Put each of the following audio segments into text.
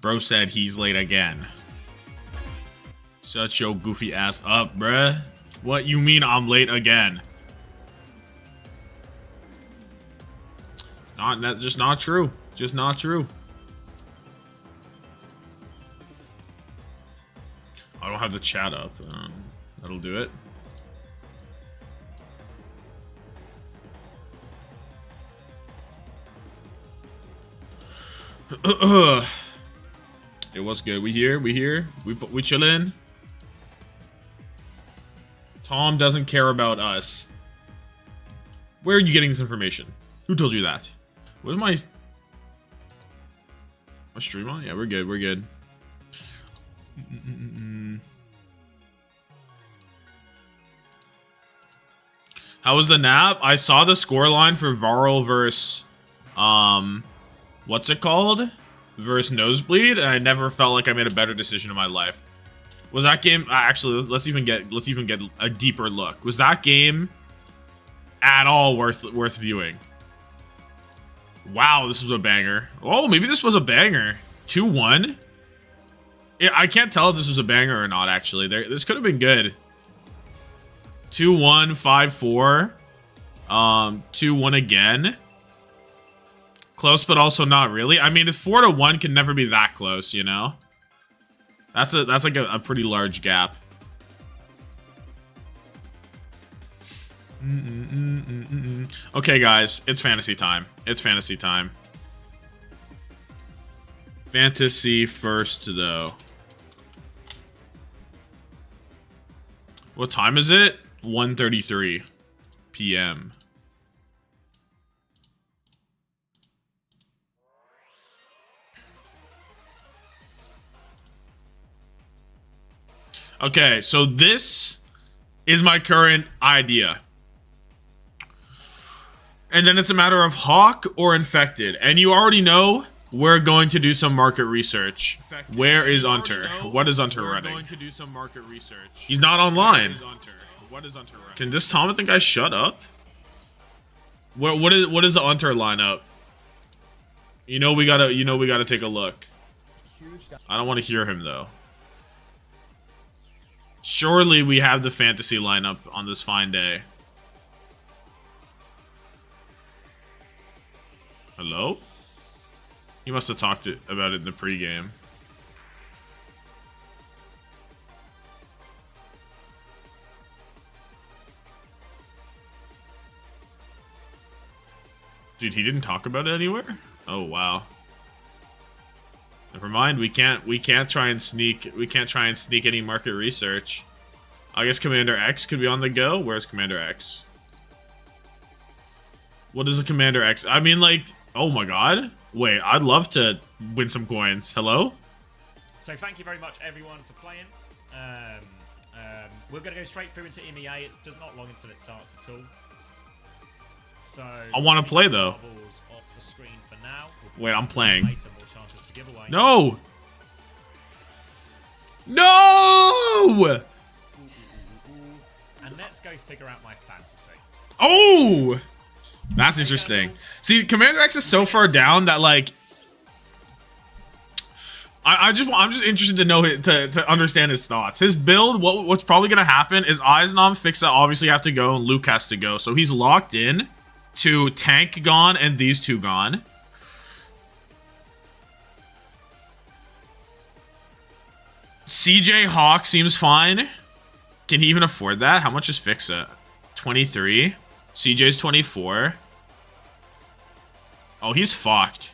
Bro said he's late again. Shut your goofy ass up, bruh. What you mean I'm late again? That's just not true. Just not true. I don't have the chat up. That'll do it. It was good. We here. We chillin'. Tom doesn't care about us. Where are you getting this information? Who told you that? What is my stream on? Yeah, we're good. We're good. How was the nap? I saw the scoreline for Varl versus what's it called? Versus Nosebleed, and I never felt like I made a better decision in my life. Was that game actually? Let's even get a deeper look. Was that game at all worth viewing? Wow, this was a banger. Oh, maybe this was a banger. 2-1. Yeah, I can't tell if this was a banger or not. Actually, this could have been good. 2-1, 5-4, 2-1 again. Close, but also not really. I mean, 4-1 can never be that close, you know. That's like a pretty large gap. Okay, guys, it's fantasy time. It's fantasy time. Fantasy first, though. What time is it? 1:33 p.m. Okay, so this is my current idea. And then it's a matter of Hawk or Infected. And you already know we're going to do some market research. Where is Unter? What is Unter running? We're going to do some market research. He's not online. What is Unter running? Can this Tommathan guy shut up? What is the Unter lineup? You know we gotta take a look. I don't want to hear him though. Surely we have the fantasy lineup on this fine day. Hello? He must have talked about it in the pregame. Dude, he didn't talk about it anywhere? Oh wow. Never mind, we can't try and sneak any market research. I guess Commander X could be on the go. Where's Commander X? What is a Commander X? I mean, like, oh my god. Wait, I'd love to win some coins. Hello? So thank you very much everyone for playing. We're gonna go straight through into EMEA. It's just not long until it starts at all. So I want to play though. Off the screen for now. Wait, I'm playing. Later, more chances to give away. No! No! And let's go figure out my fantasy. Oh! That's interesting. See, Commander X is so far down that, like, I'm just interested to know to understand his thoughts. His build, what's probably gonna happen is Eisnom, Fixa obviously have to go, and Luke has to go. So he's locked in to Tank gone and these two gone. CJ Hawk seems fine. Can he even afford that? How much is Fixa? 23. CJ's 24. Oh, he's fucked.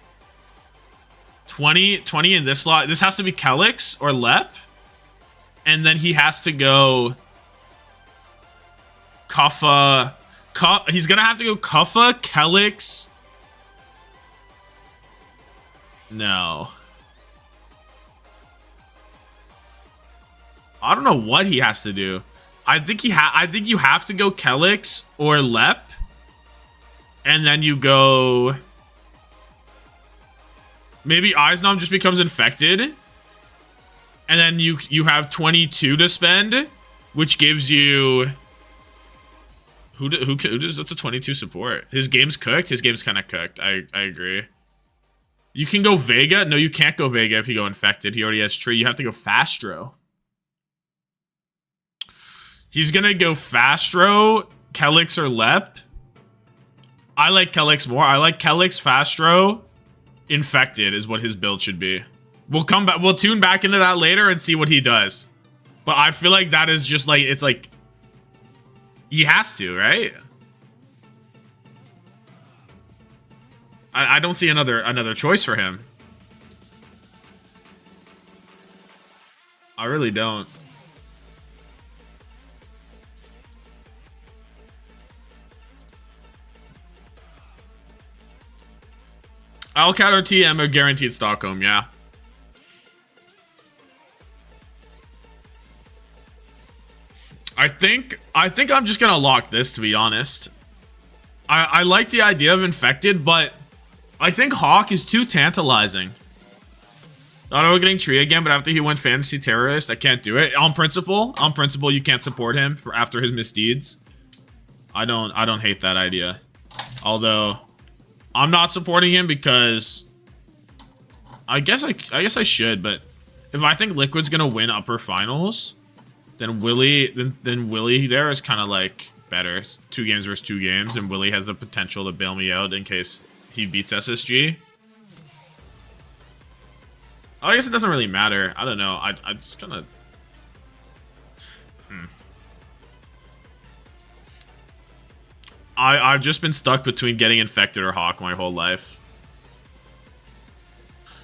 20 in this slot. This has to be Kelix or Lep. And then he has to go Kuffa. He's gonna have to go Kuffa, Kelix. No. I don't know what he has to do. I think you have to go Kelix or Lep. And then you go... Maybe Eisnom just becomes infected. And then you have 22 to spend, which gives you... Who does... That's a 22 support. His game's cooked. His game's kind of cooked. I agree. You can go Vega. No, you can't go Vega if you go Infected. He already has Tree. You have to go Fastro. He's going to go Fastro, Kelix, or Lep. I like Kelix more. I like Kelix, Fastro, Infected is what his build should be. We'll come back. We'll tune back into that later and see what he does. But I feel like that is just like, it's like, he has to, right? I don't see another choice for him. I really don't. Alcat or TM are guaranteed Stockholm, yeah. I think I'm just gonna lock this, to be honest. I like the idea of Infected, but I think Hawk is too tantalizing. Thought I was getting Tree again, but after he went Fantasy Terrorist, I can't do it. On principle, you can't support him for after his misdeeds. I don't hate that idea. Although I'm not supporting him because I guess I should, but if I think Liquid's gonna win upper finals, then Willie there is kind of like better. It's 2 games versus 2 games, and Willie has the potential to bail me out in case he beats SSG. I guess it doesn't really matter. I don't know. I just kind of. I've just been stuck between getting Infected or Hawk my whole life.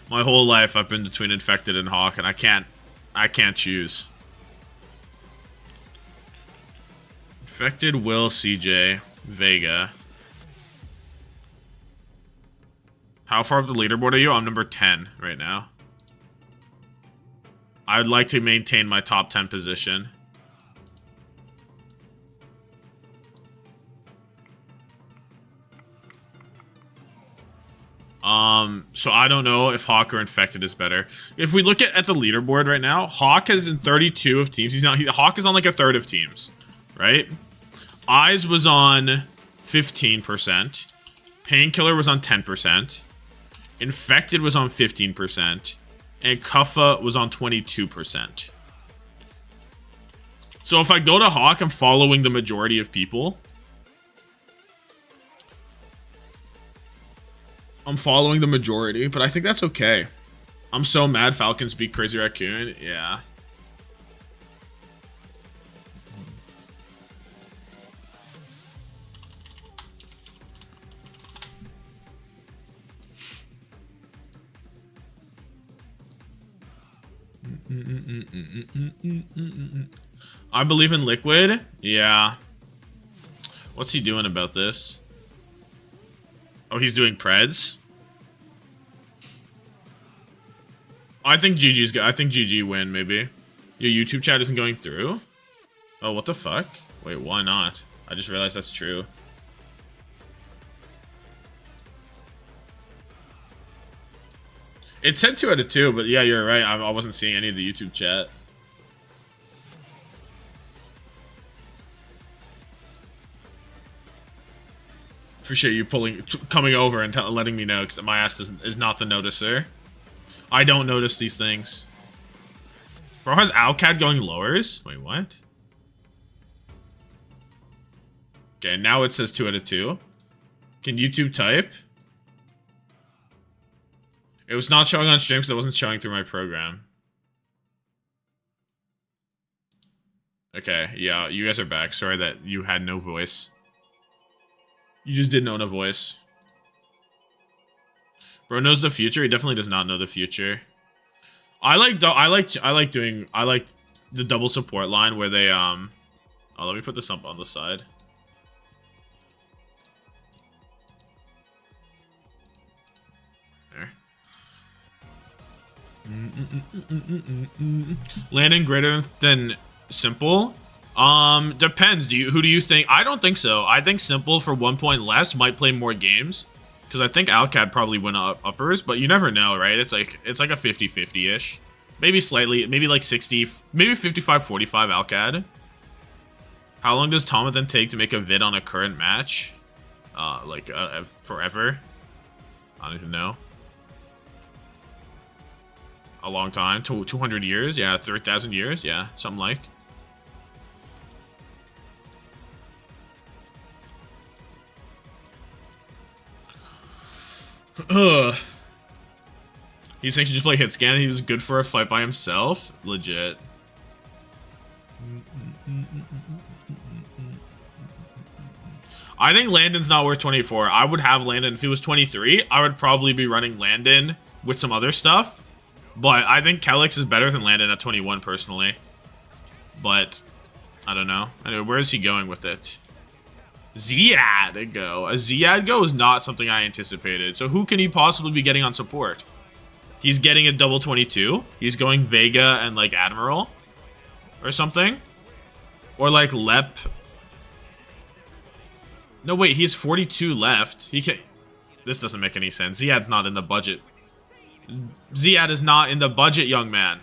My whole life I've been between Infected and Hawk, and I can't choose. Infected, Will, CJ, Vega. How far up the leaderboard are you? I'm number 10 right now. I'd like to maintain my top 10 position. So I don't know if Hawk or Infected is better. If we look at the leaderboard right now, Hawk is in 32 of teams. Hawk is on like a third of teams, right? Eyes was on 15%. Painkiller was on 10%. Infected was on 15%. And Kuffa was on 22%. So if I go to Hawk, I'm following the majority of people. I'm following the majority, but I think that's okay. I'm so mad Falcons beat Crazy Raccoon. Yeah. I believe in Liquid. Yeah. What's he doing about this? Oh, he's doing Preds. I think GG's good. I think GG win, maybe. Your YouTube chat isn't going through? Oh, what the fuck? Wait, why not? I just realized that's true. It said 2 out of 2, but yeah, you're right. I wasn't seeing any of the YouTube chat. Appreciate you coming over and letting me know, because my ass is not the noticer. I don't notice these things. Bro, has Alcat going lowers? Wait, what? Okay, now it says 2 out of 2. Can YouTube type? It was not showing on stream because it wasn't showing through my program. Okay, yeah, you guys are back. Sorry that you had no voice. You just didn't own a voice. Bro knows the future. He definitely does not know the future. I like the double support line where they Oh, let me put this up on the side. There. Landing greater than simple. Depends. Who do you think? I don't think so. I think simple for 1 point less might play more games. Because I think Alcad probably went uppers, but you never know, right? It's like a 50-50-ish. Maybe slightly, maybe like 60, maybe 55-45 Alcad. How long does Tommathan take to make a vid on a current match? Forever? I don't even know. a long time. 200 years? Yeah, 3,000 years? Yeah, something like. Ugh. He's saying he just play hit scan. He was good for a fight by himself. Legit. I think Landon's not worth 24. I would have Landon. If he was 23, I would probably be running Landon with some other stuff. But I think Kelix is better than Landon at 21, personally. But, I don't know. Anyway, where is he going with it? Ziad go. A Ziad go is not something I anticipated. So who can he possibly be getting on support? He's getting a double 22. He's going Vega and, like, Admiral. Or something. Or, like, Lep. No, wait, he has 42 left. He can. This doesn't make any sense. Ziad's not in the budget. Ziad is not in the budget, young man.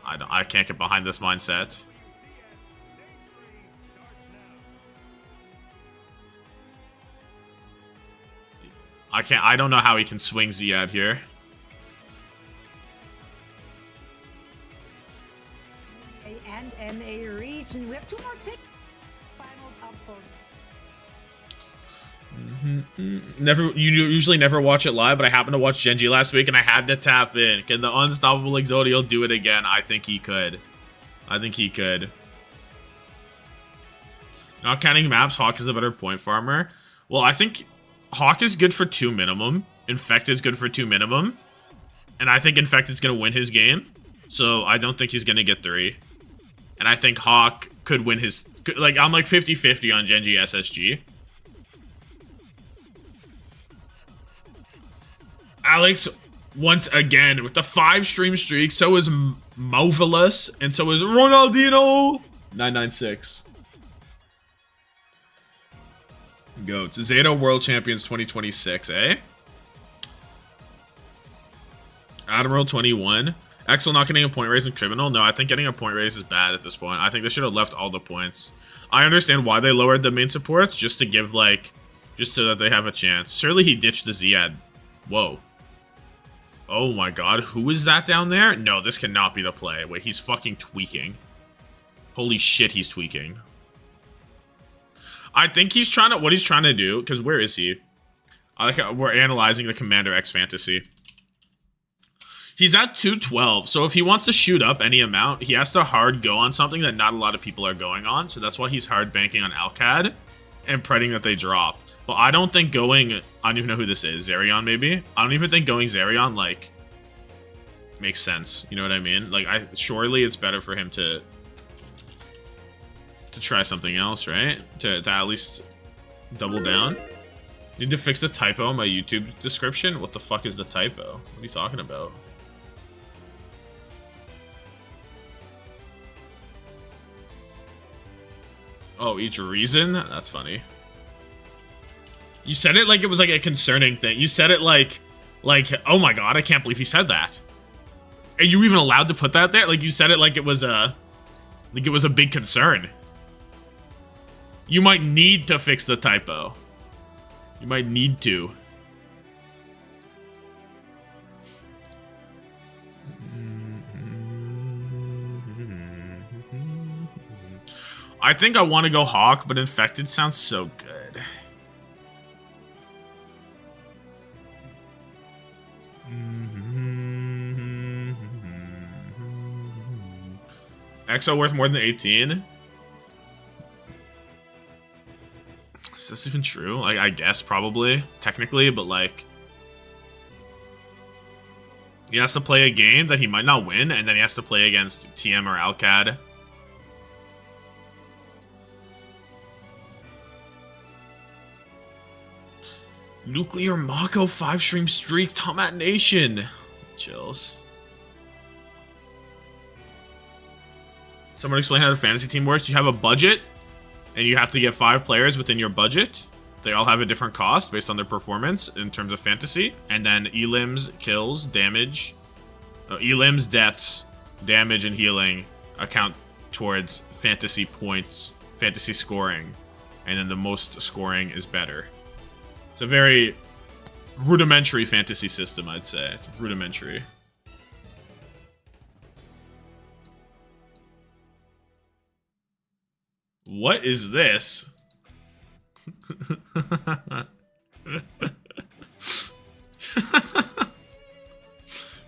I can't get behind this mindset. I don't know how he can swing Ziad here. And EMEA region. We have 2 more tickets. Finals up for. You usually never watch it live, but I happened to watch GenG last week and I had to tap in. Can the unstoppable Exodio do it again? I think he could. Not counting maps, Hawk is the better point farmer. Well, I think Hawk is good for 2 minimum. Infected's good for 2 minimum. And I think Infected's going to win his game. So I don't think he's going to get 3. And I think Hawk could win his... Like, I'm like 50-50 on GenG SSG. Alex, once again, with the 5 stream streak, so is Movilus, and so is Ronaldinho. 996. Go to Zeta World Champions 2026, eh? Admiral 21. Exel not getting a point raise in Criminal? No, I think getting a point raise is bad at this point. I think they should have left all the points. I understand why they lowered the main supports, just to give, like, just so that they have a chance. Surely he ditched the Ziad. Whoa. Oh my god, who is that down there? No, this cannot be the play. Wait, he's fucking tweaking. Holy shit, he's tweaking. I think he's trying to, what he's trying to do, because where is he? I like how we're analyzing the Commander X Fantasy. He's at 212, so if he wants to shoot up any amount, he has to hard go on something that not a lot of people are going on, so that's why he's hard banking on Alcad and praying that they drop. But I don't think going, I don't even know who this is, Zerion maybe? I don't even think going Zerion, like, makes sense, you know what I mean? Like, surely it's better for him to try something else, right? To at least double down. Need to fix the typo in my YouTube description? What the fuck is the typo? What are you talking about? Oh, each reason? That's funny. You said it like it was like a concerning thing. You said it like, oh my god, I can't believe you said that. Are you even allowed to put that there? Like you said it like it was a big concern. You might need to fix the typo. You might need to. I think I want to go Hawk, but Infected sounds so good. EXO worth more than 18? Is this even true? Like, I guess probably, technically, but like... He has to play a game that he might not win, and then he has to play against TM or Alcad. Nuclear Mako 5-stream streak, Tommathan Nation. Chills. Someone explain how the fantasy team works. You have a budget, and you have to get 5 players within your budget. They all have a different cost based on their performance in terms of fantasy. And then elims, kills, damage. Elims, deaths, damage, and healing account towards fantasy points, fantasy scoring. And then the most scoring is better. It's a very rudimentary fantasy system, I'd say. It's rudimentary. What is this?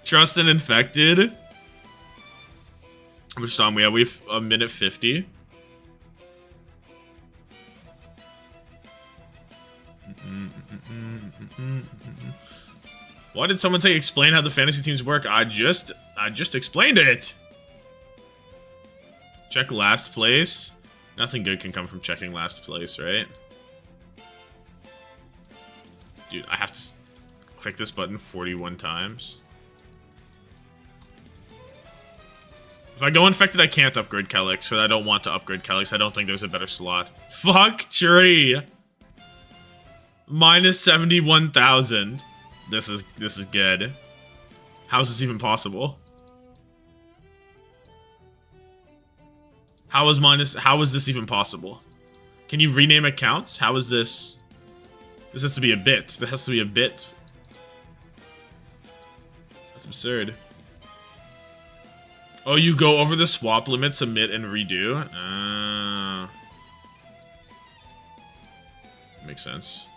Trust and infected. How much time we have? We have a minute 50. Why did someone say explain how the fantasy teams work? I just explained it. Check last place. Nothing good can come from checking last place, right? Dude, I have to click this button 41 times. If I go infected, I can't upgrade Calyx, so I don't want to upgrade Calyx. I don't think there's a better slot. Fuck tree. Minus 71,000. This is good. How is this even possible? How is this even possible? Can you rename accounts? How is this? This has to be a bit. There has to be a bit. That's absurd. Oh, you go over the swap limit, submit, and redo? Makes sense.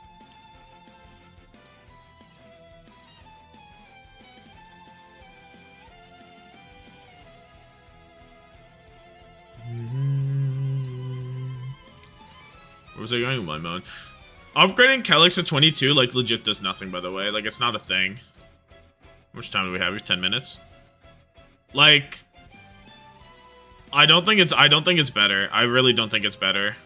Where was I going with my mode? Upgrading Calyx to 22, like, legit does nothing, by the way. Like, it's not a thing. How much time do we have? We have 10 minutes. Like, I don't think it's better. I really don't think it's better.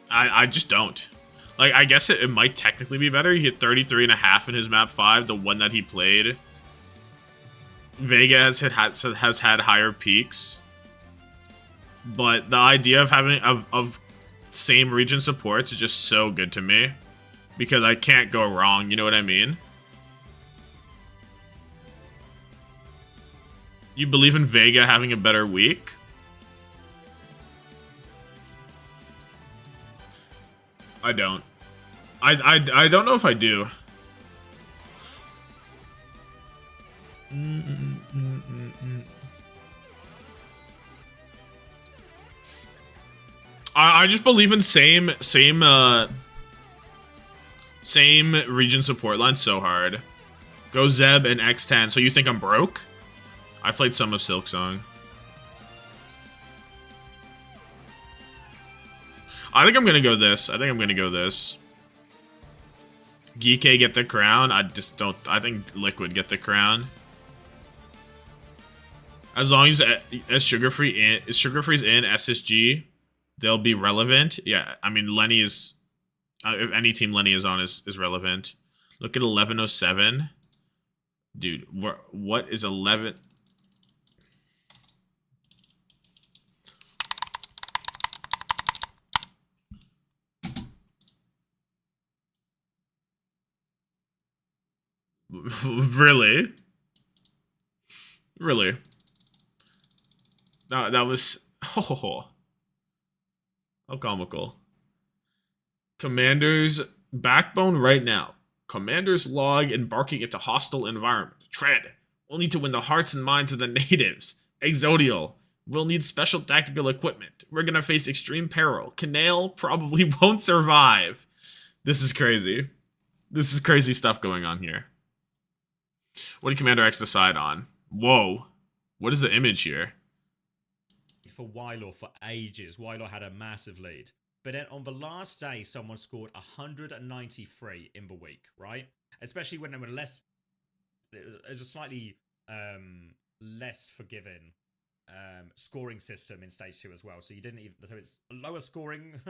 I just don't. Like, I guess it might technically be better. He hit 33.5 in his map 5, the one that he played. Vega has had higher peaks. But the idea of having of same region supports is just so good to me. Because I can't go wrong, you know what I mean? You believe in Vega having a better week? I don't. I don't know if I do. I just believe in same region support line so hard. Go Zeb and X10. So you think I'm broke? I played some of Silksong. I think I'm gonna go this. Geekay get the crown. I think Liquid get the crown. As long as Sugar-Free's in SSG, they'll be relevant. Yeah, I mean Lenny is if any team Lenny is on is relevant. Look at 1107. Dude, what is 11? Really? Really? No, that was how comical. Commander's backbone right now. Commander's log embarking into hostile environment. Tread. We'll need to win the hearts and minds of the natives. Exodial. We'll need special tactical equipment. We're gonna face extreme peril. Canale probably won't survive. This is crazy. This is crazy stuff going on here. What did Commander X decide on? Whoa. What is the image here? For Wylor for ages. Wylor had a massive lead. But then on the last day, someone scored 193 in the week, right? Especially when they were less... There's a slightly less forgiving scoring system in Stage 2 as well. So you didn't even... So it's lower scoring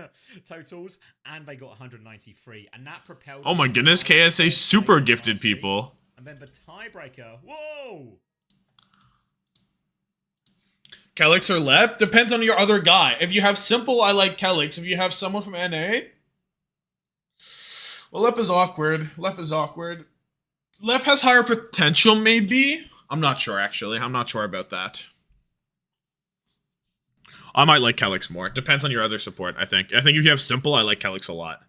totals, and they got 193. And that propelled... Oh my goodness, KSA super gifted people. And then the tiebreaker. Whoa! Calyx or Lep? Depends on your other guy. If you have Simple, I like Calyx. If you have someone from NA... Well, Lep is awkward. Lep has higher potential, maybe? I'm not sure, actually. I'm not sure about that. I might like Calyx more. Depends on your other support, I think. I think if you have Simple, I like Calyx a lot.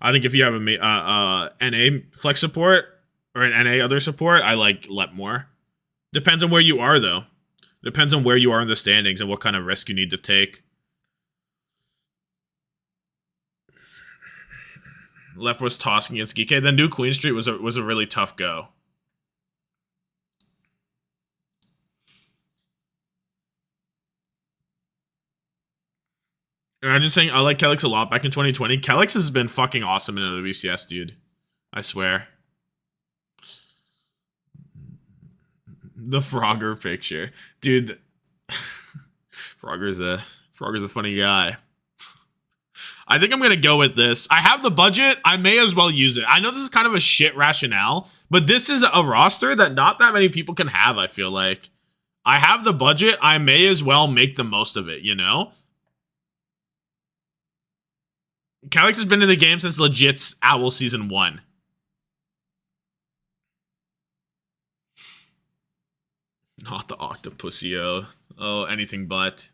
I think if you have a NA flex support or an NA other support, I like let more. Depends on where you are, though. Depends on where you are in the standings and what kind of risk you need to take. Left was tossing against Geekay. Then New Queen Street was a really tough go. And I'm just saying, I like Kelix a lot back in 2020. Kelix has been fucking awesome in OWCS, dude. I swear. The Frogger picture. Dude. Frogger's a funny guy. I think I'm going to go with this. I have the budget. I may as well use it. I know this is kind of a shit rationale, but this is a roster that not that many people can have, I feel like. I have the budget. I may as well make the most of it, you know? Calix has been in the game since legit's Owl Season 1. Not the Octopusio. Oh, anything but.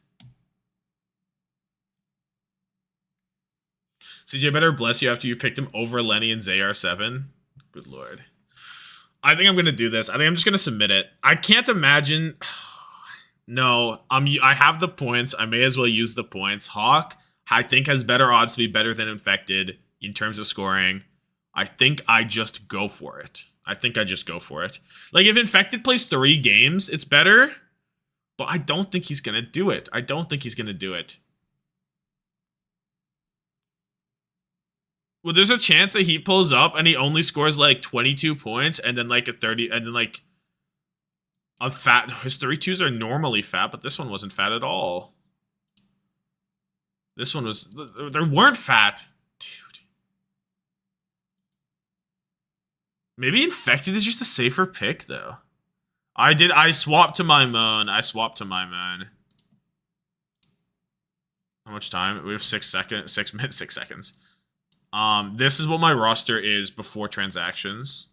CJ better bless you after you picked him over Lenny and ZR7. Good lord. I think I'm going to do this. I think I'm just going to submit it. I can't imagine... No, I have the points. I may as well use the points. Hawk, I think, has better odds to be better than Infected in terms of scoring. I think I just go for it. Like, if Infected plays 3 games, it's better. But I don't think he's going to do it. Well, there's a chance that he pulls up and he only scores like 22 points and then like a 30 and then like a fat. His 3-2s are normally fat, but this one wasn't fat at all. This one was. They weren't fat. Dude. Maybe Infected is just a safer pick, though. I swapped to my moan. How much time? We have 6 seconds. 6 minutes, 6 seconds. This is what my roster is before transactions.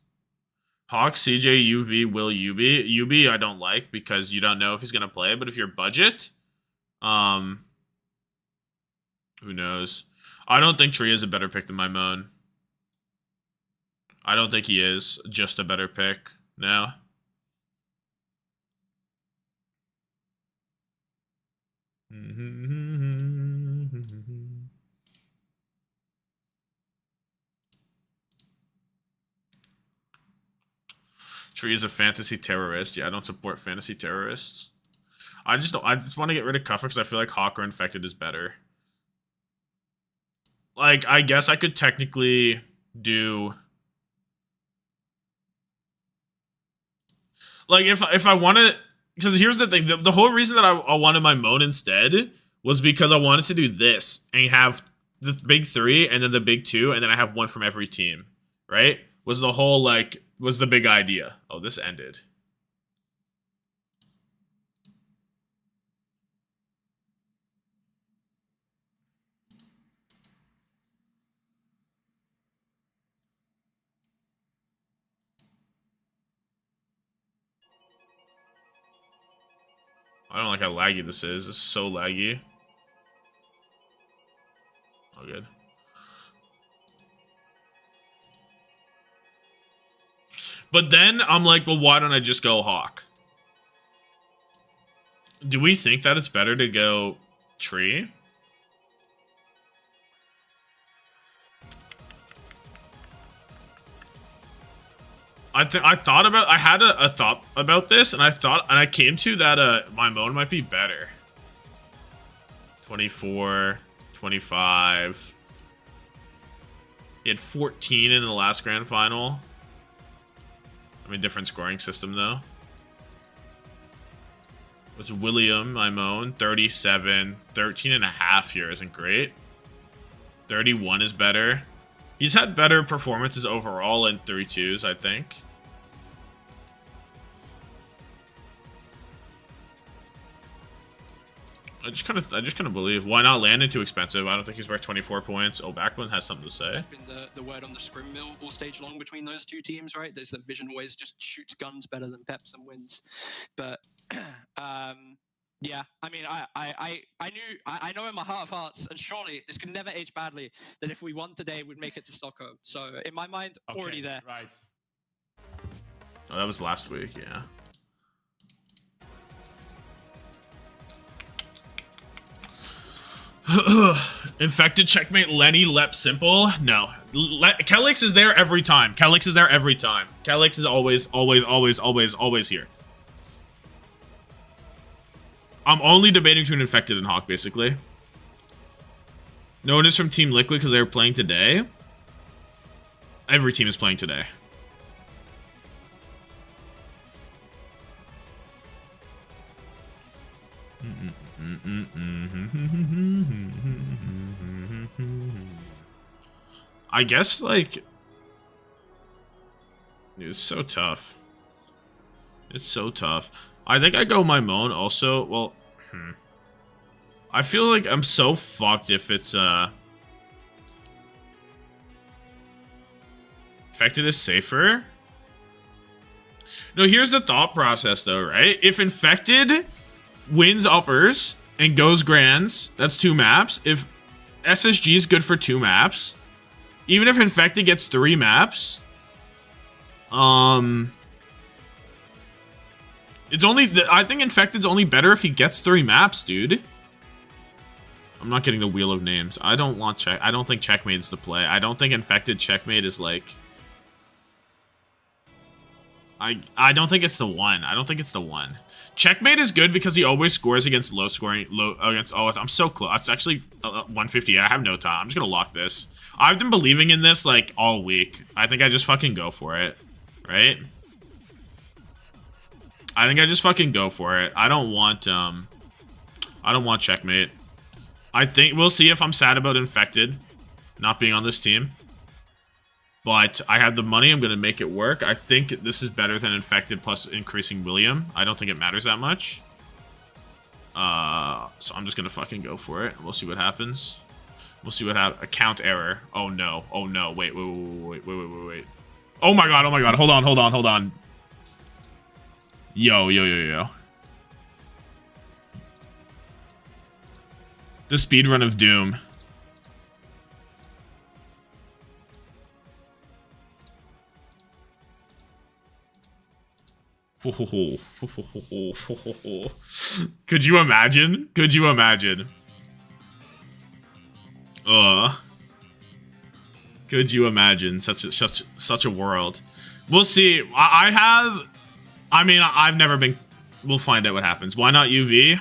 Hawk, CJ, UV, Will, UB. UB I don't like because you don't know if he's gonna play, but if you're budget, who knows? I don't think Tree is a better pick than my moan. I don't think he is just a better pick. No. Tree is a fantasy terrorist. Yeah, I don't support fantasy terrorists. I just want to get rid of Cuffer because I feel like Hawk or Infected is better. Like, I guess I could technically do... Like, if I want to... Because here's the thing. The whole reason that I wanted my moan instead was because I wanted to do this and have the big 3 and then the big 2 and then I have one from every team. Right? Was the whole, like... Was the big idea. Oh, this ended. I don't like how laggy this is. This is so laggy. Oh, good. But then I'm like, well, why don't I just go Hawk? Do we think that it's better to go Tree? I had a thought about this, and I came to that my mode might be better. 24, 25. He had 14 in the last grand final. I mean, different scoring system, though. It was William, my moan, 37. 13 and a half here isn't great. 31 is better. He's had better performances overall in 3-2s, I think. I just kind of believe. Why not Landon? Too expensive. I don't think he's worth 24 points. Oh, Backbone has something to say. That's been the word on the scrim mill all stage long between those two teams, right? There's the Vision always just shoots guns better than Peps and wins. But Yeah, I mean, I know in my heart of hearts, and surely this could never age badly, that if we won today, we'd make it to Stockholm. So in my mind, already there. Right. Oh, that was last week, yeah. Infected checkmate Lenny Lep Simple. No. Kelix is there every time. Kelix is there every time. Kelix is always here. I'm only debating between Infected and Hawk, basically. No one is from Team Liquid because they were playing today. Every team is playing today. I guess, like... Dude, it's so tough. It's so tough. I think I go my Moan also. Well, I feel like I'm so fucked if it's, Infected is safer. No, here's the thought process, though, right? If Infected wins uppers and goes grands, that's 2 maps. If SSG is good for 2 maps, even if Infected gets 3 maps, it's only, I think Infected's only better if he gets 3 maps, dude. I'm not getting the wheel of names. I don't want I don't think Checkmate's the play. I don't think Infected Checkmate is like... I don't think it's the one. I don't think it's the one. Checkmate is good because he always scores against low scoring, against, oh, I'm so close. It's actually 150. I have no time. I'm just gonna lock this. I've been believing in this like all week. I think I just fucking go for it, right? I think I just fucking go for it. I don't want Checkmate. I think we'll see if I'm sad about Infected not being on this team. But I have the money. I'm going to make it work. I think this is better than Infected plus increasing William. I don't think it matters that much. So I'm just going to fucking go for it. We'll see what happens. We'll see what happens. Account error. Oh, no. Oh, no. Wait. Oh, my God. Oh, my God. Hold on. Yo. The speedrun of Doom. Could you imagine? Could you imagine? Could you imagine such a world? We'll see. I mean, I've never been. We'll find out what happens. Why not UV?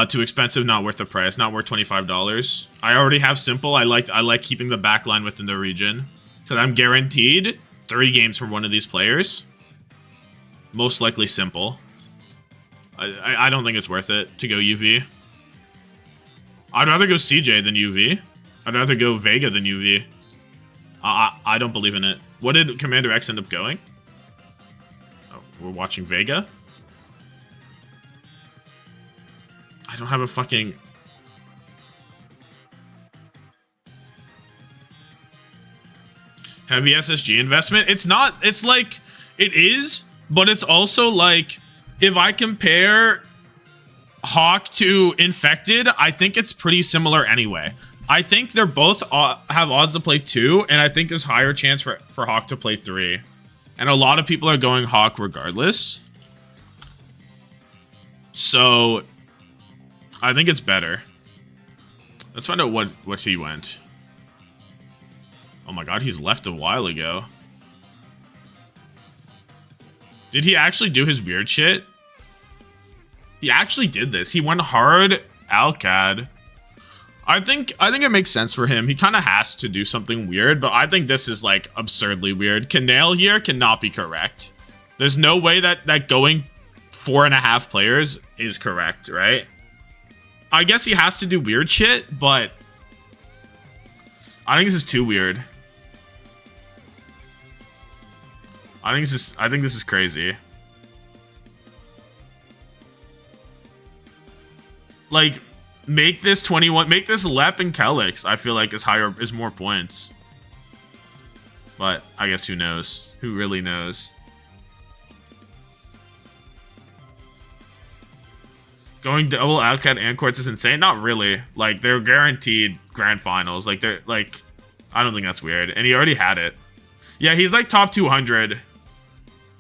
Too expensive, not worth the price. Not worth $25. I already have Simple. I like keeping the backline within the region because I'm guaranteed 3 games from one of these players. Most likely Simple. I don't think it's worth it to go UV. I'd rather go CJ than UV. I'd rather go Vega than UV. I don't believe in it. What did Commander X end up going? Oh, we're watching Vega? I don't have a fucking... Heavy SSG investment? It's not... It's like... It is... But it's also like, if I compare Hawk to Infected, I think it's pretty similar anyway. I think they're both have odds to play 2, and I think there's higher chance for Hawk to play 3. And a lot of people are going Hawk regardless. So, I think it's better. Let's find out what he went. Oh my god, he's left a while ago. Did he actually do his weird shit? He actually did this. He went hard Alcad. I think it makes sense for him. He kind of has to do something weird, but I think this is like absurdly weird. Canale here cannot be correct. There's no way that going 4.5 players is correct, right? I guess he has to do weird shit, but I think this is too weird. I think this is crazy. Like, make this 21, make this Lep and Kelix, I feel like is more points. But I guess who knows? Who really knows? Going double Outcat and Quartz is insane. Not really. Like, they're guaranteed grand finals. Like, they're like, I don't think that's weird. And he already had it. Yeah, he's like top 200.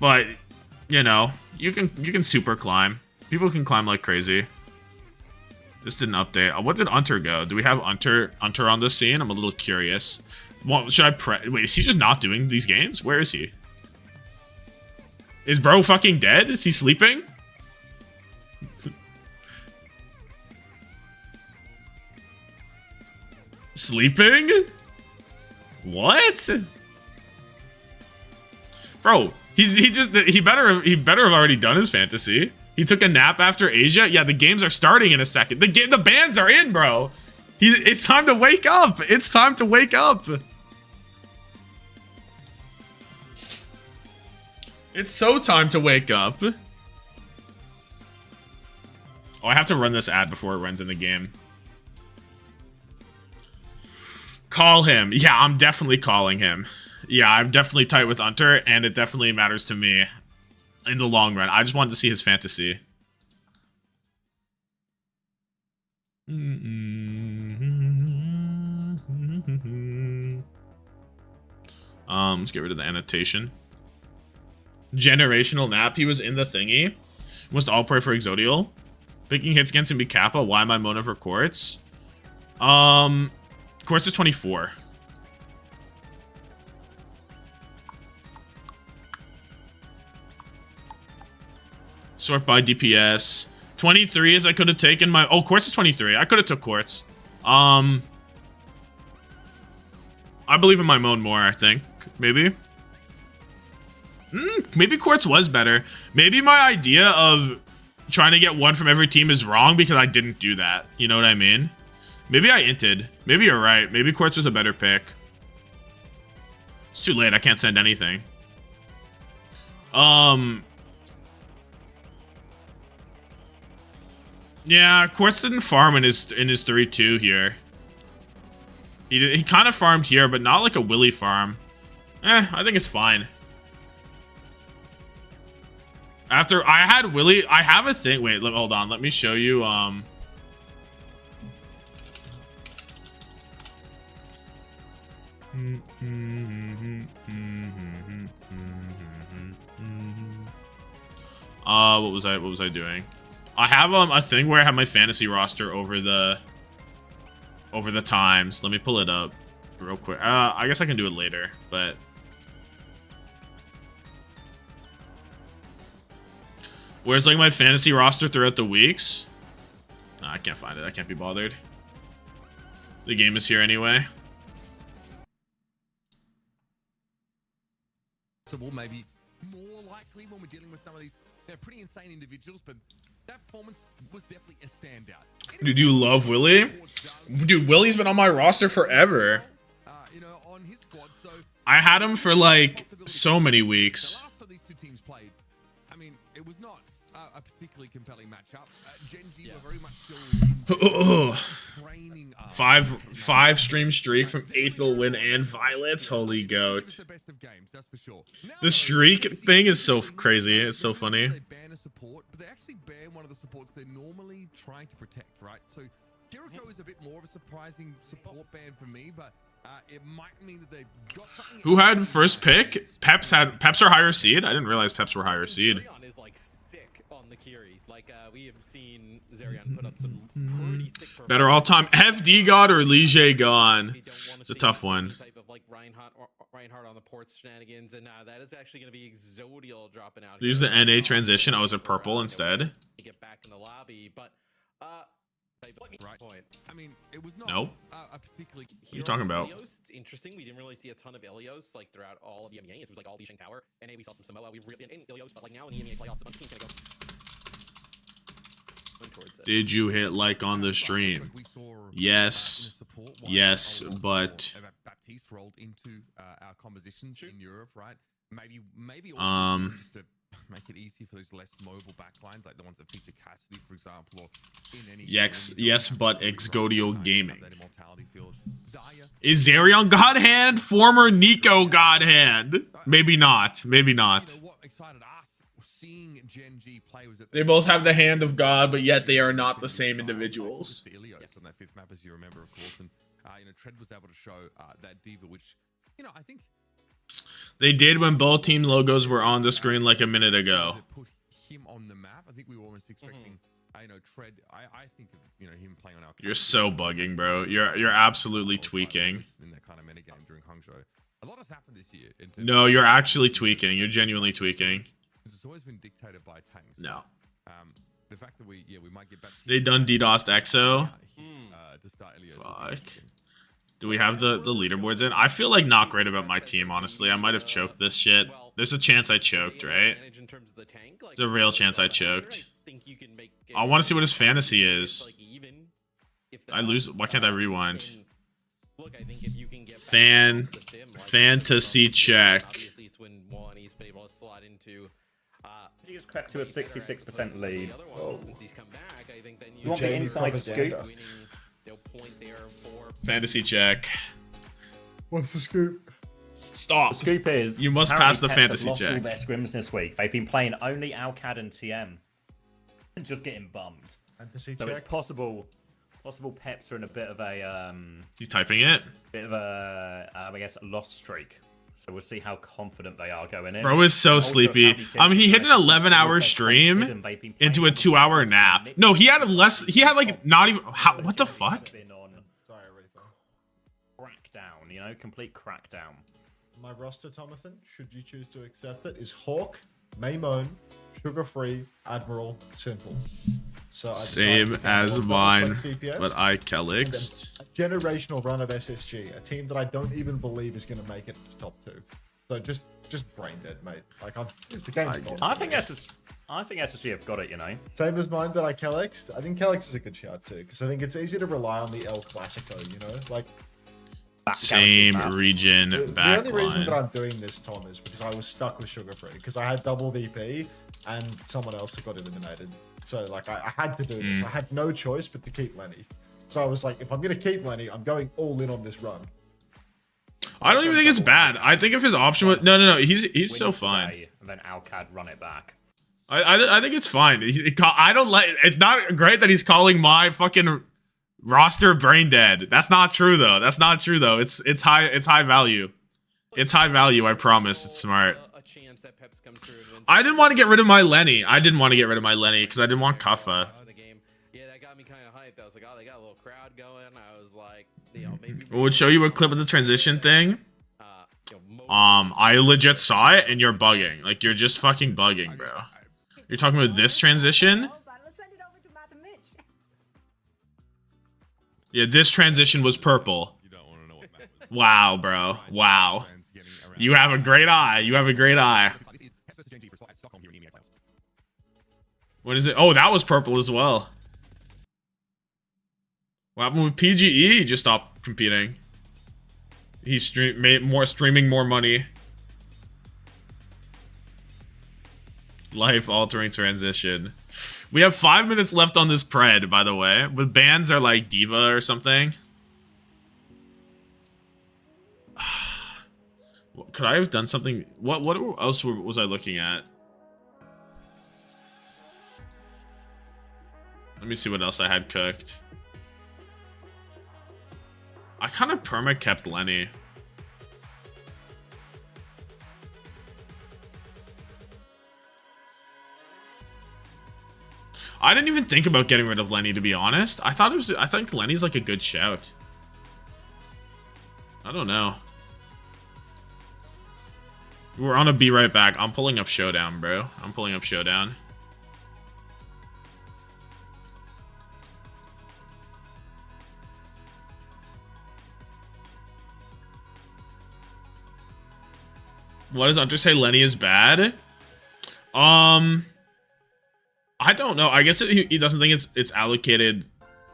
But, you know, you can super climb. People can climb like crazy. This didn't update. What did Unter go? Do we have Unter on this scene? I'm a little curious. Well, should I wait, is he just not doing these games? Where is he? Is bro fucking dead? Is he sleeping? Sleeping? What? Bro, he better have already done his fantasy. He took a nap after Asia. Yeah, the games are starting in a second. The bans are in, bro. It's time to wake up. It's time to wake up. It's so time to wake up. Oh, I have to run this ad before it runs in the game. Call him. Yeah, I'm definitely calling him. Yeah, I'm definitely tight with Unter, and it definitely matters to me in the long run. I just wanted to see his fantasy. Let's get rid of the annotation. Generational nap. He was in the thingy. Must all pray for Exodial. Picking hits against him be Kappa. Why am I Mona for Quartz? Quartz is 24. Sort by DPS. 23 is I could have taken my... Oh, Quartz is 23. I could have took Quartz. I believe in my Moan more, I think. Maybe. Maybe Quartz was better. Maybe my idea of trying to get one from every team is wrong because I didn't do that. You know what I mean? Maybe I inted. Maybe you're right. Maybe Quartz was a better pick. It's too late. I can't send anything. Yeah, Quartz didn't farm in his 3-2 here. He kind of farmed here, but not like a Willy farm. I think it's fine. After I had Willy, I have a thing. Wait, hold on. Let me show you. What was I doing? I have a thing where I have my fantasy roster over the times. Let me pull it up real quick. I guess I can do it later, but where's like my fantasy roster throughout the weeks? No, I can't find it. I can't be bothered. The game is here anyway. So we'll maybe more likely when we're dealing with some of these, they're pretty insane individuals, but that performance was definitely a standout. Dude, you love Willy? Dude, Willy's been on my roster forever. You know, on his squad, so I had him for like so many weeks. The last time these two teams played, I mean, it was not a particularly compelling matchup. GenG were very much still training up. Five stream streak from Aethel Win and Violets. Holy goat. The streak thing is so crazy. It's so funny. They ban a support, but they actually ban one of the supports they're normally trying to protect, right? So Jericho is a bit more of a surprising support ban for me, but it might mean that they've got something. Who had first pick? Peps or higher seed? I didn't realize Peps were higher seed. Zerion is like sick on the Kiri. Like we have seen Zerion put up some pretty sick. Better all time. FD God or Lige gone? It's a tough one. Type of like Reinhardt on the ports shenanigans, and that is actually going to be Exodial dropping out. Use the NA transition. I was a purple instead. Get back in the lobby, but right point. I mean, it was not nope. A particularly. What are you talking about? Ilios, it's interesting. We didn't really see a ton of Ilios like throughout all of the EMEA. It was like all Sheng Tower. NA we saw some Samoa. We really in Ilios, but like now in the EMEA playoffs, a bunch of teams gonna go. Did you hit like on the stream? Yes. Yes, but Baptiste rolled into our compositions in Europe, right? Maybe just to make it easy for those less mobile backlines, like the ones that feature Qadsiah, for example, or in any. Yes, but Exodial Gaming. Is Zerion God Hand? Former Nico God Hand? Maybe not. Maybe not. You know, what excited us seeing GenG play was that They both have the hand of God, but yet they are not the same individuals. The Ilios on that 5th map, as you remember, of course, and Tread was able to show that diva, which I think They did when both team logos were on the screen like a minute ago. put him on the map. I think we were almost expecting, Tread. I think of him playing on our. You're so bugging, bro. You're absolutely tweaking. In that kind of metagame during Hangzhou. A lot has happened this year. No, you're actually tweaking. You're genuinely tweaking. It's always been dictated by tanks. No. The fact that we might get back. They done DDoSed EXO. To start Ilios. Fuck. Do we have the leaderboards in? I feel like not great about my team, honestly. I might have choked this shit. There's a chance I choked, right? There's a real chance I choked. I want to see what his fantasy is. I lose. Why can't I rewind? Fantasy check. He just crept to a 66% lead. Oh. You want the inside scoop? Fantasy check. What's the scoop? Stop. The scoop is You must apparently pass the Peps have fantasy lost check. all their scrims this week. They've been playing only Alcad and TM. Just getting bummed. Fantasy So check. it's possible Peps are in a bit of a He's typing it. I guess, a lost streak. So we'll see how confident they are going in. Bro is so Also, sleepy. how many He hit an kids 11-hour with their stream points hidden, they've been into a playing 2-hour with nap. mixed No, he had less. He had like not even. How, what the fuck? been on Sorry, Reaper. crackdown, complete crackdown. My roster, Tommathan, should you choose to accept it, is Hawk, Maymone, Sugar Free, Admiral, Simple. So I Same decided to go as with mine, CPS, but I and Kelixed. a generational run of SSG, a team that I don't even believe is going to make it to top 2. So just brain dead, mate. Like the game's gone. I think SSG have got it, Same as mine, but I Kelixed. I think Kelix is a good shout too, because I think it's easy to rely on the El Clasico, like. Same region The back only reason that line. I'm doing this, Tom, is because I was stuck with Sugar Free, because I had double VP and someone else that got eliminated. So like I had to do this. I had no choice but to keep Lenny. So I was like, if I'm gonna keep Lenny, I'm going all in on this run. I don't even think it's bad. I think if his option was no, he's so fine. And then Alcad run it back. I think it's fine. I don't like. It's not great that he's calling my fucking roster brain dead. That's not true though. It's high value. It's high value. I promise. It's smart. I didn't want to get rid of my Lenny. Because I didn't want Kaffa. Yeah, that got me kind of hyped. I was like, oh, they got a little crowd going. I was like, maybe. It would show you a clip of the transition thing. I legit saw it, and you're bugging. Like you're just fucking bugging, bro. You're talking about this transition? Let's send it over to Matt and Mitch. Yeah, this transition was purple. You don't want to know what Matt was. Wow, bro. Wow. You have a great eye. This is Peps versus GenG for Stockholm here in EMEA playoffs. What is it? Oh, that was purple as well. What happened with PGE? He just stopped competing. He streaming more money. Life-altering transition. We have 5 minutes left on this pred, by the way. But bans are like Diva or something. Could I have done something? What else was I looking at? Let me see what else I had cooked. I kind of perma kept Lenny. I didn't even think about getting rid of Lenny, to be honest. I think Lenny's like a good shout. I don't know. We're on a be right back. I'm pulling up Showdown, bro. I'm pulling up Showdown. What does Hunter say? Lenny is bad? I don't know. I guess he doesn't think it's allocated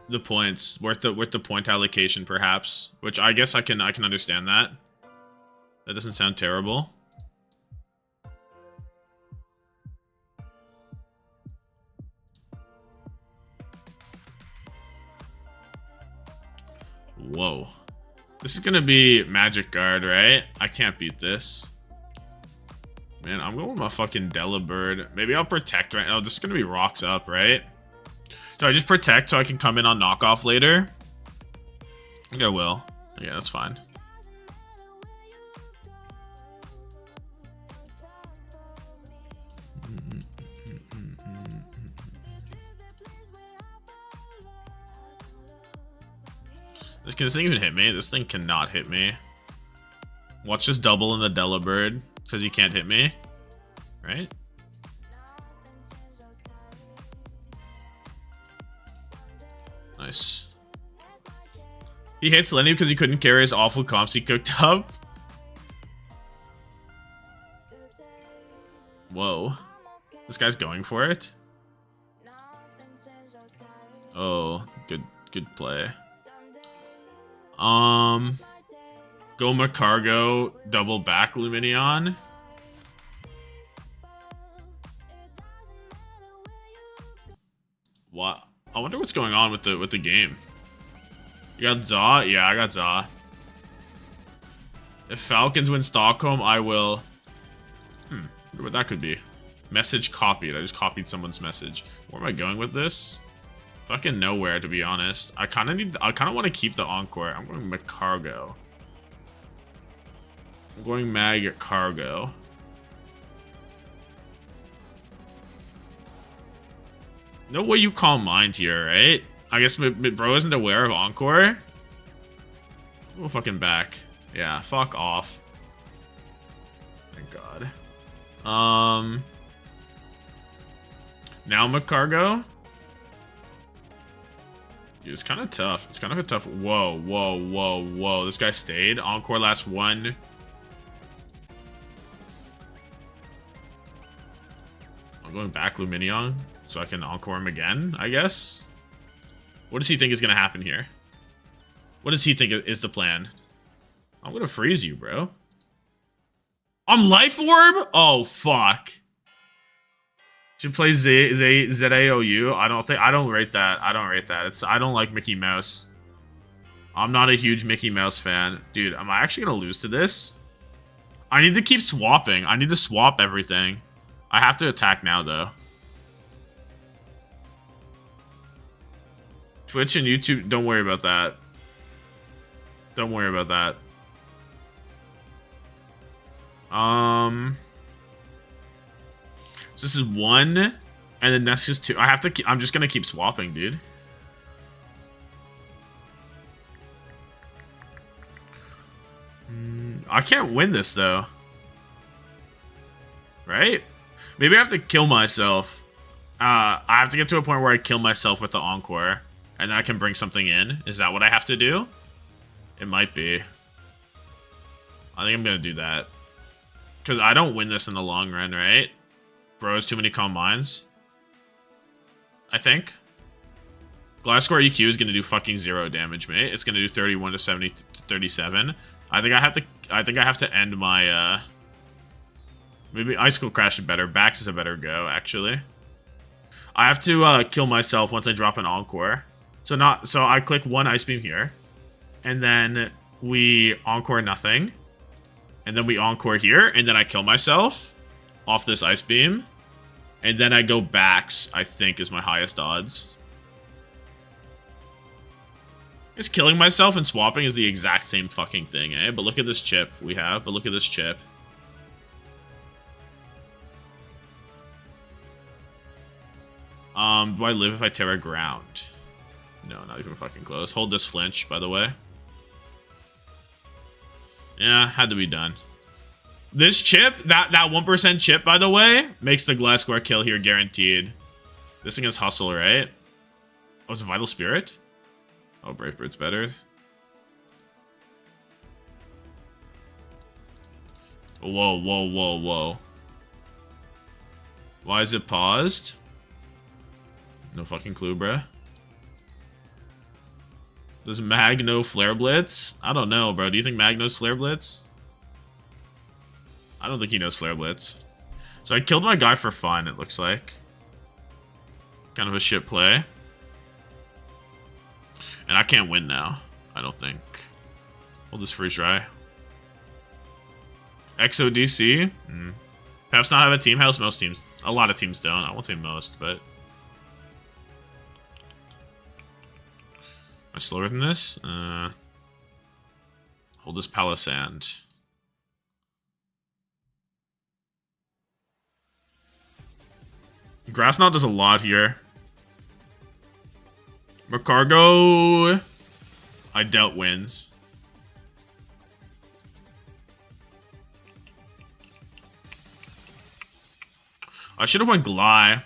the points worth the point allocation, perhaps. Which I guess I can understand that. That doesn't sound terrible. Whoa. This is gonna be Magic Guard, right? I can't beat this. Man, I'm going with my fucking Delibird. Maybe I'll protect right now. This is going to be rocks up, right? So I just protect so I can come in on knockoff later? I think I will. Yeah, that's fine. Can this thing even hit me? This thing cannot hit me. Watch this double in the Delibird, because he can't hit me. Right? Nice. He hits Lenny because he couldn't carry his awful comps he cooked up. Whoa. This guy's going for it? Oh, good play. Go Macargo, double back Luminion. What? I wonder what's going on with the game. You got Zaw? Yeah, I got Zaw. If Falcons win Stockholm, I will. Wonder what that could be. Message copied. I just copied someone's message. Where am I going with this? Fucking nowhere, to be honest. I kind of want to keep the Encore. I'm going Macargo. I'm going Mag Cargo. No way you call mind here, right? I guess my bro isn't aware of Encore. We'll fucking back. Yeah, fuck off. Thank God. Now Macargo. Dude, it's kind of tough. It's kind of a tough. Whoa, whoa, whoa, whoa. This guy stayed. Encore last one. I'm going back Luminion so I can Encore him again, I guess. What does he think is going to happen here? What does he think is the plan? I'm going to freeze you, bro. I'm Life Orb? Oh, fuck. Should play ZAOU. I don't rate that. I don't rate that. I don't like Mickey Mouse. I'm not a huge Mickey Mouse fan. Dude, am I actually gonna lose to this? I need to keep swapping. I need to swap everything. I have to attack now, though. Twitch and YouTube, don't worry about that. Don't worry about that. So this is 1, and then that's just 2. I'm just gonna keep swapping, dude. I can't win this though. Right? Maybe I have to kill myself. I have to get to a point where I kill myself with the Encore, and then I can bring something in. Is that what I have to do? It might be. I think I'm gonna do that. Because I don't win this in the long run, right? Bro has too many calm minds. I think. Glass Score EQ is gonna do fucking 0 damage, mate. It's gonna do 31 to 70 to 37. I think I have to end my maybe Icicle Crash is better. Bax is a better go, actually. I have to kill myself once I drop an Encore. So I click 1 Ice Beam here. And then we Encore nothing. And then we Encore here, and then I kill myself off this Ice Beam. And then I go Bax, I think, is my highest odds. Is killing myself and swapping is the exact same fucking thing, eh? But look at this chip we have, but look at this chip. Do I live if I Terra Ground? No, not even fucking close. Hold this flinch, by the way. Yeah, had to be done. This chip, that 1% chip, by the way, makes the Glass Square kill here guaranteed. This against Hustle, right? Oh, it's a Vital Spirit? Oh, Brave Bird's better. Whoa, whoa, whoa, whoa. Why is it paused? No fucking clue, bruh. Does Mag know Flare Blitz? I don't know, bro. Do you think Mag knows Flare Blitz? I don't think he knows Flare Blitz. So I killed my guy for fun, it looks like. Kind of a shit play. And I can't win now, I don't think. We'll just freeze dry. XODC? Peps not have a team house? Most teams. A lot of teams don't. I won't say most, but... Am I slower than this? Hold this Palisand. Grassnot does a lot here. Macargo... I doubt wins. I should have went Gly.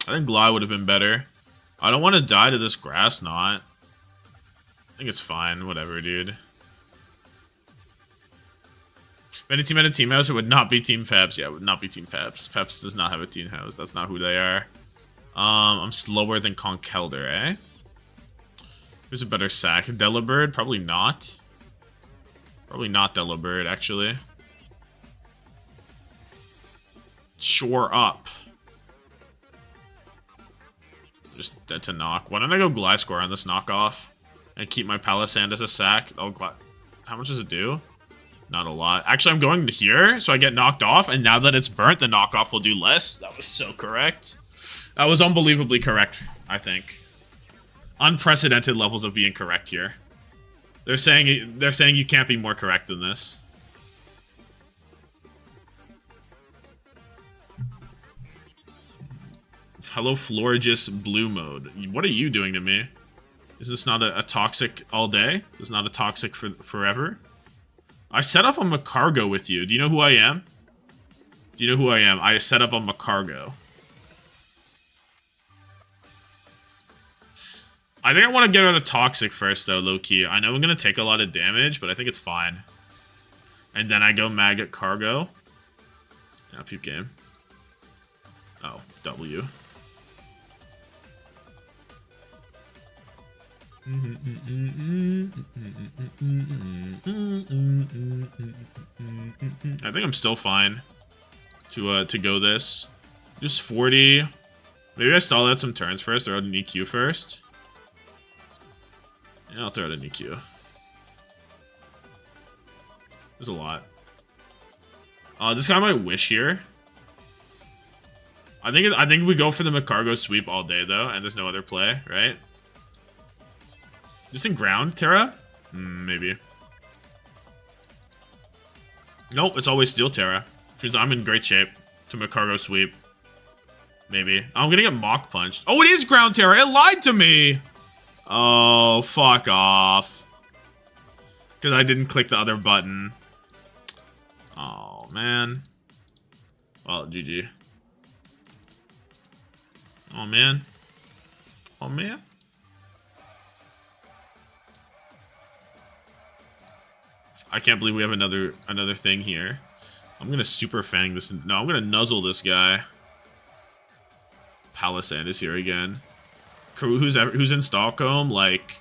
I think Gly would have been better. I don't want to die to this Grassnot. I think it's fine. Whatever, dude. Many team had a team house. It would not be Team Peps. Yeah, it would not be Team Peps. Peps does not have a team house. That's not who they are. I'm slower than Conkelder, eh? Who's a better sack? Delibird? Probably not. Probably not Delibird, actually. Shore up. Just dead to knock. Why don't I go Gliscor on this knockoff? And keep my Palisand as a sack? How much does it do? Not a lot. Actually, I'm going to here, so I get knocked off, and now that it's burnt, the knockoff will do less. That was so correct. That was unbelievably correct, I think. Unprecedented levels of being correct here. They're saying you can't be more correct than this. Hello, Florigis Blue Mode. What are you doing to me? Is this not a toxic all day? Is this not a toxic for forever? I set up on Macargo with you. Do you know who I am? Do you know who I am? I set up on Macargo. I think I want to get out of Toxic first, though, low-key. I know I'm going to take a lot of damage, but I think it's fine. And then I go Maggot Cargo. Yeah, peep game. Oh, W. I think I'm still fine to go this. Just 40. Maybe I stall out some turns first, throw out an EQ first. Yeah, I'll throw out an EQ. There's a lot. This guy might wish here. I think we go for the Macargo sweep all day though, and there's no other play, right? Just in ground, Terra? Maybe. Nope, it's always Steel Terra. Which means I'm in great shape to Macargo sweep. Maybe. I'm gonna get Mock Punched. Oh, it is ground Terra! It lied to me! Oh, fuck off. Because I didn't click the other button. Oh, man. Well, GG. Oh, man. Oh, man. I can't believe we have another thing here. I'm gonna Super Fang this. No, I'm gonna nuzzle this guy. Palisand is here again. Who's in Stockholm? Like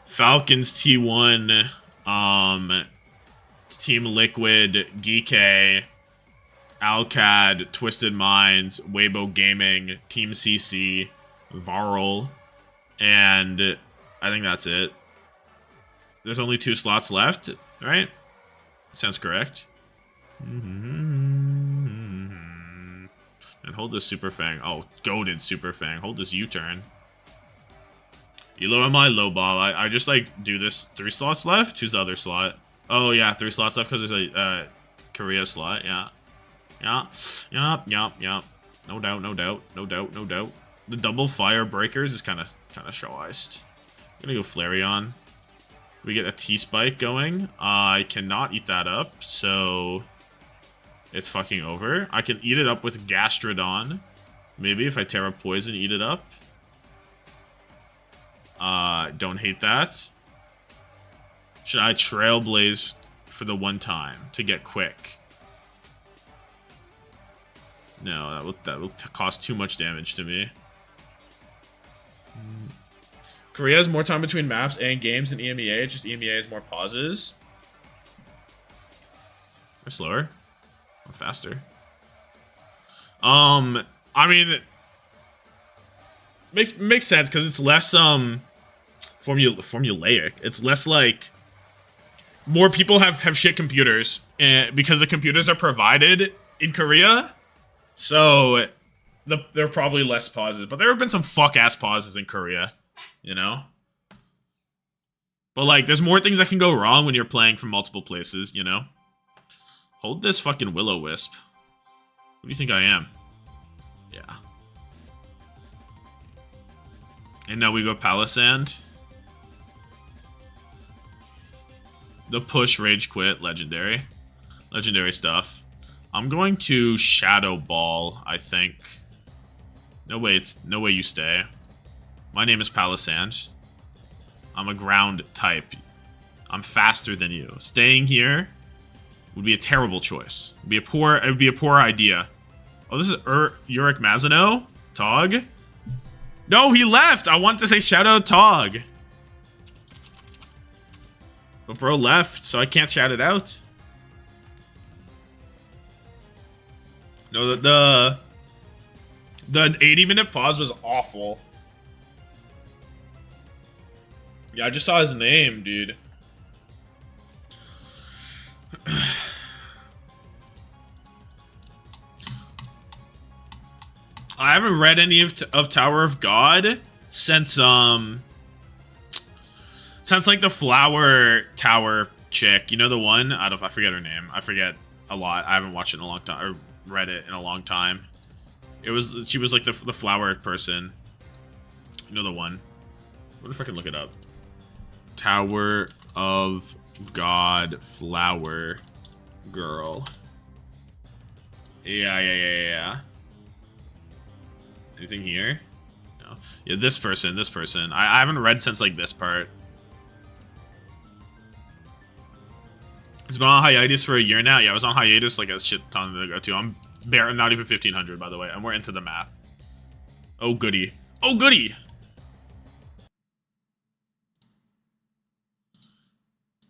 Falcons T1, Team Liquid, Geekay, Alcad, Twisted Minds, Weibo Gaming, Team CC, Varl, and I think that's it. There's only 2 slots left, right? Sounds correct. And hold this Super Fang. Oh, goated Super Fang. Hold this U-turn. Elo on my low ball. I just like do this. 3 slots left? Choose the other slot. Oh yeah, 3 slots left because there's a Korea slot. Yeah. Yeah. No doubt. The double fire breakers is kind of show-iced. I'm gonna go Flareon. We get a T-Spike going. I cannot eat that up, so it's fucking over. I can eat it up with Gastrodon. Maybe if I Terra Poison, eat it up. Don't hate that. Should I Trailblaze for the one time to get quick? No, that will cost too much damage to me. Korea has more time between maps and games than EMEA. Just EMEA has more pauses. Or slower. Or faster. I mean, makes sense because it's less formulaic. It's less like more people have shit computers, and because the computers are provided in Korea, so there are probably less pauses. But there have been some fuck-ass pauses in Korea, you know? But, like, there's more things that can go wrong when you're playing from multiple places, you know? Hold this fucking Will-O-Wisp. Who do you think I am? Yeah. And now we go Palisand. The push, rage quit, legendary. Legendary stuff. I'm going to Shadow Ball, I think. No way you stay. My name is Palisand. I'm a ground type. I'm faster than you. Staying here would be a terrible choice. It would be a poor idea. Oh, this is Uric Mazino? Tog? No, he left! I want to say shout out Tog. But bro left, so I can't shout it out. No, the 80-minute pause was awful. Yeah, I just saw his name, dude. I haven't read any of Tower of God since like the Flower Tower chick, you know, the one? I forget her name. I forget a lot. I haven't watched it in a long time, or read it in a long time. She was like the flower person. You know the one. What if I can look it up? Tower of God flower girl. Yeah. Anything here? No. Yeah, this person. I haven't read since like this part. It's been on hiatus for a year now. Yeah, I was on hiatus like a shit ton ago too. I'm not even 1500 by the way, and we're into the map. Oh goody. Oh goody.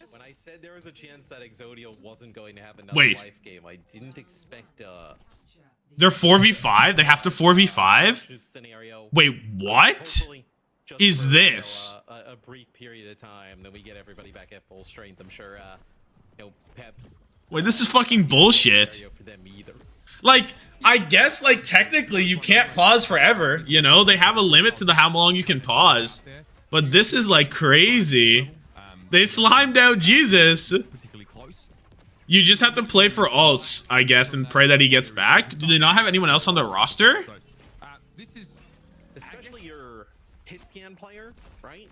When I said there was a chance that Exodio wasn't going to have another life game, I didn't expect they're 4v5? They have to 4v5? scenario. Wait, what is this? A brief period of time, then we get everybody back at full strength. I'm sure you know, Peps. Wait, this is fucking bullshit. Like, I guess, like, technically you can't pause forever, you know? They have a limit to how long you can pause. But this is, like, crazy. They slimed out Jesus. You just have to play for ults, I guess, and pray that he gets back. Do they not have anyone else on the roster? This is especially your hit scan player, right?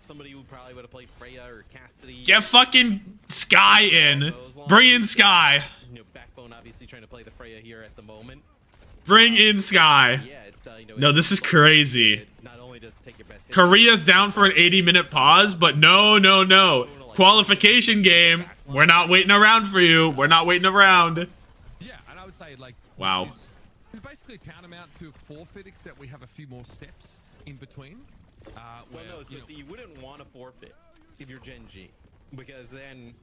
Somebody who probably would have played Freya or Cassidy. Get fucking Sky in. Bring in Sky. You know, Backbone obviously trying to play the Freya here at the moment. Bring in Sky. No, this is crazy. Korea's down for an 80-minute pause, but no. Qualification game. We're not waiting around for you. We're not waiting around. Yeah, and I would say, like, wow. It's basically tantamount to forfeit, except we have a few more steps in between. Well, no, so you wouldn't want to forfeit if you're GenG, because then.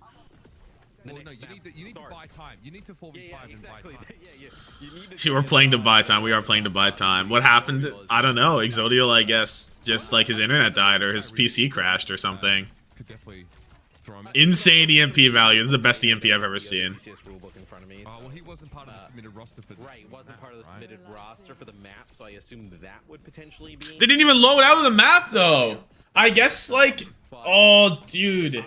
Well, no, you need to buy time. You need to 4v5 and buy time. We're playing to buy time. We are playing to buy time. What happened? I don't know. Exodio, I guess, just like his internet died or his PC crashed or something. Could definitely throw him. Insane EMP value. This is the best EMP I've ever seen. Well, he wasn't part of the submitted roster for right, wasn't part of the submitted roster for the map, so I assumed that would potentially be. They didn't even load out of the map though. I guess like, oh dude.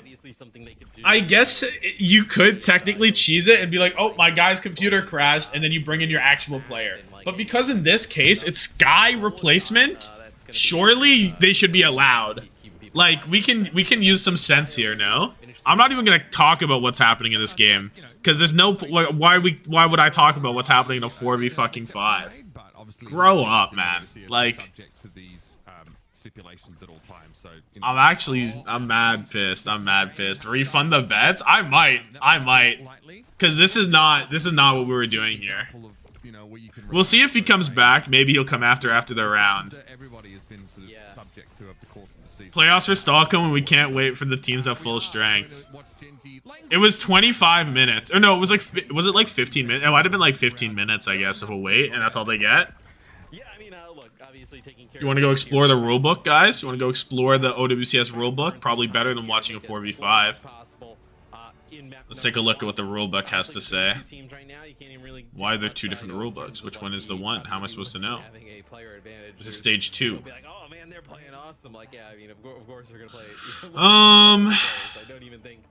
I guess you could technically cheese it and be like, oh, my guy's computer crashed, and then you bring in your actual player. But because in this case it's Sky replacement, surely they should be allowed. Like we can use some sense here, no? I'm not even gonna talk about what's happening in this game because there's no why would I talk about what's happening in a 4v5? Grow up, man. Like stipulations at all times. So I'm mad pissed. Refund the bets? I might. Because this is not what we were doing here. We'll see if he comes back. Maybe he'll come after the round. Playoffs for Stockholm, and we can't wait for the teams at full strength. It was 25 minutes. Or no, it was it like 15 minutes? It might have been like 15 minutes, I guess, of a wait, and that's all they get. Yeah, I mean, look, obviously taking care. You want to go explore the rulebook, guys? You want to go explore the OWCS rulebook? Probably better than watching a 4v5. Let's take a look at what the rulebook has to say. Why are there two different rulebooks? Which one is the one? How am I supposed to know? This is stage 2. Oh man, they're playing awesome. Like, yeah, I mean, of course they're gonna play. Um, I don't even think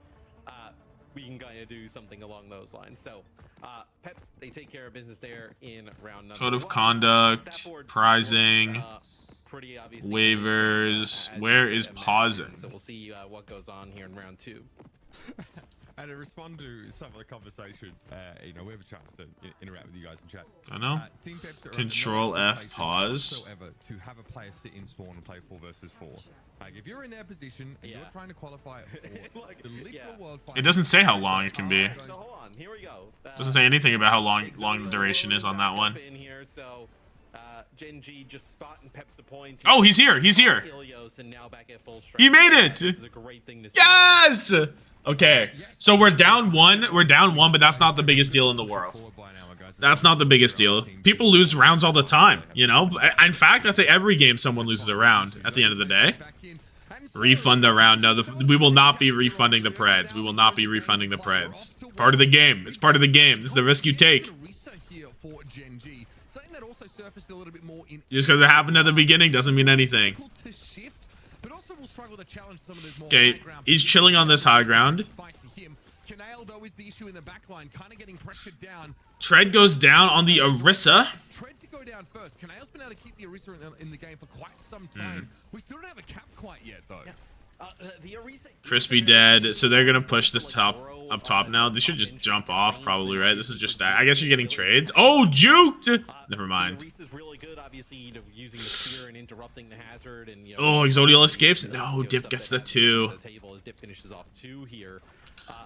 we can kind of do something along those lines. So, Peps, they take care of business there in round number Code of 1. conduct, prizing, Pretty obviously waivers. Where is pausing? So we'll see what goes on here in round 2. And to respond to some of the conversation, you know, we have a chance to interact with you guys in chat. I know. Team Peps are Control under no F, obligation pause. whatsoever to have a player sit in spawn and play 4 versus 4. Like, if you're in their position and you're trying to qualify for Like, the literal world It doesn't say how long it can be. So hold on, here we go. Doesn't say anything about how long the duration is on that one. In here, so GenG just spotting Peps a point. Oh, he's here. He's here. Ilios, and now back at full strength. He made it. This is a great thing to see. Yes. Okay. So we're down 1. We're down 1, but that's not the biggest deal in the world. That's not the biggest deal. People lose rounds all the time, you know? In fact, I'd say every game someone loses a round at the end of the day. Refund the round. No, we will not be refunding the Preds. We will not be refunding the Preds. Part of the game. It's part of the game. This is the risk you take. Just because it happened at the beginning doesn't mean anything. Okay, he's chilling on this high ground. Tread goes down on the Orisa. Tread to go down first. Canale's been able to keep the Orisa in the game for quite some time. We still don't have a cap quite yet, though. Crispy dead, so they're gonna push this up top now. They should just jump off, probably, right? This is just I guess you're getting trades. Oh, juked! Never mind. Oh, Exodial escapes. No, Dip gets the 2.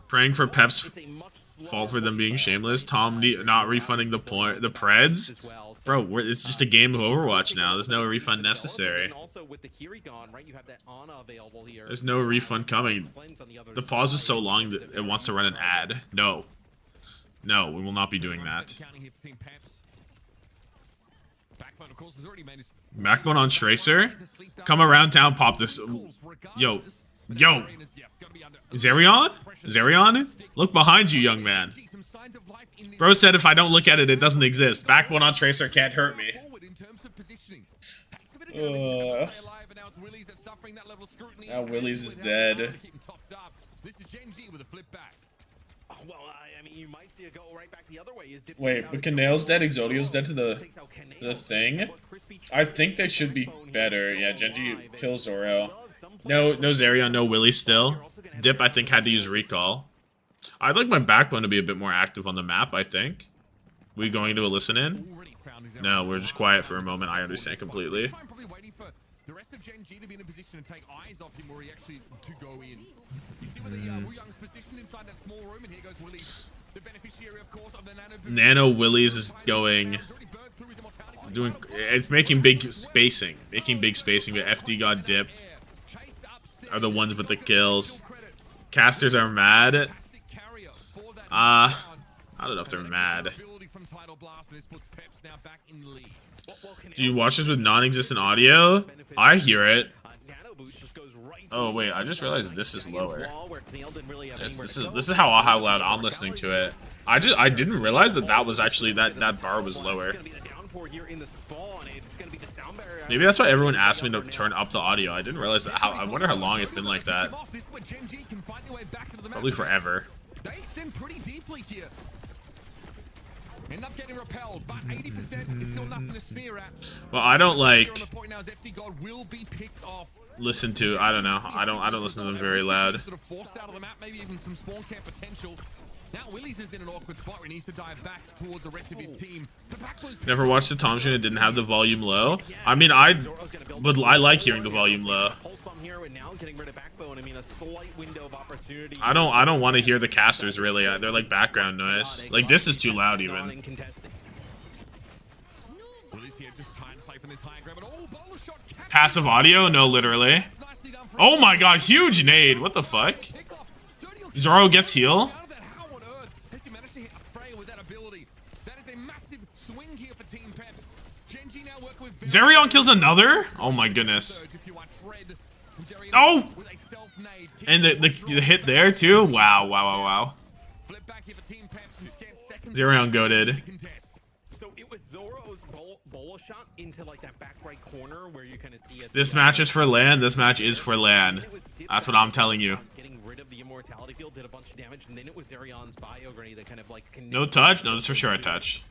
Praying for Peps' fault for them being shameless. Tom not refunding the Preds. Bro, it's just a game of Overwatch now. There's no refund necessary. There's no refund coming. The pause was so long that it wants to run an ad. No. No, we will not be doing that. Backbone on Tracer. Come around town, pop this. Yo. Yo. Zerion? Zerion? Look behind you, young man. Bro said if I don't look at it, it doesn't exist. Backbone on Tracer can't hurt me. Now Willies is dead. This is GenG with a flip back. Well, I mean, you might see it go right back the other way. Wait, but Canale's dead, Exodio's dead to the thing? I think they should be better. Yeah, GenG kills Zoro. No Zerion, no Willy still. Dip, I think, had to use recall. I'd like my Backbone to be a bit more active on the map, I think. We going to a listen in? No, we're just quiet for a moment. I understand completely. The rest of GenG to be in a position to take eyes off him, or he actually to go in. You see where the Wu Young's positioned inside that small room, and here goes Willy, the beneficiary, of course, of the Nano Willies is going. It's making big spacing, but FD God Dip are the ones with the kills. Casters are mad. I don't know if they're mad. Do you watch this with non-existent audio? I hear it. Oh wait, I just realized this is lower. This is how loud I'm listening to it. I didn't realize that was actually that bar was lower. Maybe that's why everyone asked me to turn up the audio. I didn't realize that. I wonder how long it's been like that. Probably forever. They extend pretty deeply here. End up getting repelled, but 80% is still nothing to sneer at. Well, I don't like listen to. I don't know. I don't listen to them very loud. Sort of forced out of the map, maybe even some spawn camp potential. Now Willies is in an awkward spot where he needs to dive back towards the rest of his team. Never watched the Tom stream that didn't have the volume low. I mean, I like hearing the volume low. I don't want to hear the casters really. They're like background noise. Like this is too loud even. Passive audio? No, literally. Oh my god, huge nade. What the fuck? Zoro gets heal. Zerion kills another? Oh my goodness. Oh! And the hit there too? Wow, wow, wow, wow. Zerion goated. So it was Zoro's bola shot into like that back right corner where you kind of see it. This match is for LAN. This match is for LAN. That's what I'm telling you. Getting rid of the immortality field did a bunch of damage, and then it was Zerion's bio grenade that kind of like No touch? No, this is for sure a touch.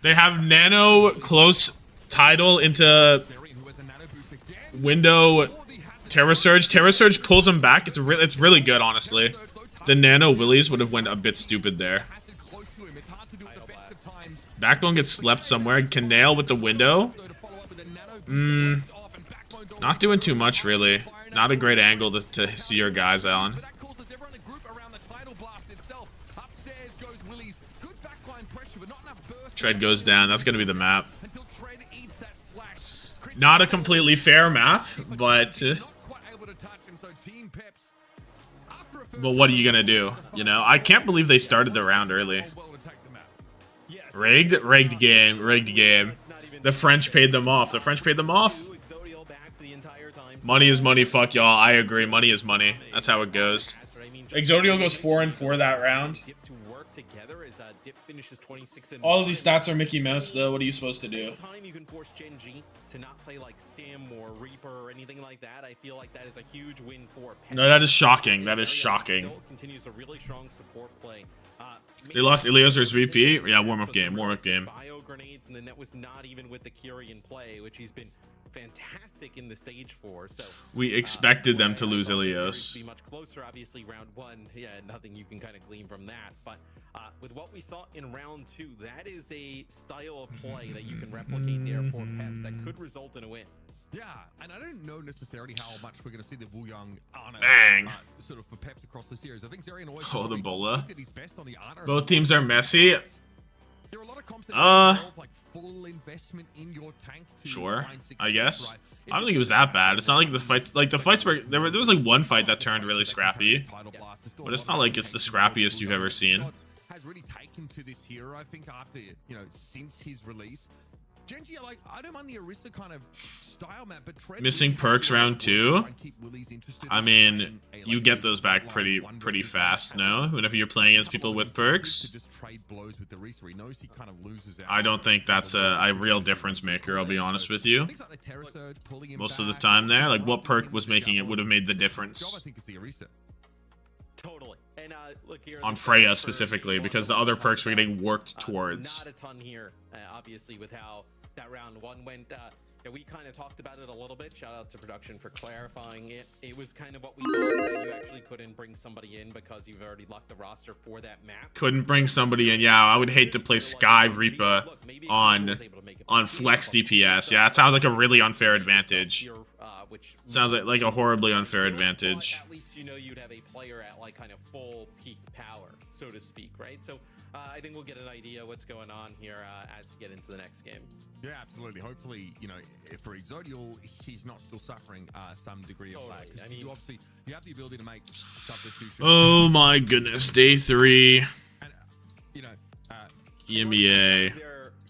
They have Nano close tidal into window Terra Surge. Terra Surge pulls him back. It's really good, honestly. The Nano Willies would have went a bit stupid there. Backbone gets slept somewhere. Can nail with the window. Not doing too much, really. Not a great angle to see your guys on. Tread goes down. That's going to be the map. Not a completely fair map, but what are you going to do? You know, I can't believe they started the round early. Rigged game. The French paid them off. Money is money, fuck y'all. I agree, money is money. That's how it goes. Exodio goes 4-4 that round. All of these stats are Mickey Mouse, though. What are you supposed to do? You can force GenG to not play like Sim or Reaper or anything like that. I feel like that is a huge win for Peps. No, that is shocking. That is shocking. Continues a really strong support play. They lost Ilios' VP. Yeah, warm-up game. Bio grenades, and then that was not even with the Curie in play, which he's been fantastic in the stage for. So we expected them to lose Ilios. Be much closer, obviously. Round 1, yeah, nothing you can kind of glean from that. But with what we saw in round 2, that is a style of play that you can replicate there for Peps that could result in a win. Yeah, and I don't know necessarily how much we're going to see the Wu Young Ana sort of for Peps across the series. I think Zerion always the bola. did his best on the Ana. Both teams are messy. There are a lot of comps that involve, like full investment in your tank to sure, find success, I guess. Right? I don't think it was that bad. It's not like the fights. Like the fights were there was like one fight that turned really scrappy, but it's not like it's the scrappiest you've ever seen. Has really taken to this hero, I think, after since his release. GenG, like, I don't mind the Orisa kind of style map, but missing perks round 2. I mean, you get those back pretty fast, no? Whenever you're playing against people with perks. I don't think that's a real difference maker, I'll be honest with you. Most of the time there, like what perk was making it would have made the difference. Totally. And look here on Freya specifically, because the other perks were getting worked towards. Not a ton here, obviously, with how that round 1 went. We kind of talked about it a little bit. Shout out to production for clarifying it. It was kind of what we thought, that you actually couldn't bring somebody in because you've already locked the roster for that map. Couldn't bring somebody in. Yeah, I would hate to play Sky Reaper on flex DPS. Yeah, that sounds like a really unfair advantage. Sounds like a horribly unfair advantage. At least you'd have a player at like kind of full peak power, so to speak, right? So I think we'll get an idea what's going on here as we get into the next game. Yeah, absolutely. Hopefully, for Exodial, he's not still suffering some degree of lag. I mean, you have the ability to make substitutions. Oh my goodness, day 3. And, EMEA.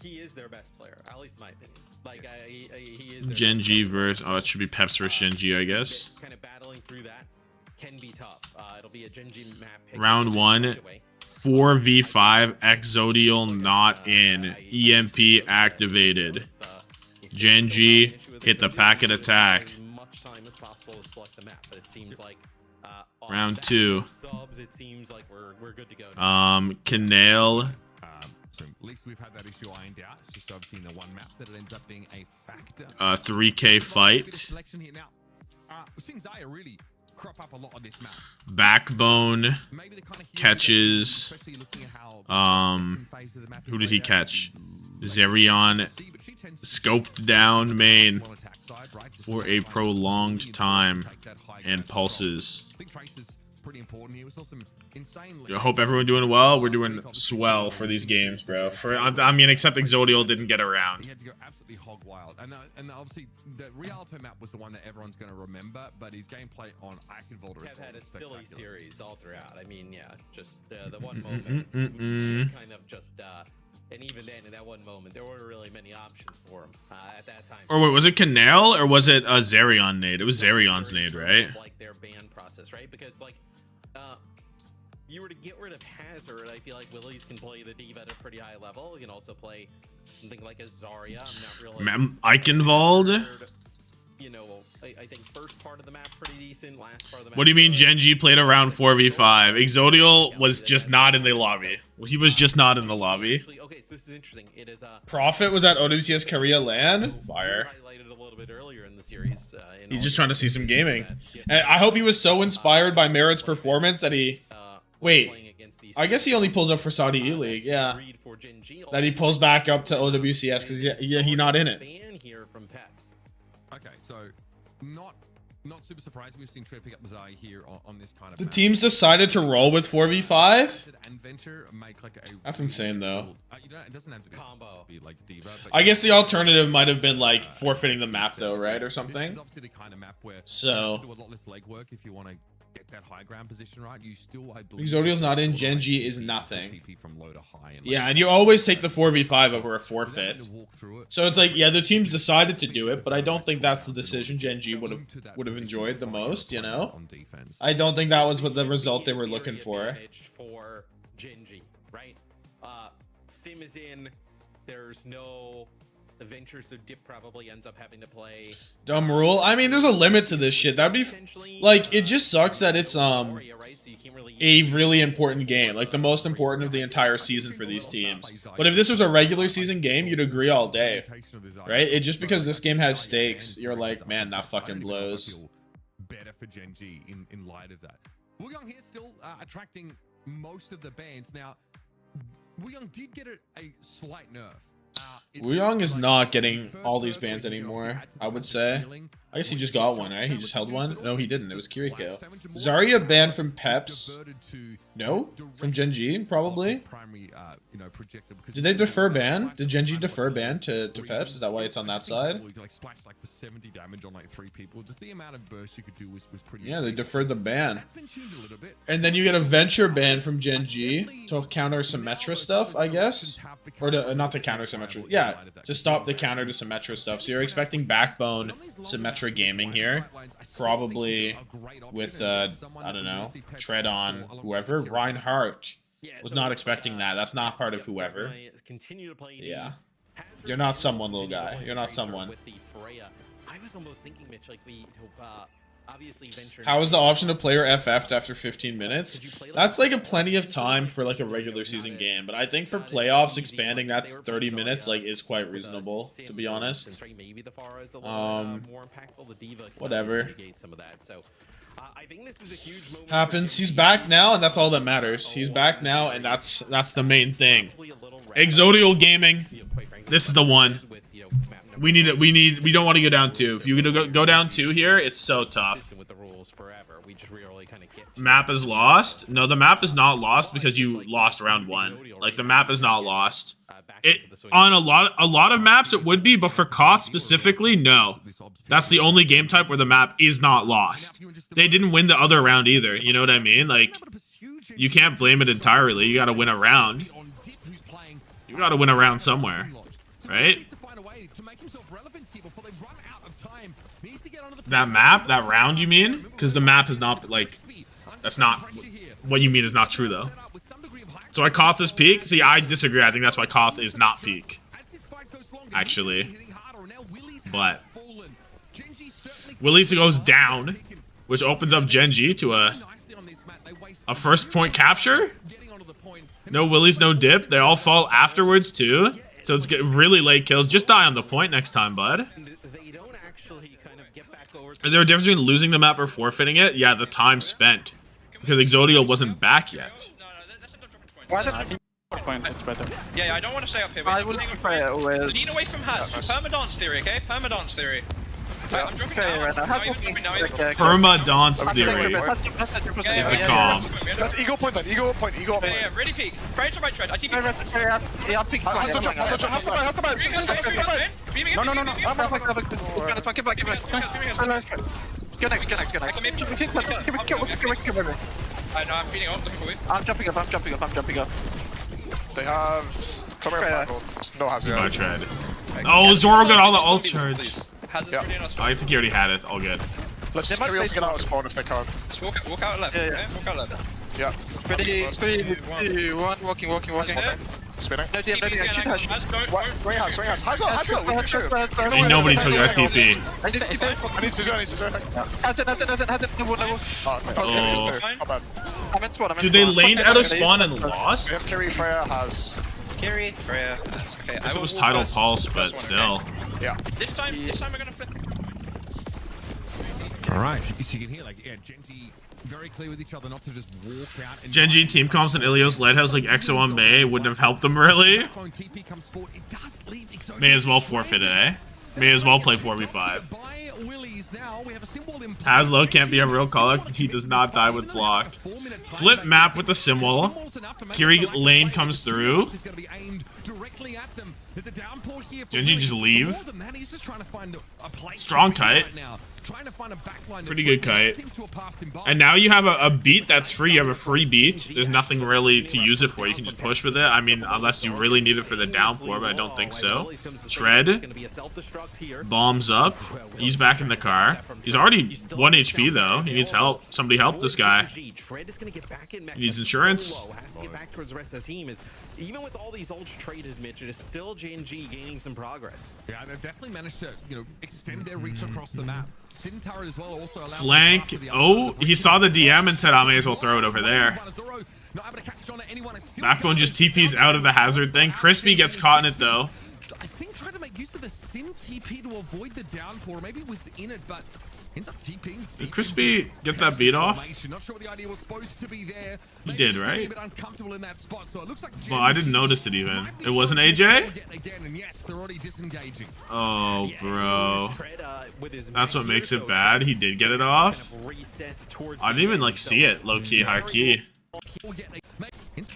He is their best player, at least in my opinion. Like he is. GenG versus it should be Peps versus GenG, I guess. Kind of battling through that can be tough. It'll be a GenG map. Round 1. 4v5, Exodial not in, EMP activated. GenG hit the packet attack. Round 2. Canale. So at least we've had that issue ironed out. It's just obviously in the one map that it ends up being a factor. 3K fight. Selection here now. We're seeing Xayah really crop up a lot on this map. Backbone catches. Who did he catch? Zerion scoped down main for a prolonged time and pulses. Pretty important here. We saw some insanely. I hope everyone doing well. We're doing swell for these games, bro. I mean, except Exodial didn't get around. He had to go absolutely hog wild, and obviously the Rialto map was the one that everyone's going to remember. But his gameplay on Eichenwalder Kev had a silly series all throughout. I mean, yeah, just the one moment kind of just And even then, in that one moment, there weren't really many options for him at that time. Or wait, was it Canal or was it a Zerion nade? It was Zerion's nade, right? Like their ban process, right? Because like, you were to get rid of Hazard, I feel like Willies can play the diva at a pretty high level. You can also play something like a Zarya. I'm not really. Eichenwald? You know, I think first part of the map pretty decent. Last part of the map. What do you mean GenG played around 4v5? Exodial was just not in the lobby. He was just not in the lobby. Okay, so this is interesting. It is Prophet was at OWCS Korea LAN? Fire. highlighted a little bit earlier in the series. He's just trying to see some gaming. And I hope he was so inspired by Merit's performance that he... Wait, I guess he only pulls up for Saudi E-League, yeah. That he pulls back up to OWCS because yeah, he's not in it. Okay, so not super surprised we've seen Trey pick up Qadsiah here on this kind of The map. teams decided to roll with 4v5? And Venture make like a That's insane, though. it doesn't have to be Combo. Like diva, but I guess the alternative might have been like forfeiting the map though, right, or This something? is obviously the kind of map where So- you do a lot less legwork if you want to get that high ground position right. You still, I believe, Exodial's not in, GenG is nothing. TP from low to high and Yeah, like, and you always take the 4v5 over a without forfeit. having to walk through it. So it's like, yeah, the teams decided to do it, but I don't think that's the decision GenG would have enjoyed the most, you know? On defense. I don't think that was what the result they were looking for. For GenG, right? Sim is in. There's no adventure, so Dip probably ends up having to play. Dumb rule. I mean, there's a limit to this shit. That'd be like, it just sucks that it's a really important game, like the most important of the entire season for these teams. But if this was a regular season game, you'd agree all day, right? It just because this game has stakes, you're like, man, that fucking blows. Better for GenG in light of that. Wuyong here still attracting most of the bans. Now, Wuyong did get a slight nerf. Wuyong is not getting all these bans anymore, I would say. I guess he just got one, right? He just held one? No, he didn't. It was Kiriko. Zarya banned from Peps. No? From GenG, probably? Did they defer ban? Did GenG defer ban to Peps? Is that why it's on that side? Yeah, they deferred the ban. And then you get a Venture ban from GenG to counter Symmetra stuff, I guess? Or to, not to counter Symmetra. Yeah, to stop the counter to Symmetra stuff. So you're expecting Backbone Symmetra gaming here. Probably with, I don't know, Tread on whoever. Reinhardt. Was not expecting that. That's not part of whoever. Yeah. You're not someone, little guy. You're not someone. I was almost thinking, Mitch, like obviously Venture. How is the option to player FF'd after 15 minutes? That's like a plenty of time for like a regular season game, but I think for playoffs expanding that to 30 minutes like is quite reasonable, to be honest. Whatever. I think this is a huge moment. Happens. He's back now, and that's all that matters. He's back now, and that's the main thing. Exodial gaming. This is the one. We need it. We don't want to go down 2. If you go down 2 here, it's so tough. Map is lost. No, the map is not lost because you lost round 1. Like the map is not lost. It on a lot of maps it would be, but for Koth specifically, no. That's the only game type where the map is not lost. They didn't win the other round either. You know what I mean? Like you can't blame it entirely. You got to win a round. You got to win a round somewhere, right? That map, that round, you mean? Because the map is not like that's not what you mean is not true though. So I Koth is peak? See, I disagree. I think that's why Koth is not peak. Actually. But Willies goes down, which opens up GenG to a first point capture. No Willies, no dip. They all fall afterwards too. So it's really late kills. Just die on the point next time, bud. Is there a difference between losing the map or forfeiting it? Yeah, the time spent. Because Exodial wasn't back yet. It's better. Yeah, I don't want to stay up here. I will play it with... Lean away from Hats. Perma-dance theory, okay? Perma-dance theory. I'm dropping now. Right now. Perma-dance theory. Is the calm. That's ego point then. Ego point. Yeah, really peak. Pray to right tread. I TP. Yeah, pick. No. Go next. I know, I'm feeding up. Looking for you. I'm jumping up. They have Come here, no hazard. My tread. Oh, Zoro got all the ult charge. Hazard's Yeah. ready on our spawn. I think he already had it. All good. Let's just carry on to get out of spawn if they can. Just walk out left. Yeah. Okay? Walk out left. Yeah. 3, 2, 1, walking. Okay. Spinning. No DM, no DM, shoot her. Swing has. Hazard. Ain't nobody took that TP. I need to do anything. Hasn't, no wall. Oh, okay. Not bad. I'm in spawn, Dude, they laned out of spawn and lost? We have Carry, Freya has. Carry. Freya. That's okay. It was Tidal Pulse, but still. Yeah. This time we're gonna flip. All right, so you can hear like GenG very clear with each other not to just walk out. And GenG team comps and Ilios Lighthouse like EXO on May wouldn't have helped them really. TP comes forward. It does leave Exotic May as well forfeit it, eh? May as well play 4v5. By Willies now, we have a symbol in play. Haslo can't be a real caller because he does not die with block. Flip map with the symbol. Kiri lane comes through. GenG just leave. Strong kite. Pretty good kite. And now you have a beat that's free. You have a free beat. There's nothing really to use it for. You can just push with it. I mean, unless you really need it for the downpour, but I don't think so. Shred. Bombs up. He's back in the car. He's already 1 HP though. He needs help. Somebody help this guy. He needs insurance. Even with all these ults traded, Mitch, it is still GenG gaining some progress. Yeah, they've definitely managed to, extend their reach across the map. Sintara as well also allowed Flank. Oh, he saw the DM and said, I may as well throw it over there. Backbone just TP's out of the hazard thing. Crispy gets caught in it though. I think trying to make use of the sim TP to avoid the downpour, maybe within it, but ends up TPing. Did Crispy get that beat off? Not sure what the idea was supposed to be there. He did, right? A bit uncomfortable in that spot, so it looks like Well, I didn't notice it even. It wasn't AJ? Again, and yes, they're already disengaging. Oh, bro. That's what makes it bad. He did get it off. I didn't even like see it. Low key, high key.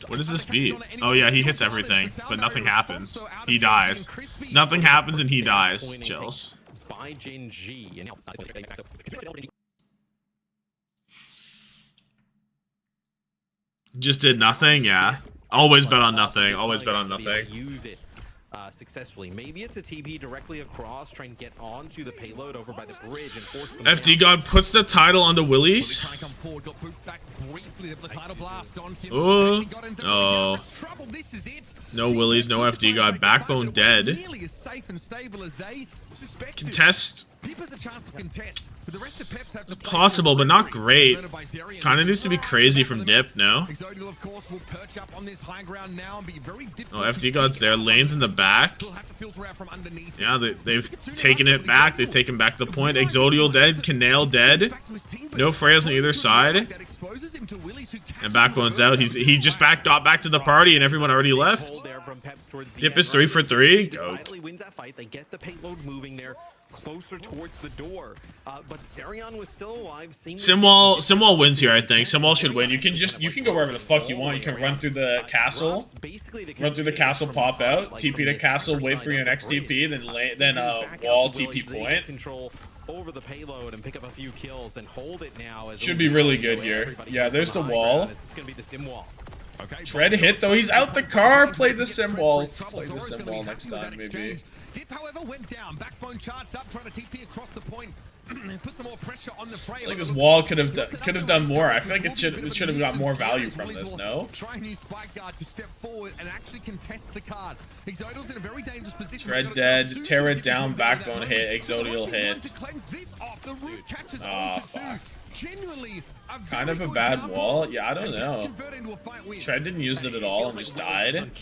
What is this beat? Oh yeah, he hits everything, but nothing happens. He dies. Nothing happens and he dies. Chills. By GenG. Just did nothing, yeah. Always bet on nothing. Always bet on nothing. Use it successfully. Maybe it's a TP directly across, try and get onto the payload over by the bridge and force them FD God puts the title on the Willies. Oh, no. No Willies, no FD God. Backbone dead. Contest. It's possible, but not great. Kind of needs to be crazy from dip, no? Oh, FD God's there. Lane's in the back. Yeah, they've taken it back. They've taken back the point. Exodial dead. Canal dead. No Freya's on either side. And Backbone's out. He just got back to the party and everyone already left. Dip is 3 for 3. Goat. They get the payload moving there. Closer towards the door, but Zerion was still alive. Simwall wins here, I think. Simwall should win. You can go wherever the fuck you want. You can run through the castle, pop out, TP to castle, wait for your next TP, then wall TP point. Control over the payload and pick up a few kills and hold it now. Should be really good here. Yeah, there's the wall. It's gonna be the sim wall. Tread hit though. He's out the car. Play the sim wall. Play the sim wall next time, maybe. Dip, however, went down. Backbone charged up, trying to TP across the point. Put some more pressure on the Freya. I think this wall could have done more. I feel like it should have got more value from this. No. Try and use Spike Guard to step forward and actually contest the card. Exodial's in a very dangerous position. Tread dead. Terra down. Backbone hit. Exodial hit. Oh fuck. Kind of a bad wall. Yeah, I don't know. Tread didn't use it at all and just died.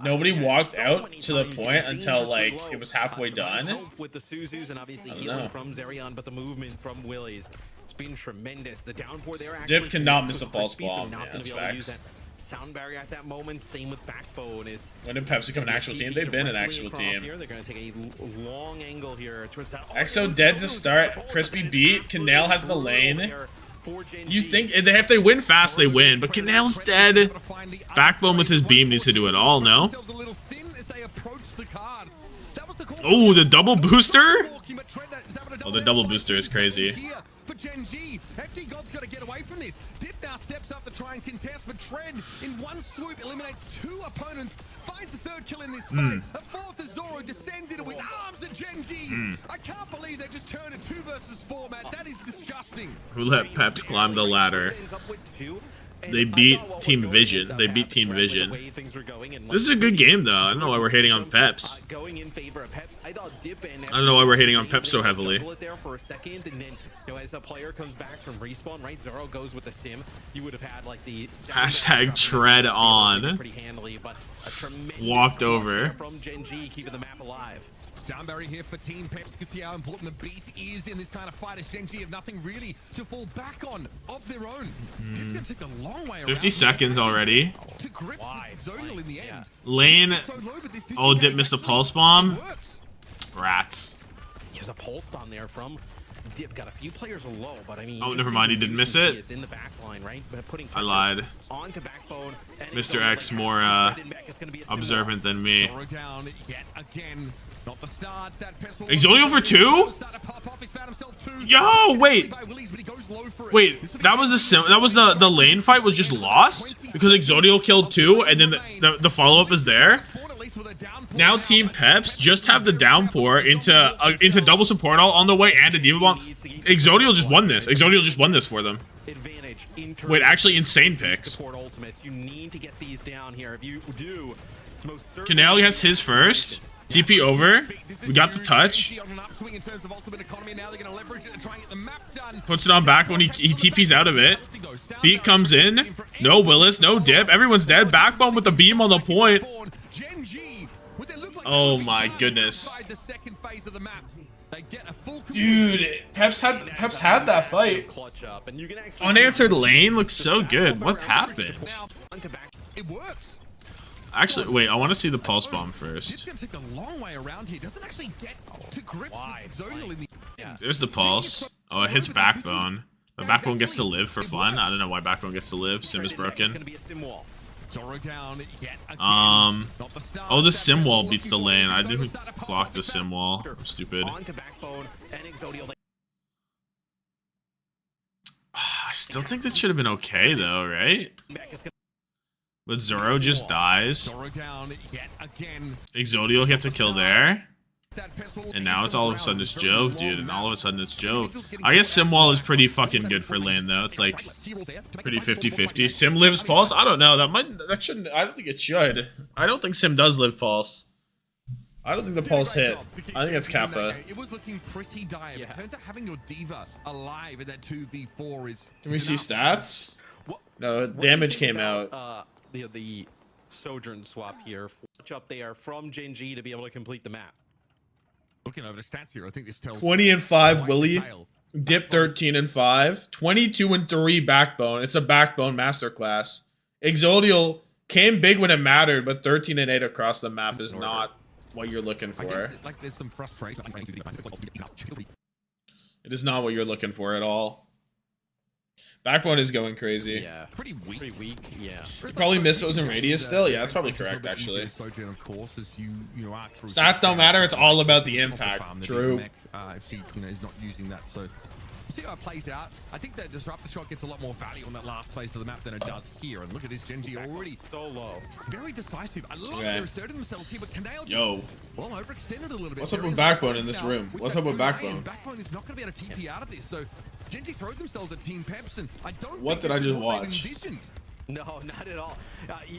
Nobody walked out to the point until like it was halfway done. With the Suzus and obviously healing from Zerion, but the movement from Willies, it's been tremendous. The downpour there. Dip cannot miss a false bomb. Yeah, that's facts. Sound barrier at that moment. Same with Backbone. Is when did Peps become an actual team? They've been an actual team. They're going to take a long angle here towards that. EXO dead to start. Crispy beat. Canal has the lane. You think if they win fast, they win, but Canal's dead. Backbone with his beam needs to do it all, no? Oh, the double booster? Oh, the double booster is crazy. now steps up to try and contest, but Tread in one swoop eliminates 2 opponents, finds the 3rd kill in this fight. A 4th is Zoro, descends into his arms at GenG. I can't believe they just turned a 2 versus 4, Matt. That is disgusting. Who let Peps climb the ladder? They beat Team Vision. They beat Team Vision. This is a good game, though. I don't know why we're hating on Peps. I don't know why we're hating on Peps so heavily. As a player comes back from respawn, right? Zoro goes with the sim. You would have had like the hashtag tread on. Walked over. From GenG, keeping the map alive. Sound barrier here for Team Peps. You can see how important the beat is in this kind of fight as GenG have nothing really to fall back on of their own. Dip's gonna take a long way 50 seconds already. To grips with Zonal in the end. Lane. Oh, Dip missed a pulse bomb. Rats. There's a pulse bomb there from Dip. Got a few players low, but I mean. Oh, never mind. He didn't miss it. In the back line, right? Putting I lied. Onto backbone. Mr. X more observant than me. Down yet again. Not the start. Exolio for 2? Yo, wait. Wait, that was the lane fight was just lost because Exolio killed 2 and then the follow-up is there. Now Team Peps just have the downpour into double support all on the way and a diva bomb. Exolio just won this. Exolio just won this for them. Wait, actually insane picks. Canali has his first. TP over. We got the touch. Puts it on back when he TP's out of it. Beat comes in. No Willis, no Dip. Everyone's dead. Backbone with the beam on the point. Oh my goodness. Dude, Peps had that fight. Unanswered lane looks so good. What happened? It works. Actually, wait, I want to see the pulse bomb first. It's going to take a long way around here. Doesn't actually get to grips with Zonal in the end. There's the pulse. Oh, it hits backbone. The backbone gets to live for fun. I don't know why backbone gets to live. Sim is broken. Oh, the sim wall beats the lane. I didn't block the sim wall. I'm stupid. I still think this should have been okay though, right? But Zoro just dies. Exodio gets a kill there. And now it's all of a sudden it's Jove, dude. And all of a sudden it's Jove. I guess Simwall is pretty fucking good for lane though. It's like pretty 50-50. Sim lives Pulse? I don't know. That shouldn't. I don't think it should. I don't think Sim does live Pulse. I don't think the Pulse hit. I think it's Kappa. It was looking pretty dire. It turns out having your diva alive in that 2v4 is. Can we see stats? No, damage came out. The Sojourn swap here. Up there from GenG to be able to complete the map. Looking over the stats here, I think this tells 20-5 Willie. Dip 13-5. 22-3 Backbone. It's a Backbone masterclass. Exodial came big when it mattered, but 13-8 across the map is not what you're looking for. Like there's some frustration. It is not what you're looking for at all. Backbone is going crazy. Yeah, pretty weak. Yeah. You probably missed those in radius still. Yeah, that's probably correct actually. Stats don't matter. It's all about the impact. True. If she is not using that, so see how it plays out. I think that disruptor shot gets a lot more value on that last phase of the map than it does here. And look at this GenG already so low, very decisive. I love they're asserting themselves here, but Canale just well overextended a little bit. What's up with Backbone in this room? What's up with Backbone? Backbone is not going to be able to TP out of this, so GenG throw themselves at Team Peps, and I don't. What did I just watch? No, not at all.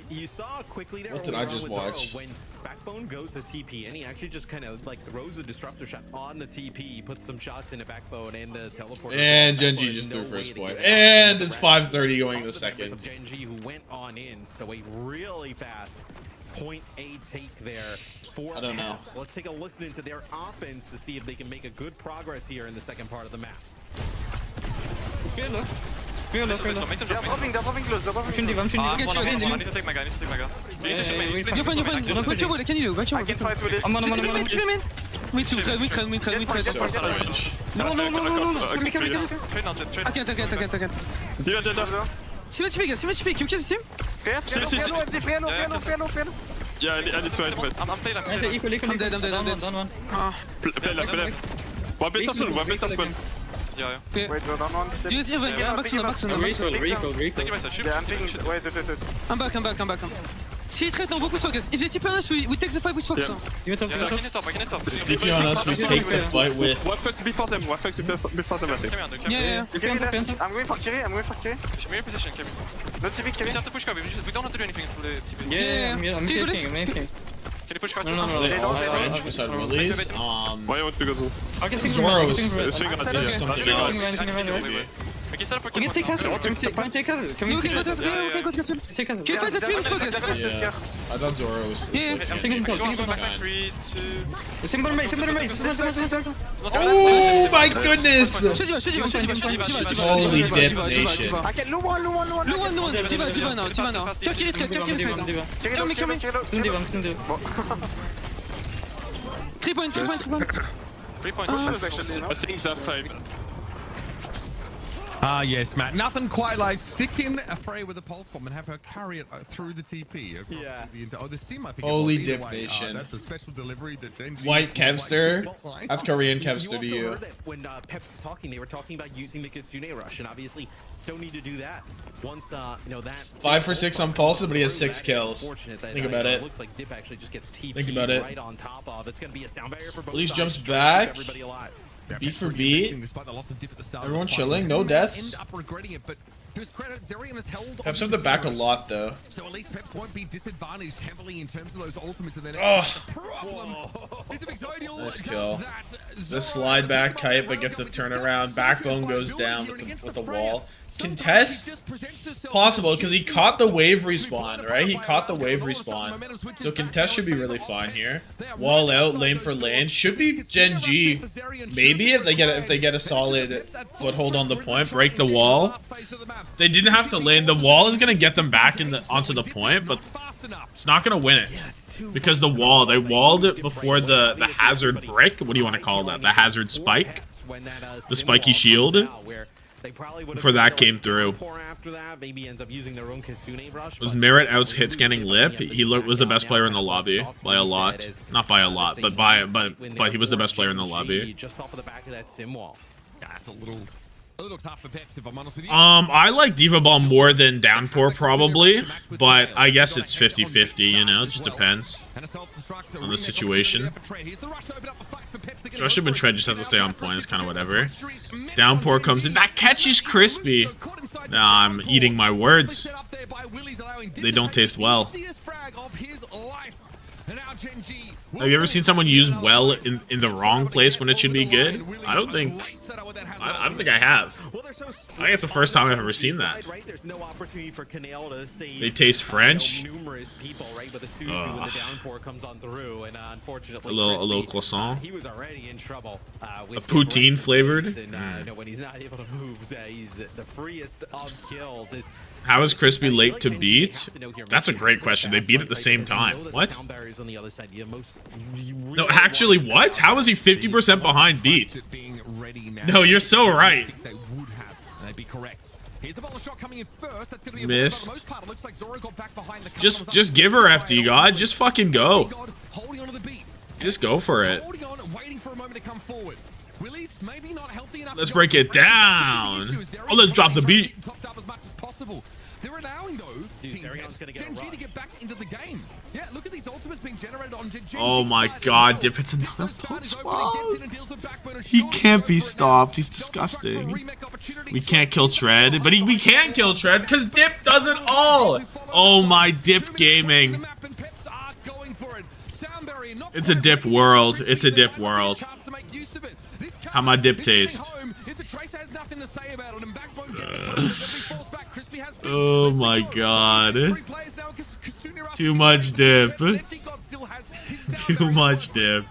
You saw quickly there. What did I just watch? When Backbone goes to TP, and he actually just kind of like throws a disruptor shot on the TP, puts some shots into Backbone and the teleporter. And GenG just threw first point. And it's 5:30 going to the second. GenG who went on in, so a really fast 0.8 take there for I don't know. So let's take a listen into their offense to see if they can make a good progress here in the second part of the map. They're dropping close, I'm shooting I need to take my guy, You need to shoot me. What can you do? I can fight with this. I'm on. Me too. T'inquiète. Sim, tu piques. Yeah, I need to hit. I'm playing like I'm dead. Play left. One bit as well. Yeah. Okay. Wait, no, don't Use even. I'm back soon. I'm back. See, trade on beaucoup de focus. If they TP on us, we take the fight with focus. Give it top. Speaking on us, we take the fight with. One fuck before them, I think. Yeah. I'm going for Kiri, We're in position, Kevin. No TV, We Kiri. just have to push Kobe. We don't have to do anything until the TP. Yeah. I'm making. Can you push Kobe? No. They don't. Release. Why you want to go to? Okay, Zoro's Something else. Okay, set up for We can take Castle. Can we take Castle? Can we Okay, take go to Castle. Take Castle? Can fight the three with focus. Yeah. I thought Zoro was. Yeah. Single top. 3, 2. Symbol race. Oh my goodness! Should Holy dip nation. I can no one. No one. Diva now. Kiri trade. Coming. 3 points. 3 points. I think that fine. Ah, yes, Matt. Nothing quite like sticking a Frey with a pulse bomb and have her carry it through the TP. Yeah. The sim, I think. Holy it was. Either way, dip-nation. that's a special delivery that GenG White Kevster. That's Korean Kevster to also you. heard it when Peps was talking, they were talking about using the Kitsune rush, and obviously don't need to do that. Once that 5 for 6 on pulses, but he has 6 kills. Unfortunate that, Think about it. Looks like Dip actually just gets TP Think about it. right on top of. It's going to be a sound barrier for both At least sides, jumps trying to back. keep everybody alive. Beat for beat. Despite the loss of Dip at the start Everyone of the fight. chilling, no deaths. End up regretting it, but to his credit, Zerion has held. Peps have the back a lot though. So at least Peps won't be disadvantaged heavily in terms of those ultimates. And then Oh. the problem is if Exodial Nice does kill. that, The slide back kite, but gets a turnaround. Backbone goes down with the wall. Contest possible because he caught the wave respawn, right? He caught the wave respawn. So contest should be really fine here. Wall out, lane for lane. Should be GenG. Maybe if they get a solid foothold on the point, break the wall. They didn't have to lane. The wall is gonna get them back onto the point, but it's not gonna win it because the wall. They walled it before the hazard brick. What do you want to call that? The hazard spike. The spiky shield. Before that came through. Was Merit out hit scanning lip? He was the best player in the lobby by a lot. Not by a lot, but he was the best player in the lobby. Just off of the back of that sim wall. That's a little tough for Peps, if I'm honest with you. I like Diva Ball more than Downpour probably, but I guess it's 50-50, you know, it just depends on the situation. Especially when Tread just has to stay on point, it's kind of whatever. Downpour comes in, that catch is crispy. Nah, I'm eating my words. They don't taste well. Have you ever seen someone use well in the wrong place when it should be good? I don't think I have. I think it's the first time I've ever seen that. They taste French. A little croissant. He was already in trouble. A poutine flavored. When he's not able to move, he's the freest of kills. How is Crispy late to beat? That's a great question. They beat at the same time. What? No, actually, what? How is he 50% behind beat? No, you're so right. Missed. Just give her FD God. Just fucking go. Just go for it. Let's break it down. Oh, let's drop the beat. They're allowing, though, GenG to get back into the game. Yeah, look at these ultimates being generated on GenG. Oh my god, Dip, it's another pulse bomb. He can't be stopped. He's disgusting. We can't kill Tread, but we can kill Tread because Dip does it all. Oh my Dip gaming. It's a Dip world. It's a Dip world. How my Dip taste? Oh my god. Too much Dip. Too much Dip.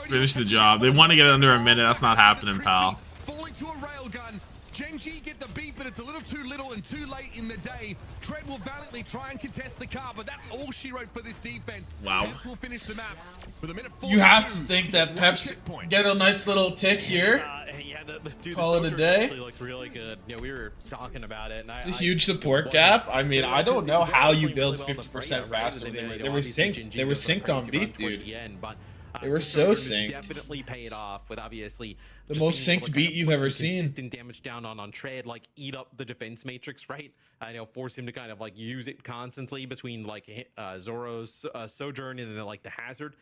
Finish the job. They want to get it under a minute. That's not happening, pal. Falling to a railgun. GenG get the beat, but it's a little too little and too late in the day. Tread will valiantly try and contest the car, but that's all she wrote for this defense. Wow. Peps will finish the map with a minute 42 You have to think to that get Peps one checkpoint. get a nice little tick here. Yeah, the Call it a Sojourn day. actually looked really good. Yeah, we were talking about it. And It's a huge support gap. I mean, I don't know how you build 50% faster. They were synced. They were synced on beat, dude. They were so synced. Definitely paid off with obviously The most synced beat you've ever seen. Consistent damage down on Tread, like eat up the defense matrix, right? You know, force him to kind of like use it constantly between like Zoro's Sojourn and then like the Hazard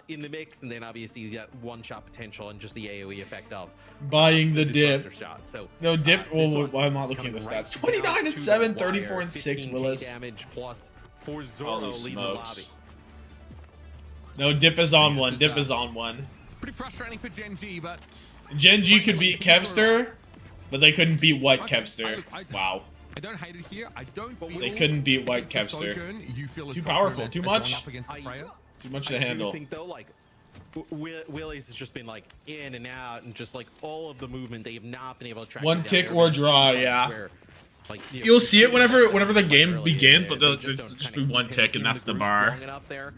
in the mix, and then obviously you got one shot potential and just the AoE effect of buying the dip. Shot. So No dip. Well, I'm not looking at the stats. 29 and 7, 34 and 6. 15K Willis. damage plus for Zoro Holy leading the lobby. smokes. No, dip is on one. Dip is on one. Pretty frustrating for GenG, but GenG could beat Kevster, but they couldn't beat White Kevster. Wow. I don't hate it here. I don't feel They couldn't beat White that the Kevster. Sojourn, you feel as Too confident powerful. as Too going much. up against the Freya. Too much to I do handle. think though, like Willie's has just been like in and out, and just like all of the movement, they have not been able to track. One him down. tick There or have been draw, times yeah. where, like, you know, You'll see it Willie's whenever the game early, begins, they but they'll don't just kinda be one keep tick, him and that's the group bar. long enough there.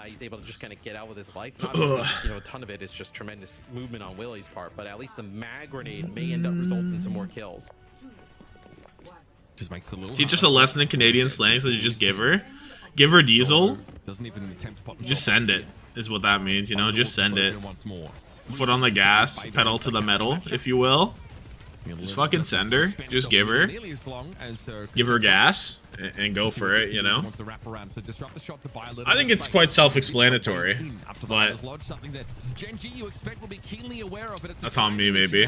He's able to just kind of get out with his life. And obviously, you know, a ton of it is just tremendous movement on Willie's part, but at least the mag grenade may end up resulting in some more kills. Just makes it a little. Teach us a lesson in Canadian slang, so you just give her diesel. Doesn't even attempt to pop Just send it, is what that means, you know? Just send it. once more. Foot on the gas, pedal to the metal, if you will. Just fucking send her. Just give her. Give her gas and go for it, you know? I think it's quite self-explanatory, but that's on me, maybe.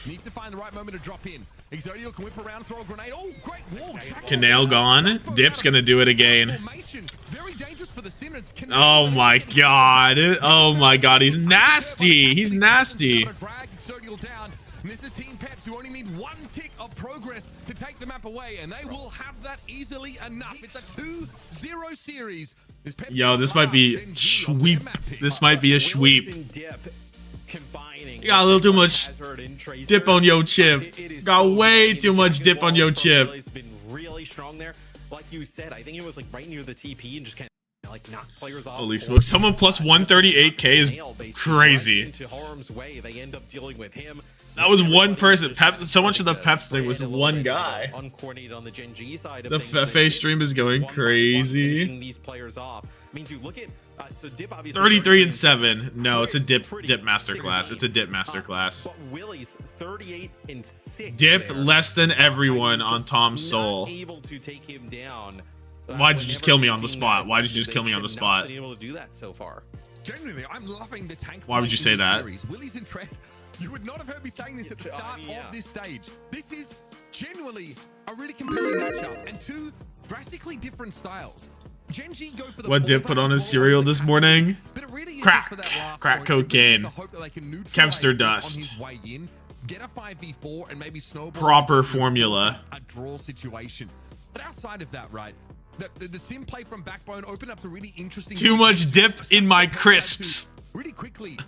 Needs to find the right moment to drop in. Exodio can whip around, throw a grenade. Oh, great wall. Canale gone. Dip's gonna do it again. Very dangerous for the Sinners. Oh my god. Oh my god, he's nasty. He's nasty. And this is Team Peps, who only need one tick of progress to take the map away, and they will have that easily enough. It's a 2-0 series. Yo, this might be sweep. This might be a sweep. You got a little too much dip on your chip. Got way too much dip on your chip. It's been really strong there. Like you said, I think it was like right near the TP and just kind of like knock players off. Holy smokes, someone plus 138k is crazy. Into harm's way, they end up dealing with him. That was one person. Peps, so much of the Peps thing was one guy. Uncoordinated on the GenG side of The things, FA stream is going crazy. finishing these players off. I mean, dude, look at so Dip obviously 33 and 7. No, it's a dip masterclass. It's a dip masterclass. But Willie's 38 and 6. Dip there. less than everyone on Tom's soul. Not able to take him down. Why'd you just kill me on the spot? Why'd you just kill me on the spot? Been able to do that so far. Genuinely, I'm loving the tank. Why would you say that? Willie's in Tread. You would not have heard me saying this at the start of this stage. This is genuinely a really compelling matchup, and two drastically different styles. GenG go for the What Dip put on his cereal this morning? Crack. Crack cocaine. Kevster dust. Get a 5v4 and maybe snowball. Proper formula. A draw situation. But outside of that, right? The sim play from Backbone opened up a really interesting. Too much dip in my crisps. Really quickly,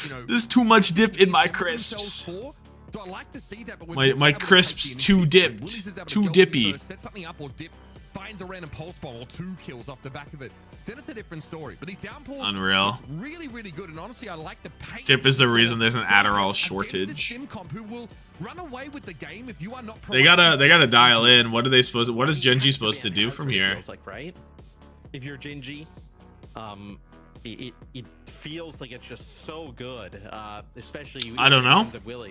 you know, There's too much dip in my crisps. So I like to see that, but My crisps too dipped. Too dippy. Set something up or dip, finds a random pulse bomb or 2 kills off the back of it. Then it's a different story. But these downpours Unreal. really, really good. And honestly, I like the pace. Dip is the reason there's an Adderall shortage. Who will run away with the game if you are not. They gotta dial in. What is GenG supposed to do from here? Like, right? If you're GenG, it feels like it's just so good, especially. I don't know.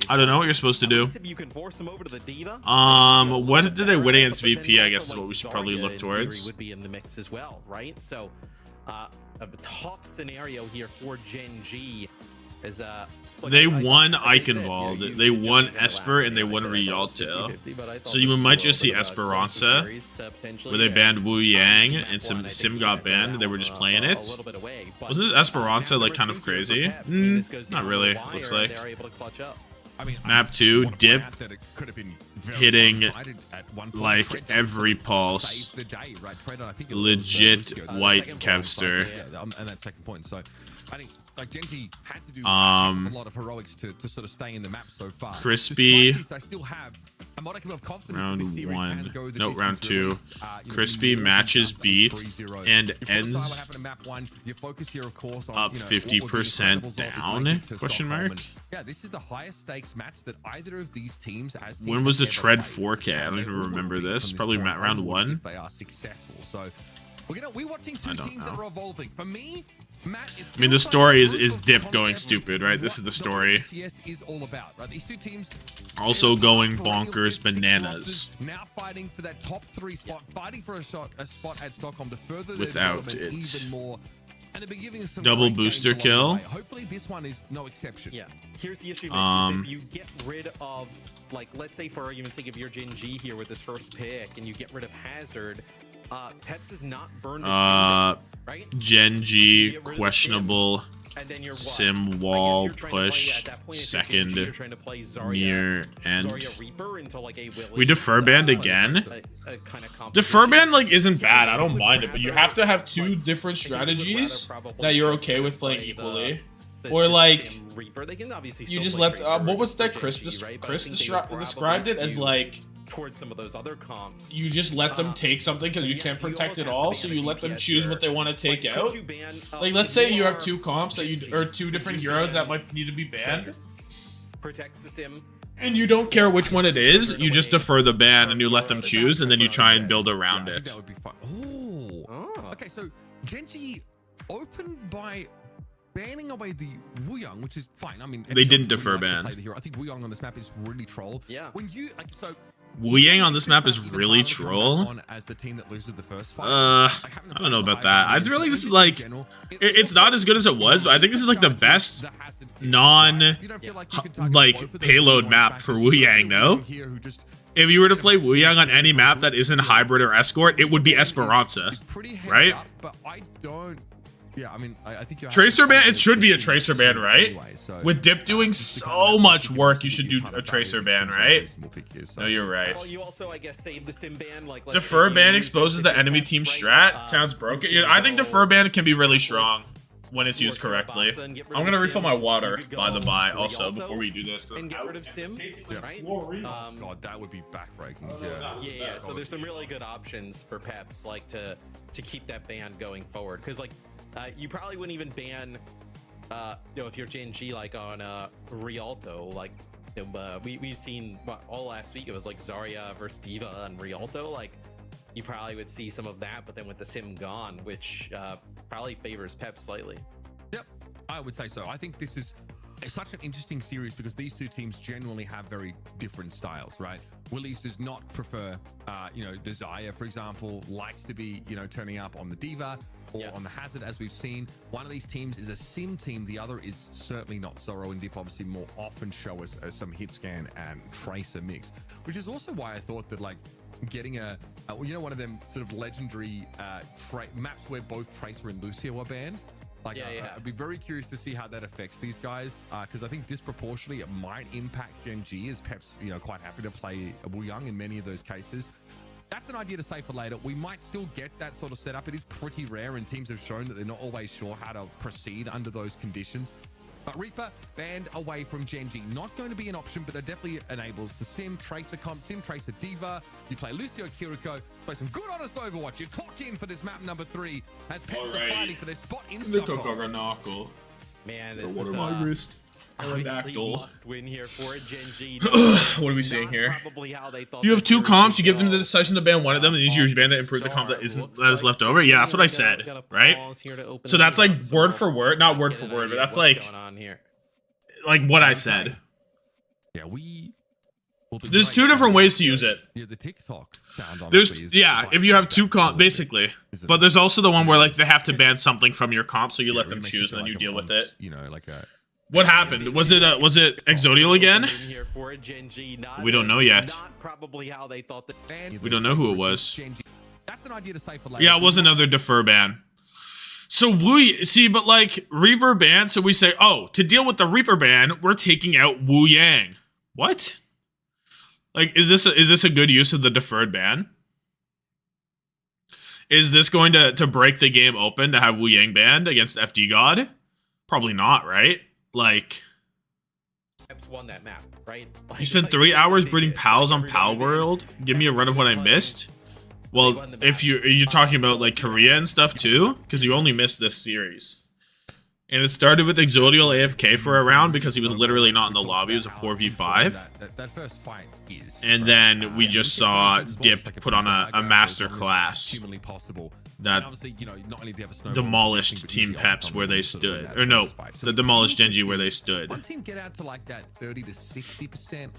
I don't know what you're supposed to do. If you can force them over to the Diva. What did they win against VP? I guess is what we should probably look towards. Would be in the mix as well, right? So, a tough scenario here for GenG is They won Eichenwald, they won Esper, and they won Rialto. So you might just see Esperanza, where they banned Wu Yang, and some Sim got banned, they were just playing it. Wasn't this Esperanza like kind of crazy? Not really, looks like. Map 2, Dip, hitting like every pulse. Legit white Kevster. And that second point, so I think like GenG had to do a lot of heroics to sort of stay in the map so far. Crispy. Despite this, I still have a modicum of confidence Round that this series one. can go the No, distance round two. release, Crispy more matches than beat 3-0. and If you want to decide ends what happened in map one, your focus here, of course, on, up what would be 50% incredible is down? making it to Question Stockholm. mark? And, yeah, this is the highest stakes match that either of these teams as When was the teams have Tread ever 4K? played. I don't They even will remember win this. from Probably point round onward one. if they are successful. So we're watching two teams that are evolving. For me, Matt, I mean, the story is Dip going stupid, right? This is the story. OWCS is all about, right? These two teams Also going bonkers bananas. now fighting for that top 3 spot, fighting for a spot at Stockholm to further their Without development it. even more. And they've been giving us some Double great games booster along the kill. way. Hopefully this one is no exception. Yeah. Here's the issue, Mitch, is if you get rid of, like, let's say for argument's sake, if you're GenG here with this first pick and you get rid of Hazard, Peps is not burned to right? GenG, questionable. And then you're Sim wall push, second near end. We defer band again. Defer band like isn't bad. I don't mind it, but you have to have 2 different strategies that you're okay with playing equally. Or like you just let what was that Chris described it as like towards some of those other comps. You just let them take something because you can't protect it all, so you let them choose what they want to take out. Like, let's say you have 2 comps that or 2 different heroes that might need to be banned. Protects the sim. And you don't care which one it is, you just defer the ban and you let them choose, and then you try and build around it. That would be fun. Oh. Okay, so GenG opened by banning away the Wuyang, which is fine. I mean, they didn't defer ban. I think Wuyang on this map is really troll. Yeah. When you like, so Wuyang on this map is really troll. As the team that loses the first fight. I don't know about that. I feel like this is like, it's not as good as it was, but I think this is like the best like payload map for Wuyang, though. If you were to play Wuyang on any map that isn't hybrid or escort, it would be Esperanza, right? But I don't. Yeah, I mean, I think you Tracer ban. It should be a Tracer ban, right? With Dip doing so much work, you should do a Tracer ban, right? No, you're right. Well, you also, I guess, save the sim ban. Like, Defer ban exposes the enemy team strat. Sounds broken. Yeah, I think defer ban can be really strong when it's used correctly. I'm gonna refill my water, by the by, also before we do this. And get rid of sim, right? God, that would be backbreaking. Yeah. So there's some really good options for Peps, like to keep that ban going forward, because like. You probably wouldn't even ban, if you're GenG like on Rialto. Like, we've seen all last week. It was like Zarya versus Diva on Rialto. Like, you probably would see some of that, but then with the sim gone, which probably favors Peps slightly. Yep, I would say so. I think this is such an interesting series because these 2 teams genuinely have very different styles, right? Willies does not prefer, the Xayah, for example, likes to be, turning up on the Diva or on the Hazard, as we've seen. One of these teams is a sim team. The other is certainly not. Zoro and Dip obviously more often show us some hit scan and Tracer mix, which is also why I thought that, like, getting one of them sort of legendary maps where both Tracer and Lucio are banned. Like, I'd be very curious to see how that affects these guys, because I think disproportionately it might impact GenG, as Peps, quite happy to play Wuyang in many of those cases. That's an idea to save for later. We might still get that sort of setup. It is pretty rare, and teams have shown that they're not always sure how to proceed under those conditions. But Reaper banned away from GenG. Not going to be an option, but it definitely enables the Sim Tracer comp, Sim Tracer Diva. You play Lucio Kiriko, play some good honest Overwatch. You clock in for this map number 3 as Peps are fighting for their spot in Stockholm. Man, this is my wrist. must win here for GenG. What are we seeing here? Probably how they thought You have this 2 series comps, would you give them go. the decision to ban one of them, and you ban it, improve the comp that is left over. Yeah, that's what I said, right? So that's like word for word, not word for word, but that's like what I said. Yeah, There's 2 different ways to use it. Yeah, the TikTok sound. There's if you have 2 comp, basically. But there's also the one where like they have to ban something from your comp, so you let them choose and then you deal with it. What happened? Was it Exodial again? We don't know yet. We don't know who it was. That's an idea to save for later. Yeah, it was another defer ban. So but like Reaper ban, so we say, oh, to deal with the Reaper ban, we're taking out Wuyang. What? Like, is this a good use of the deferred ban? Is this going to break the game open to have Wuyang banned against FD God? Probably not, right? Like, Peps won that map, right? you spent 3 hours breeding pals on Pal World? Give me a run of what I missed? Well, if you're talking about like Korea and stuff too, because you only missed this series. And it started with Exodial AFK for a round because he was literally not in the lobby. It was a 4v5. That first fight is. And then we just saw Dip put on a master class Humanly possible. that Obviously, you know, not only do you have a snowball demolished Team Peps where they stood. Or no, the demolished GenG where they stood. One team get out to like that 30 to 60%.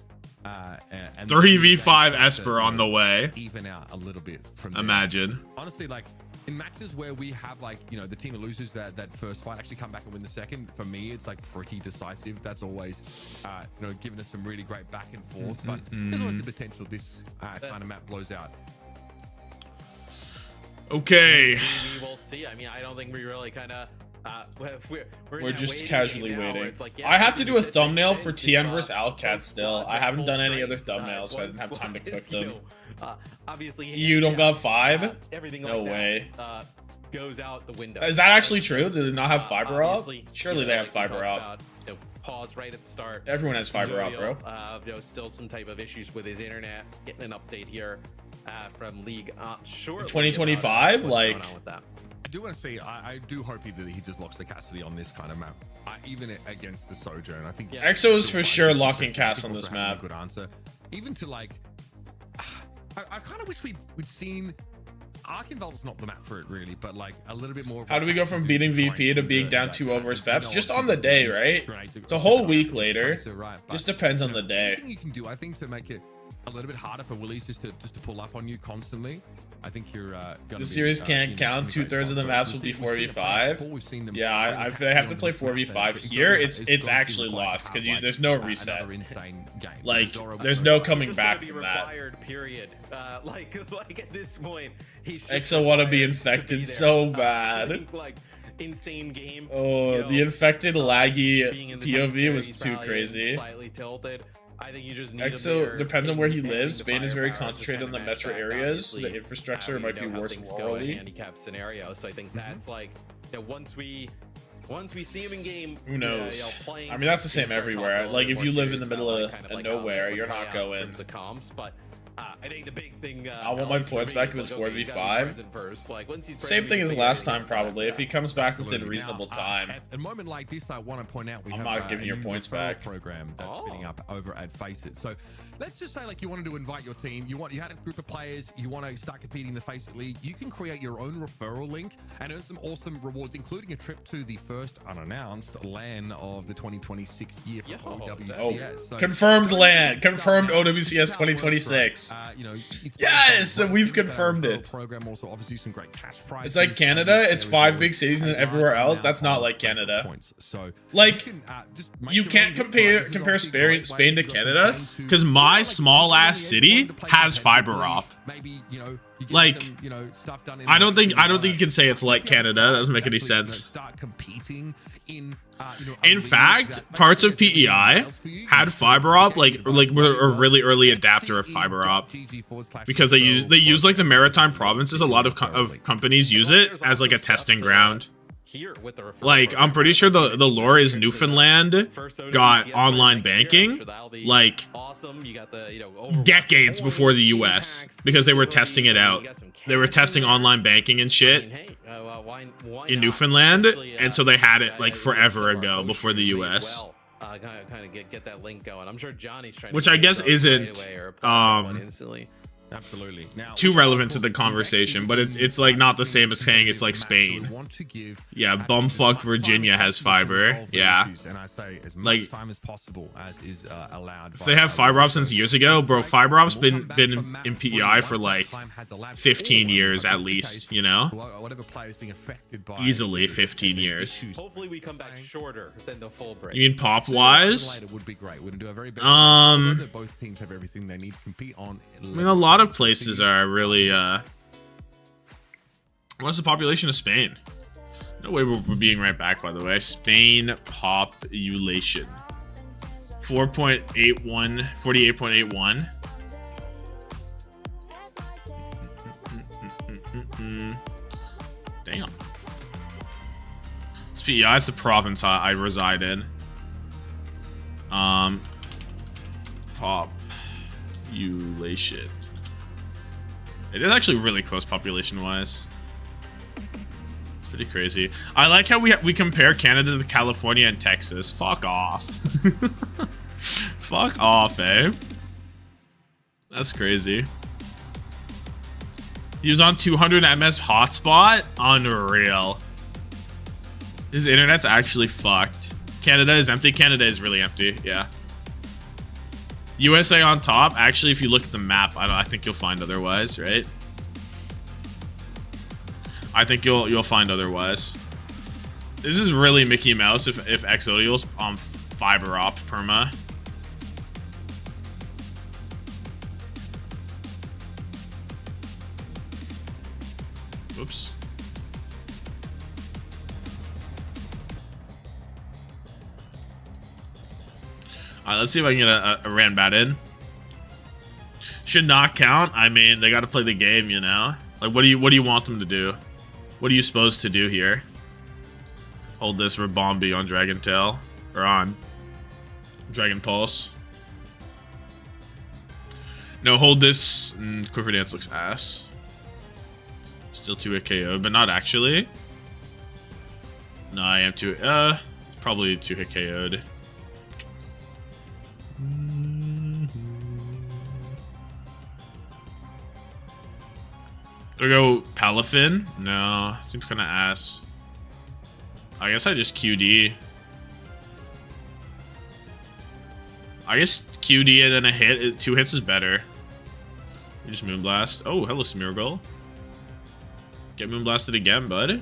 And 3v5 Esper on the way. Even out a little bit from there. Imagine. Honestly, like in matches where we have like, you know, the team that loses that first fight actually come back and win the second, for me it's like pretty decisive. That's always you know, giving us some really great back and forth, but there's always the potential this kind of map blows out. Okay. We will see. I mean, I don't think we really kind of we're just casually waiting. Like, yeah, I have to do a thumbnail for TN vs Alcat still. I haven't done any other thumbnails, so I didn't have time to cook them. Obviously, you don't got Fibe? Everything no like way. That, goes out the window. Is that actually true? Did it not have fiber up? Surely they have fiber up. You know, pause right at the start. Everyone has fiber up, bro. You know, still some type of issues with his internet. Getting an update here from League. Sure. 2025, like. I do want to see. I do hope that he just locks the Qadsiah on this kind of map, even against the Sojourn. I think EXO is for sure locking Cass on this map. Good answer. Even to like, I kind of wish we'd seen. Arkinvolve's not the map for it really, but like a little bit more. How do we go from beating VP to being down 2-0 versus Peps? Just on the day, right? It's a whole week later. Just depends on the day. You can do, I think, to make it a little bit harder for Willies just to pull up on you constantly. I think you're the series can't count. 2/3 of the maps will be 4v5. Yeah, if they have to play 4v5 here, it's actually lost because there's no reset. Like there's no coming back from that. Period. Like at this point, EXO want to be infected so bad. Like insane game. Oh, the infected laggy POV was too crazy. Slightly tilted. I think you just need EXO depends on where he lives. Spain is very concentrated on the metro areas. The infrastructure might be worse rurally. Handicap scenario. So I think that's like, you know, once we see him in game, who knows? Playing, I mean, that's the same everywhere. Like if you live in the middle of nowhere, you're not going. But I think the big thing. I want my points back if it's 4v5. Same thing as last time, probably. If he comes back within reasonable time. At a moment like this, I want to point out I'm not giving your points back. Program that's spinning up over at Faceit. So let's just say like you wanted to invite your team. You had a group of players. You want to start competing in the Faceit League. You can create your own referral link and earn some awesome rewards, including a trip to the first unannounced LAN of the 2026 year for OWCS. So, confirmed LAN. Confirmed OWCS 2026. You know, yes, we've confirmed it. Program also offers you some great cash prizes. It's like Canada. It's 5 big cities and then everywhere else. That's not like Canada. So like you can't compare Spain to Canada because my small ass city has fiber op. Like I don't think you can say it's like Canada. That doesn't make any sense. Start competing in fact, parts of PEI had fiber op, like were a really early adapter of fiber op, because they use like the maritime provinces. A lot of companies use it as like a testing ground. Like I'm pretty sure the lore is Newfoundland got online banking like decades before the US because they were testing it out. They were testing online banking and shit in Newfoundland, and so they had it like forever ago before the US. Kind of get that link going. I'm sure Johnny's trying. Which I guess isn't absolutely too relevant to the conversation, but it's like not the same as saying it's like Spain. Yeah, bumfuck Virginia has fiber. Yeah, like if they have fiber op since years ago, bro. Fiber op's been in PEI for like 15 years at least, you know, easily 15 years. Hopefully we come back shorter than the full break. You mean pop wise? Would be great. We're gonna do a very both teams have everything they need to compete on. I mean, a lot of places are really what's the population of Spain? No way we're being right back, by the way. Spain population 48.81. Damn. Yeah, it's the province I reside in. Population. It is actually really close population-wise. It's pretty crazy. I like how we compare Canada to California and Texas. Fuck off. Fuck off, eh? That's crazy. He was on 200 ms hotspot? Unreal. His internet's actually fucked. Canada is empty. Canada is really empty, yeah. USA on top. Actually, if you look at the map, I think you'll find otherwise, right? I think you'll find otherwise. This is really Mickey Mouse if Exodial's on fiber op perma. Whoops. Alright, let's see if I can get a ran bat in. Should not count. I mean, they got to play the game, you know. Like, what do you want them to do? What are you supposed to do here? Hold this Rabombi on Dragon Tail or on Dragon Pulse. No, hold this. Quiver Dance looks ass. Still 2-hit KO'd, but not actually. No, I am probably 2-hit KO'd. Do I go Palafin? No, seems kind of ass. I guess I just QD. I guess QD and then a hit. 2 hits is better. You just Moonblast. Oh, hello, Smeargle. Get Moonblasted again, bud.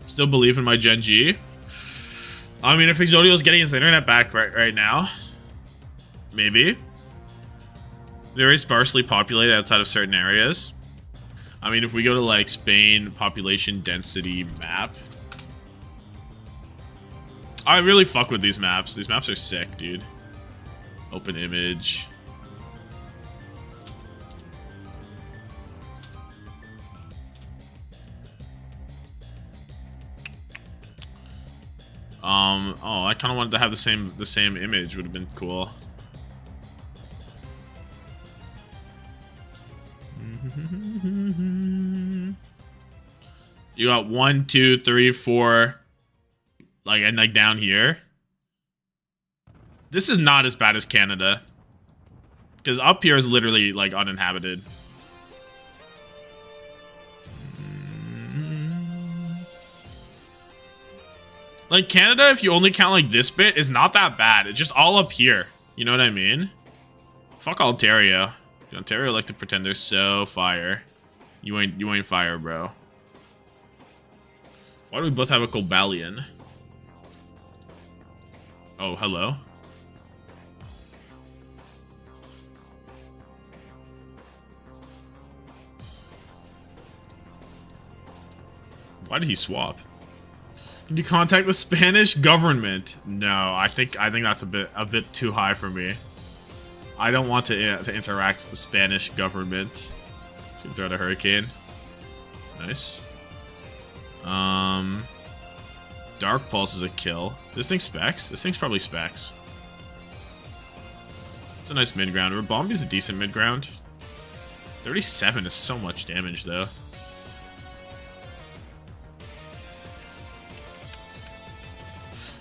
Still believe in my GenG. I mean, if Exodial's getting his internet back right now, maybe. Very sparsely populated outside of certain areas. I mean, if we go to, like, Spain population density map. I really fuck with these maps. These maps are sick, dude. Open image. Oh, I kind of wanted to have the same image. Would have been cool. You got 1, 2, 3, 4, and like down here. This is not as bad as Canada, because up here is literally like uninhabited. Like, Canada, if you only count, like, this bit, is not that bad. It's just all up here. You know what I mean? Fuck Ontario. Ontario like to pretend they're so fire. You ain't fire, bro. Why do we both have a Cobalion? Oh, hello. Why did he swap? Can you contact the Spanish government? No, I think that's a bit too high for me. I don't want to interact with the Spanish government. Should throw the hurricane. Nice. Dark Pulse is a kill. This thing specs? This thing's probably specs. It's a nice mid ground. Rabombi's a decent mid ground. 37 is so much damage though.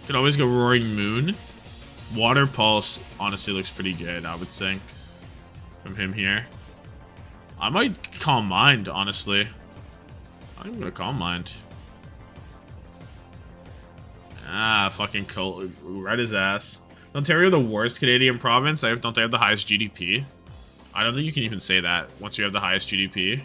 Could always go Roaring Moon. Water Pulse honestly looks pretty good, I would think. From him here. I might Calm Mind, honestly. I'm gonna Calm Mind. Ah, fucking cold. Right his ass. Ontario the worst Canadian province? Don't they have the highest GDP? I don't think you can even say that once you have the highest GDP.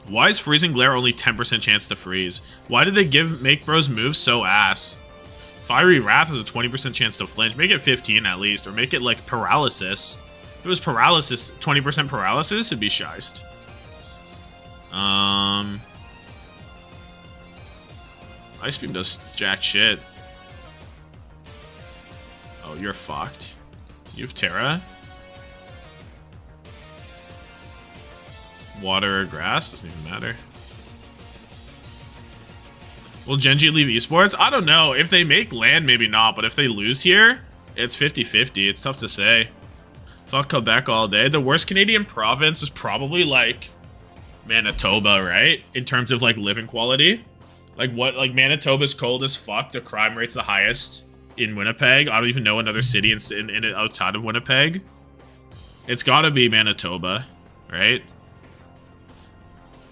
Why is Freezing Glare only 10% chance to freeze? Why did they make Bro's move so ass? Fiery Wrath has a 20% chance to flinch. Make it 15 at least, or make it like Paralysis. If it was Paralysis, 20% Paralysis, it'd be shiced. Ice Beam does jack shit. Oh, you're fucked. You have Terra? water or grass, doesn't even matter. Will GenG leave esports? I don't know. If they make land, maybe not. But if they lose here, it's 50-50. It's tough to say. Fuck Quebec all day. The worst Canadian province is probably like Manitoba, right? In terms of like living quality. Like what? Like Manitoba's cold as fuck. The crime rate's the highest in Winnipeg. I don't even know another city in outside of Winnipeg. It's gotta be Manitoba, right?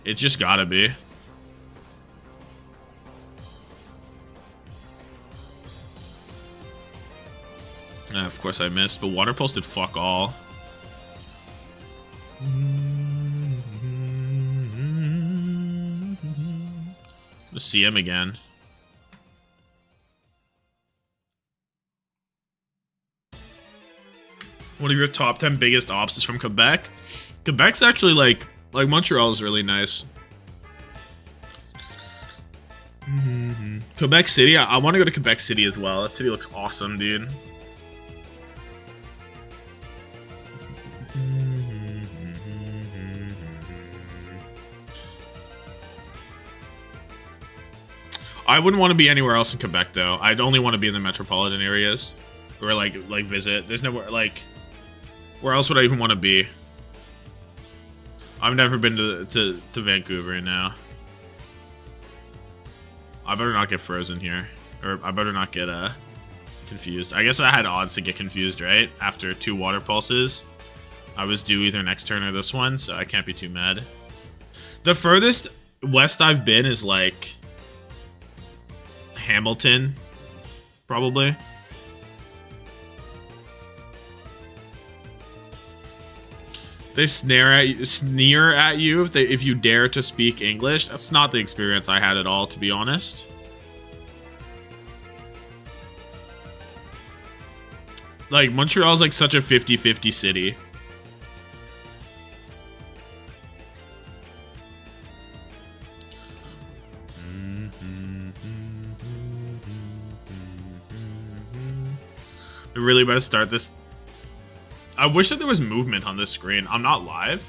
It's just gotta be. Of course I missed, but water pulse did fuck all. Let's see him again. One of your top 10 biggest ops is from Quebec. Quebec's actually like Montreal is really nice. Quebec City, I want to go to Quebec City as well. That city looks awesome, dude. I wouldn't want to be anywhere else in Quebec though. I'd only want to be in the metropolitan areas or like visit. There's nowhere like where else would I even want to be? I've never been to Vancouver now. I better not get frozen here, or I better not get confused. I guess I had odds to get confused, right? After 2 water pulses, I was due either next turn or this one, so I can't be too mad. The furthest west I've been is like Hamilton, probably. They sneer at you if you dare to speak English. That's not the experience I had at all, to be honest. Like Montreal's like such a 50-50 city. I really better start this. I wish that there was movement on this screen. I'm not live.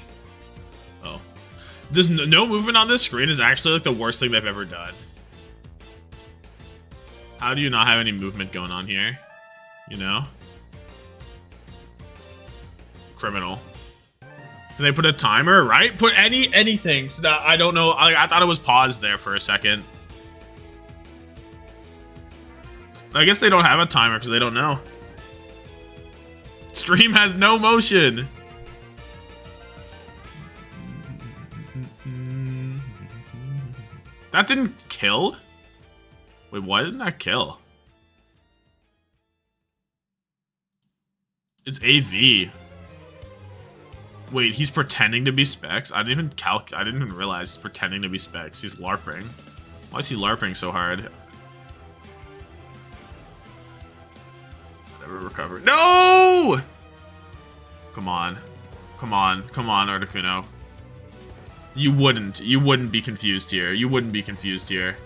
Oh. There's no movement on this screen is actually like the worst thing they've ever done. How do you not have any movement going on here? You know? Criminal. Can they put a timer, right? Put anything so that I don't know. I thought it was paused there for a second. I guess they don't have a timer because they don't know. Stream has no motion. That didn't kill? Wait, why didn't that kill? It's AV. Wait, he's pretending to be Specs? I didn't even realize he's pretending to be Specs. He's LARPing. Why is he LARPing so hard? Never recover. No! Come on. Come on. Come on, Articuno. You wouldn't be confused here. You wouldn't be confused here.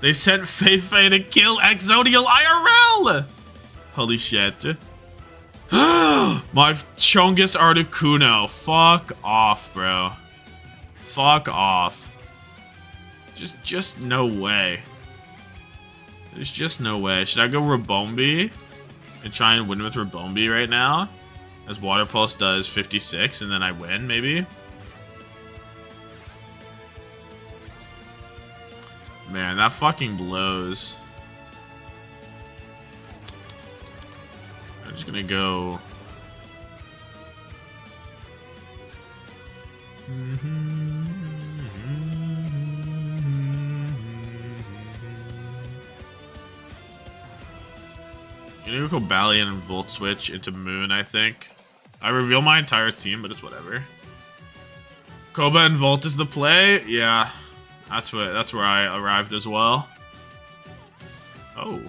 They sent Feifei to kill Exodial IRL! Holy shit. My Chungus Articuno. Fuck off, bro. Fuck off. Just no way. There's just no way. Should I go Rabombi and try and win with Rabombi right now? As Water Pulse does 56 and then I win, maybe? Man, that fucking blows. I'm just gonna go. I'm gonna go Balian and Volt Switch into Moon, I think. I reveal my entire team, but it's whatever. Koba and Volt is the play? Yeah. That's where I arrived as well. Oh.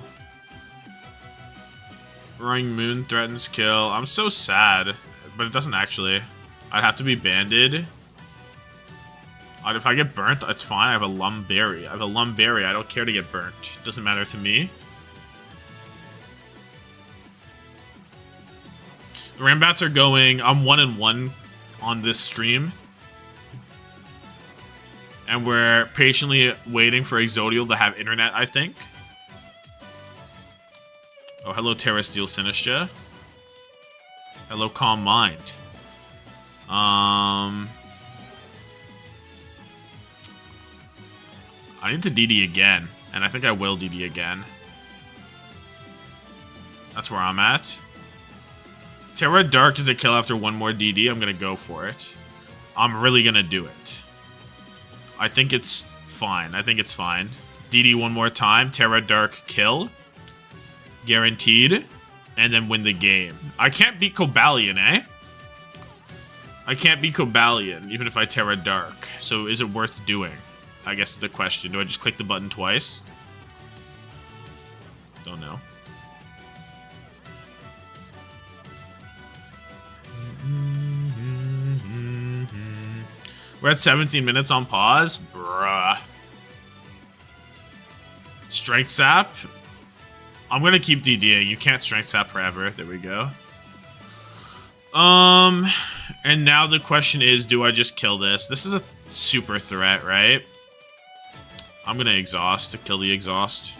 Ring Moon threatens kill. I'm so sad, but it doesn't actually. I'd have to be banded. If I get burnt, it's fine. I have a Lumberry. I don't care to get burnt. Doesn't matter to me. The Rambats are going. I'm 1-1 on this stream. And we're patiently waiting for Exodial to have internet, I think. Oh, hello, Terra Steel Sinistra. Hello, Calm Mind. I need to DD again, and I think I will DD again. That's where I'm at. Terra Dark is a kill after one more DD. I'm gonna go for it. I'm really gonna do it. I think it's fine. I think it's fine. DD one more time. Terra Dark kill. Guaranteed. And then win the game. I can't beat Cobalion, eh? I can't beat Cobalion, even if I Terra Dark. So is it worth doing? I guess is the question. Do I just click the button twice? Don't know. We're at 17 minutes on pause? Bruh. Strength Sap? I'm gonna keep DDing. You can't Strength Sap forever. There we go. And now the question is, do I just kill this? This is a super threat, right? I'm gonna Exhaust to kill the Exhaust.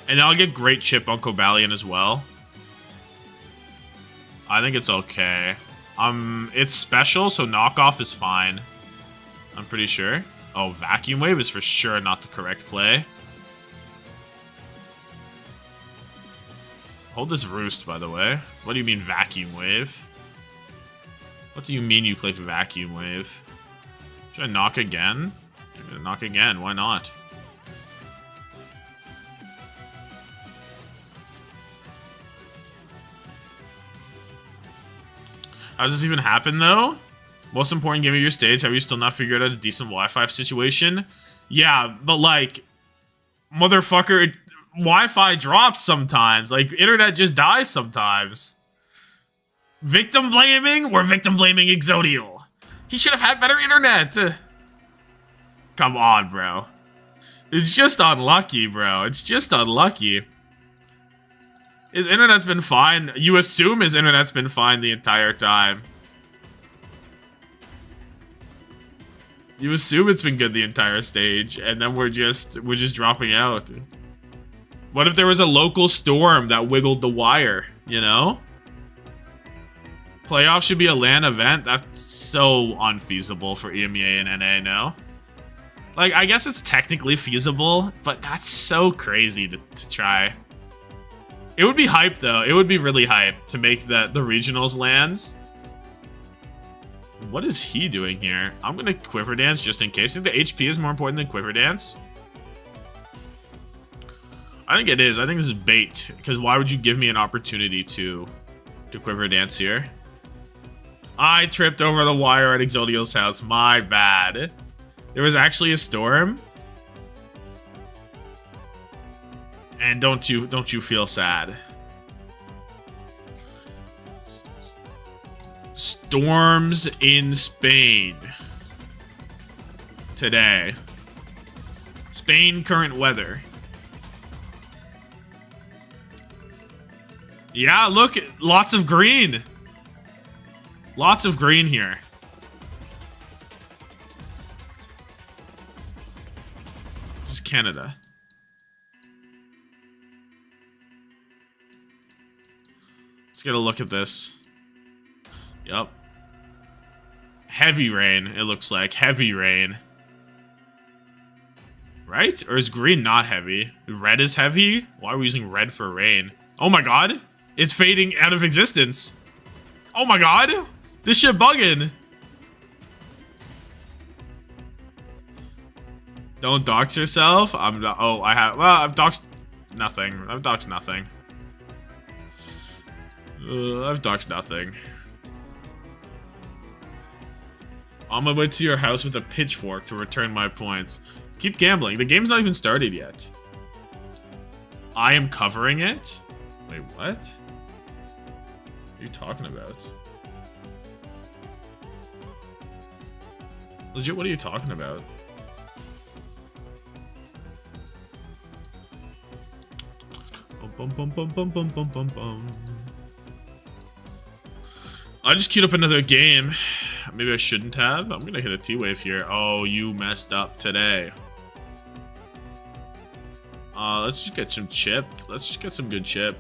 And I'll get great chip on Cobalion as well. I think it's okay. It's special, so knockoff is fine. I'm pretty sure. Oh, Vacuum Wave is for sure not the correct play. Hold this Roost, by the way. What do you mean Vacuum Wave? What do you mean you clicked Vacuum Wave? Should I knock again? I'm gonna knock again, why not? How does this even happen, though? Most important game of your stage, have you still not figured out a decent Wi-Fi situation? Yeah, but like, motherfucker, Wi-Fi drops sometimes. Like, internet just dies sometimes. Victim blaming? We're victim blaming Exodial. He should have had better internet. Come on, bro. It's just unlucky, bro. It's just unlucky. His internet's been fine. You assume his internet's been fine the entire time. You assume it's been good the entire stage, and then we're just dropping out. What if there was a local storm that wiggled the wire, you know? Playoffs should be a LAN event? That's so unfeasible for EMEA and NA, no? Like, I guess it's technically feasible, but that's so crazy to try. It would be hype, though. It would be really hype to make the regionals lands. What is he doing here? I'm going to Quiver Dance just in case. I think the HP is more important than Quiver Dance. I think it is. I think this is bait. Because why would you give me an opportunity to Quiver Dance here? I tripped over the wire at Exodial's house. My bad. There was actually a storm. And don't you feel sad. Storms in Spain today. Spain current weather. Yeah, look, lots of green. Lots of green here. This is Canada. Let's get a look at this. Yep. Heavy rain, it looks like. Heavy rain. Right? Or is green not heavy? Red is heavy? Why are we using red for rain? Oh my god! It's fading out of existence. Oh my god! This shit bugging. Don't dox yourself. I'm not. Oh, I have. Well, I've doxed nothing. I've doxed nothing. I've doxed nothing. On my way to your house with a pitchfork to return my points. Keep gambling. The game's not even started yet. I am covering it? Wait, what? What are you talking about? Legit, what are you talking about? Bum, bum, bum, bum, bum, bum, bum, bum. I just queued up another game. Maybe I shouldn't have. I'm gonna hit a T-wave here. Oh, you messed up today. Let's just get some chip. Let's just get some good chip.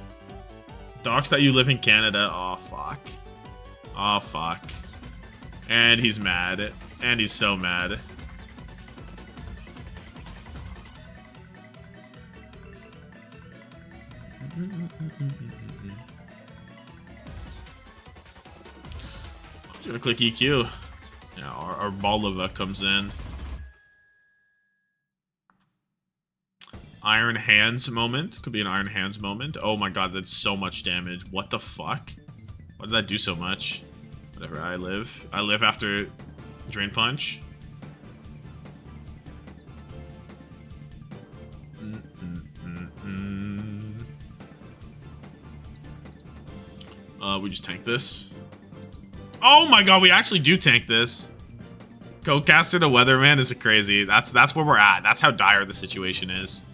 Docs that you live in Canada. Oh, fuck. Oh, fuck. And he's mad. And he's so mad. I'm just gonna click EQ. Yeah, our Balova comes in. Iron Hands moment. Could be an Iron Hands moment. Oh my god, that's so much damage. What the fuck? Why did that do so much? Whatever, I live. I live after Drain Punch. We just tank this. Oh my god, we actually do tank this. Codecaster to Weatherman is crazy. That's where we're at. That's how dire the situation is.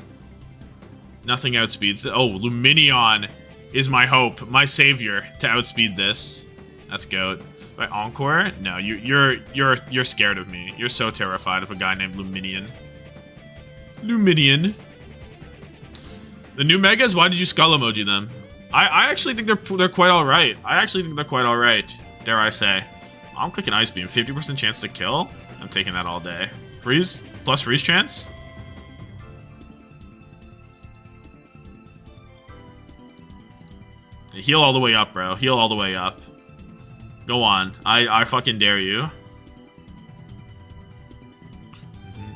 Nothing outspeeds. Oh, Luminion is my hope, my savior to outspeed this. That's goat. But Encore? No, you're scared of me. You're so terrified of a guy named Luminion. Luminion. The new megas. Why did you skull emoji them? I actually think they're quite all right. I actually think they're quite all right. Dare I say? I'm clicking Ice Beam. 50% chance to kill. I'm taking that all day. Freeze plus freeze chance. Heal all the way up, bro. Heal all the way up. Go on. I fucking dare you.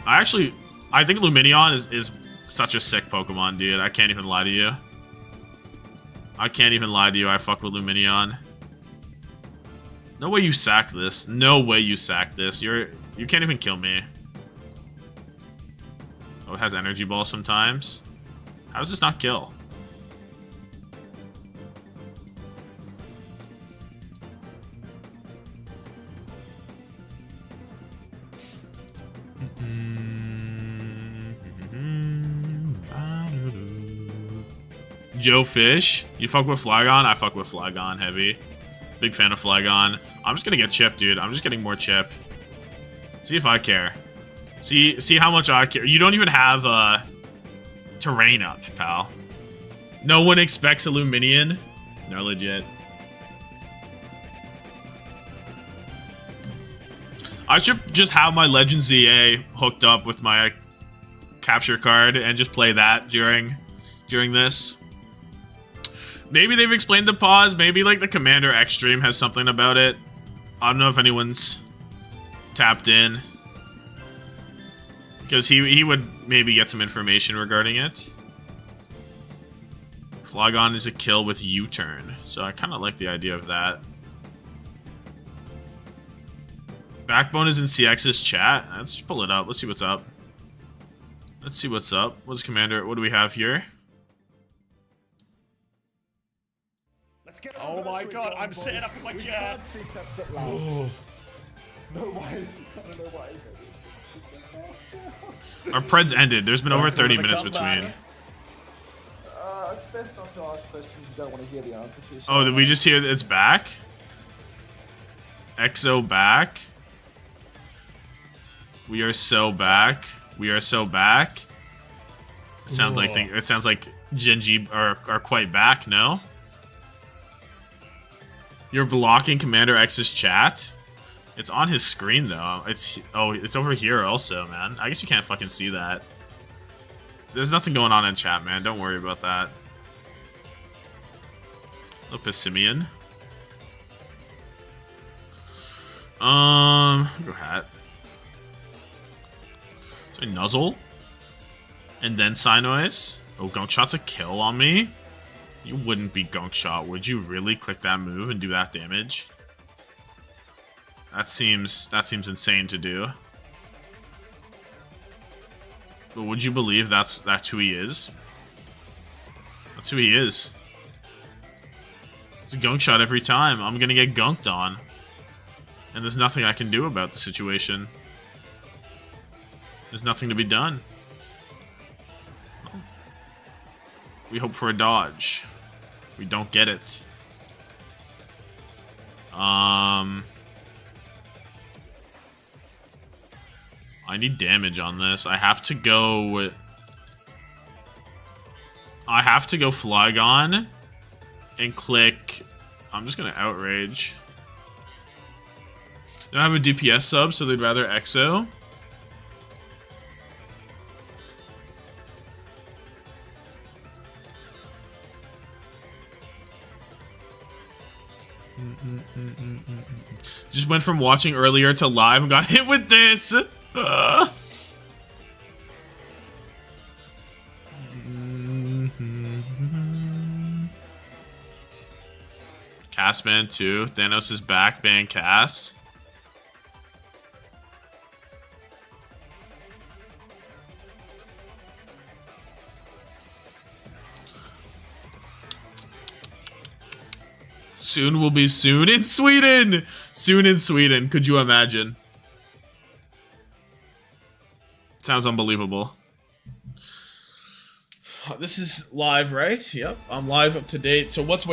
I think Luminion is such a sick Pokemon, dude. I can't even lie to you. I can't even lie to you. I fuck with Luminion. No way you sack this. No way you sack this. You can't even kill me. Oh, it has Energy Ball sometimes. How does this not kill? Joe Fish, you fuck with Flygon? I fuck with Flygon heavy. Big fan of Flygon. I'm just gonna get chip, dude. I'm just getting more chip. See if I care. See how much I care. You don't even have terrain up, pal. No one expects a Luminion. No, legit. I should just have my Legend ZA hooked up with my capture card and just play that during this. Maybe they've explained the pause. Maybe like the Commander X stream has something about it. I don't know if anyone's tapped in. Because he would maybe get some information regarding it. Flygon is a kill with U-turn. So I kind of like the idea of that. Backbone is in CX's chat. Let's just pull it up. Let's see what's up. Let's see what's up. What's Commander? What do we have here? Oh my god, I'm sitting up in my chair. Oh. No way. I don't know why. Our Preds ended. There's been over 30 minutes between. It's best not to ask questions you don't want to hear the answers to. Oh, did we just hear it's back? EXO back. We are so back. We are so back. It sounds like GenG are quite back, no? You're blocking Commander X's chat? It's on his screen though. It's over here also, man. I guess you can't fucking see that. There's nothing going on in chat, man. Don't worry about that. Hello, Simeon. Go hat. So Nuzzle. And then Psynoise. Oh, Gunk Shot's a kill on me? You wouldn't be Gunk Shot, would you really click that move and do that damage? That seems insane to do. But would you believe that's who he is? That's who he is. It's a Gunk Shot every time. I'm gonna get gunked on. And there's nothing I can do about the situation. There's nothing to be done. We hope for a dodge. We don't get it. I need damage on this. I have to go Flygon and click. I'm just gonna outrage. They don't have a DPS sub, so they'd rather EXO. Just went from watching earlier to live and got hit with this. Cass ban 2. Thanos is back. Ban Cass. Soon will be soon in Sweden. Soon in Sweden. Could you imagine? Sounds unbelievable. This is live, right? Yep, I'm live, up to date. So what's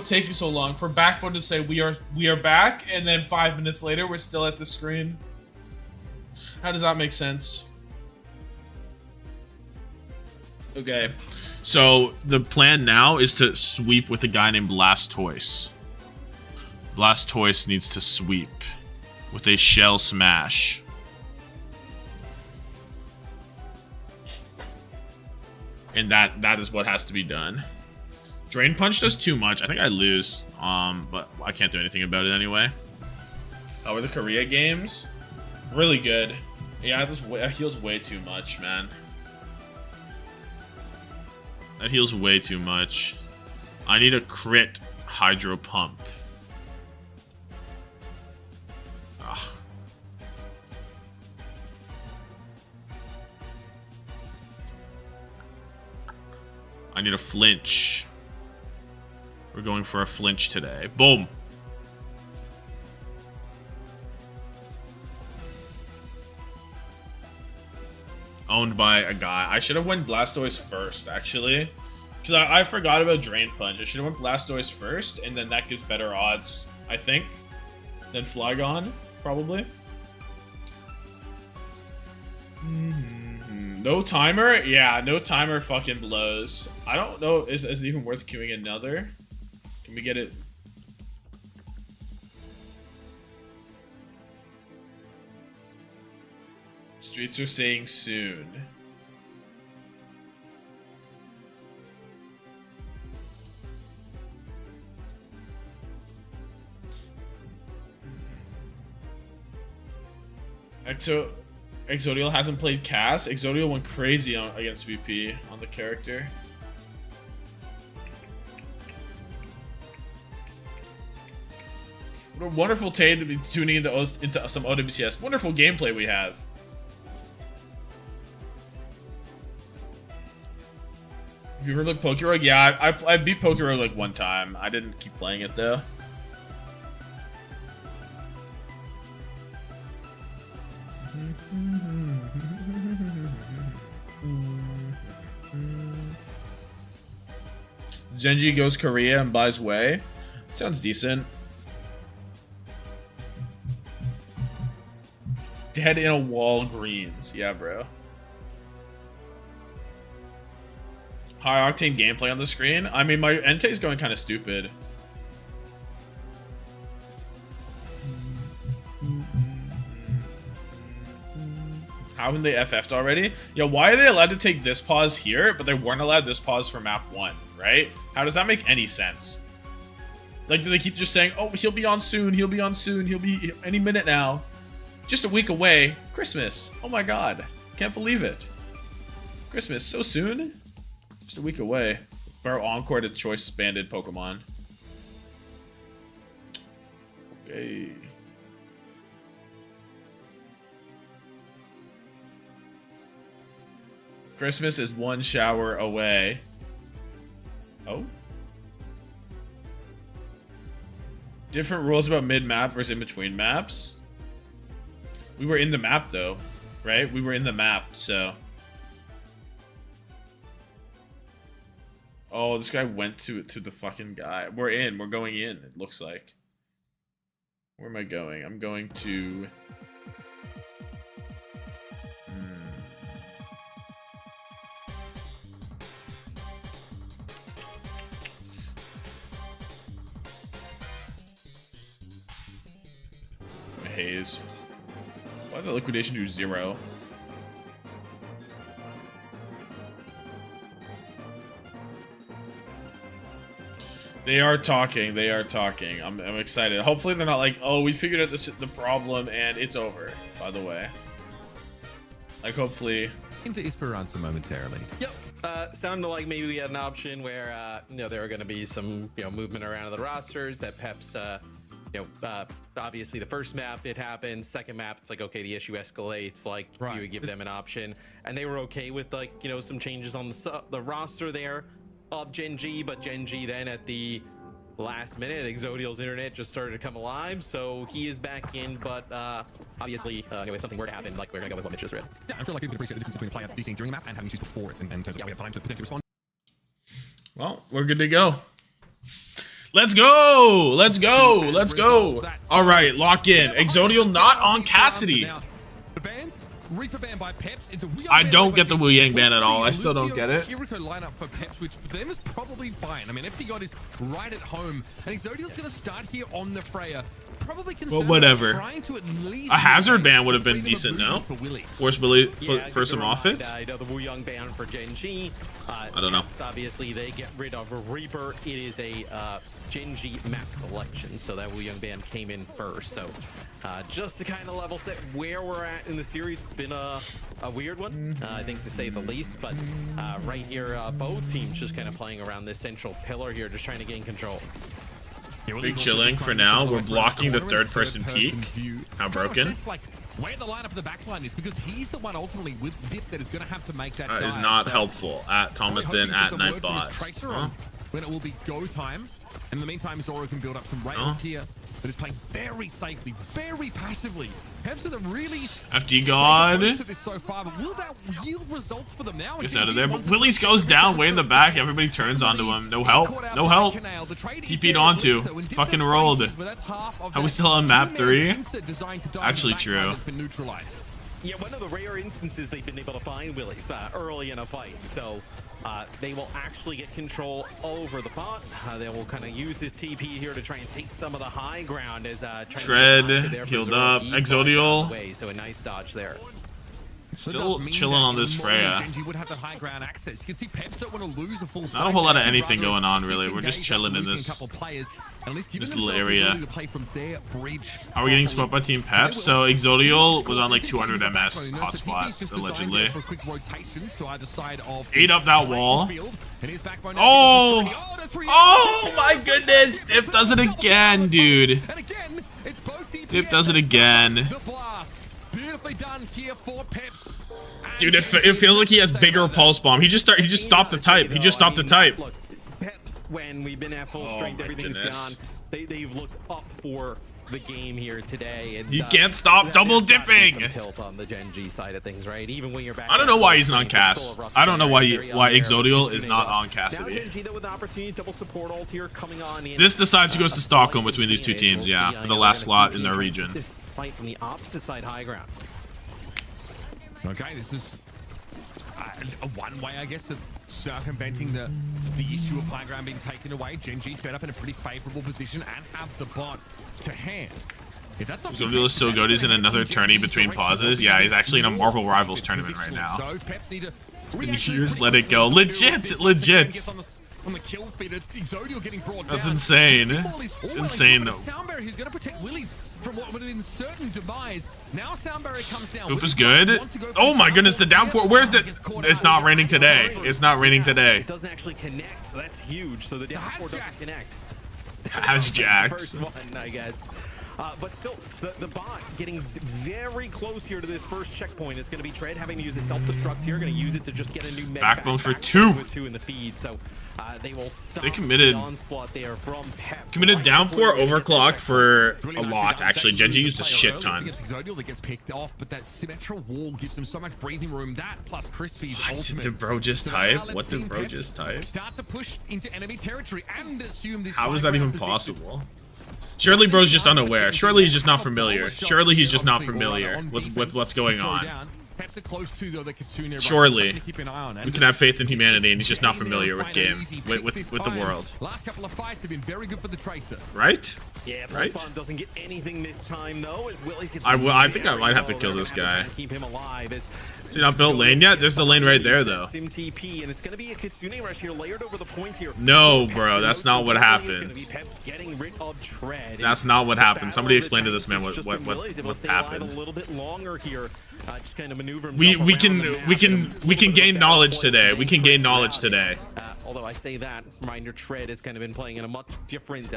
taking so long for Backbone to say we are back, and then 5 minutes later we're still at the screen? How does that make sense? Okay, so the plan now is to sweep with a guy named Blastoise. Blastoise needs to sweep with a Shell Smash. And that is what has to be done. Drain Punch does too much. I think I lose, but I can't do anything about it anyway. Oh, were the Korea games? Really good. Yeah, that heals way too much, man. That heals way too much. I need a crit Hydro Pump. Ugh. I need a flinch. We're going for a flinch today. Boom. Owned by a guy. I should have went Blastoise first, actually. Because I forgot about Drain Punch. I should have went Blastoise first, and then that gives better odds, I think, than Flygon, probably. No timer? Yeah, no timer fucking blows. I don't know, is it even worth queuing another? Can we get it? Streets are saying soon. Exodial hasn't played Cass. Exodial went crazy against VP on the character. What a wonderful day to be tuning into some OWCS. Wonderful gameplay we have. Have you ever played Pokerog? Yeah, I beat Pokerog like one time. I didn't keep playing it though. GenG goes Korea and buys Wei. Sounds decent. Dead in a Walgreens. Yeah, bro. High octane gameplay on the screen. I mean, my Entei's going kind of stupid. Haven't they FF'd already? Yeah, why are they allowed to take this pause here, but they weren't allowed this pause for map 1, right? How does that make any sense? Like, do they keep just saying, oh, he'll be on soon, he'll be on soon, he'll be any minute now. Just a week away. Christmas. Oh my god. Can't believe it. Christmas, so soon? Just a week away. Bro, Encore to choice banded Pokemon. Okay. Christmas is one shower away. Oh? Different rules about mid-map versus in-between maps. We were in the map, though. Right? We were in the map, so... Oh, this guy went to the fucking guy. We're in. We're going in, it looks like. Where am I going? I'm going to... haze. Why did the liquidation do 0? They are talking. They are talking. I'm excited. Hopefully they're not like, oh, we figured out the problem and it's over. By the way, like hopefully. Into Esperanza momentarily. Yep. Sounded like maybe we had an option where you know, there were going to be some, you know, movement around the rosters that Peps you know, obviously the first map it happens, second map it's like, okay, the issue escalates, like you would give them an option, and they were okay with, like, you know, some changes on the roster there of GenG, but GenG then at the last minute, Exodial's internet just started to come alive, so he is back in, but obviously, if something were to happen, like, we're gonna go with what Mitch just read. Yeah, I feel like we can appreciate the difference between playing these things during the map and having issues before it, and yeah, we have time to potentially respond. Well, we're good to go. Let's go! Let's go! Let's go! All right, lock in. Exodial not on Cassidy. The bans, Reaper ban by Peps. It's a I don't get the Wu Yang ban at all. I still don't get it. Kiriko lineup for Peps, which for them is probably fine. I mean, FD God is right at home, and Exodial's going to start here on the Freya. Probably well, whatever. A hazard ban would have been decent, no? Force Willie for some offense? The Wu Yang ban for GenG. I don't know. Obviously, they get rid of a Reaper. It is a GenG map selection, so that Wu Yang ban came in first. So just to kind of level set where we're at in the series, it's been a weird one, I think, to say the least. But right here, both teams just kind of playing around this central pillar here, just trying to gain control. Big chilling for now. We're blocking the third-person peek. How broken? Like where the lineup of the backline is, because he's the one ultimately with Dip that is going to have to make that. That is not helpful at Tommathan at Nightbot. Huh? When it will be go time. And in the meantime, Zoro can build up some rails here, but is playing very safely, very passively. Peps with a really FD God. So far, but will that yield results for them now? Gets out of there, but Willis goes down way in the back. Everybody turns onto him. No help. No help. TP'd onto. Fucking rolled. Are we still on map 3? Actually true. Yeah, one of the rare instances they've been able to find Willis early in a fight. So they will actually get control over the bot. They will kind of use his TP here to try and take some of the high ground as Tread healed up. Exodial. So a nice dodge there. Still chilling on this Freya. Would have the high ground access. You can see Peps don't want to lose a full not a whole lot of anything going on, really. We're just chilling in this little area. Are we getting smoked by Team Peps? So Exodial was on like 200 MS hotspot, allegedly. Ate up that wall. Oh! Oh my goodness! Dip does it again, dude. Dip does it again. Done here for Peps. Dude, it feels like he has bigger pulse bomb. He just stopped the type. He just stopped the type. Look, Peps, when we've been at full strength, everything's gone. They've looked up for the game here today. And, he can't stop double dipping. Some tilt on the GenG side of things, right? Even when you're back. I don't know why he's not on Cass. I don't know why Exodial is not on Cassidy. This decides who goes to Stockholm between these two teams. Yeah, for the last slot in their region. This fight from the opposite side high ground. Okay, this is one way, I guess, of circumventing the issue of high ground being taken away. GenG set up in a pretty favorable position and have the bot to hand. If that's not Exodial is so good. He's in another tourney between pauses. Yeah, he's actually in a Marvel Rivals tournament right now. So Peps need to just let it go. Legit. On the kill feed, it's Exodial getting brought That's down. insane. It's insane, though. Soundbarrier, who's going to protect Willis from what would have been certain demise. Now Soundbarrier comes down. Poop is good. Oh my goodness, the downpour. Where's the... It's not raining today. It's not raining today. It doesn't actually connect, so that's huge. So the downpour doesn't connect. Has jacked. First one, I guess. But still, the bot getting very close here to this first checkpoint. It's going to be Tread having to use a self-destruct here. Going to use it to just get a new backbone for 2. With 2 in the feed. So they will stop they committed the onslaught there from Peps. Committed downpour overclocked for a lot, actually. GenG used a shit ton. Exodial that gets picked off, but that Symmetra wall gives him so much breathing room. That plus Crispy's ultimate. Did bro just type? What did bro just type? Start to push into enemy territory and assume this. How is that even possible? Surely bro's just unaware. Surely he's just not familiar. Surely he's just not familiar with what's going on. Surely. We can have faith in humanity and he's just not familiar with game, with the world. Last couple of fights have been very good for the Tracer. Right? Yeah, right? Spawn doesn't get anything this time though. As Willies gets I think I might have to kill this guy. Keep him alive. Is he not built lane yet? There's the lane right there though. Sim TP, and it's going to be a Kitsune rush here layered over the point here. No, bro, that's not what happens. Getting rid of Tread. That's not what happened. Somebody explain to this man what happened. A little bit longer here. Just kind of maneuver We can gain knowledge today. We can gain knowledge today. Although I say that, Reminder Tread has kind of been playing in a much different.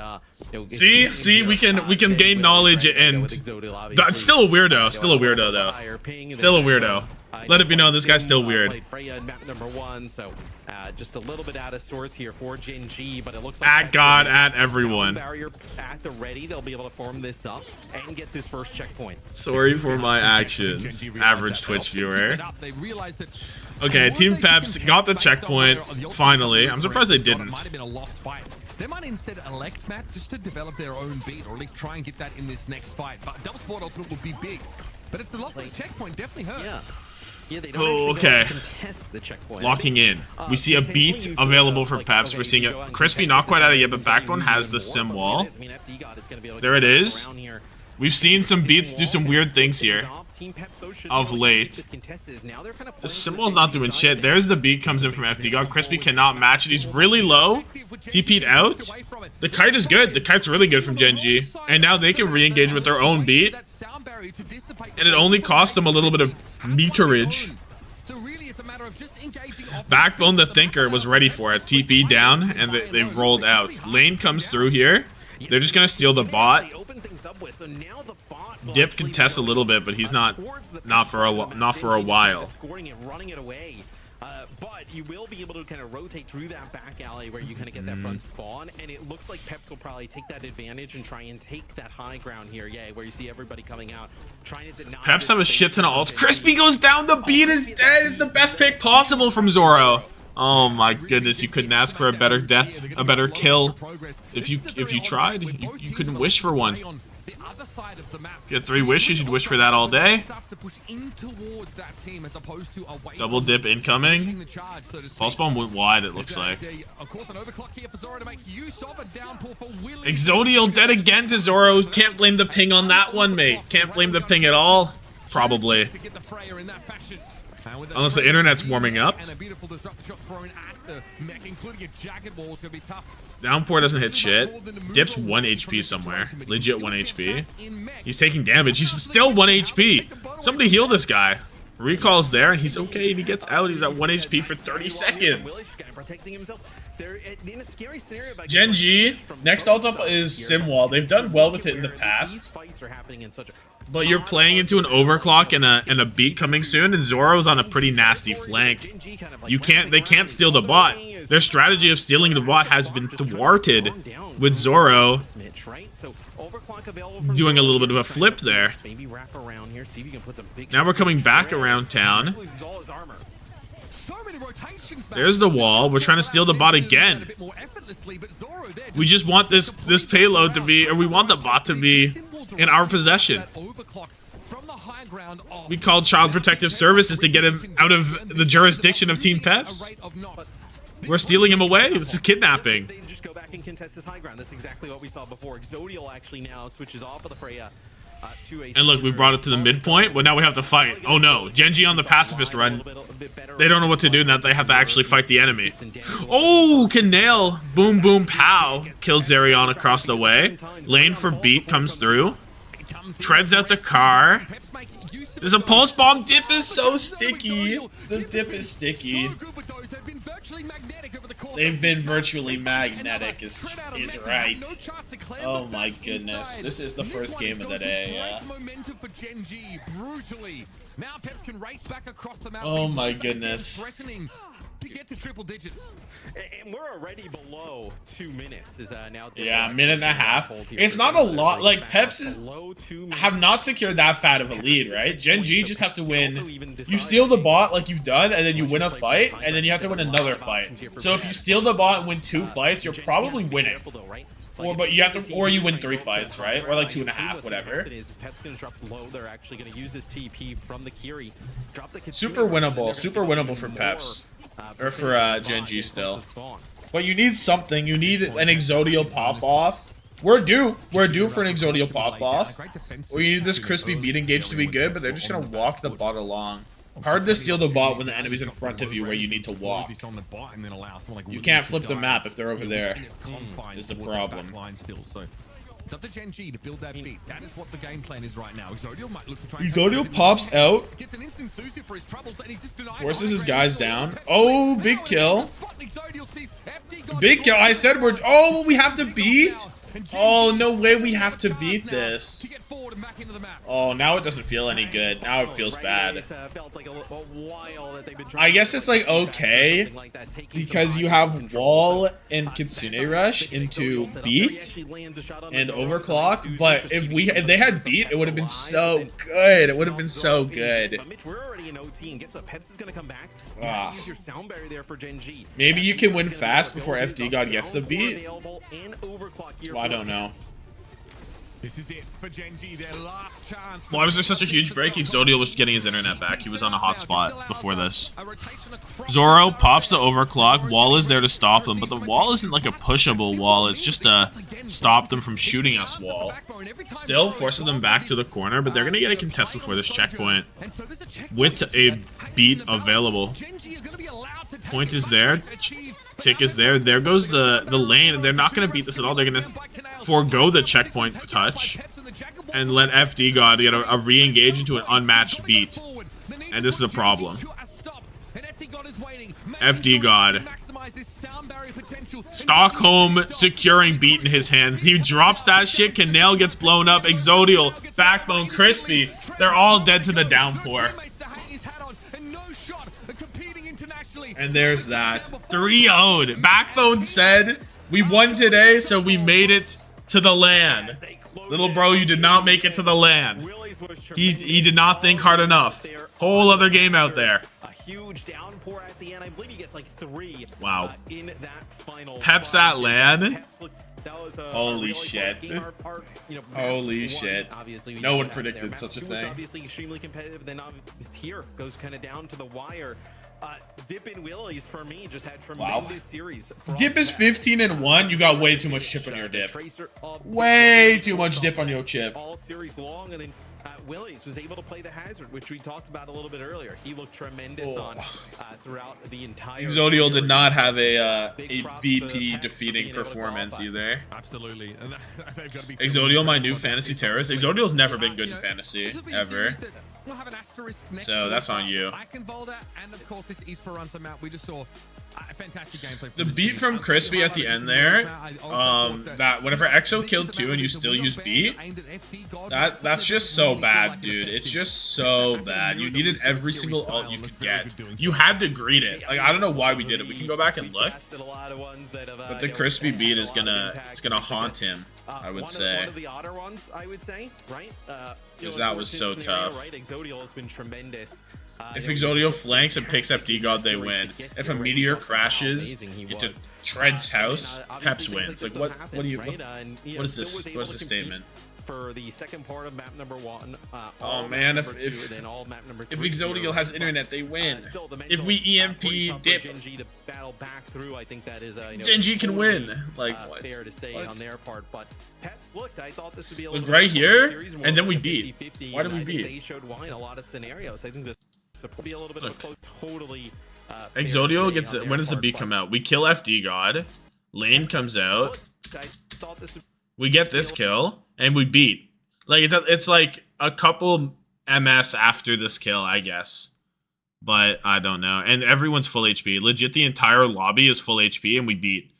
See, we can gain knowledge, and that's still a weirdo. Still a weirdo though. Still a weirdo. Let it be known, this guy's still weird. Freya in map number 1, so just a little bit out of sorts here for GenG, but it looks like at God, at everyone. Barrier at the ready, they'll be able to form this up and get this first checkpoint. Sorry for my actions, average Twitch viewer. Okay, Team Peps got the checkpoint finally. I'm surprised they didn't. Might have been a lost fight. They might instead elect Matt just to develop their own beat, or at least try and get that in this next fight. But double sport ultimate would be big. But if the loss of the checkpoint definitely hurt. Yeah, they don't okay. contest the checkpoint. Locking in. We see a beat available for Peps. We're seeing a Crispy not quite out of yet, but Backbone has the sim wall. There it is. We've seen some beats do some weird things here of late. The symbol's not doing shit. There's the beat comes in from FD God. Crispy cannot match it. He's really low. TP'd out. The kite is good. The kite's really good from GenG. And now they can re-engage with their own beat. And it only cost them a little bit of meterage. Backbone the Thinker was ready for it. TP down, and they rolled out. Lane comes through here. They're just gonna steal the bot. Dip can test a little bit, but he's not for a while. But you will be able to kind of rotate through that back alley where you kind of get that front spawn, and it looks like Peps will probably take that advantage and try and take that high ground here. Yeah, where you see everybody coming out, trying to deny. Peps have a shit ton of ults. Crispy goes down. The beat is dead. It's the best pick possible from Zoro. Oh my goodness, you couldn't ask for a better death, a better kill. If you tried, you couldn't wish for one. You had 3 wishes, you'd wish for that all day. Double dip incoming. Pulse bomb went wide, it looks like. Exodial dead again to Zoro. Can't blame the ping on that one, mate. Can't blame the ping at all. Probably. Unless the internet's warming up. Downpour doesn't hit shit. Dip's 1 HP somewhere. Legit 1 HP. He's taking damage. He's still 1 HP. Somebody heal this guy. Recall's there, and he's okay, and he gets out. He's at 1 HP for 30 seconds. GenG, next ult up is Simwall. They've done well with it in the past. But you're playing into an overclock and a beat coming soon, and Zoro's on a pretty nasty flank. They can't steal the bot. Their strategy of stealing the bot has been thwarted with Zoro doing a little bit of a flip there. Now we're coming back around town. There's the wall. We're trying to steal the bot again. We just want this payload to be, or we want the bot to be in our possession. We called Child Protective Services to get him out of the jurisdiction of Team Peps. We're stealing him away. This is kidnapping. They just go back and contest this high ground. That's exactly what we saw before. Exodial actually now switches off of the Freya. And look, we brought it to the midpoint, but now we have to fight. Oh no, GenG on the pacifist run. They don't know what to do now. They have to actually fight the enemy. Oh, can nail. Boom, boom, pow. Kills Zerion across the way. Lane for beat comes through. Treads out the car. There's a pulse bomb. Dip is so sticky. The dip is sticky. They've been virtually magnetic is right. Oh my goodness. This is the first game of the day, yeah. Oh my goodness. To get to triple digits. And we're already below 2 minutes. Is now yeah, minute and a half. It's not a lot. Like, Peps have not secured that fat of a lead, right? GenG just have to win. You steal the bot like you've done, and then you win a fight, and then you have to win another fight. So if you steal the bot and win 2 fights, you're probably winning. But you have to, or you win 3 fights, right? Or like 2.5, whatever. Super winnable for Peps. Or for GenG still. But you need something. You need an Exodial pop-off We're due for an Exodio pop-off. We need this crispy beat engage to be good, but they're just going to walk the bot along. Hard to steal the bot when the enemy's in front of you where you need to walk. You can't flip the map if they're over there, is the problem. It's up to GenG to build that beat. That is what the game plan is right now. Exodio might look to try. Exodio pops out, Gets an instant Suzu for his troubles, and he's just denied forces his guys down. Oh, big kill. Big kill. I said we're... Oh, we have to beat? Oh, no way we have to beat this. Oh, now it doesn't feel any good. Now it feels bad. I guess it's like okay because you have wall and Kitsune rush into beat and overclock, but if they had beat, it would have been so good. It would have been so good. Ah. Maybe you can win fast before FD God gets the beat. Well, I don't know. This is it for GenG, their last chance. Why was there such a huge break? Exodio was getting his internet back. He was on a hotspot before this. Zoro pops the overclock. Wall is there to stop them, but the wall isn't like a pushable wall. It's just to stop them from shooting us wall. Still forces them back to the corner, but they're going to get a contest before this checkpoint with a beat available. Point is there. Tick is there. There goes the lane. They're not going to beat this at all. They're going to forego the checkpoint touch and let FD God get a re-engage into an unmatched beat. And this is a problem. FD God. Stockholm securing beat in his hands. He drops that shit. Canal gets blown up. Exodial, Backbone, Crispy. They're all dead to the downpour. And there's that. 3-0'd. Backbone said, we won today, so we made it to the LAN. Little bro, you did not make it to the LAN. He did not think hard enough. Whole other game out there. A huge downpour at the end. I believe he gets like 3. Wow. In that final. Peps at LAN? Holy shit. Holy shit. No one predicted such a thing. Obviously extremely competitive. Then here goes kind of down to the wire. Dip and Willies for me just had tremendous series. Dip is 15-1. You got way too much chip on your dip. Way too much dip on your chip. All series long, and then Willies was able to play the hazard, which we talked about a little bit earlier. He looked tremendous on throughout the entire. Exodial did not have a VP defeating performance either. Absolutely. Exodial, my new fantasy terrorist. Exodial's never been good in fantasy ever. We'll have an asterisk next So that's on you. And of course this Esperanza map we just saw a fantastic gameplay. The beat from Crispy at the end there, that whenever EXO killed 2 and you still use beat, that's just so bad, dude. It's just so bad. You needed every single ult you could get. You had to greet it. Like, I don't know why we did it. We can go back and look. But the Crispy beat is gonna haunt him, I would say. One of the odder ones, I would say, right? Because that was so tough. Right? Exodial has been tremendous. If Exodial flanks and picks FD God, they win. If a meteor crashes into Tread's house, Peps wins. Like, what is this? What is this statement? For the second part of map number 1. Oh man, if Exodial has internet, they win. If we EMP dip, GenG can win. Like, what? Fair to say on their part, but Peps looked. I thought this would be a little right here, and then we beat. Why did we beat? They showed why in a lot of scenarios. I think this would be a little bit of a totally. Exodial gets. When does the beat come out? We kill FD God. Lane comes out. We get this kill, and we beat. Like, it's like a couple MS after this kill, I guess. But I don't know. And everyone's full HP. Legit, the entire lobby is full HP, and we beat.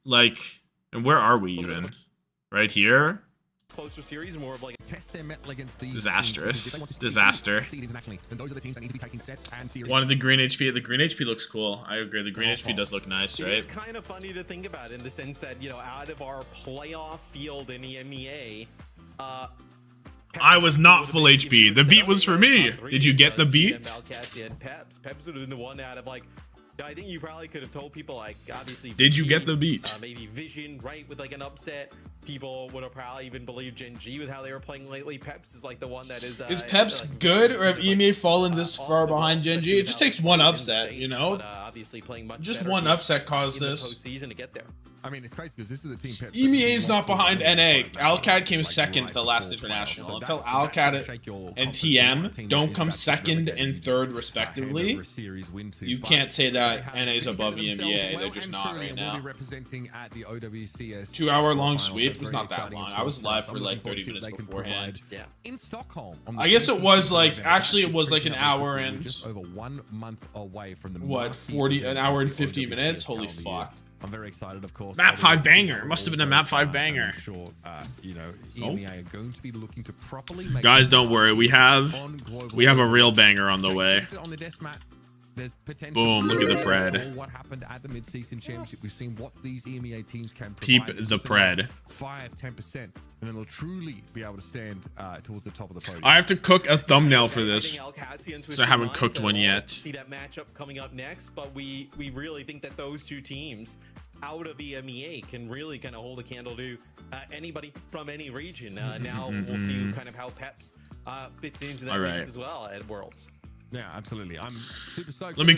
Like, and where are we even? Right here? Closer series, more of like a test their metal against the disastrous. Disaster. Wanted the green HP. The green HP looks cool. I agree. The green HP does look nice, right? It's kind of funny to think about in the sense that, you know, out of our playoff field in EMEA, I was not full HP. The beat was for me. Did you get the beat? Qadsiah and Peps. Peps would have been the one out of like. I think you probably could have told people, like, obviously. Did you get the beat? Maybe Vision, right, with like an upset. People would have probably even believed GenG with how they were playing lately. Peps is like the one that is. Is Peps good, or have EMEA fallen this far behind GenG? It just takes one upset, you know. Obviously playing much just one upset caused this. Postseason to get there. I mean, it's crazy because this is the team. Peps EMEA is not behind NA. Alcad came second at the last international. Until Alcad and TM don't come second and third respectively, you can't say that NA is above EMEA. They're just not right now. 2 hour long sweep was not that long. I was live for like 30 minutes beforehand. Yeah. In Stockholm. I guess it was like, actually it was like an hour and just over 1 month away from the what, 40, an hour and 50 minutes? Holy fuck. I'm very excited, of course. Map 5 banger. Must have been a map 5 banger. I'm sure, you know, EMEA are going to be looking to properly make. Guys, don't worry. We have a real banger on the way. On the desk mat, there's potential. Boom, look at the pred. What happened at the mid-season championship? We've seen what these EMEA teams can Peep provide. the pred. 5-10%, and then they'll truly be able to stand towards the top of the podium. I have to cook a thumbnail for this, so I haven't cooked one yet. See that matchup coming up next, but we really think that those two teams out of EMEA can really kind of hold a candle to anybody from any region. Now we'll see kind of how Peps fits into that mix as well at Worlds. Yeah, absolutely. I'm super stoked. Let me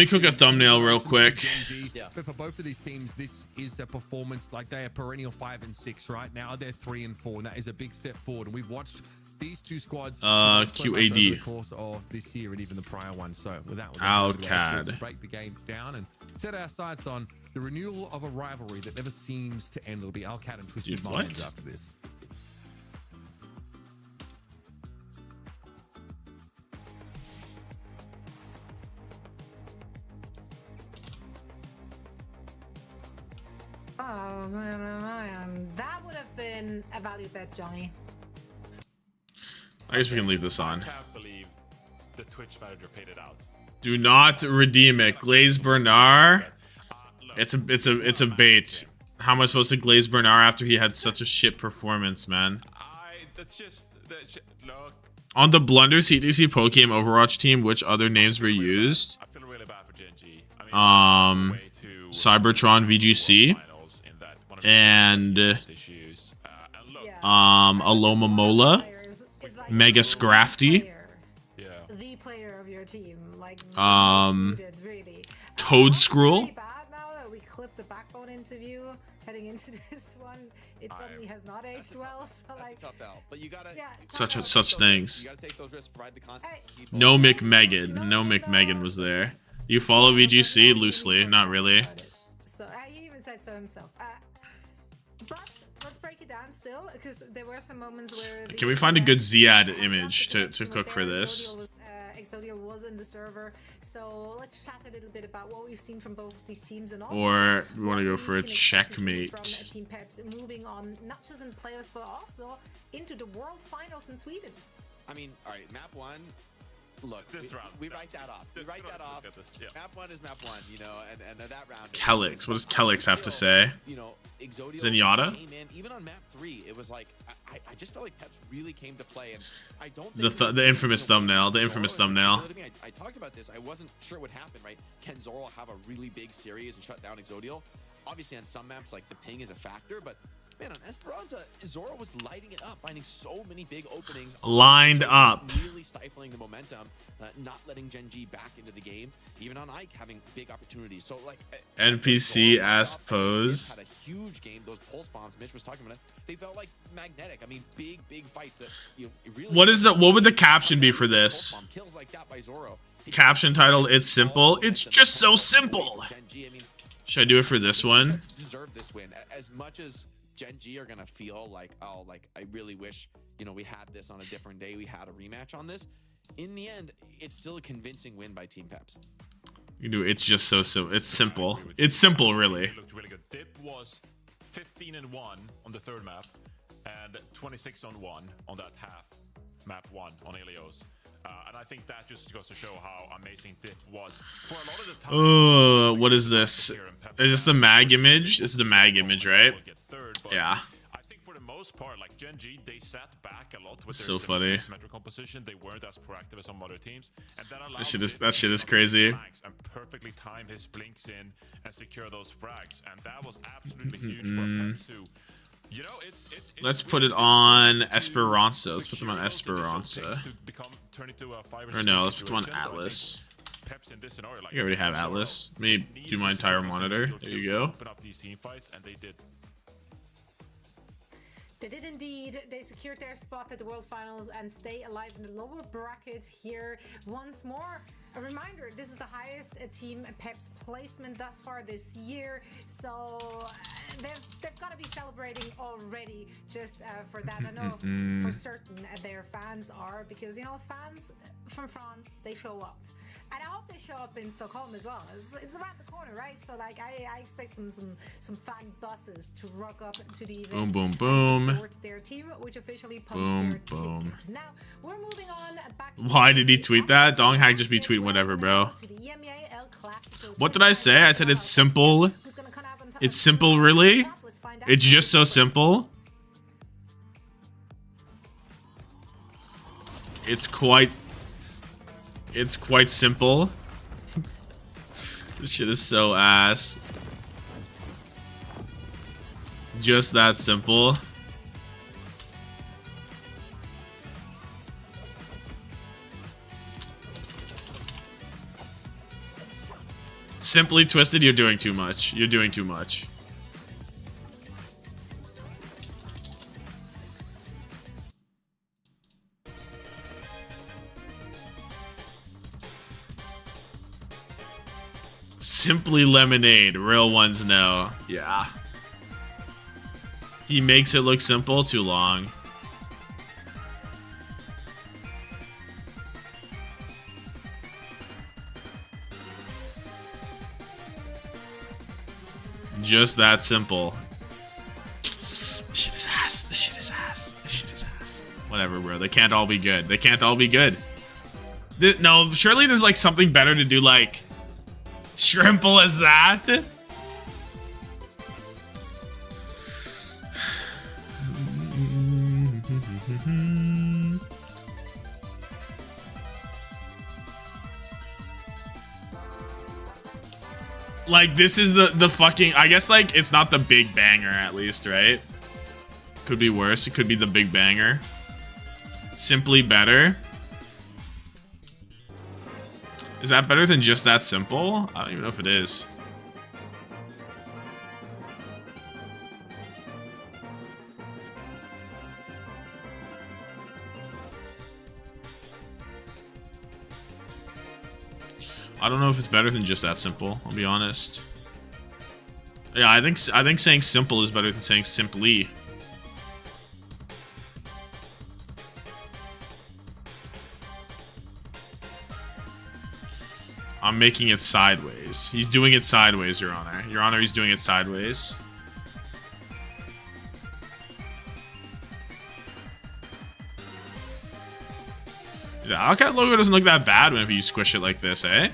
cook a thumbnail real quick. Yeah. But for both of these teams, this is a performance like they are perennial 5 and 6 right now. They're 3 and 4, and that is a big step forward. And we've watched these two squads QAD over the course of this year and even the prior one. So without let's break the game down and set our sights on the renewal of a rivalry that never seems to end. It'll be Alcad and Twisted Minds after this. Oh man, that would have been a value bet, Johnny. I guess we can leave this on. I can't believe the Twitch manager paid it out. Do not redeem it. Glaze Bernard. It's a bait. How am I supposed to glaze Bernard after he had such a shit performance, man? Look. On the Blunder CTC PreGame Overwatch team, which other names were used? I feel really bad for GenG. I mean, Cybertron VGC and Aloma Mola, Mega Scrafty, the player of your team, like Toad Scroll. We clipped the backbone interview heading into this one. It suddenly has not aged well. So like, tough out, but you gotta such things. You gotta take those risks, provide the content. No McMegan. No McMegan was there. You follow VGC loosely, not really. So he even said so himself. But let's break it down still, because there were some moments where. Can we find a good Ziad image to cook for this? Exodial was in the server, so let's chat a little bit about what we've seen from both of these teams, and also or we want to go for a checkmate. From Team Peps moving on, not just in playoffs but also into the World Finals in Sweden. I mean, all right, map 1. Look, we write that off. We write that off. Map 1 is map 1, you know, and that round. Calyx. What does Calyx have to say? You know, Exodial Zenyatta? came in, even on map 3, it was like I just felt like Peps really came to play, and I don't. The infamous thumbnail. The infamous thumbnail. I talked about this. I wasn't sure what happened. Right? Can Zoro have a really big series and shut down Exodial? Obviously, on some maps, like the ping is a factor, but. Man, on Esperanza, Zoro was lighting it up, finding so many big openings. Lined up. Really stifling the momentum, not letting GenG back into the game. Even on Ike, having big opportunities. So, like... NPC ass pose. Had a huge game. Those pulse bombs, Mitch was talking about it. They felt like magnetic. I mean, big fights that, you know, really... What would the caption be for this? Kills like that by Zoro. Caption title, it's simple. It's just so simple. Should I do it for this one? Deserve this win. As much as... GenG are gonna feel like, oh, like I really wish, you know, we had this on a different day, we had a rematch on this. In the end, it's still a convincing win by Team Peps. You do. It's just so simple. It's simple. It's simple, really. It looked really good. Dip was 15 and 1 on the third map, and 26 on 1 on that half map 1 on Ilios. And I think that just goes to show how amazing Dip was for a lot of the time. What is this? Is this the mag image? This is the mag image, right? Yeah. I think for the most part, like GenG, they sat back a lot with so funny. Symmetric composition. They weren't as proactive as some other teams, and that allowed that shit is crazy. And perfectly time his blinks in and secure those frags, and that was absolutely huge for Peps too. You know, it's let's put it on Esperanza. Let's put them on Esperanza. Or no, let's put them on Atlas. Peps in this scenario, like You already have Atlas. Let me do my entire monitor. There you go. Open up these team fights, and they did. They did indeed. They secured their spot at the World Finals and stay alive in the lower bracket here once more. A reminder, this is the highest team Peps placement thus far this year. So they've got to be celebrating already just for that. I know for certain their fans are, because, you know, fans from France, they show up. And I hope they show up in Stockholm as well. It's around the corner, right? So like I expect some fan buses to rock up to the event. Boom, boom, boom. And support their team, which officially punched their ticket. Now we're moving on back. Why did he tweet that? Donghag just be tweeting whatever, bro. What did I say? I said it's simple. It's simple, really? It's just so simple. It's quite simple. This shit is so ass. Just that simple. Simply Twisted, you're doing too much. You're doing too much. Simply Lemonade. Real ones know. Yeah. He makes it look simple. Too long. Just that simple. This shit is ass. This shit is ass. This shit is ass. Whatever, bro. They can't all be good. They can't all be good. No, surely there's like something better to do, like shrimple as that. Like, this is the fucking, I guess, like, it's not the big banger, at least, right? Could be worse. It could be the big banger. Simply better. Is that better than just that simple? I don't even know if it is. I don't know if it's better than just that simple, I'll be honest. Yeah, I think saying simple is better than saying simply. I'm making it sideways. He's doing it sideways, Your Honor. Your Honor, he's doing it sideways. The Alcat logo doesn't look that bad whenever you squish it like this, eh?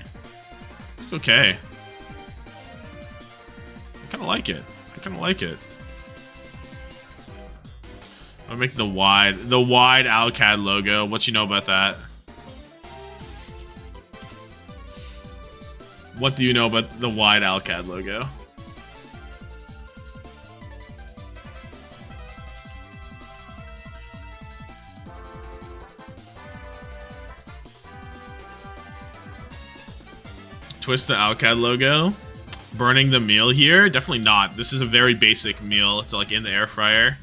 It's okay. I kind of like it. I kind of like it. I'll make the wide Alcad logo. What you know about that? What do you know about the wide Alcad logo? Twist the Alcad logo. Burning the meal here? Definitely not. This is a very basic meal. It's like in the air fryer.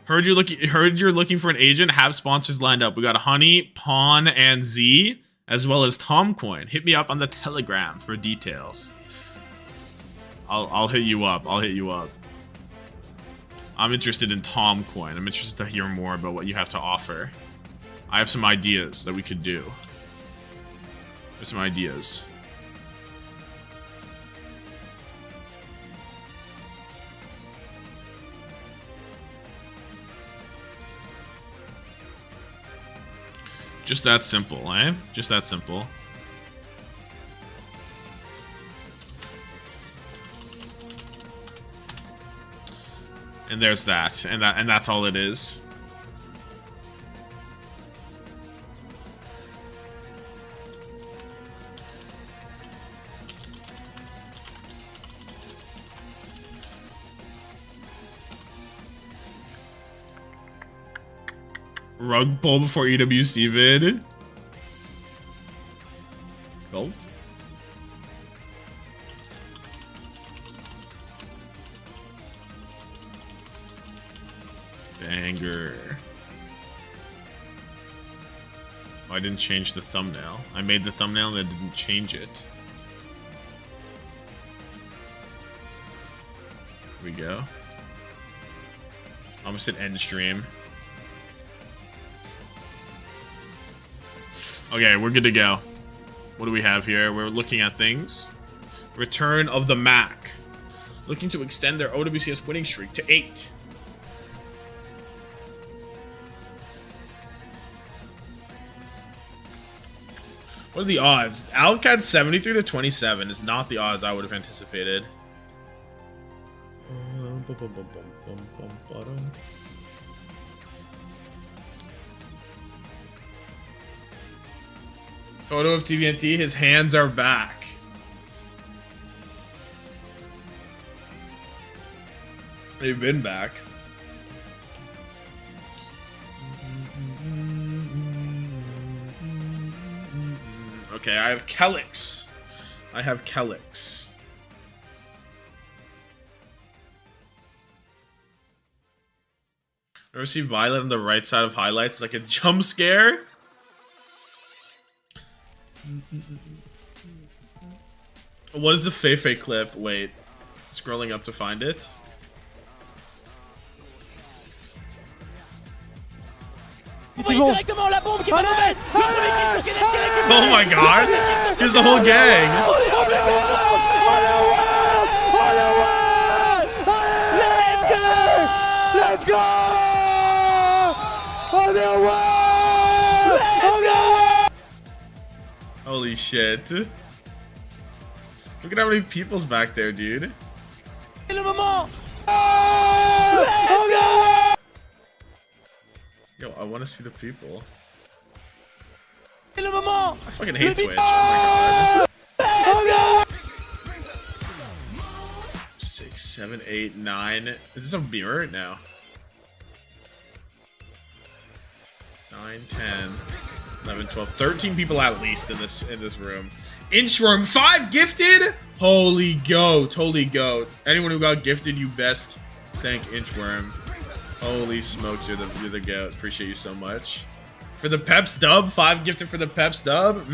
Heard you're looking for an agent. Have sponsors lined up. We got Honey, Pawn, and Z, as well as Tomcoin. Hit me up on the Telegram for details. I'll hit you up. I'll hit you up. I'm interested in Tomcoin. I'm interested to hear more about what you have to offer. I have some ideas that we could do. There's some ideas. Just that simple, eh? Just that simple. And there's that. And that's all it is. Rug pull before EWC vid. Gold. Banger. Oh, I didn't change the thumbnail. I made the thumbnail and I didn't change it. Here we go. Almost hit end stream. Okay, we're good to go. What do we have here? We're looking at things. Return of the Mac. Looking to extend their OWCS winning streak to 8. What are the odds? Alcad 73 to 27 is not the odds I would have anticipated. Photo of TVNT, his hands are back. They've been back. Okay, I have Kelix. Ever see Violet on the right side of highlights? It's like a jump scare. What is the Feifei clip? Wait. Scrolling up to find it. Oh my gosh! Here's the whole gang! Let's go! Holy shit. Look at how many people's back there, dude. Yo, I want to see the people. I fucking hate Twitch. Oh my god. 6, 7, 8, 9. Is this a mirror? No. 9, 10, 11, 12, 13 people at least in this room. Inchworm 5 gifted. Holy goat, holy goat. Anyone who got gifted, you best thank Inchworm. Holy smokes, you're the goat. Appreciate you so much. For the Peps dub, 5 gifted for the Peps dub.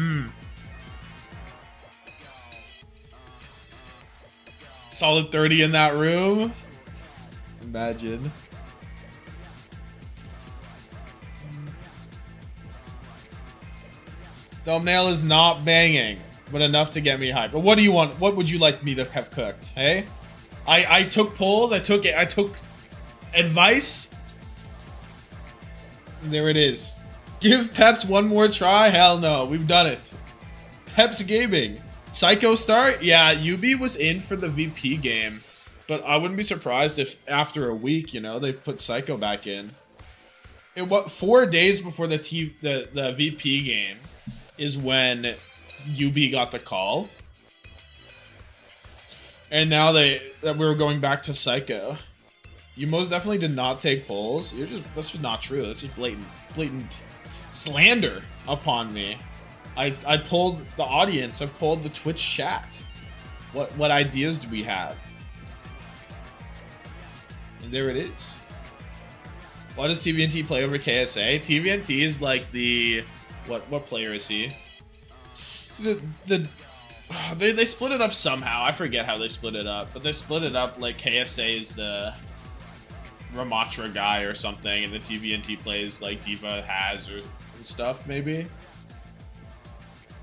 Solid 30 in that room. Imagine. Thumbnail is not banging, but enough to get me hyped. But what do you want? What would you like me to have cooked? Hey, I took polls. I took advice. There it is. Give Peps one more try? Hell no, we've done it. Peps Gaming. Psycho start? Yeah, UB was in for the VP game. But I wouldn't be surprised if after a week, you know, they put Psycho back in. It was 4 days before the VP game is when UB got the call. And now that we were going back to Psycho. You most definitely did not take polls. That's just not true. That's just blatant slander upon me. I polled the audience. I polled the Twitch chat. What ideas do we have? And there it is. Why does TVNT play over KSA? TVNT is like the what player is he? So they split it up somehow. I forget how they split it up, but they split it up like KSA is the Ramatra guy or something, and the TVNT plays like Diva has or stuff maybe.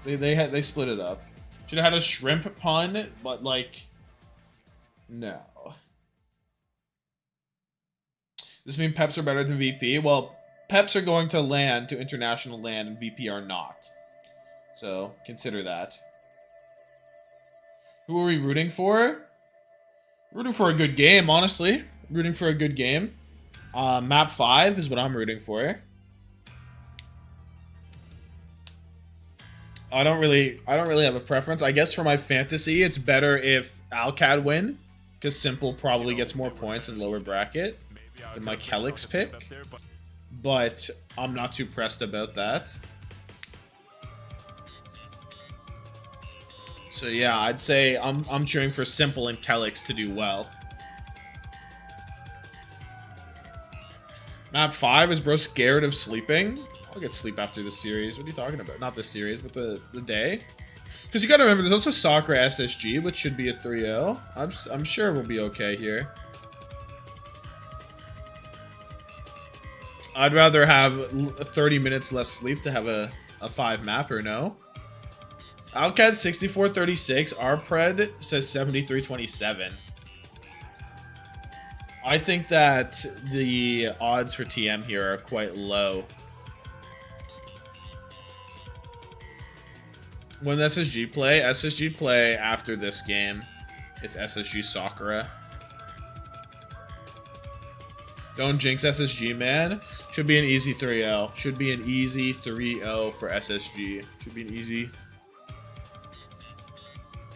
They split it up. Should have had a shrimp pun, but like no. Does this mean Peps are better than VP? Well, Peps are going to land to international land and VP are not. So consider that. Who are we rooting for? Rooting for a good game, honestly. Rooting for a good game. Map 5 is what I'm rooting for. I don't really have a preference. I guess for my fantasy, it's better if Alcad win, because Simple probably gets more points in lower bracket than my Kelix pick. but I'm not too pressed about that. So yeah, I'd say I'm cheering for Simple and Kelix to do well. Map 5, is bro scared of sleeping? I'll get sleep after this series. What are you talking about? Not this series, but the day. Because you gotta remember, there's also Sakura SSG, which should be a 3-0. I'm sure we'll be okay here. I'd rather have 30 minutes less sleep to have a 5 mapper, no? Alcad 6436, our pred says 7327. I think that the odds for TM here are quite low. When SSG play after this game. It's SSG Sakura. Don't jinx SSG, man. Should be an easy 3-0. Should be an easy 3-0 for SSG. Should be an easy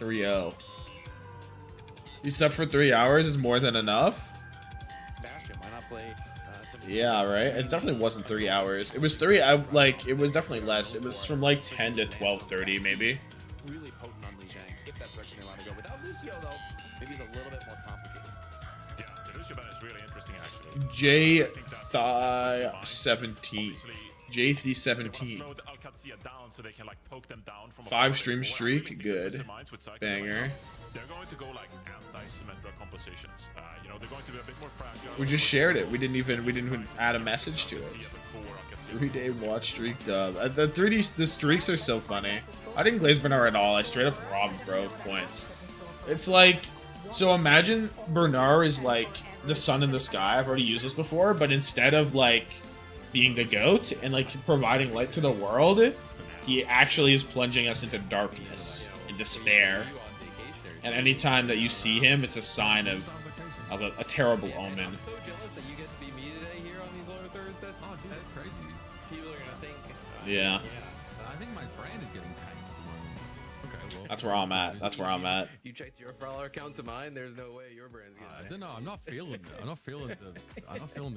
3-0. You slept for 3 hours is more than enough? Yeah, right? It definitely wasn't 3 hours. It was it was definitely less. It was from like 10 to 12:30 maybe. Really potent on Lee Zhang, if that's the direction they want to go. Without Lucio, though, maybe it's a little bit more complicated. Yeah, the Lucio ban is really interesting, actually. J17. J17. 5 stream streak, good. Banger. They're going to go like anti-Symmetra compositions. You know, they're going to be a bit more fragile. We just shared it. We didn't even add a message to it. 3-day watch streak dub. The streaks are so funny. I didn't glaze Bernard at all. I straight up robbed bro points. It's like, so imagine Bernard is like the sun in the sky. I've already used this before, but instead of like being the goat and like providing light to the world, he actually is plunging us into darkness and despair. And anytime that you see him, it's a sign of a terrible omen. I'm so jealous that you get to be me today here on these lower thirds. That's crazy. People are gonna think. Yeah. I think my brand is getting tanked at the moment. Okay, well. That's where I'm at. That's where I'm at. You checked your brawler account to mine. There's no way your brand's getting tanked. I don't know. I'm not feeling it. I'm not feeling it.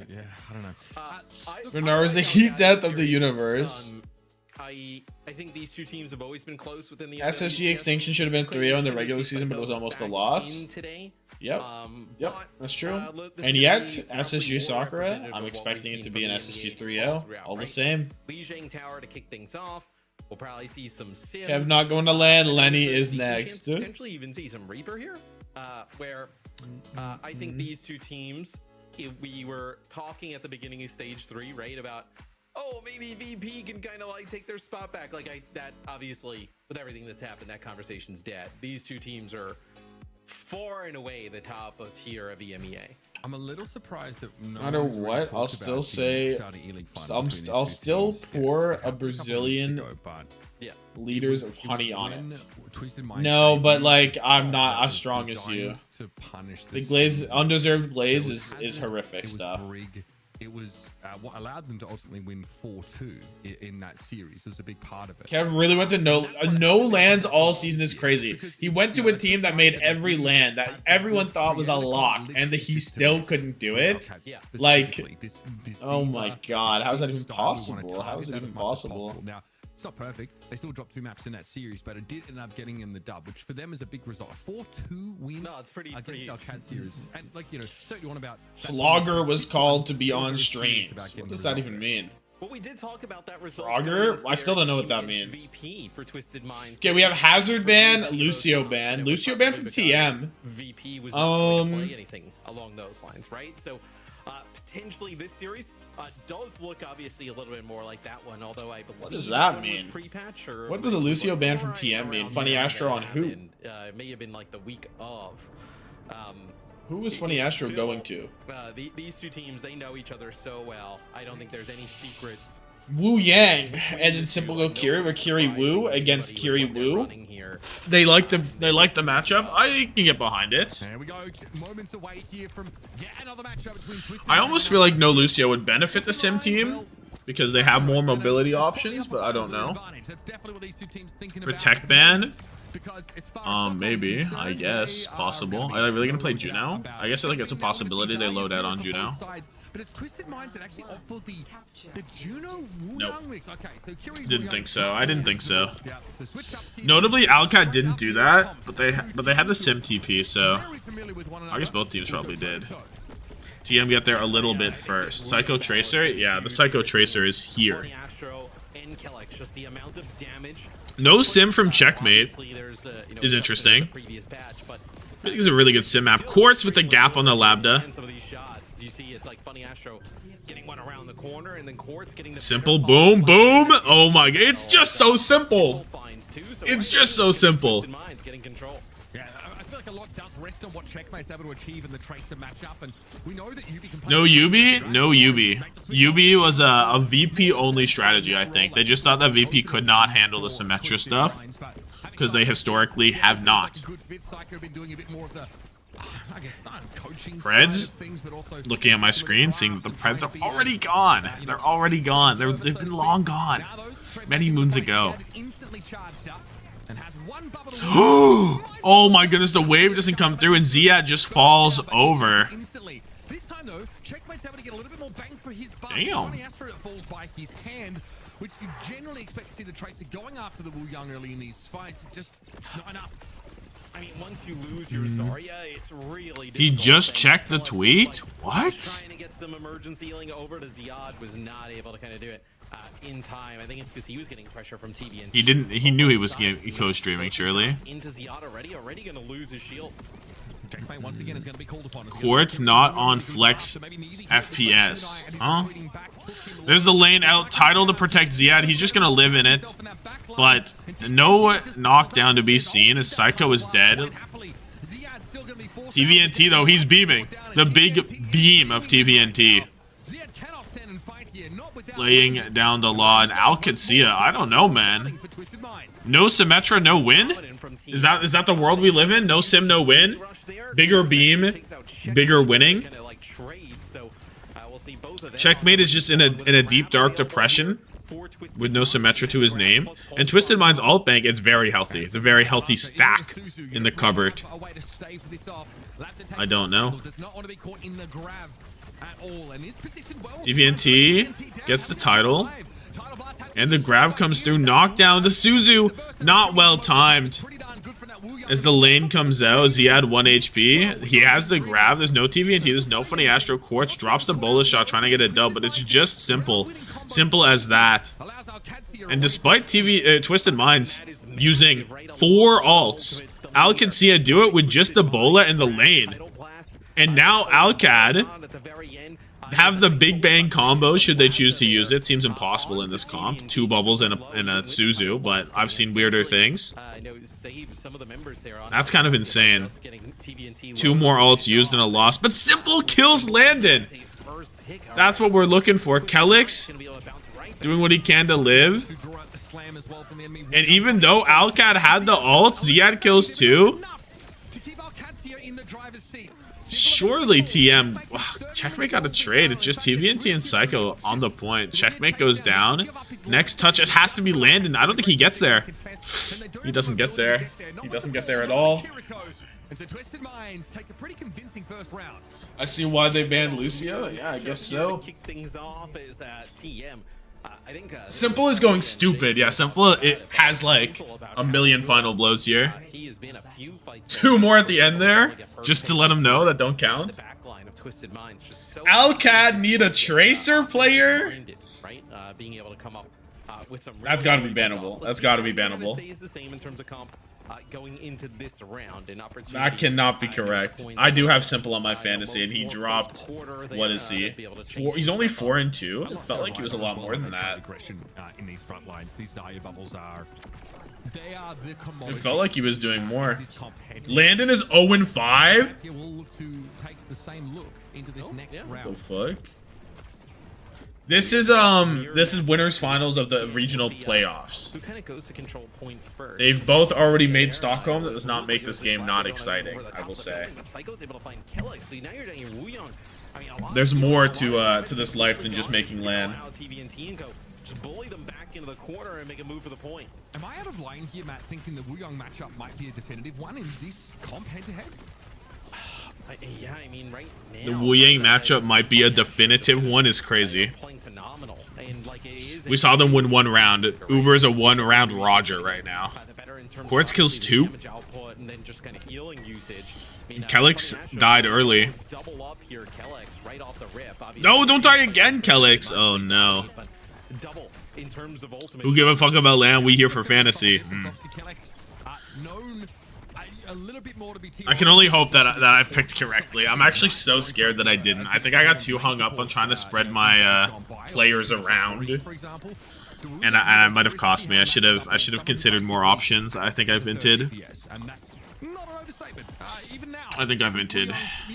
Yeah, I don't know. Bernard is the heat death of the universe. I think these two teams have always been close within the SSG Extinction should have been 3-0 in the regular season, but it was almost a loss. Yep. Yep, that's true. And yet, SSG Sakura, I'm expecting it to be an SSG 3-0. All the same. Lee Zhang Tower to kick things off. We'll probably see some Sim. Kev not going to land. Lenny is next. Potentially even see some Reaper here, where I think these two teams, we were talking at the beginning of stage 3, right, about, oh, maybe VP can kind of like take their spot back. That obviously, with everything that's happened, that conversation's dead. These two teams are far and away the top of tier of EMEA. I'm a little surprised that no matter what, I'll still say I'll still pour a Brazilian liters of honey on it. No, but like I'm not as strong as you. The glaze, undeserved glaze is horrific stuff. It was what allowed them to ultimately win 4-2 in that series. It was a big part of it. Kev really went to no lands all season is crazy. He went to a team that made every land that everyone thought was a lock, and he still couldn't do it. Like, oh my god, how is that even possible? How is it even possible? Now, it's not perfect. They still dropped 2 maps in that series, but it did end up getting in the dub, which for them is a big result. 4-2 win. No, it's pretty our Qad series. And like, you know, so you want about Flogger was called to be on streams. What does that even mean? Well, we did talk about that result. Flogger? I still don't know what that means. VP for Twisted Minds. Okay, we have Hazard ban, Lucio ban. Lucio ban from TM. VP was not going to play anything along those lines, right? So potentially this series does look obviously a little bit more like that one, although I believe what does that mean? What does a Lucio ban from TM mean? Funny Astro on who? It may have been like the week of. Who was Funny Astro going to? These two teams, they know each other so well. I don't think there's any secrets. Wu Yang and then Simple Go Kiri, where Kiri Wu against Kiri Wu. They like the matchup. I can get behind it. There we go. Moments away here from yet another matchup between Twisted. I almost feel like no Lucio would benefit the Sim team because they have more mobility options, but I don't know. Protect ban. Because as far as Stockholm's Maybe, concerned, I guess, they are possible. gonna Are they really be gonna play no Juno? doubt about I guess I think it. it's a Now, obviously, possibility they Zai load is out on better for Juno. both sides, but it's Twisted Minds that actually offer the Juno Nope. mix. Okay, so Kiri Didn't think so. I didn't think so. Yeah, so switch up to Notably, straight Alcat didn't up do to that, comps. but they had the sim TP, so Very familiar with one I guess another. both teams probably did. TM got there a little bit first. Psycho Tracer, yeah, the Psycho Tracer is here. No sim from Checkmate is interesting. I think it's a really good sim map. Quartz with the gap on the Lambda. Simple, boom, boom. Oh my god, it's just so simple. It's just so simple. Yeah, I feel like a lot does rest on what Checkmate's able to achieve in the Tracer matchup, and we know that Yubi can play. No Yubi? No Yubi. Yubi was a VP only strategy, I think. They just thought that VP could not handle the Symmetra stuff, because they historically have not. Preds? Looking at my screen, seeing that the Preds are already gone. They're already gone. They've been long gone. Many moons ago. Oh my goodness, the wave doesn't come through and Ziad just falls over. This time though, Checkmate's able to get a little bit more bang for his buck. Damn. Astro falls by his hand, which you generally expect to see the Tracer going after the Wu Young early in these fights. It's not enough. I mean, once you lose your Zarya, it's really He just checked the tweet? What? Trying to get some emergency healing over to Ziad, was not able to kind of do it in time. I think it's because he was getting pressure from TVNT. He didn't. He knew he was co-streaming. Surely. Into Ziad already going to lose his shields. Checkmate once again is going to be called upon. Quartz not on flex FPS. Huh? There's the lane out. Tidal to protect Ziad. He's just gonna live in it. But no knockdown to be seen as Psycho is dead. TVNT though, he's beaming. The big beam of TVNT. Laying down the law and Qadsiah. I don't know, man. No Symmetra, no win? Is that the world we live in? No sim, no win? Bigger beam, bigger winning? Checkmate is just in a deep dark depression with no Symmetra to his name. And Twisted Mind's alt bank, it's very healthy. It's a very healthy stack in the cupboard. I don't know. TVNT gets the title. And the grab comes through. Knockdown to Suzu. Not well timed. As the lane comes out, Ziad 1 HP. He has the grab. There's no TVNT. There's no funny Astro. Quartz drops the bullet shot trying to get a dub, but it's just simple. Simple as that. And despite Twisted Minds using 4 alts, Qadsiah do it with just the bola and the lane. And now Alcad have the Big Bang combo should they choose to use it. Seems impossible in this comp. 2 bubbles and a Suzu, but I've seen weirder things. That's kind of insane. 2 more ults used and a loss, but Simple kills Landon. That's what we're looking for. Kelix doing what he can to live. And even though Alcad had the ult, Ziad kills too. Surely TM. Checkmate got a trade. It's just TVNT and Psycho on the point. Checkmate goes down. Next touch, it has to be Landon. I don't think he gets there. He doesn't get there. He doesn't get there at all. I see why they banned Lucio. Yeah, I guess so. Simple is going stupid. Yeah, Simple, it has like a million final blows here. 2 more at the end there, just to let him know that don't count. Alcad need a Tracer player? That's gotta be bannable. That's gotta be bannable. That cannot be correct. I do have Simple on my fantasy, and he dropped. What is he? He's only 4-2. It felt like he was a lot more than that. In these front lines, these Zarya bubbles are. It felt like he was doing more. Landon is 0-5. We'll look to take the same look into this next round. What the fuck? This is winners finals of the regional playoffs. Who kind of goes to control point first? They've both already made Stockholm. That does not make this game not exciting, I will say. Psycho's able to find Kelix, so now you're doing your Wu Young. There's more to this life than just making land. just bully them back into the corner and make a move for the point. Am I out of line here, Matt, thinking the Wuyong matchup might be a definitive one in this comp head-to-head? Yeah, I mean, right now... The Wuyang matchup might be a definitive one is crazy. Playing phenomenal. And, like, it is We saw them win 1 round. Uber's a 1-round Roger right now. Quartz kills 2. And then just kind of healing usage. Kelix died early. Double up here, Kelix, right off the rip. No, don't die again, Kelix. Oh, no. Double in terms of ultimate. Who give a fuck about land? We here for fantasy. I can only hope that I've picked correctly. I'm actually so scared that I didn't. I think I got too hung up on trying to spread my players around, and I might have cost me. I should have considered more options. I think I vented. I think I vented.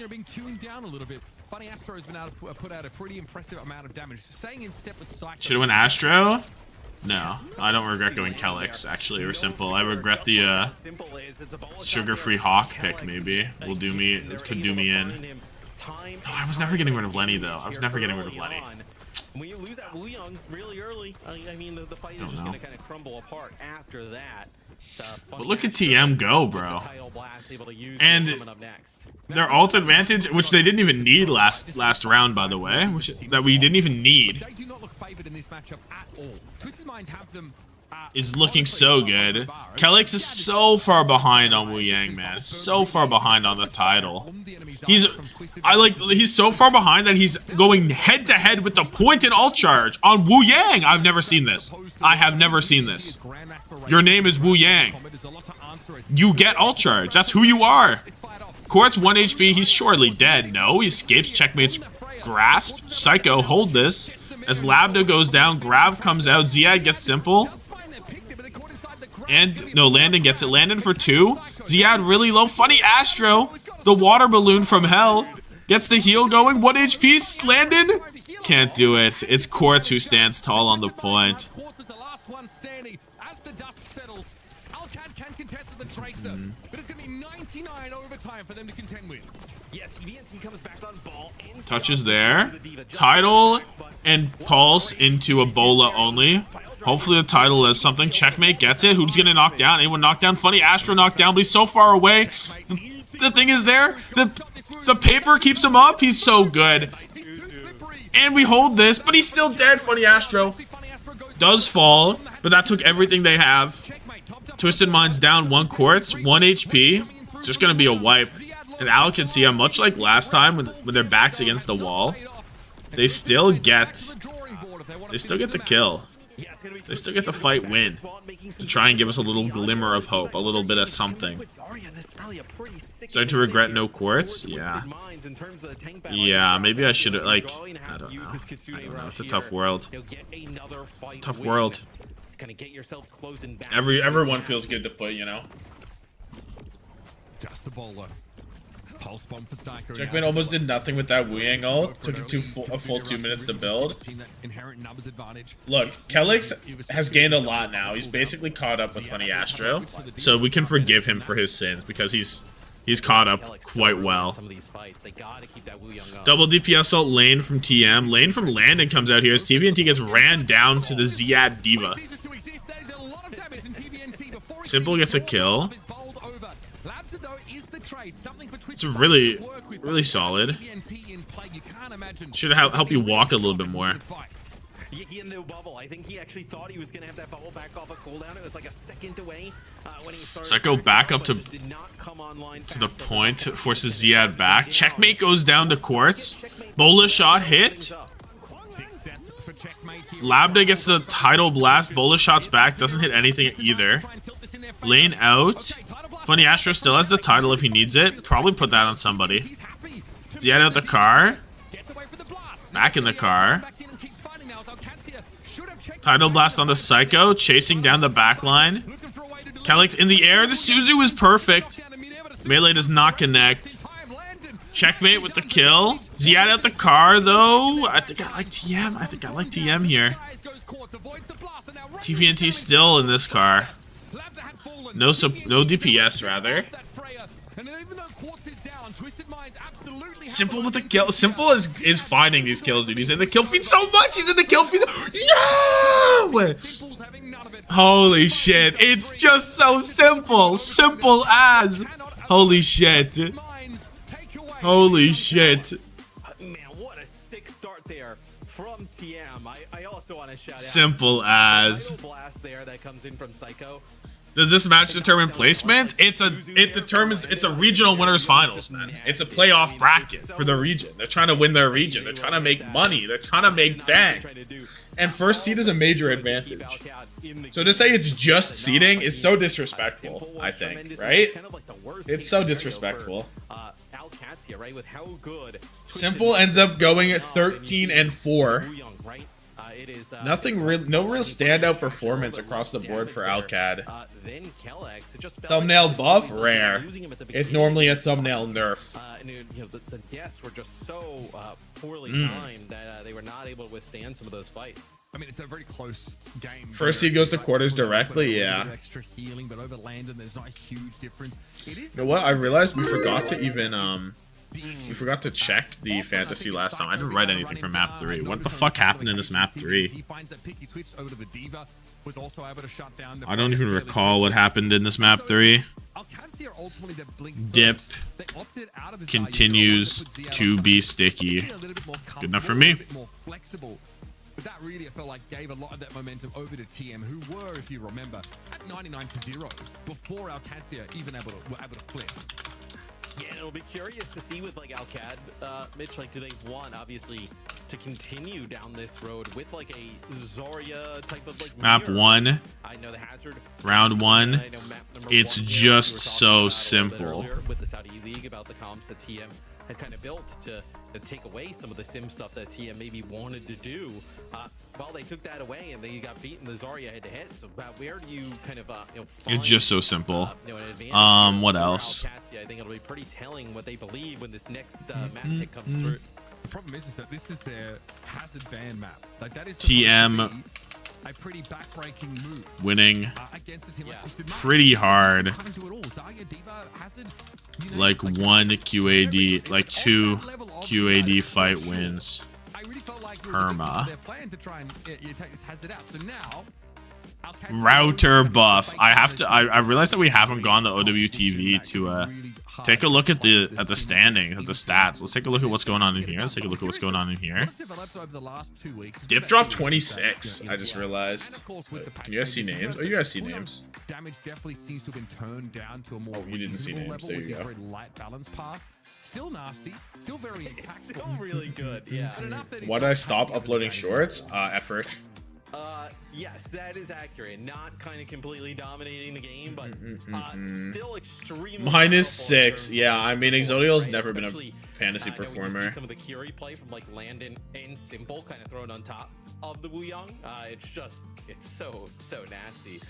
Being tuned down a little bit. Funny Astro has been able to put out a pretty impressive amount of damage. Staying in step with Psycho. Should have went Astro. No, I don't regret going Kelix, actually, or Simple. I regret the sugar-free Hawk pick, maybe. Will do me, it could do me in. No, I was never getting rid of Lenny, though. I was never getting rid of Lenny. When you lose that Wuyong really early, I mean, the fight is just going to kind of crumble apart after that. But look at TM go, bro. And their ult advantage, which they didn't even need last round, by the way, that we didn't even need, is looking so good. Kelix is so far behind on Wuyang, man. So far behind on the title. He's so far behind that he's going head to head with the point and ult charge on Wuyang. I've never seen this. I have never seen this. Your name is Wuyang. You get ult charge. That's who you are. Quartz 1 HP. He's surely dead. No, he escapes Checkmate's grasp. Psycho, hold this. As Labda goes down, Grav comes out. Ziad gets Simple. And, no, Landon gets it. Landon for 2. Ziad really low. Funny Astro, the water balloon from hell, gets the heal going. 1 HP. Landon can't do it. It's Quartz who stands tall on the point. Touches there. Tidal and Pulse into a Bola only. Hopefully the Tidal has something. Checkmate gets it. Who's gonna knock down? Anyone knock down? Funny Astro knocked down, but he's so far away. The thing is there. The paper keeps him up. He's so good. And we hold this, but he's still dead. Funny Astro does fall, but that took everything they have. Twisted Mind's down 1 Quartz, 1 HP. It's just gonna be a wipe. And Qadsiah, much like last time when their backs against the wall, they still get the kill. They still get the fight win to try and give us a little glimmer of hope, a little bit of something. Starting to regret no Quartz? Yeah. Yeah, maybe I should have, like, I don't know. It's a tough world. It's a tough world. Everyone feels good to put, you know. Just the bowler. Pulse bomb for Sakura. Checkmate almost did nothing with that Wuyang ult. Took him a full 2 minutes to build. Look, Kelix has gained a lot now. He's basically caught up with Funny Astro, so we can forgive him for his sins because he's caught up quite well. Double DPS ult lane from TM. Lane from Landon comes out here as TVNT gets ran down to the Ziad Diva. Simple gets a kill. It's really, really solid. Should help you walk a little bit more. He had no bubble. I think he actually thought he was going to have that bubble back off a cooldown. It was like a second away when he started. Psycho back up to the point. Forces Ziad back. Checkmate goes down to Quartz. Bola shot hit. Labda gets the Tidal Blast. Bola shots back. Doesn't hit anything either. Lane out. Funny Astro still has the title if he needs it. Probably put that on somebody. Ziad out the car. Back in the car. Tidal Blast on the Psycho. Chasing down the backline. Kelix in the air. The Suzu is perfect. Melee does not connect. Checkmate with the kill. Ziad out the car, though. I think I like TM. I think I like TM here. TVNT still in this car. No DPS, rather. Simple with the kill. Simple is finding these kills, dude. He's in the kill feed so much. He's in the kill feed. Yo! Holy shit. It's just so simple. Simple as. Holy shit. Holy shit. Man, what a sick start there from TM. I also want to shout out Simple as. blast there that comes in from Psycho. Does this match determine placement? It's a regional winners finals, man. It's a playoff bracket for the region. They're trying to win their region. They're trying to make money. They're trying to make bank. And first seed is a major advantage. So to say it's just seeding is so disrespectful, I think, right? It's so disrespectful. Qadsiah, right, with how good Simple ends up going at 13-4. No real standout performance across the board for Alcad. Thumbnail buff, rare. It's normally a thumbnail nerf. The deaths were just so poorly timed that they were not able to withstand some of those fights. I mean, it's a very close game. First seed goes to quarters directly, yeah. Extra healing, but over Landon, there's not a huge difference. You know what? I realized we forgot to even we forgot to check the fantasy last time. I didn't write anything for map 3. What the fuck happened in this map 3? I don't even recall what happened in this map 3. Dip continues to be sticky. Good enough for me. But that really, I felt like, gave a lot of that momentum over to TM, who were, if you remember, at 99-0 before Qadsiah even were able to flip. Yeah, and it'll be curious to see with like Alcad, Mitch, like, do they want obviously to continue down this road with like a Zarya type of like map mirror? 1, I know the hazard. round 1. It's one just we were talking so about simple. with the Saudi League about the comps that TM had kind of built to take away some of the sim stuff that TM maybe wanted to do. Well, they took that away and they got beaten the Zarya head to head. So about where do you kind of find, It's just so simple. an advantage What for else? Qadsiah? I think it'll be pretty telling what they believe when this next map pick comes through. The problem is that this is their hazard ban map. Like, that is TM a pretty backbreaking move winning against a team like Twisted Minds. pretty hard. Can't do it all. Zarya, Diva, hazard, Like 1 QAD, like 2 QAD fight wins. I really felt like Perma. their plan to try and take this hazard out. So now Router buff. I realized that we haven't gone to OWTV to take a look at the standings, at the stats. Let's take a look at what's going on in here. Let's take a look at what's going on in here. Dip dropped 26. I just realized. Can you guys see names? Oh, you guys see names. Damage definitely seems to have been turned down to a more you didn't see reasonable names. level There with you this go. very light balance pass. Still nasty, still very impactful. Still really good, yeah. Why did I stop uploading shorts? Effort. Yes, that is accurate. Not kind of completely dominating the game, but still extremely -6. Yeah, I mean, Exodial's never been a fantasy we performer. see some of the Curie play from like Landon and Simple kind of thrown on top of the Wuyong. It's so nasty.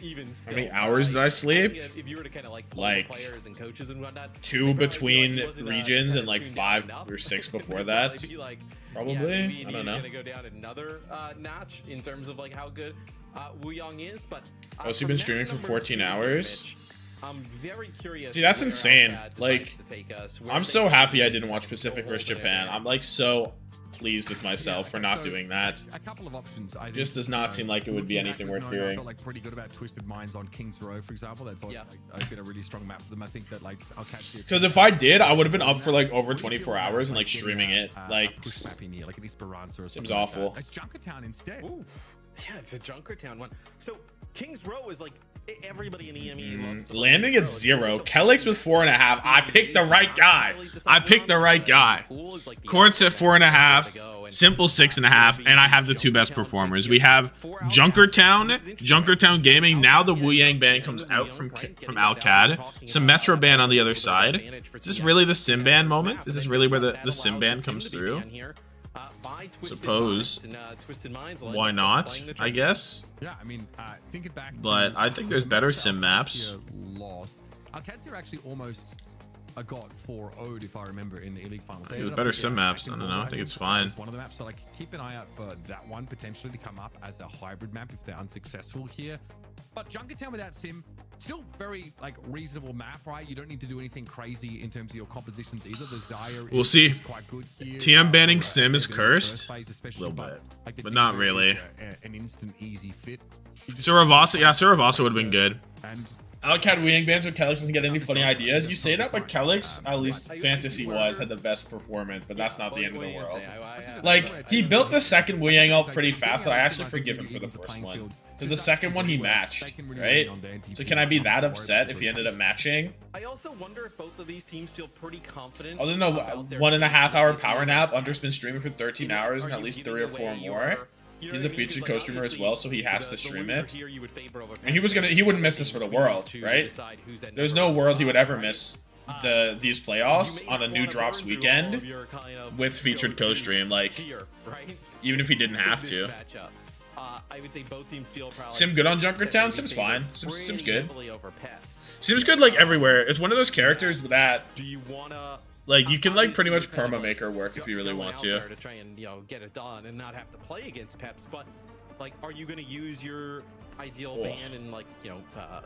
Even still, How many hours did I sleep? If you were to kind of like pull Like, players and coaches and whatnot, 2 between regions and like 5 or 6 before that. Probably. I don't know. Gonna go down another notch in terms of like how good Wuyong is, but Oh, so you've been streaming for 14 hours? I'm very curious. See, that's where insane. Alcad Like, decides to take us, where I'm they so can happy I continue didn't watch to Pacific hold vs it Japan. in. I'm like so pleased with myself for not So, doing that. A couple of options. Just does not seem like it would be looking anything back worth with Nova, I hearing. felt like pretty good about Twisted Minds on King's Row, for example. That's been a really strong map for them. I think that like Because if I did, I would have been up for like over 24 hours and like streaming it. Like, push map in here, like an Esperanza or something. seems awful. It's Junkertown instead. Ooh. Yeah, it's a Junkertown one. So King's Row is like everybody in EMEA loves. Landing at 0. Kellex with 4.5. I picked the right guy. I picked the right guy. Courts at 4.5. Simple 6.5. And I have the 2 best performers. We have Junkertown Gaming. Now the Wuyang ban comes out from Alcad. Some Metro ban on the other side. Is this really the Sim ban moment? Is this really where the Sim ban comes through? Suppose. Why not? I guess. Yeah, I mean, thinking back. But I think there's better Sim maps. Lost. Qadsiah actually almost got 4-0'd if I remember in the E-League finals. There's better Sim maps. I don't know. I think it's fine. One of the maps, so like keep an eye out for that one potentially to come up as a hybrid map if they're unsuccessful here. But Junkertown without Sim, Still very like reasonable map, right? You don't need to do anything crazy in terms of your compositions either. The Xayah We'll see. is quite good here. TM banning Sim is cursed. Phase, A little bit, like the but not Geekay really. is an instant easy fit. Suravasa, yeah, Suravasa would have been good. And Alec had wing bans, but Kelix doesn't get any funny ideas. You say that, but Kelix, at least fantasy-wise, had the best performance, but that's not the end of the world. Like, he built the second wing up pretty fast, and I actually forgive him for the first one. Because the second one he matched, right? So can I be that upset if he ended up matching? I also wonder if both of these teams feel pretty confident. Other than a 1.5 hour power nap, Under's been streaming for 13 hours and at least 3 or 4 more. He's a featured co-streamer as well, so he has to stream it. And he wouldn't miss this for the world, right? There's no world he would ever miss these playoffs on a new drops weekend with featured co-stream, like, even if he didn't have to. I would say both teams feel Sim good on Junkertown? Sim's fine. Sim's good. Sim's good, like, everywhere. It's one of those characters that, like, you can, like, pretty much perma-make her work if you really want to. To try and, get it done and not have to play against Peps, but, like, are you going to use your ideal ban and, like,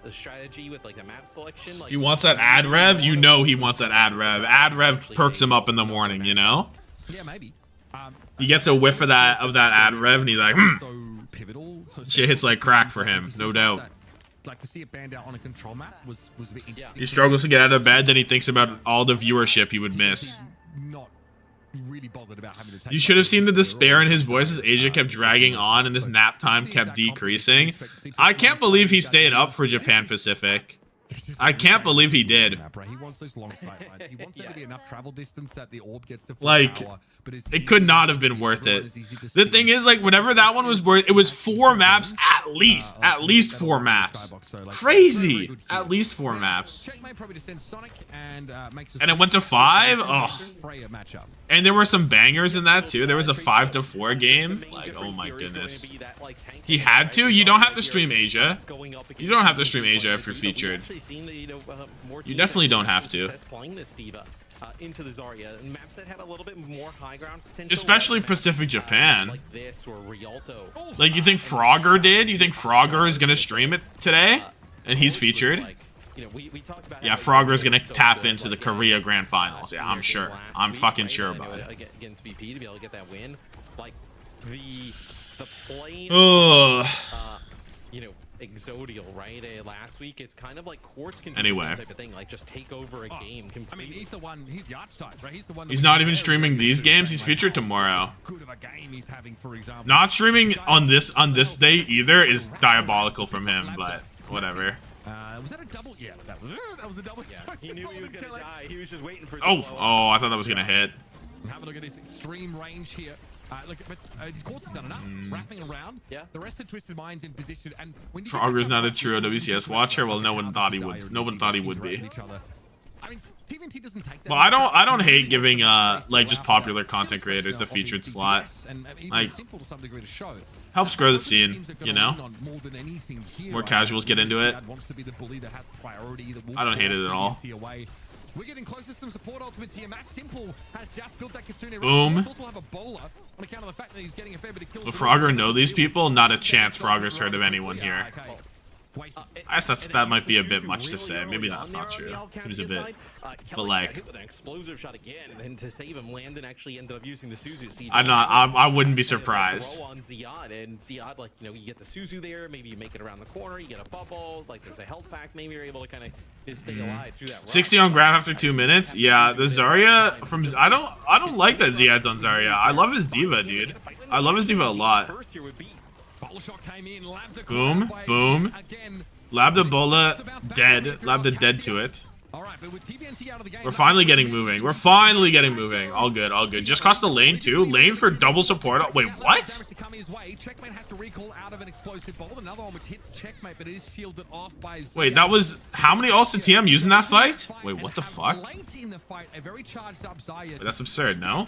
a strategy with, like, a map selection? Like, He wants that ad rev? You know he wants that ad rev. Ad rev perks him up in the morning, you know? yeah, maybe. He gets a whiff of that ad rev, and he's like, So pivotal. So Shit hits like crack for him, no doubt. Like to see it banned out on a control map was a bit interesting. He struggles to get out of bed, then he thinks about all the viewership he would miss. Not really bothered about having to take. You should have seen the despair in his voice as Asia kept dragging on and his nap time kept decreasing. I can't believe he stayed up for Japan Pacific. I can't believe he did. He wants those long sight lines. He wants there to be enough travel distance that the orb gets to full Like, power, but it could not have been worth it. The thing is, like, whenever that one was worth, it was 4 maps at least 4 maps. Crazy. At least 4 maps. And it went to 5? Oh. And there were some bangers in that too. There was a 5-4 game. Like, oh my goodness. He had to? You don't have to stream Asia. You don't have to stream Asia if you're featured. You definitely don't have to. Into the Zarya and maps that had a little bit more high ground potential, Especially Pacific Japan. like this or Rialto. Like, you think Frogger did? You think Frogger is gonna stream it today? And he's featured? We talked about Yeah, Frogger's gonna tap into the Korea Grand Finals. Yeah, I'm sure. I'm fucking sure about it. Against VP to be able to get that win, like the plane. Ugh. Exodial, right? Last week, it's kind of like Quartz can do Anyway. the same type of thing, like just take over a game completely. I mean, he's the one. He's the archetype, right? He's the one. He's not even streaming these games. He's featured tomorrow. Good of a game he's having, for example. Not streaming on this day either is diabolical from him, but whatever. Was that a double? Yeah, that was a double. Yeah, he knew he was gonna die. He was just waiting for. Oh, I thought that was gonna hit. Have a look at his extreme range here. Look, but his course has done enough. Wrapping around. Yeah. The rest of Twisted Mind's in position, and when Frogger's not a true OWCS watcher. Well, no one thought he would. No one thought he would be. I mean, TVNT doesn't take that. Well, I don't hate giving like just popular content creators the featured slot. Like, helps grow the scene, you know. More casuals get into it. I don't hate it at all. We're getting close to some support ultimates here. Matt Simple has just built that Kitsune. Boom. Also have a bowler on account of the fact that he's getting a fair bit of kills. Will Frogger know these people? Not a chance Frogger's heard of anyone here. I guess that might be a bit much to say. Maybe that's not true. Seems a bit. But like, hit with an explosive shot again, and then to save him, Landon actually ended up using the Suzu. I wouldn't be surprised. On Ziad, and Ziad, like, you get the Suzu there, maybe you make it around the corner, you get a bubble, like there's a health pack, maybe you're able to kind of stay alive through that. 60 on grab after 2 minutes. Yeah, the Zarya from I don't like that Ziad's on Zarya. I love his diva, dude. I love his diva a lot. Boom, boom. Labda dead. Labda dead to it. We're finally getting moving. We're finally getting moving. All good, all good. Just cost the lane too. Lane for double support. Wait, what? Wait, that was how many ults did TM use in that fight? Wait, what the fuck? Wait, that's absurd, no?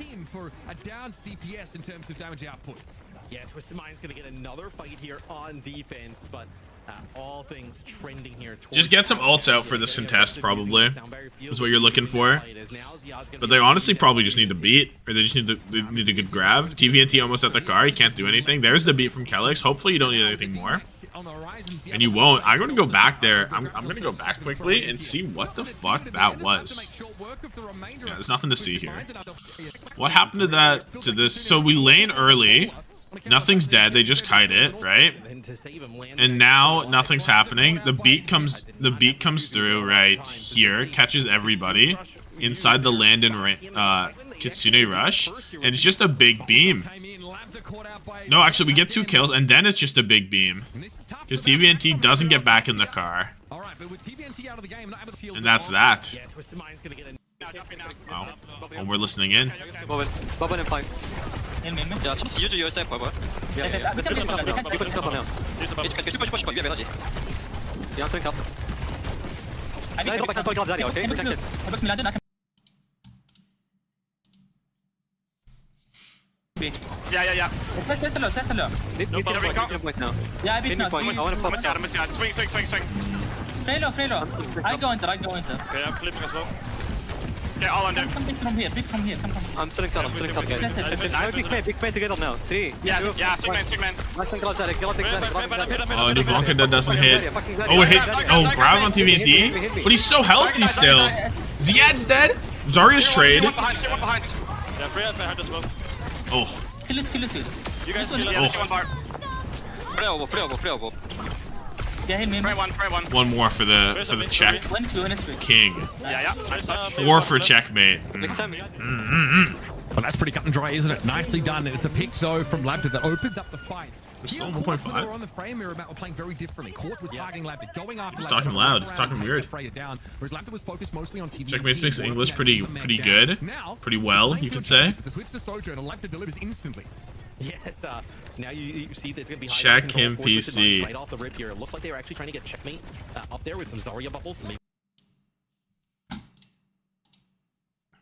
Yeah, Twisted Mind's gonna get another fight here on defense, but all things trending here. Just get some ults out for this contest, probably, is what you're looking for. But they honestly probably just need the beat, or they just need a good grab. TVNT almost at the car, he can't do anything. There's the beat from Kelix. Hopefully you don't need anything more. on the horizon. And you won't. I'm gonna go back there. I'm gonna go back quickly and see what the fuck that was. Yeah, there's nothing to see here. What happened to that? To this? So we lane early. Nothing's dead. They just kite it, right? And now nothing's happening. The beat comes through right here, catches everybody inside the land and Kitsune rush, and it's just a big beam. No, actually, we get 2 kills, and then it's just a big beam because TVNT doesn't get back in the car, and that's that. Wow. Oh, we're listening in. Bobbin and flank. Yeah, just use your side, boy. Yeah, yeah. You can come from here. Push. You have energy. Yeah, I'm taking up. I need to back and talk about that, okay? Yeah. Test alert. No point now. Yeah, I beat now. I want to pop. Swing. Frelo. I go into. Okay, I'm flipping as well. Okay, all on there. Come from here. I'm sitting down, guys. Big man to get up now. 3. Yeah, swing man. Oh, the Blanca that doesn't hit. Oh, it hit. Oh, grab on TVNT. But he's so healthy still. Ziad's dead. Zarya's trade. One behind. Yeah, Freya's behind as well. Oh. Kill this. You guys kill it. Yeah, one bar. Freo. Yeah, hit me. Frey one. One more for the check. King. Yeah. 4 for checkmate. Next time. Well, that's pretty cut and dry, isn't it? Nicely done. And it's a pick, though, from Labda that opens up the fight. We're still Here, 1.5. We're on the frame mirror about we're playing very differently. Court was targeting Labda, going after He's Labda, talking loud. He's talking weird. Down, whereas Labda was focused mostly on TV. Checkmate speaks English pretty good. Pretty well, you could say. The switch to Sojourn, and Labda delivers instantly. Yes, now you see that it's going to be Check him PC. right off the rip here. It looked like they were actually trying to get checkmate up there with some Zarya bubbles to make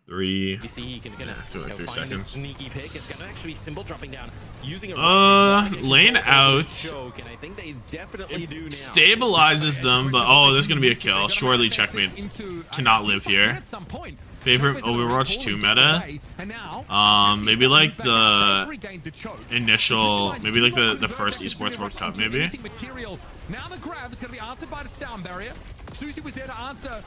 3. you see he can Yeah, do it, 3 find a seconds. sneaky pick. It's going to actually symbol dropping down using a lane out. choke, and I think they definitely do now. Stabilizes them, but oh, there's gonna be a kill. Surely checkmate cannot live here. Favorite Overwatch 2 meta? Maybe like the initial, maybe like the first Esports World Cup, maybe. Now the grab is going to be answered by the sound barrier. Susie was there to answer.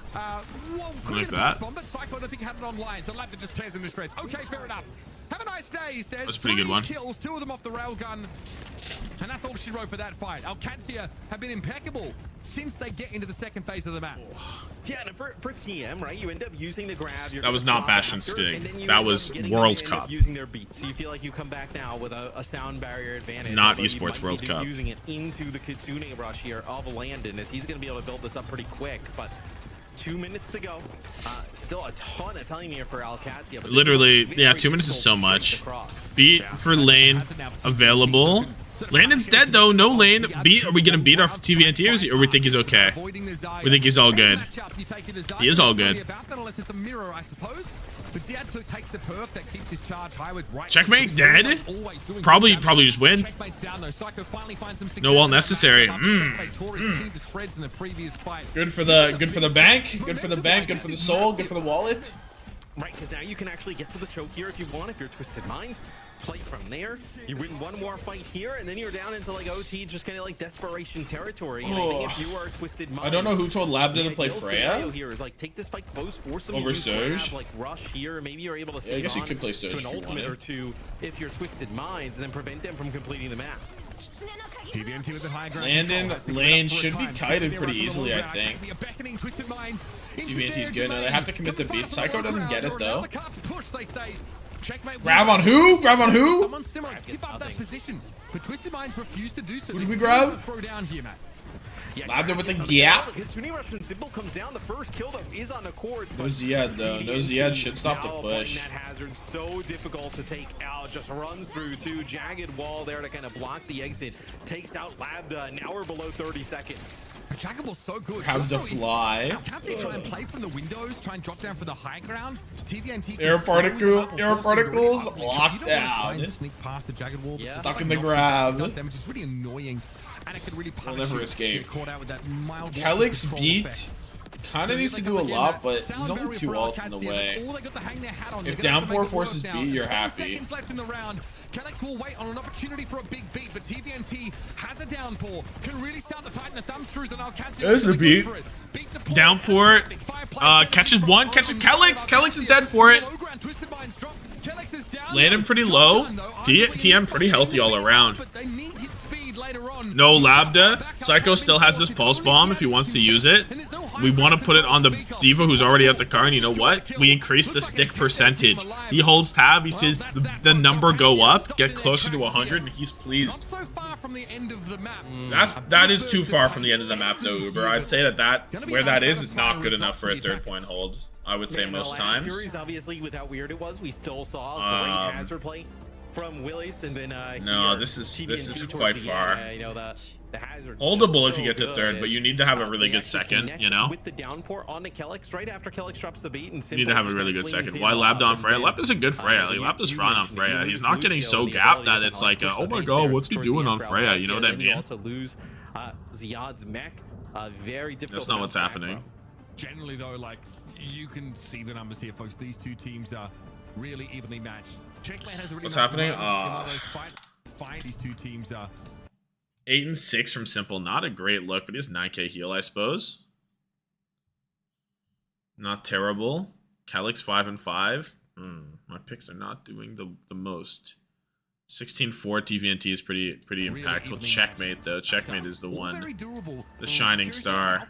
Like that. But Psycho, I don't think had it online, so Labda just tears him to shreds. Okay, fair enough. Have a nice day, he says. That's a pretty good one. Kills, 2 of them off the railgun. And that's all she wrote for that fight. Qadsiah have been impeccable since they get into the second phase of the map. Yeah, and for TM, right, you end up using the grab. That was not Bastion Sting. That was World Cup. Using their beat, so you feel like you come back now with a sound barrier advantage. Not Esports World Cup. Using it into the Kitsune rush here of Landon, as he's going to be able to build this up pretty quick, but 2 minutes to go. Still a ton of time here for Qadsiah. Literally, yeah, 2 minutes is so much. Beat for lane available. Landon's dead though. No lane. Beat. Are we gonna beat our TVNT or we think he's okay? We think he's all good. He is all good. Checkmate dead. Probably just win. No wall necessary. Good for the bank. Good for the bank. Good for the soul. Good for the wallet. Right, because now you can actually get to the choke here if you want, if you're Twisted Minds. Play from there. You win one more fight here, and then you're down into like OT, just kind of like desperation territory. And I think if you are Twisted Minds, I don't know who told Labda to play Freya here is like take this fight close, force them over to Surge. Like rush here, maybe you're able to save I guess you on could play Surge to an if you ultimate wanted. or two if you're Twisted Minds, and then prevent them from completing the map. TVNT with the high ground. Landon lane should be kited pretty easily, I think. TVNT's good. No, they have to commit the beat. Psycho doesn't get it though. Grab on who? Grab on who? Someone similar. Give up that position. But Twisted Minds refuse to do so. Who did we grab? Throw down here, Matt. Labda with the gap. Kitsune rush from Symbol comes down. The first kill though is on the courts. No Ziad though. No Ziad should stop the push. That hazard so difficult to take out. Just runs through to jagged wall there to kind of block the exit. Takes out Labda. Now we're below 30 seconds. Jaggable's so good. Have to fly. Can't they try and play from the windows? Try and drop down for the high ground. TVNT. Air particles locked down. Sneak past the jagged wall. Yeah. Stuck in the grab. Damage is really annoying. And it could really punish We'll never you. escape. Get caught out with that mild Kelix control beat effect. kind of needs to do a lot, but he's only 2 ults in the way. If Downpour forces B, you're happy. Kellex will wait on an opportunity for a big beat, but TVNT has a downpour. Can really start to tighten the thumb screws, and Qadsiah There's the beat. Downpour. Catches one. Catches Kellex. Kellex is dead for it. Landing pretty low. TM pretty healthy all around. No Labda. Psycho still has this pulse bomb if he wants to use it. We want to put it on the D.Va who's already at the car, and you know what? We increase the stick percentage. He holds tab. He sees the number go up, get closer to 100, and he's pleased. That is too far from the end of the map, though, Uber. I'd say that where that is not good enough for a 3rd-point hold. I would say most times. Series, obviously, with how weird it was, we still saw a great hazard play from Willis, and then no, this is quite far. The hazard holdable if you get to 3rd, but you need to have a really good 2nd, you know? With the downpour on the Kellex, right after Kellex drops the beat, and you need to have a really good 2nd. Why Labda on Freya? Labda's a good Freya. Like, Labda's fine on Freya. He's not getting so gapped that it's like, oh my god, what's he doing on Freya? You know what I mean? You also lose Ziad's mech. Very difficult. That's not what's happening. Generally, though, like, you can see the numbers here, folks. These two teams are really evenly matched. What's happening? These two teams are 8 and 6 from Simple. Not a great look, but he has 9k heal, I suppose. Not terrible. Kellex 5 and 5. My picks are not doing the most. 16-4 TVNT is pretty impactful. Checkmate though. Checkmate is the one. The shining star.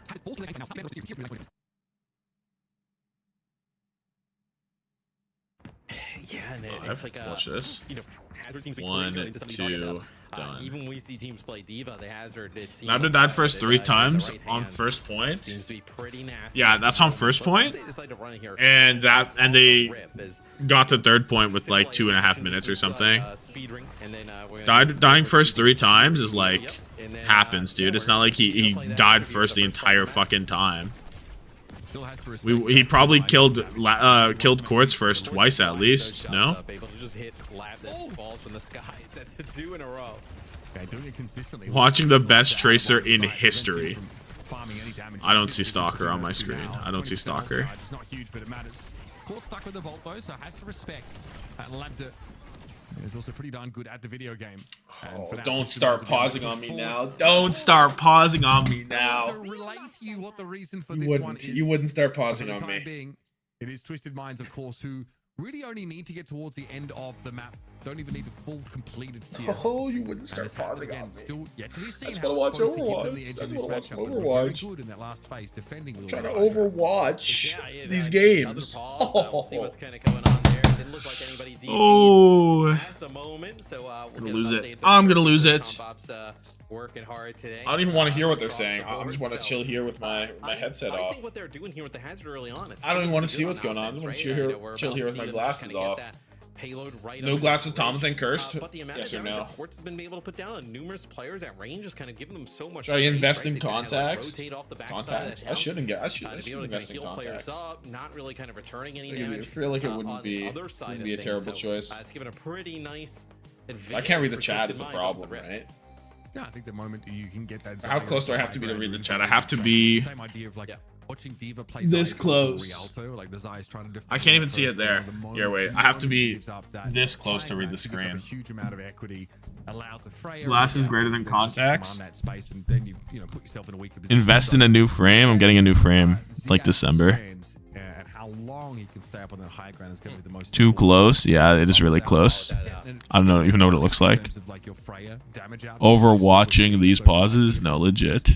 Yeah, and it's like watch this. You know, hazard seems 1, 2, done. Even when we see teams play D.Va, the hazard Labda died first 3 times on first point. Seems to be pretty nasty. Yeah, that's on first point. And they got the 3rd point with like 2.5 minutes or something. Dying first 3 times is like happens, dude. It's not like he died first the entire fucking time. He probably killed Quartz first twice at least. No. Watching the best tracer in history. I don't see Stalker on my screen. I don't see Stalker. It's not huge, but it matters. Caught stuck with the vault though, so has to respect. Labda is also pretty darn good at the video game. Oh, don't start pausing on me now. Don't start pausing on me now. You wouldn't start pausing on me. It is Twisted Minds, of course, who really only need to get towards the end of the map. Don't even need a full completed tier. Oh, you wouldn't start pausing on me. Still yet to be seen. That's what I watch Overwatch. That's what I watch Overwatch. Good in that last phase, defending. I'm trying to Overwatch these games. We'll see what's kind of going on there. Didn't look like anybody DC at the moment, so I'm gonna lose it. I'm gonna lose it. Working hard today. I don't even want to hear what they're saying. I just want to chill here with my headset off. I think what they're doing here with the hazard early on. I don't even want to see what's going on. I just want to chill here with my glasses off. No glasses, Tommathan cursed? Yes or no? Quartz has been able to put down numerous players at range, just kind of giving them so much. Should I invest in contacts? Contacts? I should invest in contacts. Not really kind of returning any damage. I feel like it wouldn't be a terrible choice. It's given a pretty nice advantage. I can't read the chat is the problem, right? Yeah, I think the moment you can get that. How close do I have to be to read the chat? I have to be same idea of like watching D.Va play this close. Like the Zai's trying to I can't even see it there. Here, wait. I have to be this close to read the screen. Huge amount of equity allows the Freya glasses greater than contacts. That space, and then you put yourself in a weaker position. Invest in a new frame. I'm getting a new frame like December. And how long he can stay up on that high ground is going to be the most. Too close. Yeah, it is really close. I don't even know what it looks like. Overwatching these pauses? No, legit.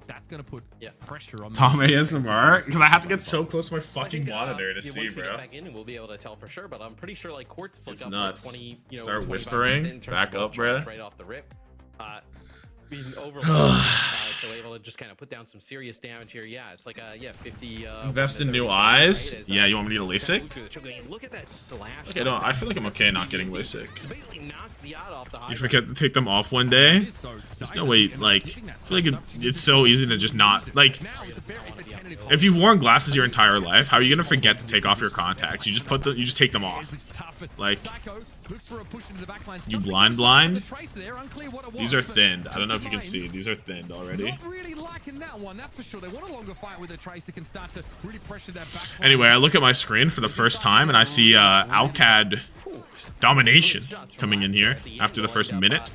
That's gonna put pressure on Tom ASMR because I have to get so close to my fucking monitor to see, bro. Back in and we'll be able to tell for sure, but I'm pretty sure like Quartz it's nuts. Like 20, start whispering. Back up, bro. Right off the rip. Being overloaded, so able to just kind of put down some serious damage here. Yeah, it's like 50. Invest in new eyes. Yeah, you want me to get a LASIK? Look at that slash. Okay, no, I feel like I'm okay not getting LASIK. You forget to take them off one day. There's no way. Like, I feel like it's so easy to just not like. If you've worn glasses your entire life, how are you gonna forget to take off your contacts? You just take them off. Like, you blind? These are thinned. I don't know if you can see. These are thinned already. Not really liking that one, that's for sure. They want a longer fight with a Trace that can start to really pressure that back. Anyway, I look at my screen for the first time and I see OWCS domination coming in here after the first minute.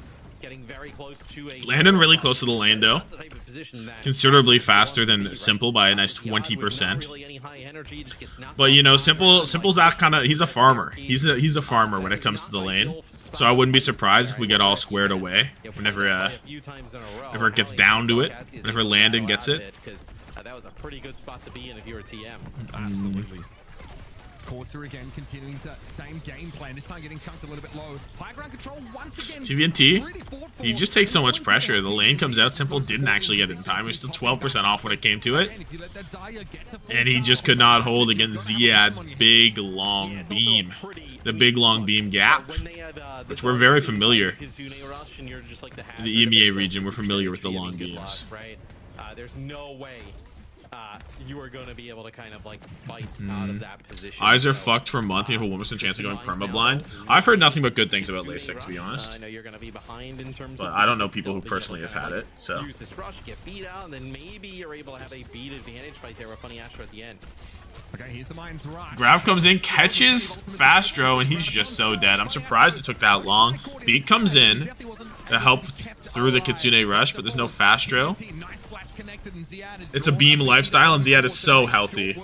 Landon really close to the lane though. Considerably faster than Simple by a nice 20%. But you know, Simple's that kind of, he's a farmer. He's a farmer when it comes to the lane. So I wouldn't be surprised if we get all squared away whenever it gets down to it. Whenever Landon gets it. That was a pretty good spot to be in if you were TM. Absolutely. Qadsiah again continuing the same game plan, this time getting chunked a little bit low. High ground control once again. TVNT, he just takes so much pressure. The lane comes out, Simple didn't actually get it in time. He was still 12% off when it came to it. And he just could not hold against Ziad's big long beam. The big long beam gap, which we're very familiar. In the EMEA region, we're familiar with the long beams. There's no way you are going to be able to kind of like fight out of that position. Eyes are fucked for a month. You have a 1% chance of going perma-blind. I've heard nothing but good things about LASIK, to be honest. I know you're going to be behind in terms but of I don't know people who personally have had it, so. Use this rush, get beat out, and then maybe you're able to have a beat advantage right there with Funny Astro at the end. Okay, here's the Mind's right. Grav comes in, catches Fastro, and he's just so dead. I'm surprised it took that long. Beat comes in to help through the Kitsune rush, but there's no Fastro. It's a beam lifestyle, and Ziad is so healthy.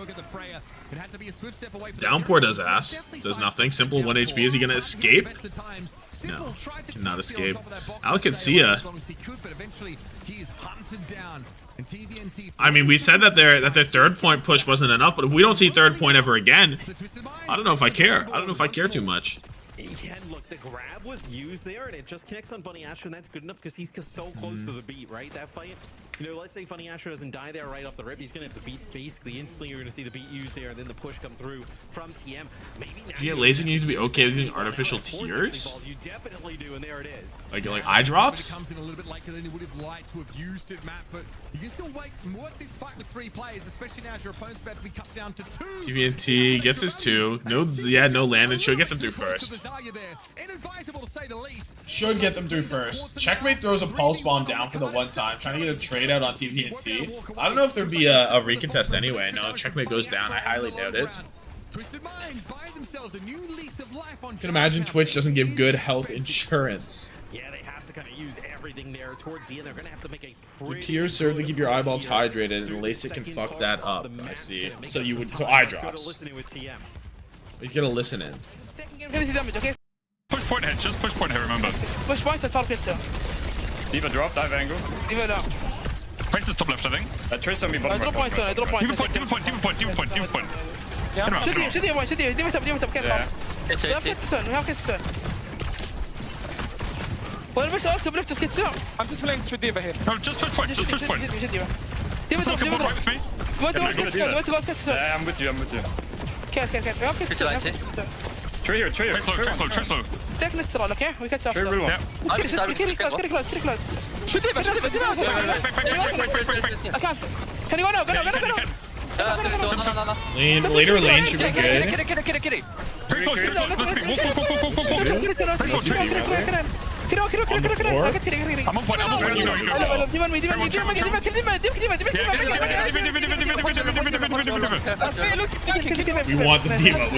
Downpour does ass. Does nothing. Simple 1 HP. Is he going to escape? No. Cannot escape. Qadsiah. I mean, we said that their third point push wasn't enough, but if we don't see third point ever again, I don't know if I care. I don't know if I care too much. Yeah, look, the grab was used there, and it just connects on Funny Astro, and that's good enough because he's so close to the beat, right? That fight, you know, let's say Funny Astro doesn't die there right off the rip, he's gonna have the beat basically instantly. You're gonna see the beat used there, and then the push come through from TM. Maybe now Yeah, lazy need to be okay with using artificial tears. You definitely do, and there it is. Like eye drops. It comes in a little bit later than he would have liked to have used it, Matt. But you can still work this fight with 3 players, especially now as your opponent's about to be cut down to 2. TVNT gets his 2. No, yeah, no Landon. Should get them through first. Should get them through first. Checkmate throws a pulse bomb down for the one time, trying to get a trade out on TVNT. I don't know if there'd be a recontest anyway. No, Checkmate goes down. I highly doubt it. You can imagine Twitch doesn't give good health insurance. Yeah, they have to kind of use everything there towards the end. They're gonna have to make a pretty tears serve to keep your eyeballs hydrated, and LASIK can fuck that up. I see. So you would eye drops. You gotta listen in. Push point head, just push point head, remember. Push point and target here. D.Va drop, dive angle. D.Va down. Trace is top left, I think. Trace on me bottom drop right. point, drop point. D.Va point. Shoot D.Va point, D.Va top, careful. We have Qadsiah. Well, push out to left Qadsiah. I'm just playing through D.Va here. No, just push point, D.Va top, D.Va right with me. Want to go Qadsiah. Yeah, I'm with you. Care. We have Qadsiah. Tree here. Tree slow. Take neutral, okay? We can stop. Tree real one. Kill close. Shoot D.Va. I can't. Can you go now? Go. Later lane should be good. Get it. Very close, let's me. I'm on point. You go. We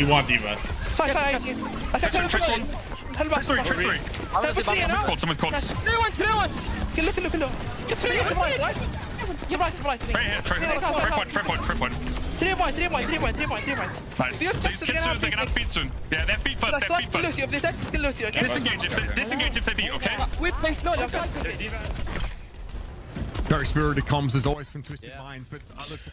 want the D.Va. Someone's caught. You're right. Right here, trap point. 3 points. Nice. They're gonna have feet soon. Yeah, they're feet first. Disengage if they beat, okay? Very spirited comms as always from Twisted Minds, but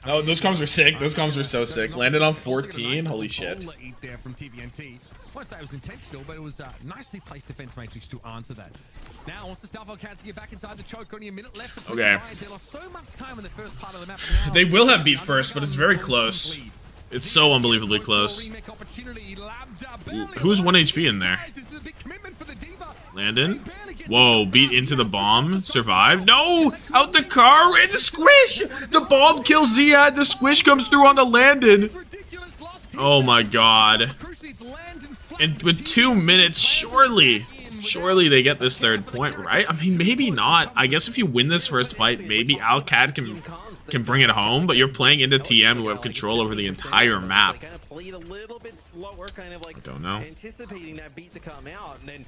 Oh, those comms were sick. Those comms were so sick. Landed on 14. Holy shit. There from TVNT. I won't say it was intentional, but it was a nicely placed defense matrix to answer that. Now, once the Starfall Cats get back inside the choke, only a minute left. Okay. They lost so much time in the first part of the map. They will have beat first, but it's very close. It's so unbelievably close. Who's 1 HP in there? Landon? Whoa, beat into the bomb. Survived. No! Out the car and the squish! The bomb kills Ziad. The squish comes through on the Landon. Oh my god. And with 2 minutes, surely. Surely they get this third point, right? I mean, maybe not. I guess if you win this first fight, maybe Alcad can bring it home, but you're playing into TM who have control over the entire map. I don't know. Anticipating that beat to come out, and then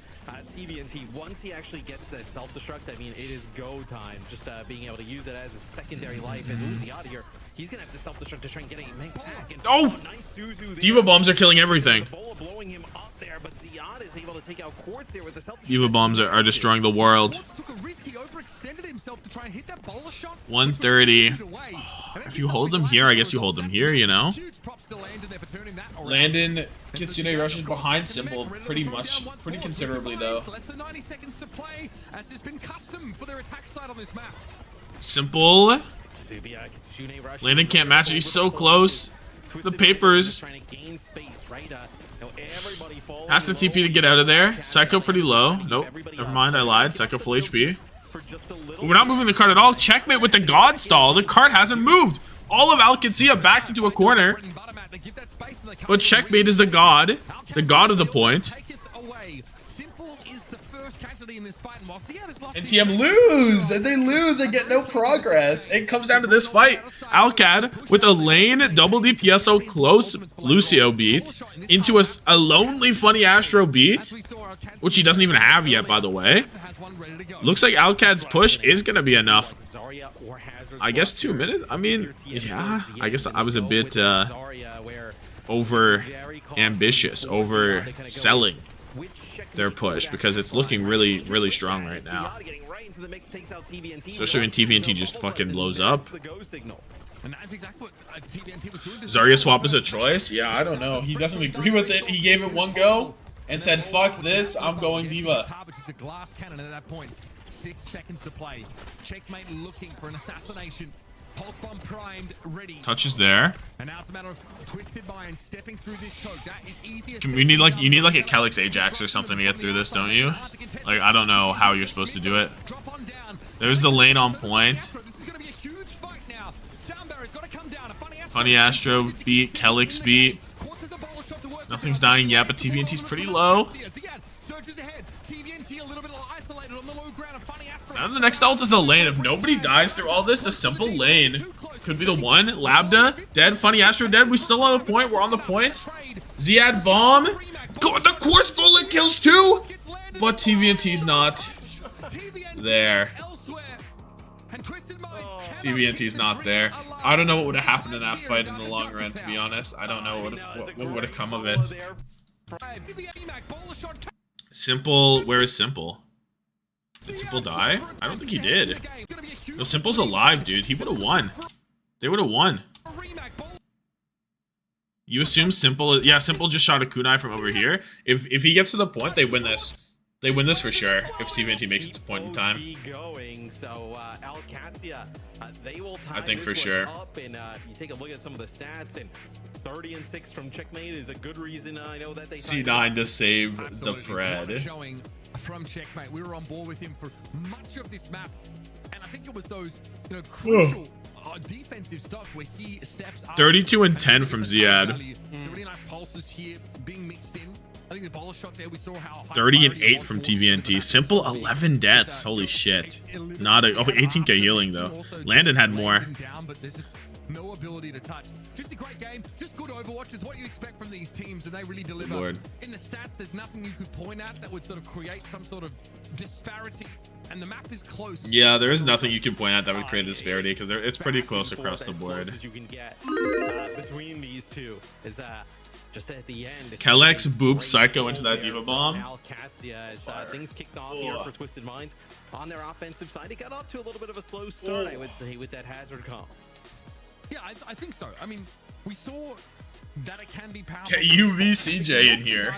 TVNT, once he actually gets that self-destruct, I mean, it is go time. Just being able to use it as a secondary life as Uzi out of here. He's gonna have to self-destruct to try and get a back. And oh! Nice Suzu Diva bombs are killing everything. Blowing him up there, but Ziad is able to take out Quartz there with the self-destruct. Diva bombs are destroying the world. Took a risk. He overextended himself to try and hit that bowler shot. 130. If you hold them here, I guess you hold them here, you know? Landon Kitsune rushes behind Simple pretty considerably though. Less than 90 seconds to play, as has been custom for their attack side on this map. Simple. Landon can't match it. He's so close. The papers. Has the TP to get out of there. Psycho pretty low. Nope. Never mind, I lied. Psycho full HP. But we're not moving the card at all. Checkmate with the God stall. The card hasn't moved. All of Qadsiah backed into a corner. But Checkmate is the god of the point. And TM lose, and they lose and get no progress. It comes down to this fight. Alcad with a lane double DPSO close Lucio beat into a lonely Funny Astro beat, which he doesn't even have yet, by the way. Looks like Alcad's push is going to be enough. I guess 2 minutes? I mean, yeah, I guess I was a bit over ambitious, over selling their push because it's looking really, really strong right now. Especially when TVNT just fucking blows up. Zarya swap is a choice? Yeah, I don't know. He doesn't agree with it. He gave it one go and said, fuck this, I'm going Diva. 6 seconds to play. Checkmate looking for an assassination. Pulse bomb primed, ready. Touches there. And now it's a matter of Twisted Mind stepping through this choke. That is easier. You need like a Calyx Ajax or something to get through this, don't you? Like, I don't know how you're supposed to do it. There's the lane on point. Funny Astro beat, Calyx beat. Nothing's dying yet, but TVNT's pretty low. Now the next ult is the lane. If nobody dies through all this, the Simple lane could be the one. Labda dead, Funny Astro dead. We still on the point. We're on the point. Ziad bomb. Go, the Quartz bullet kills 2, but TVNT's not there. TVNT's not there. I don't know what would have happened in that fight in the long run, to be honest. I don't know what would have come of it. Simple, where is Simple? Did Simple die? I don't think he did. No, Simple's alive, dude. He would have won. They would have won. You assume Simple... Yeah, Simple just shot a kunai from over here. If he gets to the point, they win this. They win this for sure, if CVNT makes it to point in time. I think for sure. And you take a look at some of the stats, and 30-6 from Checkmate is a good reason. I know that they C9 to save the Pred. Showing from Checkmate. We were on board with him for much of this map, and I think it was those, crucial defensive stuff where he steps up. 32 and 10 from Ziad. Really nice pulses here being mixed in. I think the ball shot there, we saw how 30 and 8 from TVNT. Simple 11 deaths. Holy shit. Not a 18k healing though. Landon had more. But there's just no ability to touch. Just a great game. Just good Overwatch is what you expect from these teams, and they really deliver. Lord. In the stats, there's nothing you could point at that would sort of create some sort of disparity. And the map is close. Yeah, there is nothing you can point at that would create a disparity because it's pretty close across the board. You can get between these two is just at the end. Calyx booped Psycho into that Diva bomb. Qadsiah, as things kicked off here for Twisted Mind on their offensive side. It got off to a little bit of a slow start, I would say, with that hazard comp. Yeah, I think so. I mean, we saw that it can be powerful. Get UVCJ in here.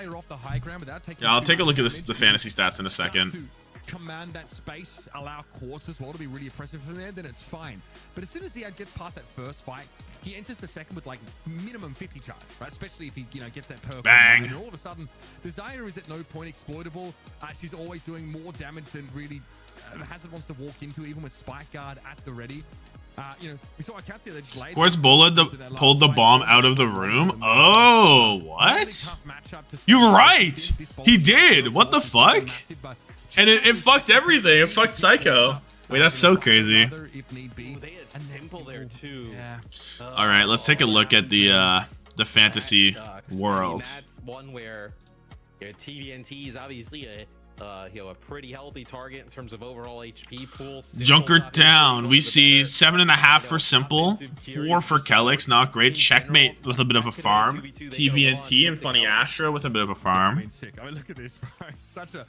Yeah, I'll take a look at the fantasy stats in a second. Command that space, allow Quartz as well to be really oppressive from there, then it's fine. But as soon as he gets past that first fight, he enters the second with like minimum 50 charge, right? Especially if he gets that purple. Bang! And all of a sudden, Desire is at no point exploitable. She's always doing more damage than really the Hazard wants to walk into, even with Spike Guard at the ready. We saw Qadsiah that just laid. Quartz Bullet pulled the bomb out of the room. Oh, what? You're right. He did. What the fuck? And it fucked everything. It fucked Psycho. Wait, that's so crazy. All right, let's take a look at the fantasy world. That's one where TVNT is obviously a pretty healthy target in terms of overall HP pool. Junker down. We see 7.5 for Simple, 4 for Kelix. Not great. Checkmate with a bit of a farm. TVNT and Funny Astra with a bit of a farm. I mean, look at this, right? Such a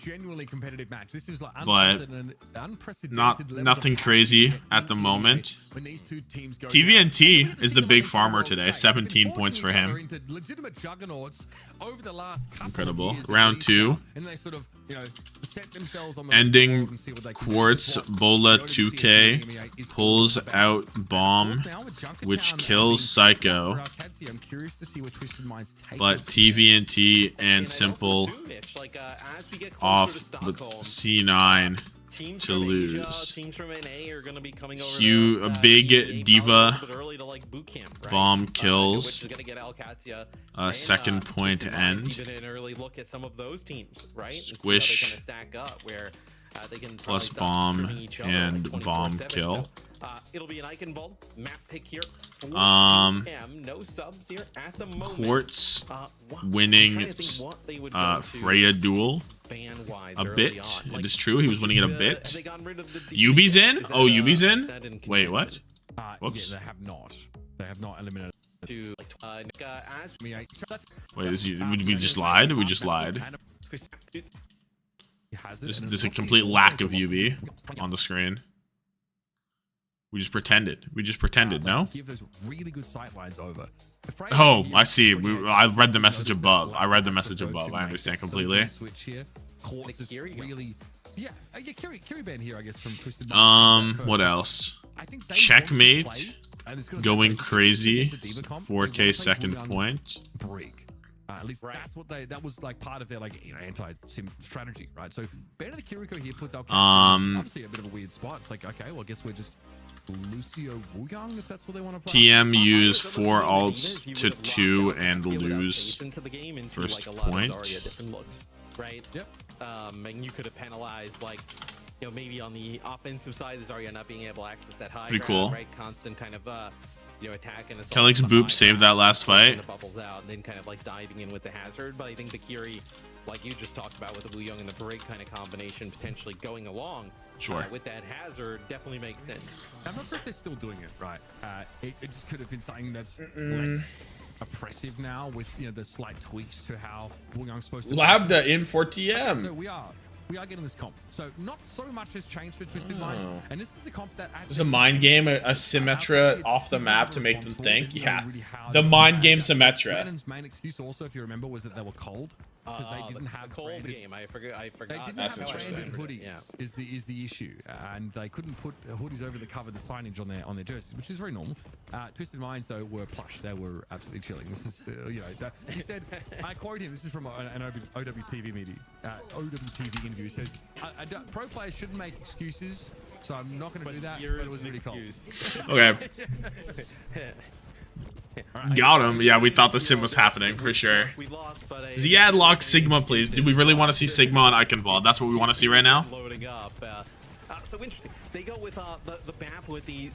genuinely competitive match. This is like But unprecedented. nothing crazy at the moment. TVNT is the big farmer today. 17 points for him. Incredible. Round 2. Ending Quartz. Bola 2K pulls out Bomb, which kills Psycho. But TVNT and Simple off with C9 to lose. A big Diva Bomb kills. Second point to end. Squish plus Bomb and Bomb kill. It'll be an icon ball map pick here. No subs here at the moment. Quartz winning Freya duel a bit. It is true, he was winning it a bit. Yubi's in? Oh, Yubi's in? Wait, what? Whoops. Yeah, they have not eliminated. Wait, we just lied? We just lied. There's a complete lack of UV on the screen. We just pretended. No? Give those really good sight lines over. Oh, I see. I read the message above. I understand completely. Switch here. Quartz is really, Kiri Band here, I guess, from Twisted. What else? Checkmate going crazy. 4K second point. Break. At least that's what that was like part of their anti-sim strategy, right? So Band of the Kiriko here puts up obviously a bit of a weird spot. It's like, okay, well, I guess we're just Lucio Wuyang, if that's what they want to play. TM use 4 ults to 2 and lose first point. Right? Yep. And you could have penalized, maybe on the offensive side, Zarya not being able to access that high pretty cool. Right? Constant kind of attack and Kelix Boop saved that last fight. Bubbles out and then kind of diving in with the hazard. But I think the Kiri, like you just talked about with the Wuyang and the break kind of combination potentially going along. Sure. With that hazard, definitely makes sense. I'm not sure if they're still doing it right. It just could have been something that's less oppressive now with the slight tweaks to how Wuyang's supposed to. Lambda in for TM. So we are getting this comp. So not so much has changed for Twisted Minds, and this is the comp that there's a mind game, a Symmetra off the map to make them think. Yeah, the mind game Symmetra. Venom's main excuse also, if you remember, was that they were cold. Because they didn't have cold game. I forgot. They didn't have branded hoodies. Is the issue, and they couldn't put hoodies over the cover, the signage on their jerseys, which is very normal. Twisted Minds though were plush. They were absolutely chilling. This is he said. I quote him. This is from an OWTV meeting. OWTV interview. He says, "Pro players shouldn't make excuses, so I'm not going to do that." But it was really cold. Okay. Got him. Yeah, we thought the sim was happening for sure. Ziad lock Sigma, please. Do we really want to see Sigma on Eichenwald? That's what we want to see right now. So interesting. They go with the map with the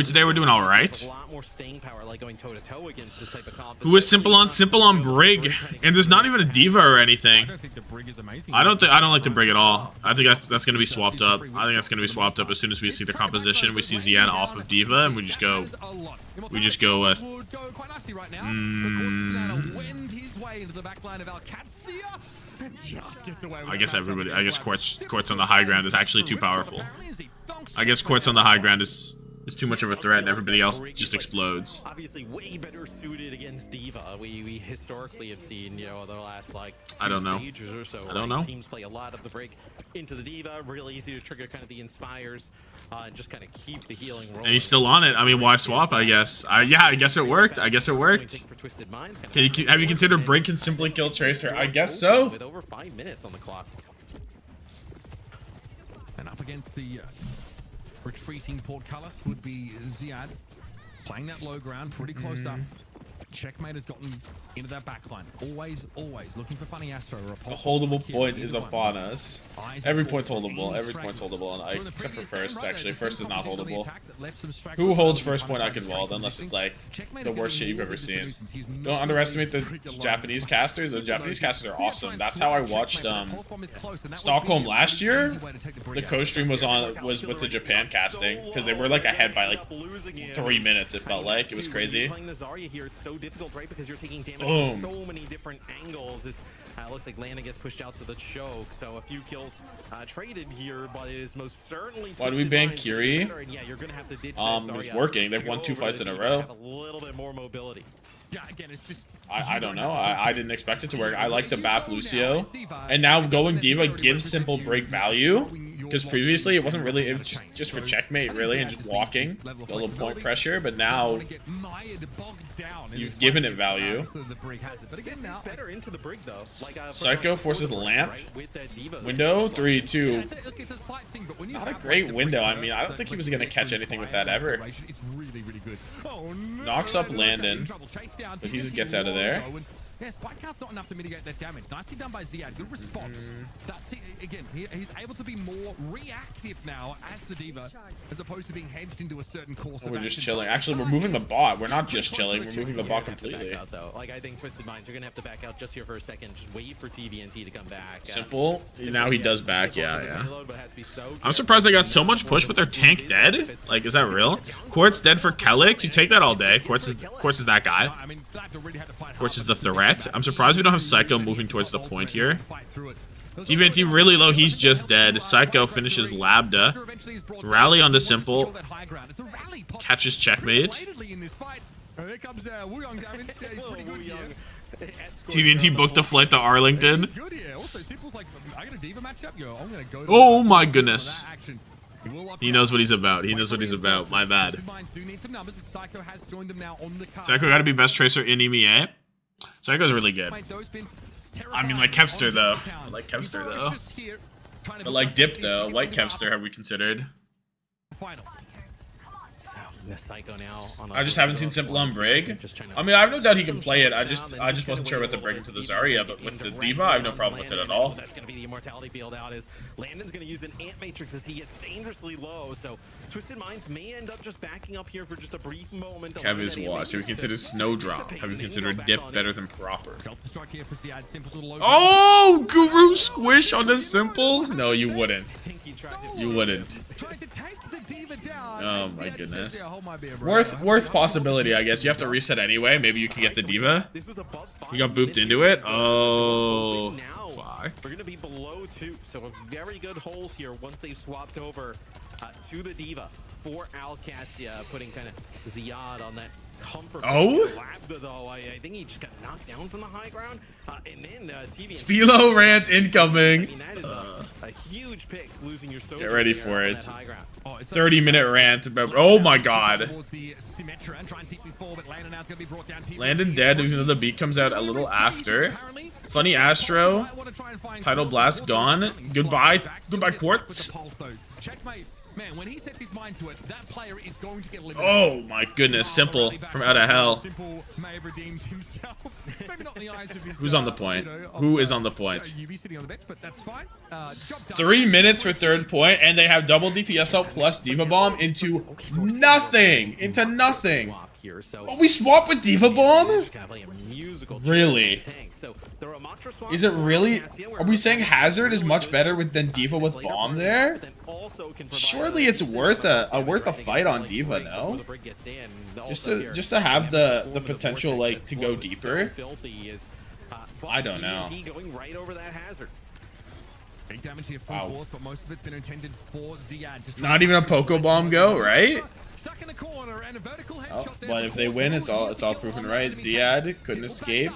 Today we're doing all right. A lot more staying power, going toe to toe against this type of comp. Who is Simple on Brig? And there's not even a Diva or anything. I don't think the Brig is amazing. I don't like the Brig at all. I think that's going to be swapped up. As soon as we see the composition. We see Ziad off of Diva, and we just go. Quite nicely right now. Wend his way into the back line of Qadsiah. I guess Quartz on the high ground is actually too powerful. I guess Quartz on the high ground is too much of a threat, and everybody else just explodes. Obviously, way better suited against Diva. We historically have seen, the last I don't know. stages or so. I don't know. Teams play a lot of the break into the Diva. Really easy to trigger kind of the inspires and just kind of keep the healing rolling. And he's still on it. I mean, why swap? I guess. I guess it worked. Have you considered Break can simply kill Tracer? I guess so. With over 5 minutes on the clock. And up against the retreating Portcullis would be Ziad, playing that low ground pretty close up. Checkmate has gotten into that backline. Always looking for Funny Astro. Or a The holdable point is upon us. Every point's holdable. Every point's holdable on Ike, except for first, actually. First is not holdable. Who holds first point Ike and Walled, unless it's like the worst shit you've ever seen. Don't underestimate the Japanese casters. The Japanese casters are awesome. That's how I watched Stockholm last year. The co-stream was with the Japan casting, because they were like ahead by like 3 minutes, it felt like. It was crazy. Difficult, right? Because you're taking damage Boom. from so many different angles. This looks like Landon gets pushed out to the choke, so a few kills traded here, but it is most certainly. Why do we ban Curie? Yeah, you're gonna have to ditch it's working. They've won 2 fights in a row. Have a little bit more mobility. Yeah, again, it's just. I don't know. I didn't expect it to work. I like the BAP Lucio, and now going Diva gives simple break value. Because previously it wasn't really, it was just for checkmate really, and just walking, a little point pressure, but now you've given it value. Psycho forces lamp. Window, 3, 2. Not a great window. I mean, I don't think he was going to catch anything with that ever. Knocks up Landon, but he just gets out of there. Yeah, spike count's not enough to mitigate that damage. Nicely done by Ziad. Good response. That's it. Again, he's able to be more reactive now as the Diva, as opposed to being hedged into a certain course. We're just chilling. Actually, we're moving the bot. We're not just chilling. We're moving the bot completely. Like, I think Twisted Minds, you're gonna have to back out just here for a second. Just wait for TVNT to come back. Simple. Now he does back. Yeah. I'm surprised they got so much push with their tank dead. Like, is that real? Quartz dead for Kelix. You take that all day. Quartz is that guy. Quartz is the threat. I'm surprised we don't have Psycho moving towards the point here. TVNT really low. He's just dead. Psycho finishes Labda. Rally onto Simple. Catches checkmate. TVNT booked a flight to Arlington. Oh my goodness. He knows what he's about. He knows what he's about. My bad. Psycho gotta be best tracer in EMEA. Psycho's really good. I mean, like Kevster though. I like Kevster though. But like Dip though. White Kevster have we considered? Psycho now on I just haven't seen Simple on Brig. I mean, I have no doubt he can play it. I just wasn't sure about the Brig into the Zarya, but with the Diva, I have no problem with it at all. That's going to be the immortality field out. Is Landon's going to use an Ant Matrix as he gets dangerously low. So Twisted Minds may end up just backing up here for just a brief moment. Kev is watch. Have you considered Snowdrop? Have you considered Dip better than Proper? Oh, Guru Squish on the Simple? No, you wouldn't. You wouldn't. Oh my goodness. Worth possibility, I guess. You have to reset anyway. Maybe you can get the Diva. You got booped into it. Oh, fuck. We're gonna be below 2, so a very good hold here once they've swapped over to the Diva for Qadsiah, putting kind of Ziad on that comfort. Oh, Labda, though, I think he just got knocked down from the high ground, and then TV. Spilo rant incoming. I mean, that is a huge pick, losing your Get ready for it. 30-minute rant about. Oh my god. Landon dead, even though the beat comes out a little after. Funny Astro. Tidal Blast gone. Goodbye, Quartz. Man, when he sets his mind to it, that player is going to get eliminated. Oh my goodness, Simple from out of hell. Simple may have redeemed himself. Maybe not in the eyes of his, Who's on the point? Who is on the point? UB sitting on the bench, but that's fine. 3 minutes for third point, and they have double DPS out plus Diva Bomb into nothing. Into nothing. Oh, we swap with Diva Bomb? Really? Is it really? Are we saying Hazard is much better than Diva with Bomb there? Surely it's worth a fight on Diva, no? Just to have the potential like to go deeper. I don't know. Wow. Not even a Poke Bomb go, right? Oh, but if they win, it's all proven right. Ziad couldn't escape.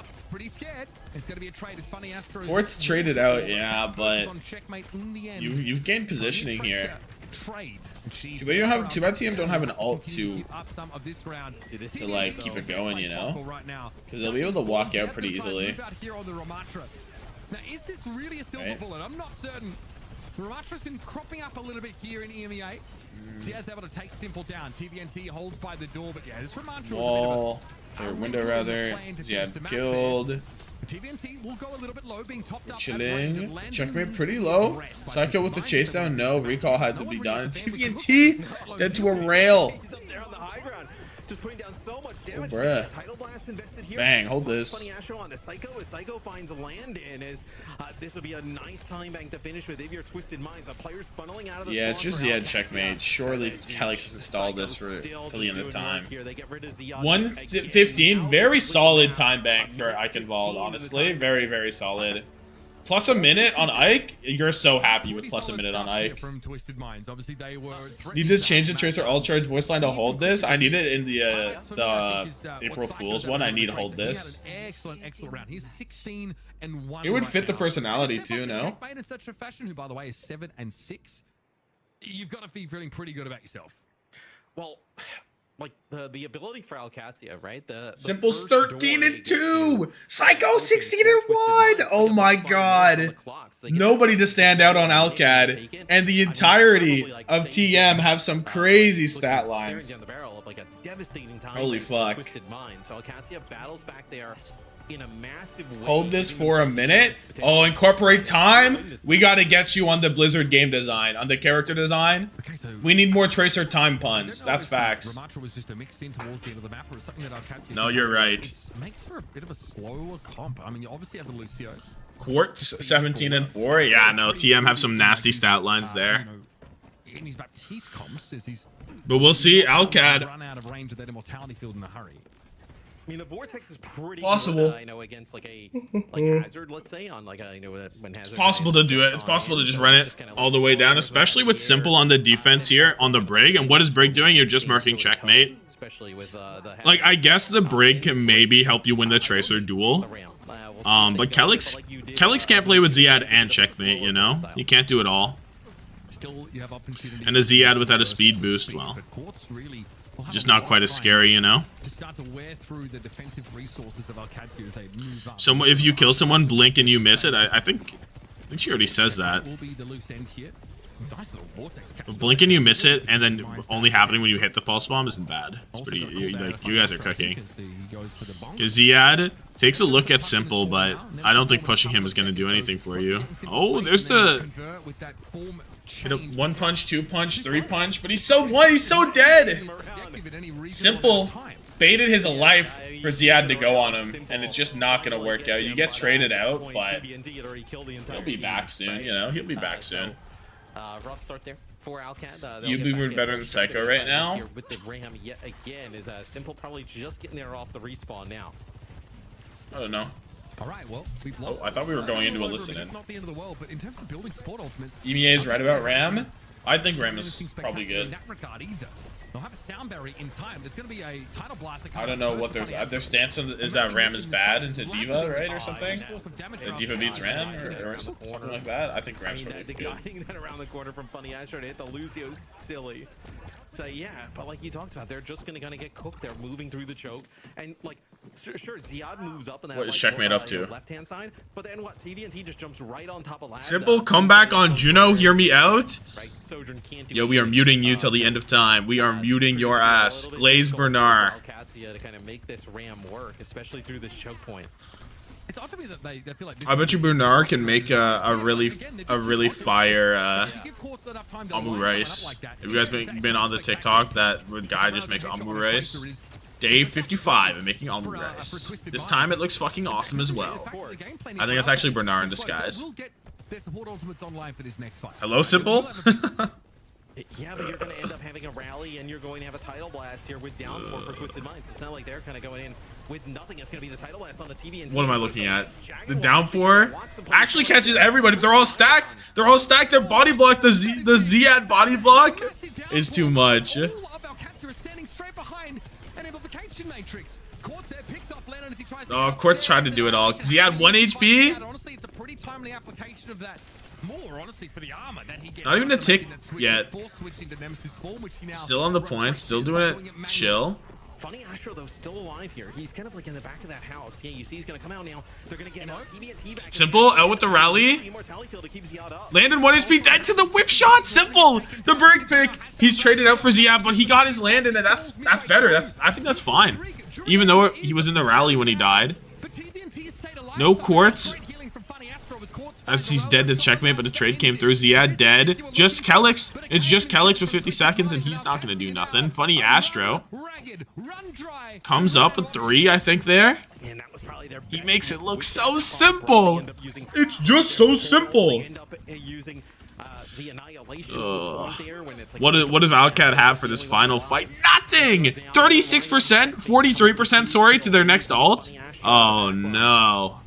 Quartz traded out, yeah, but you've gained positioning here. Too bad TM don't have an ult to like keep it going, you know? Because they'll be able to walk out pretty easily. Now, is this really a silver bullet? I'm not certain. Ramatra's been cropping up a little bit here in EMEA. Ziad's able to take Simple down. TVNT holds by the door, but yeah, this Ramatra was a bit of Or window rather. Yeah, killed. TVNT will go a little bit low, being topped up. Chilling. Checkmate pretty low. Psycho with the chase down. No. Recall had to be done. TVNT dead to a rail. Just putting down so much damage. Bruh. Title blast invested here. Bang, hold this. Funny Astro on the Psycho as Psycho finds land in as this would be a nice time bank to finish with if you're Twisted Minds. Players funneling out of the Yeah, it's just Ziyad checkmate. Surely Calyx has installed this for till the end of time. 1:15, very solid time bank for Eichenwald, honestly. Very, very solid. Plus a minute on Ike? You're so happy with plus a minute on Ike. From Twisted Minds. Obviously, they were Need to change the Tracer All Charge voice line to hold this. I need it in the April Fool's one. I need to hold this. Excellent round. He's 16-1. It would fit the personality too, no? Checkmate in such a fashion, who by the way is 7-6. You've got to be feeling pretty good about yourself. Well, like the ability for Qadsiah, right? The Simple's 13-2. Psycho 16-1. Oh my god. Nobody to stand out on Alcad, and the entirety of TM have some crazy stat lines. Holy fuck. So Qadsiah battles back there in a massive way. Hold this for a minute. Oh, incorporate time. We got to get you on the Blizzard game design, on the character design. We need more Tracer time puns. That's facts. No, you're right. Makes for a bit of a slower comp. I mean, you obviously have the Lucio. Quartz 17-4. Yeah, no, TM have some nasty stat lines there. In his Baptiste comps, as he's but we'll see. Alcad run out of range of that immortality field in a hurry. I mean, the Vortex is pretty possible. Good, I know, against like a Hazard, let's say, on like a, when Hazard. It's possible to do it. It's possible to just run it all the way down, especially with Simple on the defense here on the Brig. And what is Brig doing? You're just marking checkmate. Especially with like, I guess the Brig can maybe help you win the Tracer duel. But Calyx can't play with Ziyad and checkmate, you know? You can't do it all. And a Ziyad without a speed boost, well, just not quite as scary, you know? So if you kill someone, blink, and you miss it, I think she already says that. But blink and you miss it, and then only happening when you hit the pulse bomb isn't bad. It's pretty, you guys are cooking. Because Ziyad takes a look at Simple, but I don't think pushing him is going to do anything for you. Oh, there's the... Hit a 1 punch, 2 punch, 3 punch, but he's so dead. Simple baited his life for Ziyad to go on him, and it's just not gonna work out. You get traded out, but he'll be back soon. You know, he'll be back soon. Rough start there for Alcad. You be better than Psycho right now. With the Ram yet again is Simple probably just getting there off the respawn now. I don't know. All right, well, oh, I thought we were going into a listen-in. Not the end of the world, but in terms of building support ultimates, EMEA is right about Ram. I think Ram is probably good. In that regard either. They'll have a sound barrier in time. There's going to be a title blast. I don't know what their stance is that Ram is bad into Diva, right, or something? Diva beats Ram or something like that. I think Ram's pretty good. Guiding that around the corner from Funny Astro to hit the Lucio is silly. So yeah, but like you talked about, they're just gonna get cooked. They're moving through the choke, and like sure, Ziyad moves up in that. What is checkmate up to? Left-hand side, but then what? TVNT just jumps right on top of Lad. Simple comeback on Juno. Hear me out. Yo, we are muting you till the end of time. We are muting your ass, Glaze Bernard. Qadsiah to kind of make this Ram work, especially through this choke point. It's odd to me that they feel like I bet you Bernard can make a really fire omu rice. Have you guys been on the TikTok that guy just makes omu rice? Day 55 and making omu rice. This time it looks fucking awesome as well. I think that's actually Bernard in disguise. Hello, Simple? Yeah, but you're going to end up having a rally, and you're going to have a title blast here with down 4 for Twisted Minds. It's not like they're kind of going in with nothing. It's going to be the title blast on the TV. What am I looking at? The downpour actually catches everybody. If they're all stacked, their body block, the Ziyad body block is too much. Oh, Quartz tried to do it all. Ziyad 1 HP. Honestly, it's a pretty timely application of that. More honestly for the armor that he gets. Not even a tick yet. Still on the point, still doing it chill. Funny Astro, though, still alive here. He's kind of like in the back of that house. Yeah, you see he's going to come out now. They're going to get TB back. Simple out with the rally. Landon 1 HP dead to the whip shot. Simple. The break pick. He's traded out for Ziad, but he got his Landon, and that's better. I think that's fine. Even though he was in the rally when he died. No quartz. As he's dead to checkmate, but the trade came through. Ziad dead. Just Kelix. It's just Kelix with 50 seconds, and he's not going to do nothing. Funny Astro. Comes up with 3, I think, there. He makes it look so simple. It's just so simple. What does Wildcat have for this final fight? Nothing! 36%, 43% sorry to their next ult. Oh, no.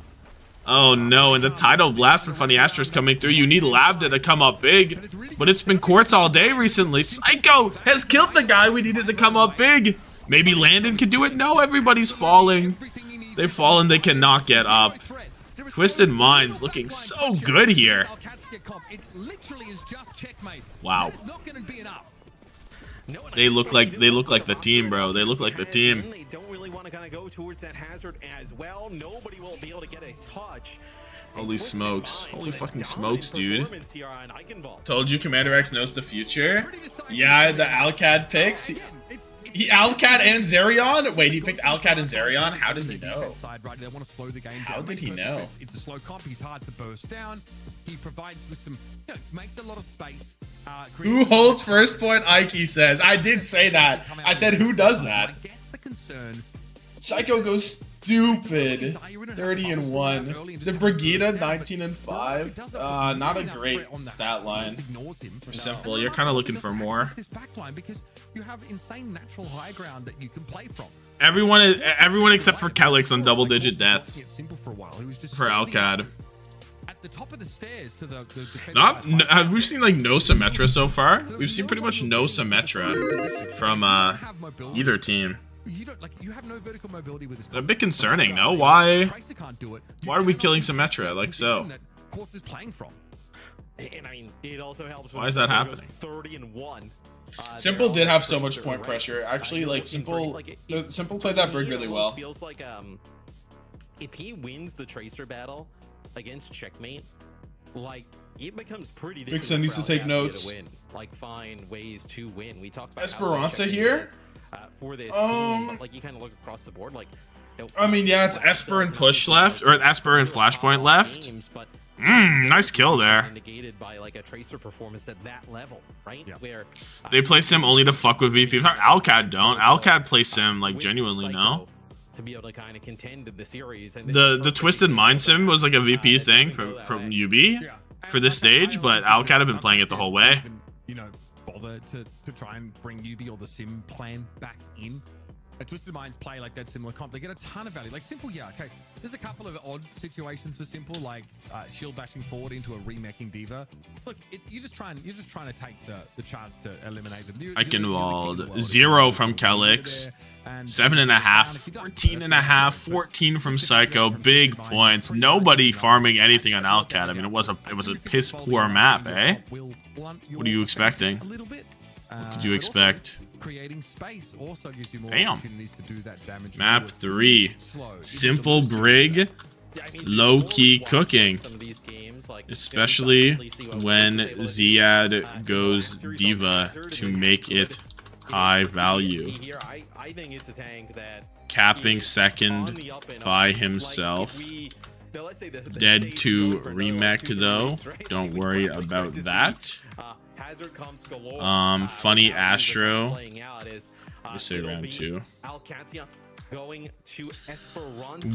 Oh no, and the tidal blast from Funny Astro's coming through. You need Labda to come up big, but it's been Quartz all day recently. Psycho has killed the guy we needed to come up big. Maybe Landon could do it? No, everybody's falling. They've fallen, they cannot get up. Twisted Minds looking so good here. Wow. They look like the team, bro. They look like the team. They don't really want to kind of go towards that hazard as well. Nobody will be able to get a touch. Holy smokes. Holy fucking smokes, dude. Told you Commander X knows the future. Yeah, the Alcad picks. He Alcad and Zerion? Wait, he picked Alcad and Zerion? How did he know? How did he know? It's a slow comp. He's hard to burst down. He provides with some, makes a lot of space. Who holds first point? Ike says. I did say that. I said, who does that? Psycho goes stupid. 30-1. The Brigida 19-5. Not a great stat line for Simple. You're kind of looking for more. Because you have insane natural high ground that you can play from. Everyone except for Kelix on double-digit deaths for Alcad. At the top of the stairs to the we've seen like no Symmetra so far. We've seen pretty much no Symmetra from either team. You have no vertical mobility with this. A bit concerning, no? Why are we killing Symmetra like so? Quartz is playing from. And I mean, it also helps. Why is that happening? 30-1. Simple did have so much point pressure. Actually, like Simple played that brig really well. Feels like if he wins the Tracer battle against Checkmate, like it becomes pretty difficult. Vixen needs to take notes. To win. Like find ways to win. We talked about Esperanza here. For this team, but like you kind of look across the board, like. I mean, yeah, it's Esper and push left, or Esper and Flashpoint left. Nice kill there. Negated by like a Tracer performance at that level, right? Yeah. Where they play Sim only to fuck with VP. Alcad don't. Alcad play Sim like genuinely no. To be able to kind of contend in the series. And the Twisted Mind Sim was like a VP thing from UB for this stage, but Alcad have been playing it the whole way. Bother to try and bring UB or the Sim plan back in. Twisted Minds play like that similar comp. They get a ton of value. Like Simple, yeah, okay. There's a couple of odd situations for Simple, like shield bashing forward into a remacking Diva. Look, you're just trying to take the chance to eliminate them. Eichenwald, 0 from Kelix, 7.5, 14.5, 14 from Psycho. Big points. Nobody farming anything on Alcad. I mean, it was a piss poor map, eh? What are you expecting? What could you expect? Creating space also gives you more Damn. opportunities to do that damage. Map 3. Simple Brig. Low-key cooking. Especially when Ziad goes Diva to make it high value. Capping second by himself. Dead to remake though. Don't worry about that. Funny Astro. Let's say round 2.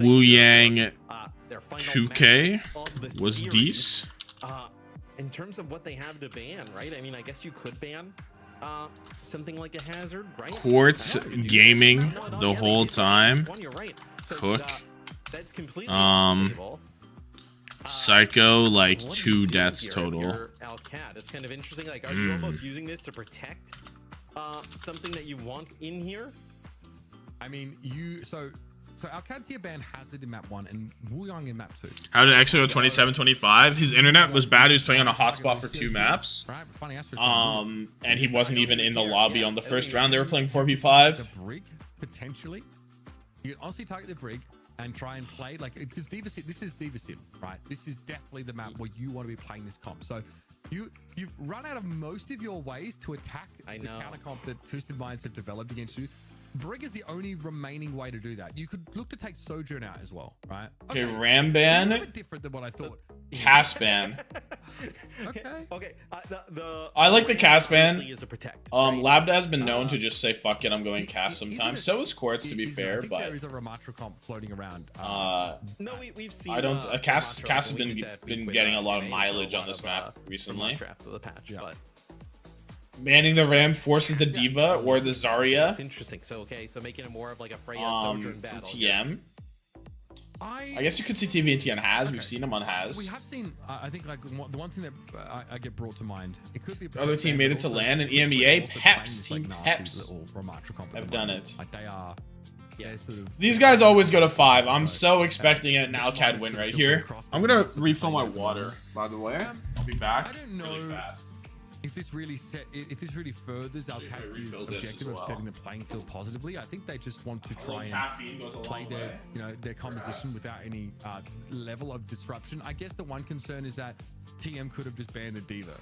Wu Yang 2K was decent. In terms of what they have to ban, right? I mean, I guess you could ban something like a hazard, right? Quartz gaming the whole time. Cook. That's completely Psycho, like 2 deaths total. It's kind of interesting. Like, are you almost using this to protect something that you want in here? I mean, so Qadsiah banned Hazard in map 1 and Wu Yang in map 2. How did Exo go 27-25? His internet was bad. He was playing on a hotspot for 2 maps. Right, and he wasn't even in the lobby on the first round. They were playing 4v5. potentially, you can honestly target the Brig and try and play like, because Diva Sim, this is Diva Sim, right? This is definitely the map where you want to be playing this comp. So you've run out of most of your ways to attack the counter comp that Twisted Minds have developed against you. Brig is the only remaining way to do that. You could look to take Sojourn out as well, right? Okay, Ram ban. A bit different than what I thought. Cast ban. Okay. I like the cast ban. Is a protect, Labda has been known to just say "fuck it," I'm going cast sometimes. So is Quartz, to be fair, but there is a Ramatra comp floating around. No, we've seen. I don't. Cast has been getting a lot of mileage on this map recently. After the patch, but Manning the Ram forces the Diva or the Zarya. it's interesting. So so making it more of like a Freya Sojourn battle. TM. I guess you could see TVNT on Has. We've seen him on Has. We have seen. I think like the one thing that I get brought to mind. It could be. The other team made it to land in EMEA. Peps, team Peps have done it. Like they are. Yeah, sort of. These guys always go to 5. I'm so expecting an Alcad win right here. I'm gonna refill my water, by the way. I'll be back. I don't know really fast. if this really furthers Alcad's objective of setting the playing field positively. I think they just want to try and play their composition without any level of disruption. I guess the one concern is that TM could have just banned the Diva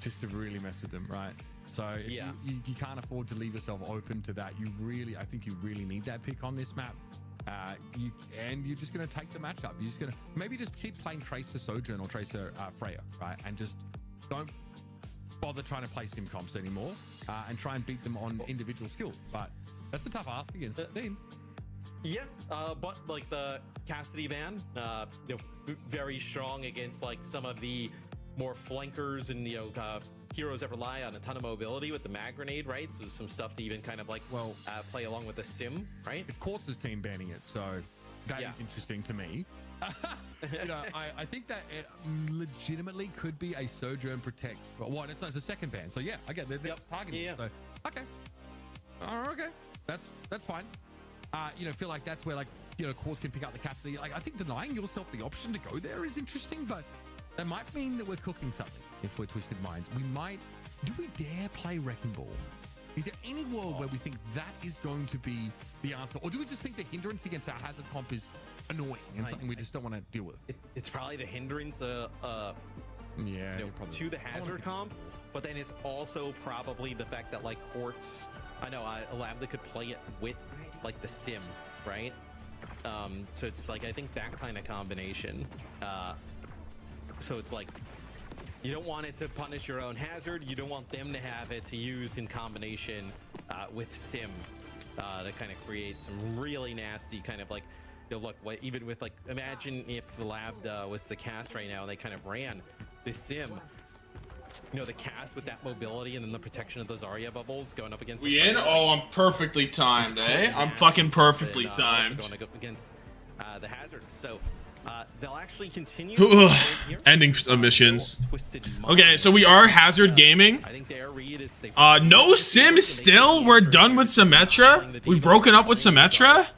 just to really mess with them, right? So you can't afford to leave yourself open to that. I think you really need that pick on this map. You're just going to take the matchup. You're just going to maybe just keep playing Tracer Sojourn or Tracer Freya, right? And just don't bother trying to play sim comps anymore and try and beat them on individual skill. But that's a tough ask against the team. Yeah, but like the Cassidy ban, very strong against like some of the more flankers and heroes that rely on a ton of mobility with the mag grenade, right? So some stuff to even kind of like play along with the sim, right? It's Quartz's team banning it, so that is interesting to me. I think that it legitimately could be a Sojourn Protect, but it's a second ban. So yeah, I get they're targeting it. So okay, that's fine. Feel like that's where Quartz can pick up the Cassidy. Like I think denying yourself the option to go there is interesting, but that might mean that we're cooking something if we're Twisted Minds. Do we dare play Wrecking Ball? Is there any world where we think that is going to be the answer? Or do we just think the hindrance against our hazard comp is annoying and something we just don't want to deal with? It's probably the hindrance to the hazard comp, but then it's also probably the fact that like Quartz, I know Lambda could play it with like the sim, right? So it's like, I think that kind of combination. So it's like, you don't want it to punish your own hazard. You don't want them to have it to use in combination with sim that kind of creates some really nasty kind of like, even with like, imagine if the Lambda was the cast right now and they kind of ran the sim, the cast with that mobility and then the protection of those Zarya bubbles going up against. We in? Oh, I'm perfectly timed, eh? I'm fucking perfectly timed. Going up against the hazard. So they'll actually continue ending submissions. Okay, so we are hazard gaming. No sim still. We're done with Symmetra. We've broken up with Symmetra.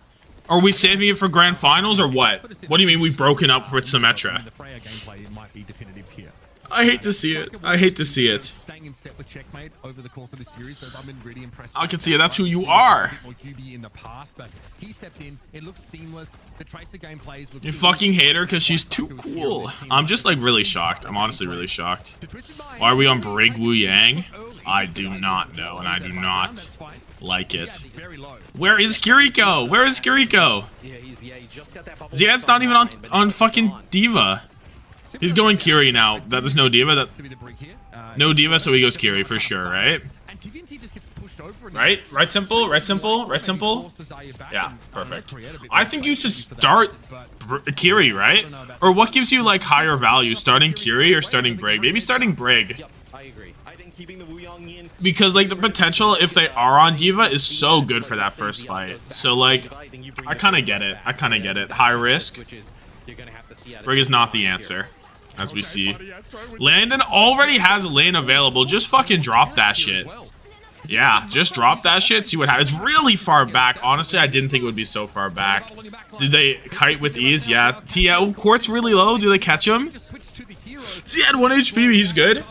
Are we saving it for grand finals or what? What do you mean we've broken up with Symmetra? The Freya gameplay might be definitive here. I hate to see it. I hate to see it. Staying in step with Checkmate over the course of this series, so I've been really impressed. I can see it. That's who you are. In the past, but he stepped in. It looks seamless. The Tracer gameplays. You fucking hate her because she's too cool. I'm just like really shocked. I'm honestly really shocked. Why are we on Brig Wu Yang? I do not know, and I do not like it. Where is Kiriko? Where is Kiriko? Ziad's not even on fucking Diva. He's going Kiri now. That there's no Diva. No Diva, so he goes Kiri for sure, right? Right simple. Yeah, perfect. I think you should start Kiri, right? Or what gives you like higher value, starting Kiri or starting Brig? Maybe starting Brig. I agree. I think keeping the Wu Yang in, because like the potential if they are on Diva is so good for that first fight. So like I kind of get it. High risk. Brig is not the answer. As we see. Landon already has a lane available. Just fucking drop that shit. Yeah, just drop that shit. See what happens. It's really far back. Honestly, I didn't think it would be so far back. Did they kite with ease? Yeah. Quartz really low. Do they catch him? Ziad 1 HP. He's good.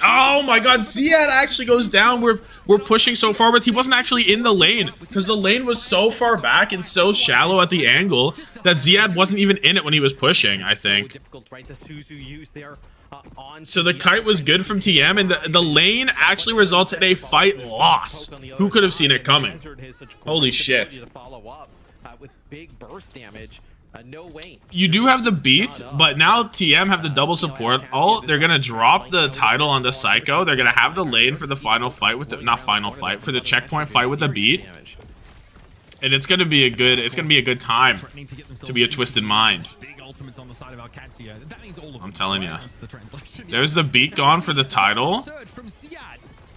Oh my god. Ziad actually goes down. We're were pushing so far, but he wasn't actually in the lane because the lane was so far back and so shallow at the angle that Ziad wasn't even in it when he was pushing, I think. So the kite was good from TM, and the lane actually results in a fight loss. Who could have seen it coming? Holy shit. You do have the beat, but now TM have the double support. They're gonna drop the title onto Psycho. They're gonna have the lane for the final fight with the for the checkpoint fight with the beat. And it's gonna be a good time to be a Twisted Mind. I'm telling you. There's the beat gone for the title.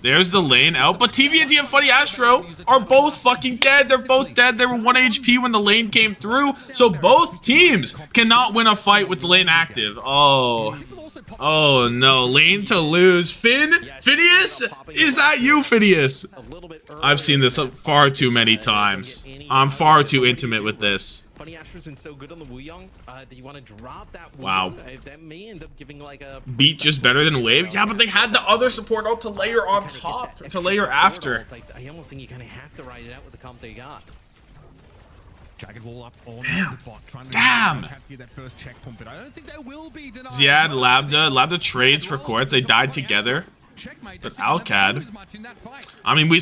There's the lane out, but TVNT and Funny Astro are both fucking dead. They're both dead. They were 1 HP when the lane came through, so both teams cannot win a fight with the lane active. Oh no, lane to lose. Phineas? Is that you, Phineas? I've seen this far too many times. I'm far too intimate with this. Funny Astro's been so good on the Wuyong that you want to drop that. Wow. That may end up giving like a beat just better than Wave. Yeah, but they had the other support out to layer on top, to layer after. I almost think you kind of have to ride it out with the comp they got. Damn. Ziad, Labda trades for courts. They died together. But Alcad, I mean, we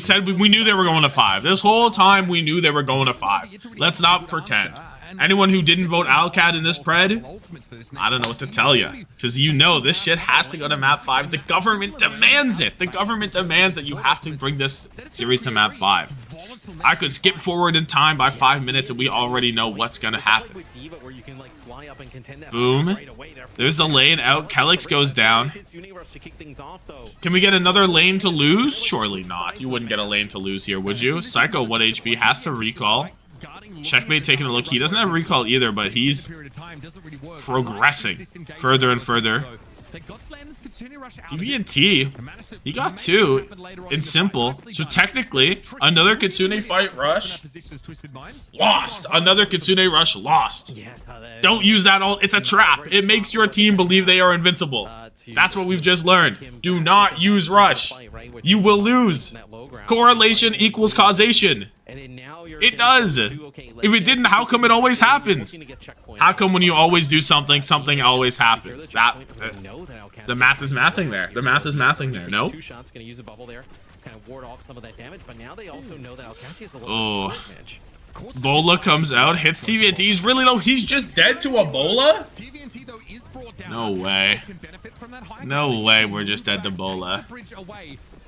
knew they were going to 5. This whole time we knew they were going to 5. Let's not pretend. Anyone who didn't vote Alcad in this pred, I don't know what to tell you. Because you know this shit has to go to map 5. The government demands it. The government demands that you have to bring this series to map 5. I could skip forward in time by 5 minutes and we already know what's going to happen. Boom. There's the lane out. Kelix goes down. Can we get another lane to lose? Surely not. You wouldn't get a lane to lose here, would you? Psycho 1 HP has to recall. Checkmate taking a look. He doesn't have recall either, but he's progressing further and further. TVNT, he got 2 in simple. So technically, another Kitsune fight rush lost. Another Kitsune rush lost. Don't use that all. It's a trap. It makes your team believe they are invincible. That's what we've just learned. Do not use rush. You will lose. Correlation equals causation. It does. If it didn't, how come it always happens? How come when you always do something, something always happens? The math is mathing there. The math is mathing there. No? Oh. Bola comes out, hits TVNT. He's really low. He's just dead to a Bola? No way. No way we're just dead to Bola.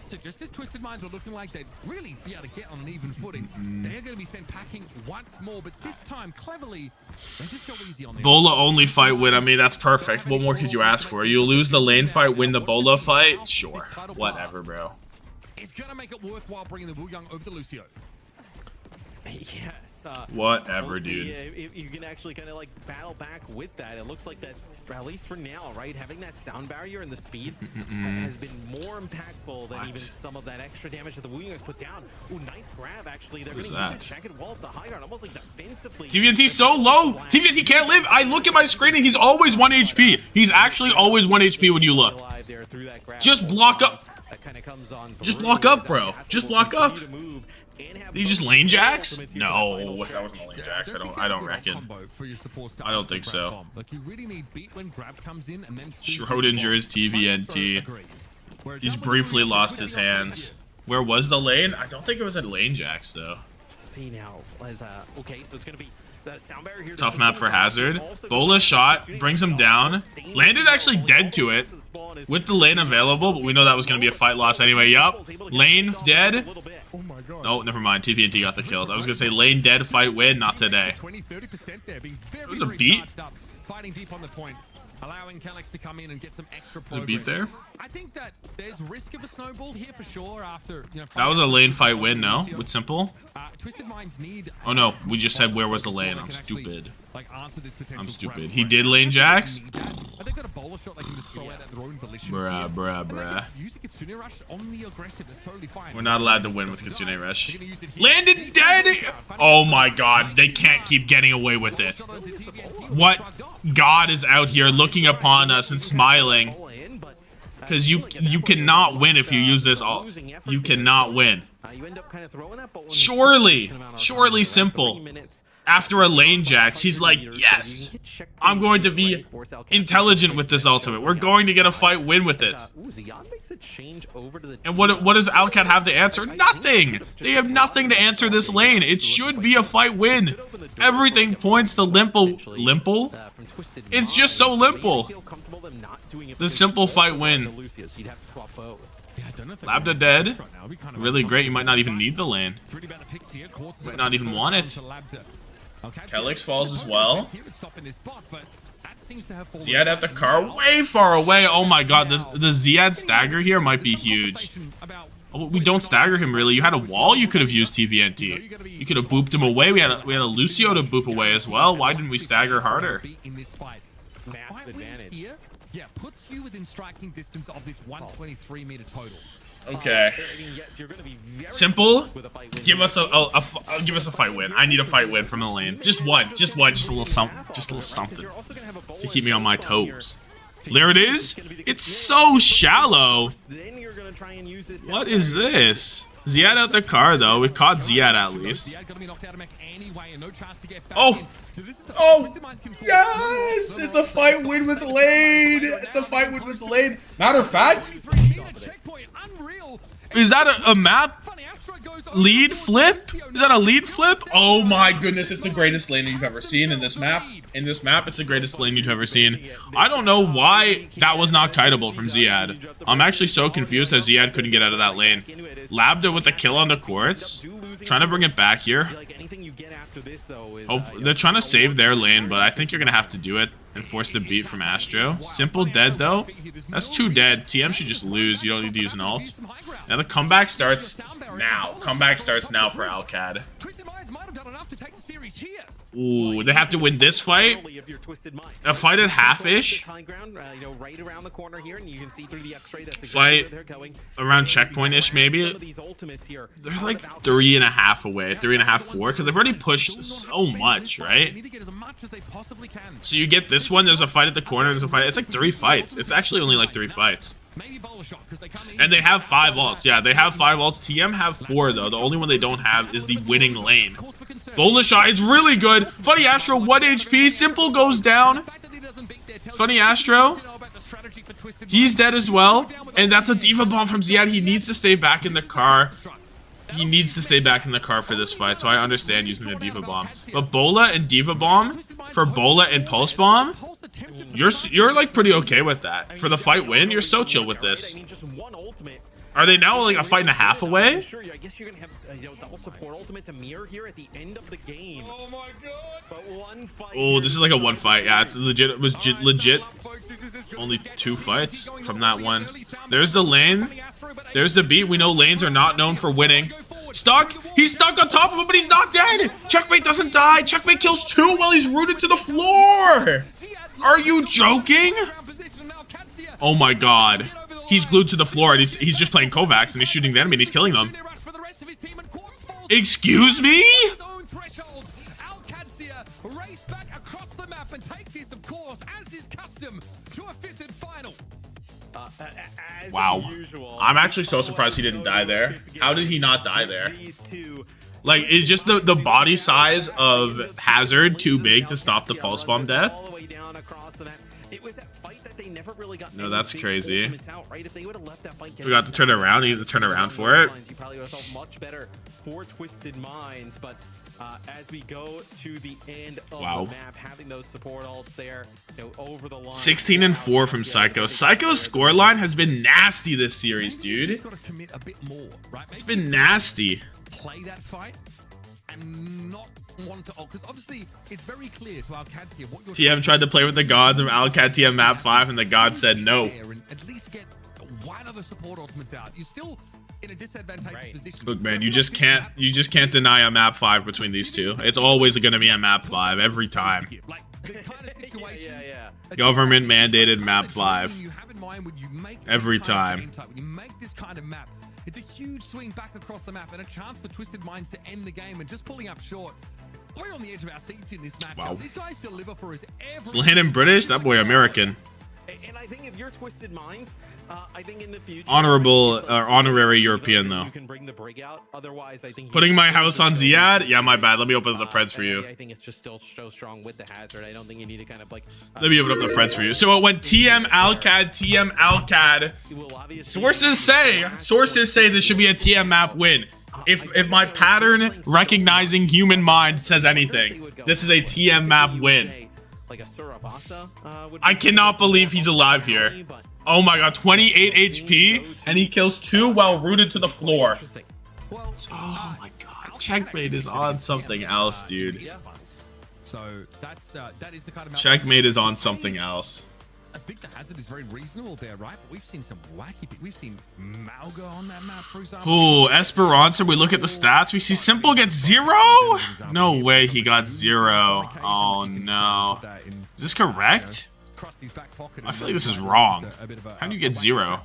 So just as Twisted Minds were looking like they'd really be able to get on an even footing, they're going to be sent packing once more, but this time, cleverly, they just go easy on them. Bola only fight win. I mean, that's perfect. What more could you ask for? You lose the lane fight, win the Bola fight? Sure. Whatever, bro. It's going to make it worthwhile bringing the Wuyong over the Lucio. Yes. Whatever, we'll dude. If you can actually kind of like battle back with that. It looks like that, at least for now, right? Having that sound barrier and the speed has been more impactful than even some of that extra damage that the Wuyong has put down. Ooh, nice grab, actually. They're going to use the second wall of the high ground, almost like defensively. TVNT's so low. TVNT can't live. I look at my screen and he's always 1 HP. He's actually always 1 HP when you look. Just block up. Just block up, bro. Just block up. Did he just lane jacks? No, that wasn't a lane jacks. I don't reckon. I don't think so. Schrodinger's TVNT. He's briefly lost his hands. Where was the lane? I don't think it was at lane jacks though. See now, okay, so it's gonna be the sound barrier here. Tough map for Hazard. Bola shot, brings him down. Landed actually dead to it with the lane available, but we know that was going to be a fight loss anyway. Yup. Lane dead. Oh, never mind. TVNT got the kills. I was going to say lane dead, fight win. Not today. It was a beat. Fighting deep on the point, allowing Kelix to come in and get some extra progress. A beat there. I think that there's risk of a snowball here for sure after, you know, that was a lane fight win, no? With simple? Twisted Minds need oh no, we just said where was the lane. I'm stupid. I'm stupid. He did lane jacks? Bruh. We're not allowed to win with Kitsune Rush. Landed dead! Oh my god, they can't keep getting away with it. What god is out here looking upon us and smiling? Because you cannot win if you use this ult. You cannot win. Surely simple. After a lane jacks, he's like, yes, I'm going to be intelligent with this ultimate. We're going to get a fight win with it. And what does Alcat have to answer? Nothing! They have nothing to answer this lane. It should be a fight win. Everything points to Limple? It's just so Limple. The simple fight win. Labda dead. Really great. You might not even need the lane. Might not even want it. Kelix falls as well. Ziad at the car, way far away. Oh my god, the Ziad stagger here might be huge. Oh, we don't stagger him really. You had a wall, you could have used TVNT. You could have booped him away. We had a Lucio to boop away as well. Why didn't we stagger harder? Massive advantage. Yeah, puts you within striking distance of this 123-meter total. Okay. Simple. Give us a fight win. I need a fight win from the lane. Just one. Just a little something. Just a little something to keep me on my toes. There it is. It's so shallow. What is this? Ziad out the car though. We caught Ziad at least. Oh. Oh. Yes. It's a fight win with the lane. It's a fight win with the lane. Matter of fact. Is that a map lead flip? Is that a lead flip? Oh my goodness, it's the greatest lane you've ever seen in this map. In this map, it's the greatest lane you've ever seen. I don't know why that was not kiteable from Ziad. I'm actually so confused that Ziad couldn't get out of that lane. Labda with the kill on the quartz. Trying to bring it back here. Oh, they're trying to save their lane, but I think you're going to have to do it and force the beat from Astro. Simple dead, though. That's 2 dead. TM should just lose. You don't need to use an ult. Now the comeback starts now. Comeback starts now for Alcad. Ooh, they have to win this fight. A fight at half-ish. Fight around checkpoint-ish, maybe. They're like 3.5 away. 3.5, 4, because they've already pushed so much, right? So you get this one, there's a fight at the corner, there's a fight. It's like 3 fights. It's actually only like 3 fights. And they have 5 ults. Yeah, they have 5 ults. TM have 4, though. The only one they don't have is the winning lane. Bola shot is really good. Funny Astro, 1 HP. Simple goes down. Funny Astro. He's dead as well. And that's a Diva Bomb from Ziad. He needs to stay back in the car. He needs to stay back in the car for this fight, so I understand using the Diva Bomb. But Bola and Diva Bomb, for Bola and Pulse Bomb, you're like pretty okay with that. For the fight win, you're so chill with this. Are they now like a fight and a half away? Sure, I guess you're gonna have double support ultimate to mirror here at the end of the game. Oh my god! But 1 fight. Oh, this is like a 1 fight. Yeah, it's legit. It was legit. Only 2 fights from that one. There's the lane. There's the beat. We know lanes are not known for winning. Stuck. He's stuck on top of him, but he's not dead. Checkmate doesn't die. Checkmate kills 2 while he's rooted to the floor. Are you joking? Oh my god. He's glued to the floor and he's just playing Kovacs and he's shooting the enemy and he's killing them. Excuse me? Race back across the map and take this, of course, as is custom, to a 5th and final. Wow. I'm actually so surprised he didn't die there. How did he not die there? Like, is just the body size of Hazard too big to stop the Pulse Bomb death? No, that's crazy. Forgot to turn around. You need to turn around for it. As we go to the end of the map, having those support ults there, over the line. 16-4 from Psycho. Psycho's scoreline has been nasty this series, dude. It's been nasty. Play that fight and not want to, because obviously it's very clear to Qadsiah what you're TM tried to play with the gods of Alcat TM map 5 and the god said no. At least get 1 other support ultimates out. You're still in a disadvantageous position. Look, man, you just can't deny a map 5 between these two. It's always going to be a map 5 every time. Government mandated map 5 every time. When you make this kind of map, it's a huge swing back across the map and a chance for Twisted Minds to end the game, and just pulling up short. We're on the edge of our seats in this matchup. Wow. These guys deliver for us every Slannon British? That boy American. And I think if you're Twisted Minds, I think in the future, Honorable or honorary European though. you can bring the brig out. Otherwise, I think Putting my house on Ziad? Yeah, my bad. Let me open up the Preds for you. I think it's just still so strong with the hazard. I don't think you need to kind of like. Let me open up the Preds for you. So it went TM Alcad, TM Alcad. Sources say this should be a TM map win. If my pattern recognizing human mind says anything, this is a TM map win. Like a Surabasa, I cannot believe he's alive here. Oh my god, 28 HP, and he kills 2 while rooted to the floor. Oh my god, Checkmate is on something else, dude. So that is the kind of Checkmate is on something else. I think the hazard is very reasonable there, right? But we've seen some wacky. We've seen Malga on that map, for example. Ooh, Esperanza. We look at the stats. We see Simple gets 0. No way he got 0. Oh no. Is this correct? I feel like this is wrong. How do you get 0?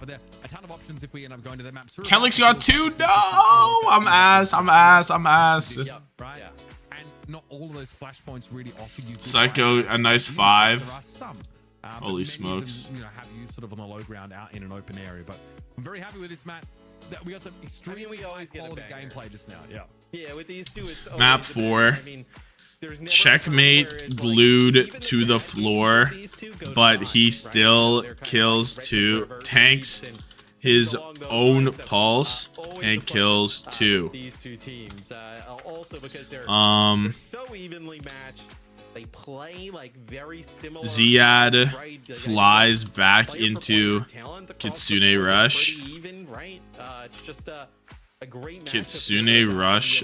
Kelix got 2. No, I'm ass. I'm ass. I'm ass. Right. And not all of those flashpoints really offer you. Psycho a nice 5. There are some. Holy smokes. Them, have you sort of on the low ground out in an open area, but I'm very happy with this map. That we got some extremely high quality gameplay just now. Yeah, with these two, it's map 4. Checkmate glued to the floor, but he still kills 2, tanks his own pulse, and kills 2. These two teams, also because they're so evenly matched. They play like very similar. Ziad flies back into Kitsune Rush. It's just a great Kitsune Rush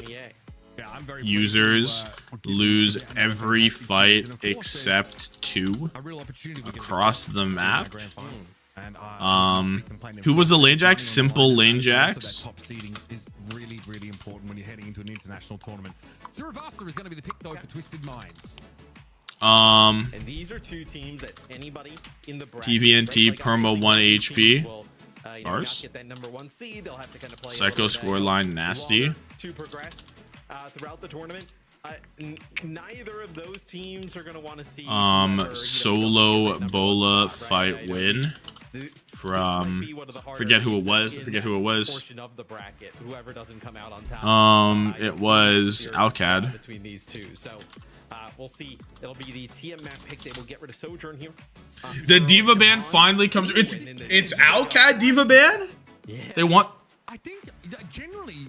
users lose every fight except 2 across the map. Who was the lane jacks? Simple lane jacks. Top seeding is really, really important when you're heading into an international tournament. Surabasa is going to be the pick though for Twisted Minds. And these are 2 teams that anybody in the bracket, TVNT Perma 1 HP. Bars. Get that number 1 seed. They'll have to kind of play Psycho scoreline nasty. To progress throughout the tournament. Neither of those teams are going to want to see solo bola fight win from forget who it was. I forget who it was. It was Alcad. Between these two, so we'll see. It'll be the TM map pick. They will get rid of Sojourn here. The Diva ban finally comes. It's Alcad Diva ban. Yeah. They want. I think generally,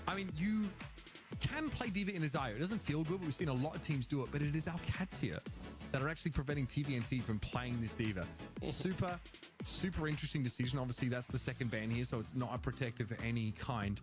I mean, you can play Diva in Qadsiah. It doesn't feel good, but we've seen a lot of teams do it. But it is our Qadsiah that are actually preventing TVNT from playing this Diva. Super interesting decision. Obviously, that's the second ban here, so it's not a protective of any kind.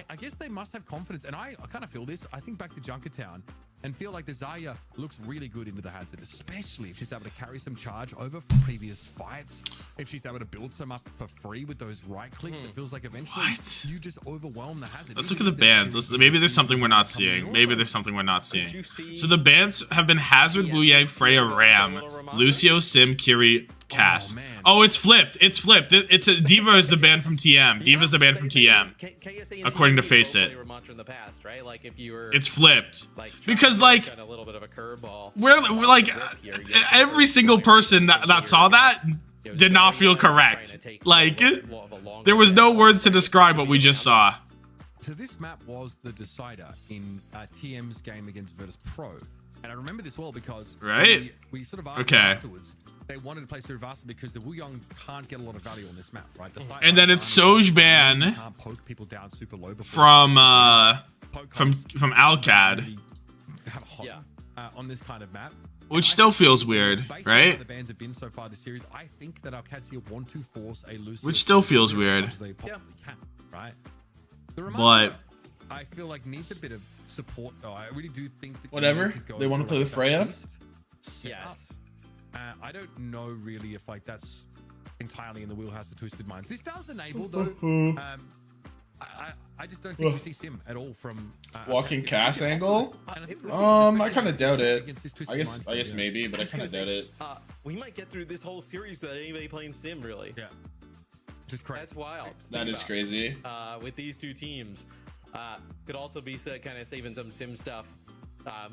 I guess they must have confidence, and I kind of feel this. I think back to Junkertown and feel like the Qadsiah looks really good into the hazard, especially if she's able to carry some charge over from previous fights. If she's able to build some up for free with those right clicks, it feels like eventually you just overwhelm the hazard. Let's look at the bans. Maybe there's something we're not seeing. Maybe there's something we're not seeing. So the bans have been Hazard, Blue Yang, Freya, Ram, Lucio, Sim, Kiri, Cass. Oh, it's flipped. It's flipped. It's a Diva is the ban from TM. Diva's the ban from TM. According to Faceit. It's flipped. Because like we're like every single person that saw that did not feel correct. Like there was no words to describe what we just saw. So this map was the decider in TM's game against Virtus Pro. And I remember this well because we sort of asked afterwards. They wanted to play Surabasa because the Wuyong can't get a lot of value on this map, right? And then it's Soj ban from Alcad. On this kind of map. Which still feels weird, right? The bans have been so far this series. I think that our Qadsiah want to force a loose. Which still feels weird. Right? But I feel like needs a bit of support though. I really do think that whatever. They want to play with Freya? Yes. I don't know really if like that's entirely in the wheelhouse of Twisted Minds. This does enable though. I just don't think we see Sim at all from walking Cass angle. I kind of doubt it. I guess maybe, but I kind of doubt it. We might get through this whole series without anybody playing Sim really. Yeah. Just crazy. That's wild. That is crazy. With these two teams, could also be kind of saving some Sim stuff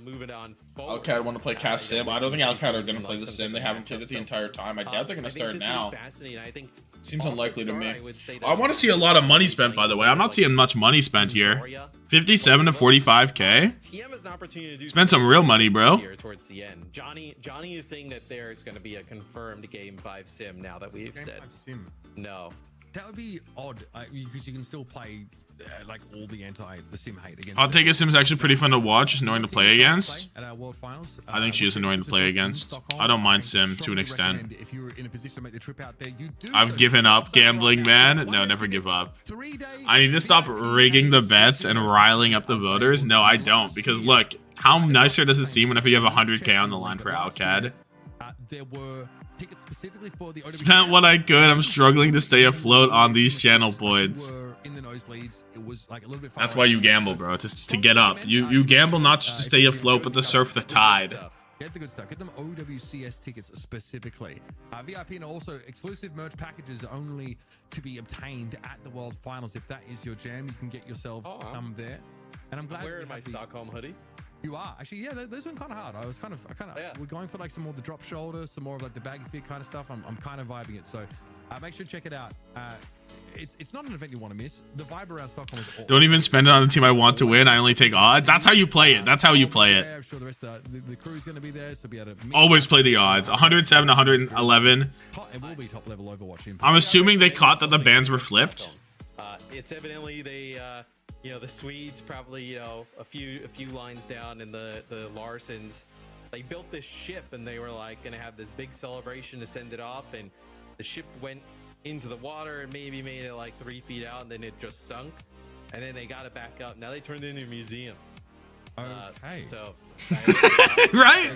moving on forward. Alcad want to play cast sim. I don't think Alcad are going to play the Like sim. They haven't played it the entire time. I doubt they're going to start now. I think Seems unlikely to me. I I want to see a lot of money spent, by the way. I'm not seeing much money spent here. 57 to 45k. TM has an opportunity to do Spend some real money, bro. here towards the end. Johnny is saying that there's going to be a confirmed game 5 sim now that we've said. Sim. No. That would be odd because you can still play like all the sim hate against. I'll take it. Sim's actually pretty fun to watch. It's annoying to play against. At our World Finals. I think she is annoying to play against. I don't mind Sim to an extent. If you're in a position to make the trip out there, you do. I've given up gambling, man. No, never give up. I need to stop rigging the bets and riling up the voters. No, I don't. Because look, how nicer does it seem whenever you have 100k on the line for Alcad? There were tickets specifically for the Spent what I could. I'm struggling to stay afloat on these channel points. That's why you gamble, bro. To get up. You gamble not just to stay afloat, but to surf the tide. Get the good stuff. Get them OWCS tickets specifically. VIP and also exclusive merch packages only to be obtained at the World Finals. If that is your jam, you can get yourself some there. And I'm glad wearing my Stockholm hoodie. You are actually, yeah. Those went kind of hard. I kind of. We're going for like some more of the drop shoulder, some more of like the baggy fit kind of stuff. I'm kind of vibing it. So make sure to check it out. It's not an event you want to miss. The vibe around Stockholm is awesome. Don't even spend it on the team I want to win. I only take odds. That's how you play it. That's how you play it. I'm sure the rest of the crew's going to be there, so be able to always play the odds. 107, 111. It will be top level Overwatch. I'm assuming they caught that the bans were flipped. It's evidently they, the Swedes probably, a few lines down, and the Larsens, they built this ship, and they were like gonna have this big celebration to send it off, and the ship went into the water and maybe made it like 3 feet out, and then it just sunk, and then they got it back up. Now they turned it into a museum. Okay. So right?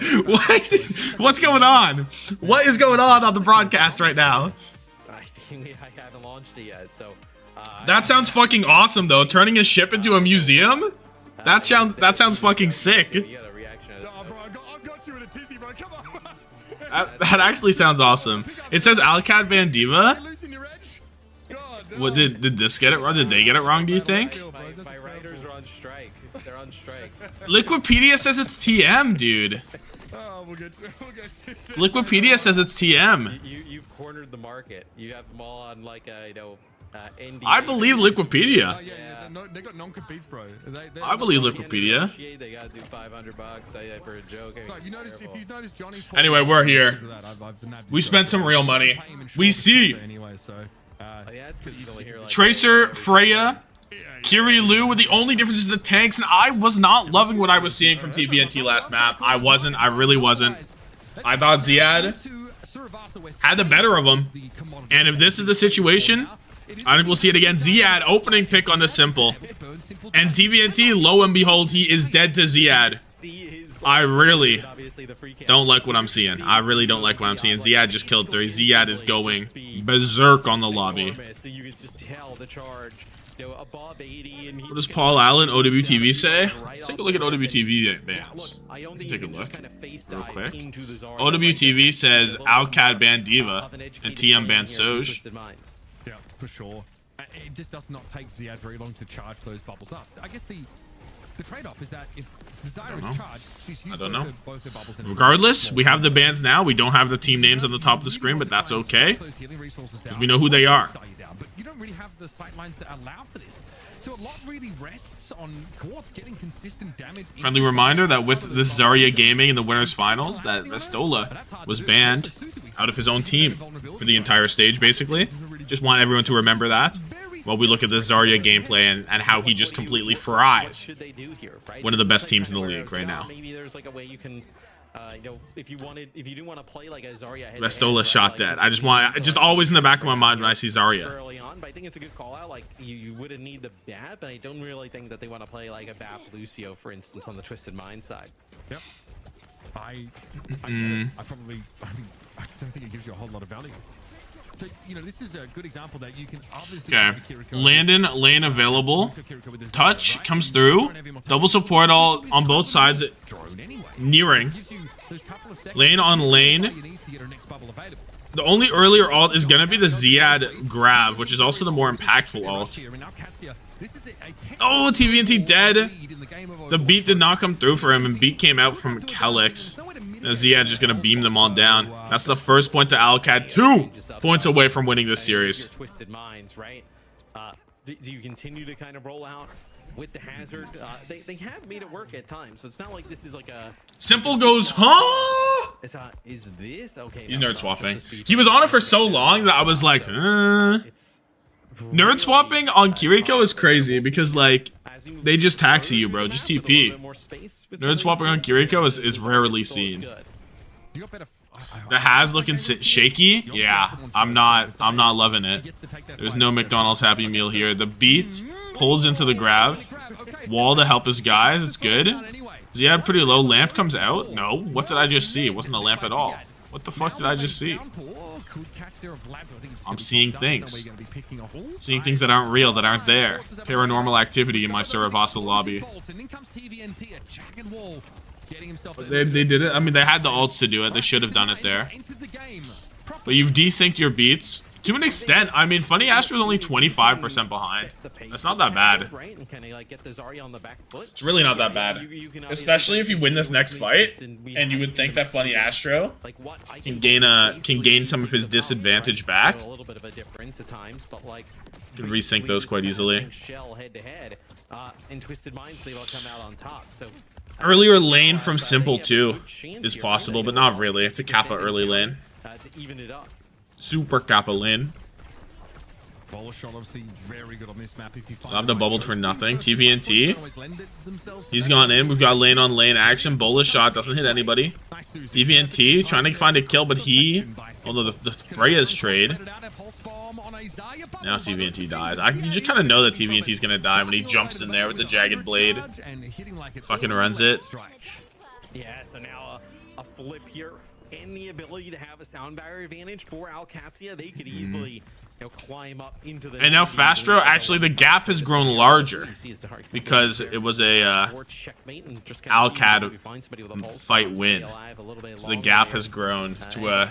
What's going on? What is going on the broadcast right now? I haven't launched it yet, so that sounds fucking awesome though. Turning a ship into a museum? That sounds fucking sick. you got a reaction. Oh, bro, I've got you in a tizzy, bro. Come on. That actually sounds awesome. It says Alcad Van Diva. What did this get it wrong? Did they get it wrong, do you think? My writers are on strike. They're on strike. Liquipedia says it's TM, dude. Oh, we're good. Liquipedia says it's TM. You've cornered the market. You have them all on like a NDA. I believe Liquipedia. They got non-competes, bro. I believe Liquipedia. They gotta do $500 for a joke. If you notice Johnny's anyway, we're here. We spent some real money. We see. Anyway, so that's because you don't hear like Tracer, Freya, Kiri Lu were the only differences in the tanks, and I was not loving what I was seeing from TVNT last map. I wasn't. I really wasn't. I thought Ziad had the better of them. And if this is the situation, I think we'll see it again. Ziad opening pick on the simple. And TVNT, lo and behold, he is dead to Ziad. I really don't like what I'm seeing. I really don't like what I'm seeing. Ziad just killed 3. Ziad is going berserk on the lobby. What does Paul Allen, OWTV, say? Let's take a look at OWTV bans. Take a look real quick. OWTV says Alcad ban Diva and TM ban Soj. Yeah, for sure. It just does not take Ziad very long to charge those bubbles up. I guess the trade-off is that if Zyra is charged, she's used both her bubbles. Regardless, we have the bans now. We don't have the team names on the top of the screen, but that's okay. Because we know who they are. But you don't really have the sightlines that allow for this. So a lot really rests on Quartz getting consistent damage. Friendly reminder that with this Zarya Gaming in the winners finals, that Vestola was banned out of his own team for the entire stage, basically. Just want everyone to remember that while we look at this Zarya gameplay and how he just completely fries one of the best teams in the league right now. Maybe there's like a way you can, if you do want to play like a Zarya. Vestola shot dead. I just always in the back of my mind when I see Zarya. Early on, but I think it's a good call out. Like you wouldn't need the BAP, but I don't really think that they want to play like a BAP Lucio, for instance, on the Twisted Mind side. Yep. I probably, I just don't think it gives you a whole lot of value. So, this is a good example that you can obviously... Okay, Landon, lane available. Touch comes through. Double support all on both sides. Nearing. Lane on lane. The only earlier ult is going to be the Ziad Grav, which is also the more impactful ult. Oh, TVNT dead. The beat did not come through for him, and beat came out from Kelix. Ziad just gonna beam them all down. That's the first point to Alcad. 2 points away from winning this series. Twisted Minds, right? Do you continue to kind of roll out with the hazard? They have made it work at times, so it's not like this is like a Simple goes, huh? Is this okay? He's nerd swapping. He was on it for so long that I was like, Nerd swapping on Kiriko is crazy because, like, they just taxi you, bro. Just TP. Nerd swapping on Kiriko is rarely seen. The Has looking shaky. Yeah, I'm not loving it. There's no McDonald's Happy Meal here. The beat pulls into the grab. Wall to help his guys. It's good. Ziad pretty low. Lamp comes out. No. What did I just see? It wasn't a lamp at all. What the fuck did I just see? I'm seeing things. Seeing things that aren't real, that aren't there. Paranormal activity in my Saravasa lobby. They did it. I mean, they had the ults to do it. They should have done it there. But you've desynced your beats. To an extent. I mean, Funny Astro's only 25% behind. That's not that bad. It's really not that bad. Especially if you win this next fight, and you would think that Funny Astro can gain some of his disadvantage back. Can resync those quite easily. Earlier lane from Simple too is possible, but not really. It's a Kappa early lane. Super Kappa lane. Love the bubbled for nothing. TVNT. He's gone in. We've got lane on lane action. Bola shot doesn't hit anybody. TVNT trying to find a kill, but although the Freya's trade. Now TVNT dies. You just kind of know that TVNT's gonna die when he jumps in there with the jagged blade. Fucking runs it. Yeah, so now a flip here. And the ability to have a sound barrier advantage for Qadsiah, they could easily climb up into the. And now Fastro, actually, the gap has grown larger because it was a Alcad fight win. So the gap has grown to a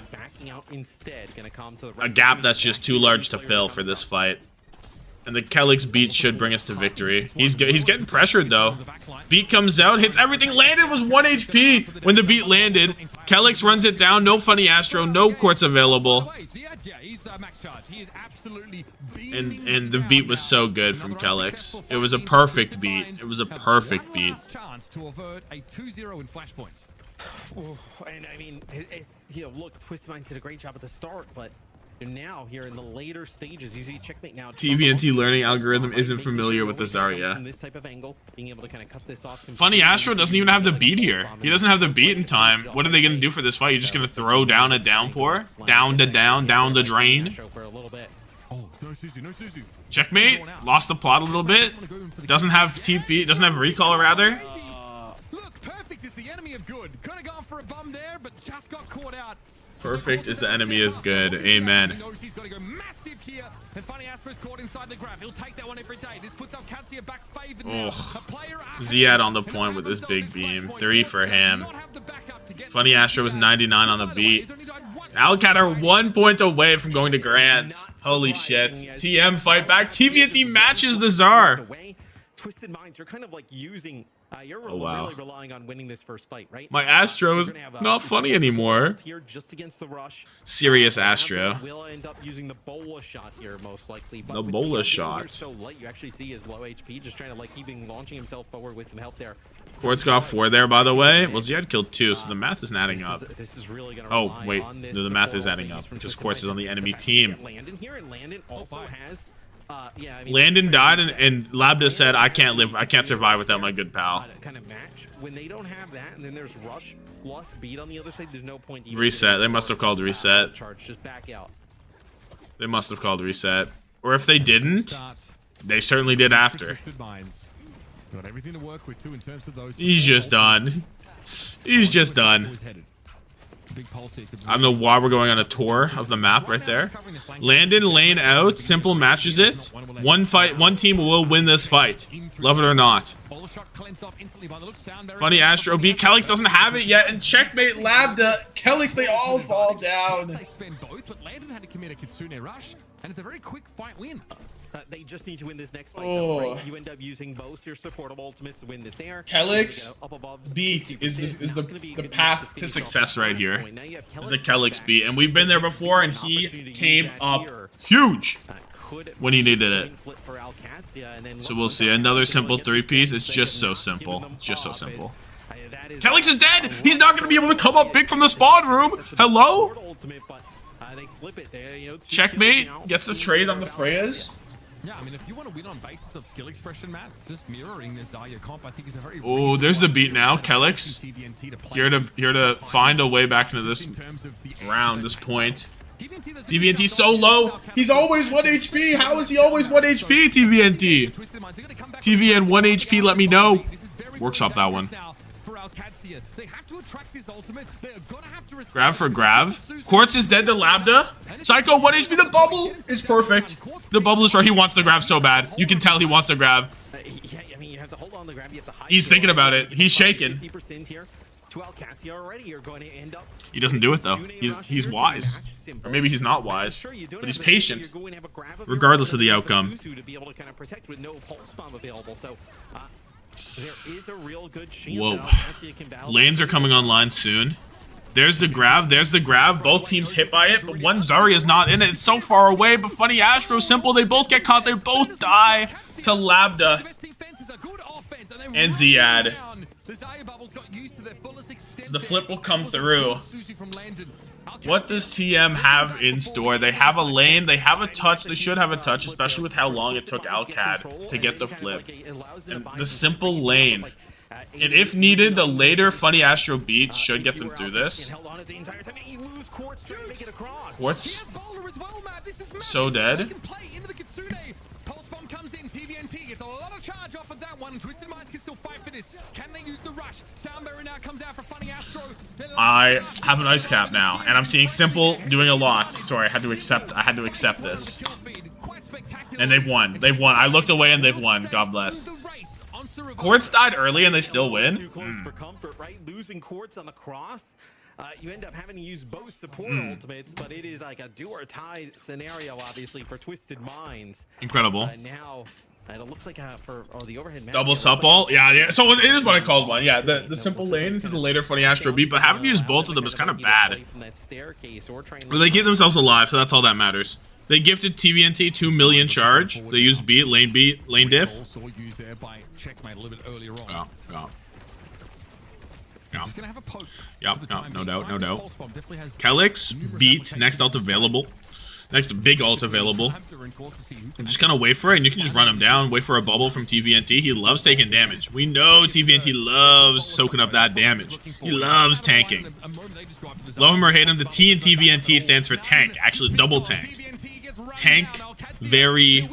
gap that's just too large to fill for this fight. And the Kelix beat should bring us to victory. He's getting pressured though. Beat comes out, hits everything. Landed was 1 HP when the beat landed. Kelix runs it down. No Funny Astro. No quartz available. And the beat was so good from Kelix. It was a perfect beat. It was a perfect beat. And I mean, look, Twisted Minds did a great job at the start, but now here in the later stages, you see checkmate now. TVNT learning algorithm isn't familiar with the Zarya. Funny Astro doesn't even have the beat here. He doesn't have the beat in time. What are they going to do for this fight? You're just going to throw down a downpour? Down to down the drain? Checkmate. Lost the plot a little bit. Doesn't have TP. Doesn't have recall, rather. Look, perfect is the enemy of good. Could have gone for a bum there, but just got caught out. Perfect is the enemy of good. Amen. He's got to go massive here, and Funny Astro's caught inside the grab. He'll take that one every day. This puts Qadsiah back favored now. Ziad on the point with this big beam. 3 for him. Funny Astro was 99 on the beat. Alcad are 1 point away from going to Grands. Holy shit. TM fight back. TVNT matches the Czar. Twisted Minds are kind of like using. You're wow. really relying on winning this first fight, right? My Astro is not funny anymore. Here just against the rush. Serious Astro. We'll end up using the Bola shot here most likely. The Bola shot. So light, you actually see his low HP, just trying to like keeping launching himself forward with some help there. Quartz got 4 there, by the way. Well, Ziad killed 2, so the math isn't adding up. This is really gonna oh wait, no, the math is adding up because Quartz is on the enemy team. Landon here, and Landon also has. Yeah, I mean, Landon died, and Labda said, "I can't survive without my good pal." Kind of match when they don't have that, and then there's rush plus beat on the other side. There's no point. Reset. They must have called reset. Charge, just back out. They must have called reset, or if they didn't, they certainly did after. Got everything to work with too in terms of those. He's just done. He's just done. I don't know why we're going on a tour of the map right there. Landon lane out. Simple matches it. One team will win this fight. Love it or not. Funny Astro beat. Kelix doesn't have it yet. And checkmate Labda. Kelix, they all fall down. They spend both, but Landon had to commit a Kitsune rush, and it's a very quick fight win. They just need to win this next fight. Oh. Though, right? You end up using both your supportable ultimates to win it there. Kelix beat is the path to success right here. Is the Kelix beat, and we've been there before, and he came up huge when he needed it. So we'll see another simple 3-piece. It's just so simple. It's just so simple. Kelix is dead. He's not going to be able to come up big from the spawn room. Hello? Checkmate gets the trade on the Freyas. Yeah, I mean, if you want to win on basis of skill expression, Matt, just mirroring this Xayah comp, I think is a very. Oh, there's the beat now. Kelix here to find a way back into this round, this point. TVNT so low. He's always 1 HP. How is he always 1 HP, TVNT? TVN 1 HP, let me know. Workshop that one. Grab for Grav. Quartz is dead to Lambda. Psycho 1 HP. The bubble is perfect. The bubble is where he wants to grab so bad. You can tell he wants to grab. He's thinking about it. He's shaking. He doesn't do it though. He's wise. Or maybe he's not wise. But he's patient. Regardless of the outcome. Whoa. Lanes are coming online soon. There's the grab. There's the grab. Both teams hit by it, but one Zarya's not in it. It's so far away, but Funny Astro, Simple, they both get caught. They both die to Labda and Ziad. So the flip will come through. What does TM have in store? They have a lane. They have a touch. They should have a touch, especially with how long it took Alcad to get the flip. And the simple lane. And if needed, the later Funny Astro beats should get them through this. Quartz so dead. I have an ice cap now, and I'm seeing Simple doing a lot. Sorry, I had to accept this. And they've won. They've won. I looked away and they've won. God bless. Quartz died early and they still win. Too close for comfort, right? Losing Quartz on the cross. You end up having to use both support ultimates, but it is like a do or tie scenario, obviously, for Twisted Minds. Incredible. Now, it looks like for the overhead match, double supple. Yeah. So it is what I called one. Yeah, the simple lane into the later Funny Astro beat, but having to use both of them is kind of bad. Well, they keep themselves alive, so that's all that matters. They gifted TVNT 2 million charge. They used beat, lane diff. Also used there by Checkmate a little bit earlier on. Yeah. Yep, no doubt. Kelix, beat, next ult available. Next big ult available. And just kind of wait for it, and you can just run him down. Wait for a bubble from TVNT. He loves taking damage. We know TVNT loves soaking up that damage. He loves tanking. Love him or hate him, the T in TVNT stands for tank. Actually, double tank. Tank, very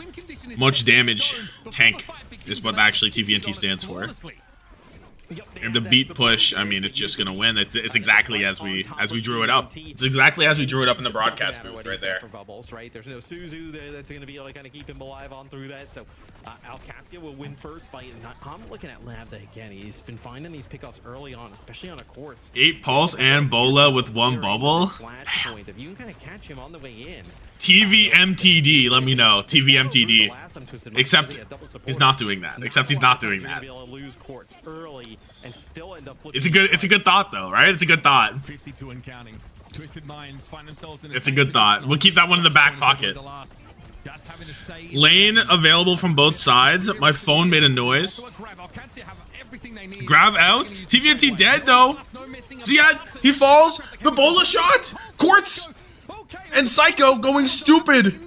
much damage. Tank is what actually TVNT stands for. And the beat push, I mean, it's just gonna win. It's exactly as we drew it up. It's exactly as we drew it up in the broadcast booth right there. There's no Suzu there that's gonna be able to kind of keep him alive on through that. So Qadsiah will win first fight. And I'm looking at Labda again. He's been finding these pickups early on, especially on a Quartz. 8 pulse and Bola with 1 bubble. If you can kind of catch him on the way in. TVMTD, let me know. TVMTD. Except he's not doing that. It's a good thought though, right? It's a good thought. 52 and counting. Twisted Minds find themselves in It's a good thought. We'll keep that one in the back pocket. Lane available from both sides. My phone made a noise. Grab out. TVNT dead though. Ziad, he falls. The Bola shot. Quartz and Psycho going stupid.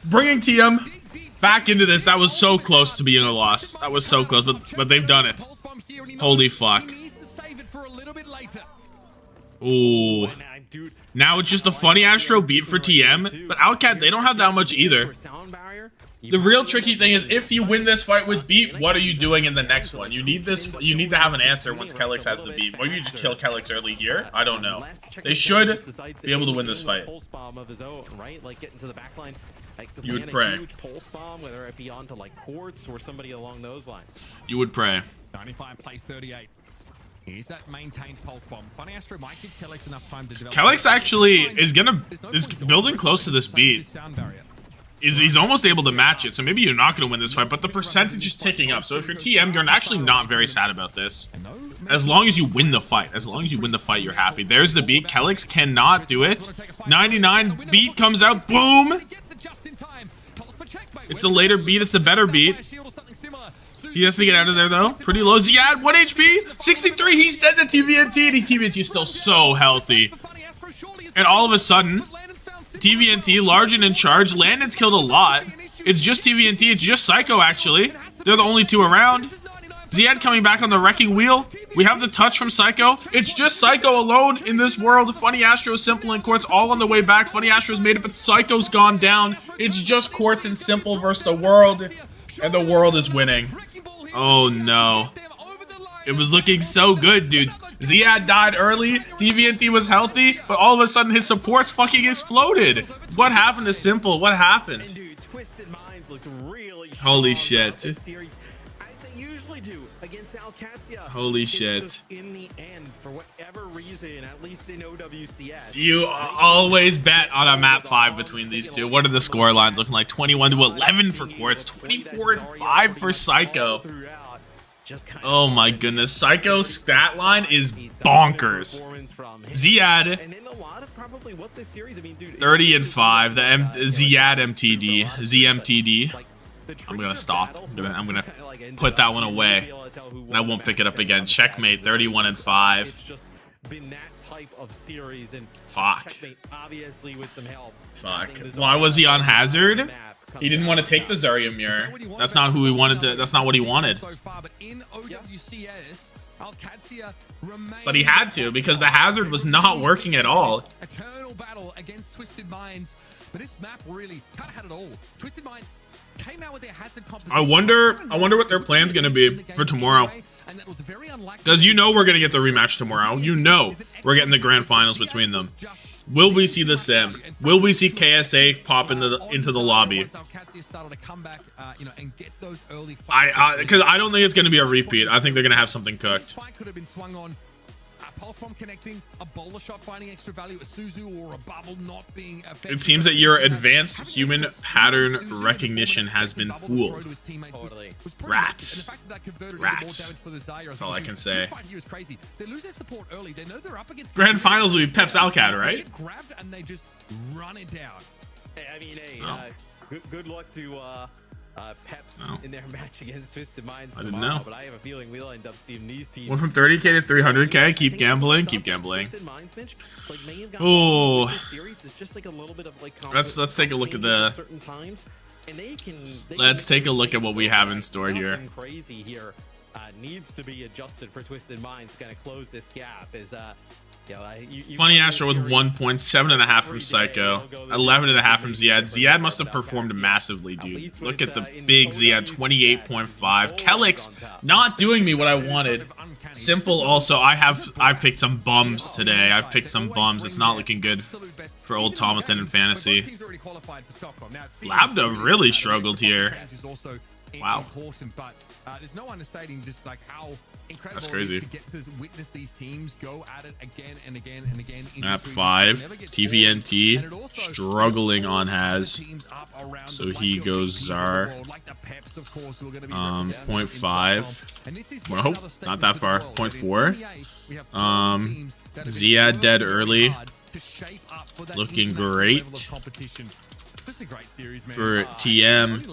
Bringing TM back into this. That was so close to being a loss. That was so close, but they've done it. Holy fuck. Ooh. Now it's just a Funny Astro beat for TM, but Outcat, they don't have that much either. The real tricky thing is if you win this fight with beat, what are you doing in the next one? You need to have an answer once Kelix has the beat. Or you just kill Kelix early here? I don't know. They should be able to win this fight. You would pray. Whether it be onto like Quartz or somebody along those lines. You would pray. 95 plays 38. Here's that maintained pulse bomb. Funny Astro might give Kelix enough time to develop. Kelix actually is building close to this beat. he's almost able to match it, so maybe you're not going to win this fight, but the percentage is ticking up. So if you're TM, you're actually not very sad about this. As long as you win the fight. As long as you win the fight, you're happy. There's the beat. Kelix cannot do it. 99 beat comes out. Boom! It's the later beat. It's the better beat. He has to get out of there, though. Pretty low. Ziad, 1 HP. 63. He's dead to TVNT, and TVNT is still so healthy. And all of a sudden, TVNT, large and in charge. Landon's killed a lot. It's just TVNT. It's just Psycho, actually. They're the only two around. Ziad coming back on the wrecking wheel. We have the touch from Psycho. It's just Psycho alone in this world. Funny Astro, Simple, and Quartz all on the way back. Funny Astro's made it, but Psycho's gone down. It's just Quartz and Simple versus the world. And the world is winning. Oh, no. It was looking so good, dude. Ziad died early. DVNT was healthy, but all of a sudden his supports fucking exploded. What happened to Simple? What happened? Holy shit. Holy shit. In the end, for whatever reason, at least in OWCS, you always bet on a map 5 between these two. What are the score lines looking like? 21-11 for Quartz, 24-5 for Psycho. Oh my goodness, Psycho's stat line is bonkers. Ziad, 30-5. The Ziad MTD, ZMTD. I'm gonna stop. I'm gonna put that one away, and I won't pick it up again. Checkmate, 31-5. Fuck. Fuck. Why was he on Hazard? He didn't want to take the Zarya mirror. That's not who he wanted to. That's not what he wanted. But he had to because the Hazard was not working at all. Eternal battle against Twisted Minds, but this map really kind of had it all. Twisted Minds came out with their Hazard composition. I wonder what their plan's gonna be for tomorrow. Because you know we're gonna get the rematch tomorrow. You know we're getting the grand finals between them. Will we see the sim? Will we see KSA pop into the lobby? Because I don't think it's gonna be a repeat. I think they're gonna have something cooked. Pulse bomb connecting, a bowler shot finding extra value, a Suzu or a bubble not being effective. It seems that your advanced human pattern recognition has been fooled. Rats. Rats. That's all I can say. Grand finals will be Peps Alcad, right? And they just run it down. I mean, good luck to Peps in their match against Twisted Minds tomorrow, know. But I have a feeling we'll end up seeing these teams. Went from 30k to 300k. Keep gambling. Keep gambling. Oh, let's take a look at the. Let's take a look at what we have in store here. Crazy here needs to be adjusted for Twisted Minds to kind of close this gap. Is Funny Astro with 1.7.5 from Psycho, 11.5 from Ziad. Ziad must have performed massively, dude. Look at the big Ziad, 28.5. Kelix not doing me what I wanted. Simple also, I picked some bums today. I've picked some bums. It's not looking good for old Tommathan in fantasy. Labda really struggled here. Wow. There's no understating just like how incredible that's crazy. It is to get to witness these teams go at it again and again and again. Map 5, TVNT struggling on Haz, so he goes Zar. 0.5. Nope, not that far. 0.4. Ziad dead early, looking great for TM,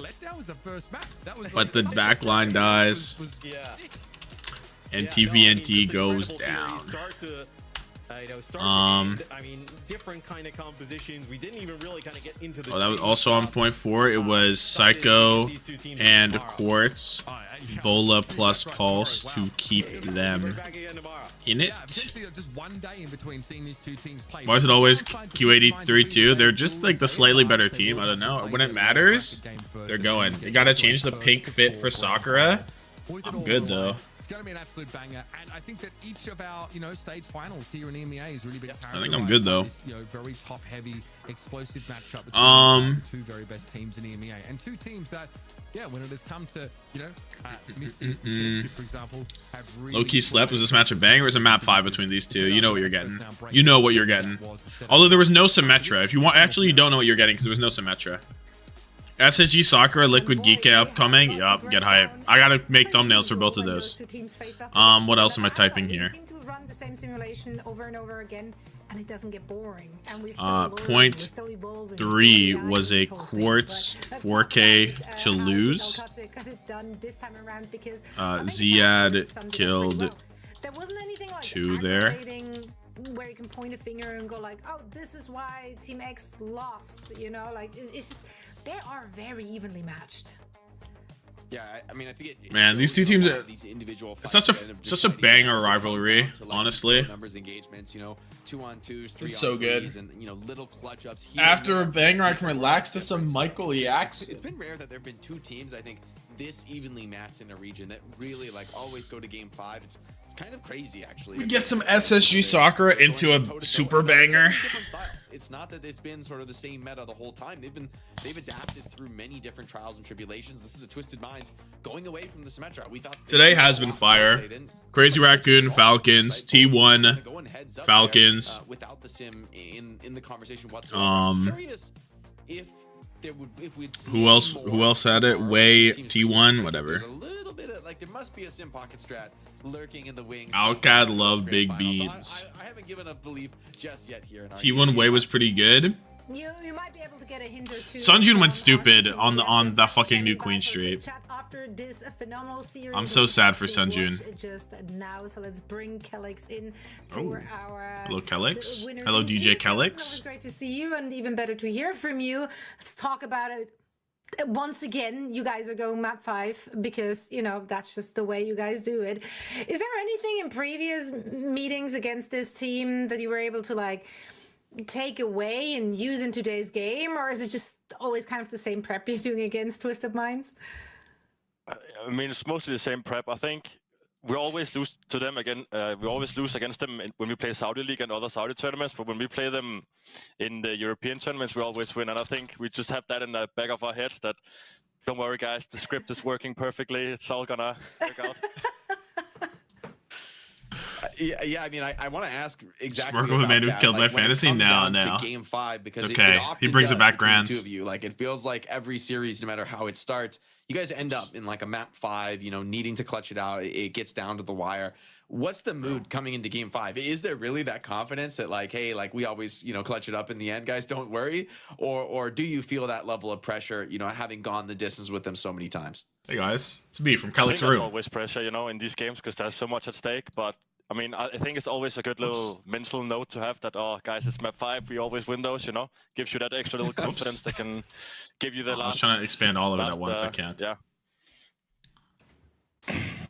but the backline dies and TVNT goes down. Different kind of compositions. We didn't even really kind of get into the. Oh, that was also on 0.4. It was Psycho and Quartz, Bola plus Pulse to keep them in it. Why is it always Q83-2? They're just like the slightly better team. I don't know. When it matters, they're going. You gotta change the pink fit for Sakura. I'm good though. It's going to be an absolute banger, and I think that each of our, stage finals here in EMEA is really been. I think I'm good though. This, very top-heavy, explosive matchup between the two very best teams in EMEA, and two teams that, when it has come to, mid-season championship, for example, have really. Low-key slept. Was this match a banger or is it map 5 between these two? You know what you're getting. You know what you're getting. Although there was no Symmetra. If you want, actually, you don't know what you're getting because there was no Symmetra. SSG Sakura, Liquid Geekay upcoming. Yup, get hype. I gotta make thumbnails for both of those. What else am I typing here? seem to run the same simulation over and over again, and it doesn't get boring. And we're still Point 3 was a Quartz 4K to lose. Ziad killed there wasn't anything like 2 there. Where you can point a finger and go like, oh, this is why Team X lost, you know, like it's just they are very evenly matched. Yeah, I mean, I think man, these two teams, these individual it's such a banger rivalry, honestly. Numbers engagements, you know, 2-on-2s, 3-on-3s, so good. and you know, little clutch ups. After a banger, I can relax to some Michael Jackson. It's been rare that there have been 2 teams, I think, this evenly matched in a region that really like always go to game 5. It's kind of crazy, actually. We get some SSG Sakura into a super banger. It's not that it's been sort of the same meta the whole time. They've adapted through many different trials and tribulations. This is a Twisted Minds going away from the Symmetra. We thought today has been fire. Crazy Raccoon, Falcons, T1, Falcons. Without the sim in the conversation whatsoever. I'm curious if who else had it? Way, T1, whatever. There's a little bit of like there must be a sim pocket strat lurking in the wings. Alcad love big beans. I haven't given up belief just yet here. T1 Way was pretty good. You might be able to get a hint or two. Sunjun went stupid on the fucking new Queen Street. I'm so sad for Sunjun. Just now, so let's bring Kelix in for our hello Kelix. Hello DJ Kelix. It's great to see you, and even better to hear from you. Let's talk about it. Once again, you guys are going map 5 because, you know, that's just the way you guys do it. Is there anything in previous meetings against this team that you were able to like take away and use in today's game, or is it just always kind of the same prep you're doing against Twisted Minds? I mean, it's mostly the same prep. I think we always lose to them again. We always lose against them when we play Saudi League and other Saudi tournaments. But when we play them in the European tournaments, we always win. And I think we just have that in the back of our heads that, don't worry, guys, the script is working perfectly. It's all gonna work out. Yeah, I mean, I want to ask exactly working with a man who killed my fantasy now. To game 5, because it's okay. He brings it back, Grant. Two of you, like it feels like every series, no matter how it starts, you guys end up in like a map 5, you know, needing to clutch it out. It gets down to the wire. What's the mood coming into game 5? Is there really that confidence that like, hey, like we always, you know, clutch it up in the end, guys, don't worry? Or do you feel that level of pressure, you know, having gone the distance with them so many times? Hey guys, it's me from Kelix There's always pressure, you know, in these games because there's so much at stake. But I mean, I think it's always a good little mental note to have that, oh, guys, it's map 5. We always win those, you know? Gives you that extra little confidence that can give you the last... I was trying to expand all of it at once. I can't. Yeah.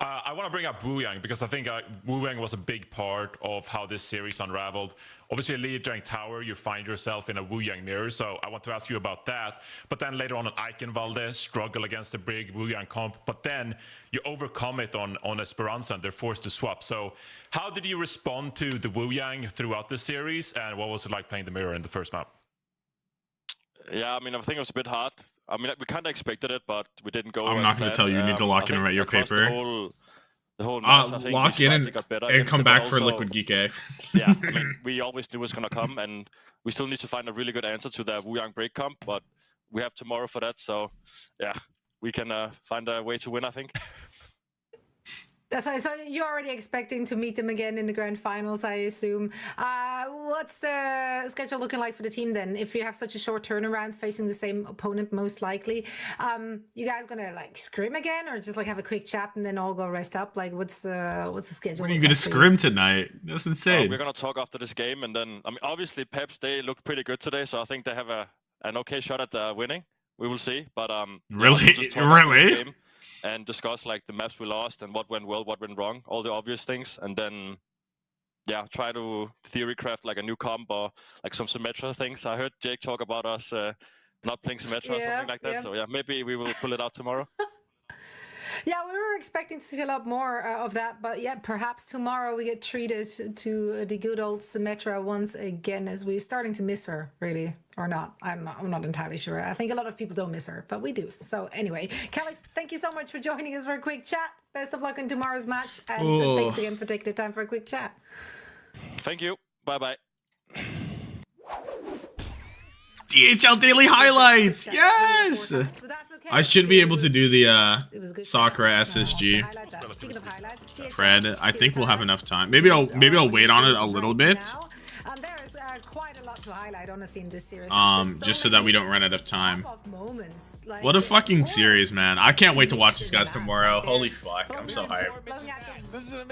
I want to bring up Wu Yang because I think Wu Yang was a big part of how this series unraveled. Obviously, Lead Giant Tower, you find yourself in a Wu Yang mirror, so I want to ask you about that. But then later on, Ike and Valdez struggle against the big Wu Yang comp, but then you overcome it on Esperanza and they're forced to swap. So how did you respond to the Wu Yang throughout the series, and what was it like playing the mirror in the first map? Yeah, I mean, I think it was a bit hard. I mean, we kind of expected it, but we didn't go. I'm not going to tell you. You need to lock in and write your paper. The whole match, I think lock in and come back for Liquid Geekay. Yeah, I mean, we always knew it was going to come, and we still need to find a really good answer to the Wu Yang break comp, but we have tomorrow for that, so yeah, we can find a way to win, I think. So you're already expecting to meet them again in the grand finals, I assume. What's the schedule looking like for the team then? If you have such a short turnaround facing the same opponent, most likely, you guys gonna like scrim again, or just like have a quick chat and then all go rest up? Like, what's the schedule? When are you gonna scrim tonight? That's insane. We're gonna talk after this game, and then I mean, obviously, Peps, they looked pretty good today, so I think they have an okay shot at winning. We will see, but really. And discuss like the maps we lost and what went well, what went wrong, all the obvious things, and then yeah, try to theory craft like a new comp or like some Symmetra things. I heard Jake talk about us not playing Symmetra or something like that. So yeah, maybe we will pull it out tomorrow. Yeah, we were expecting to see a lot more of that, but yeah, perhaps tomorrow we get treated to the good old Symmetra once again, as we're starting to miss her, really, or not. I'm not entirely sure. I think a lot of people don't miss her, but we do. So anyway, Kelix, thank you so much for joining us for a quick chat. Best of luck in tomorrow's match, and thanks again for taking the time for a quick chat. Thank you. Bye-bye. DHL daily highlights. Yes. I should be able to do the Sakura SSG. Fred, I think we'll have enough time. Maybe I'll wait on it a little bit. There is quite a lot to highlight, honestly, in this series. Just so that we don't run out of time. What a fucking series, man. I can't wait to watch these guys tomorrow. Holy fuck, I'm so hyped.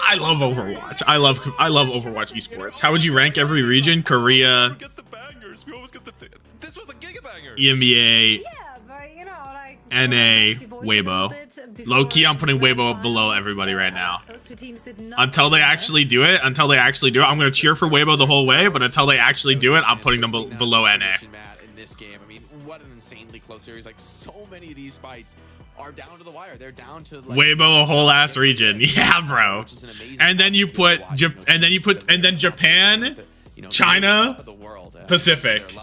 I love Overwatch. I love Overwatch Esports. How would you rank every region? Korea, This was a gigabanger. EMEA, NA, Weibo. Low key, I'm putting Weibo below everybody right now. Until they actually do it, I'm gonna cheer for Weibo the whole way. But until they actually do it, I'm putting them below NA. In this game, I mean, what an insanely close series! Like so many of these fights are down to the wire. They're down to like, Weibo, a whole ass region. Yeah, bro. And then you put Japan, China, Pacific.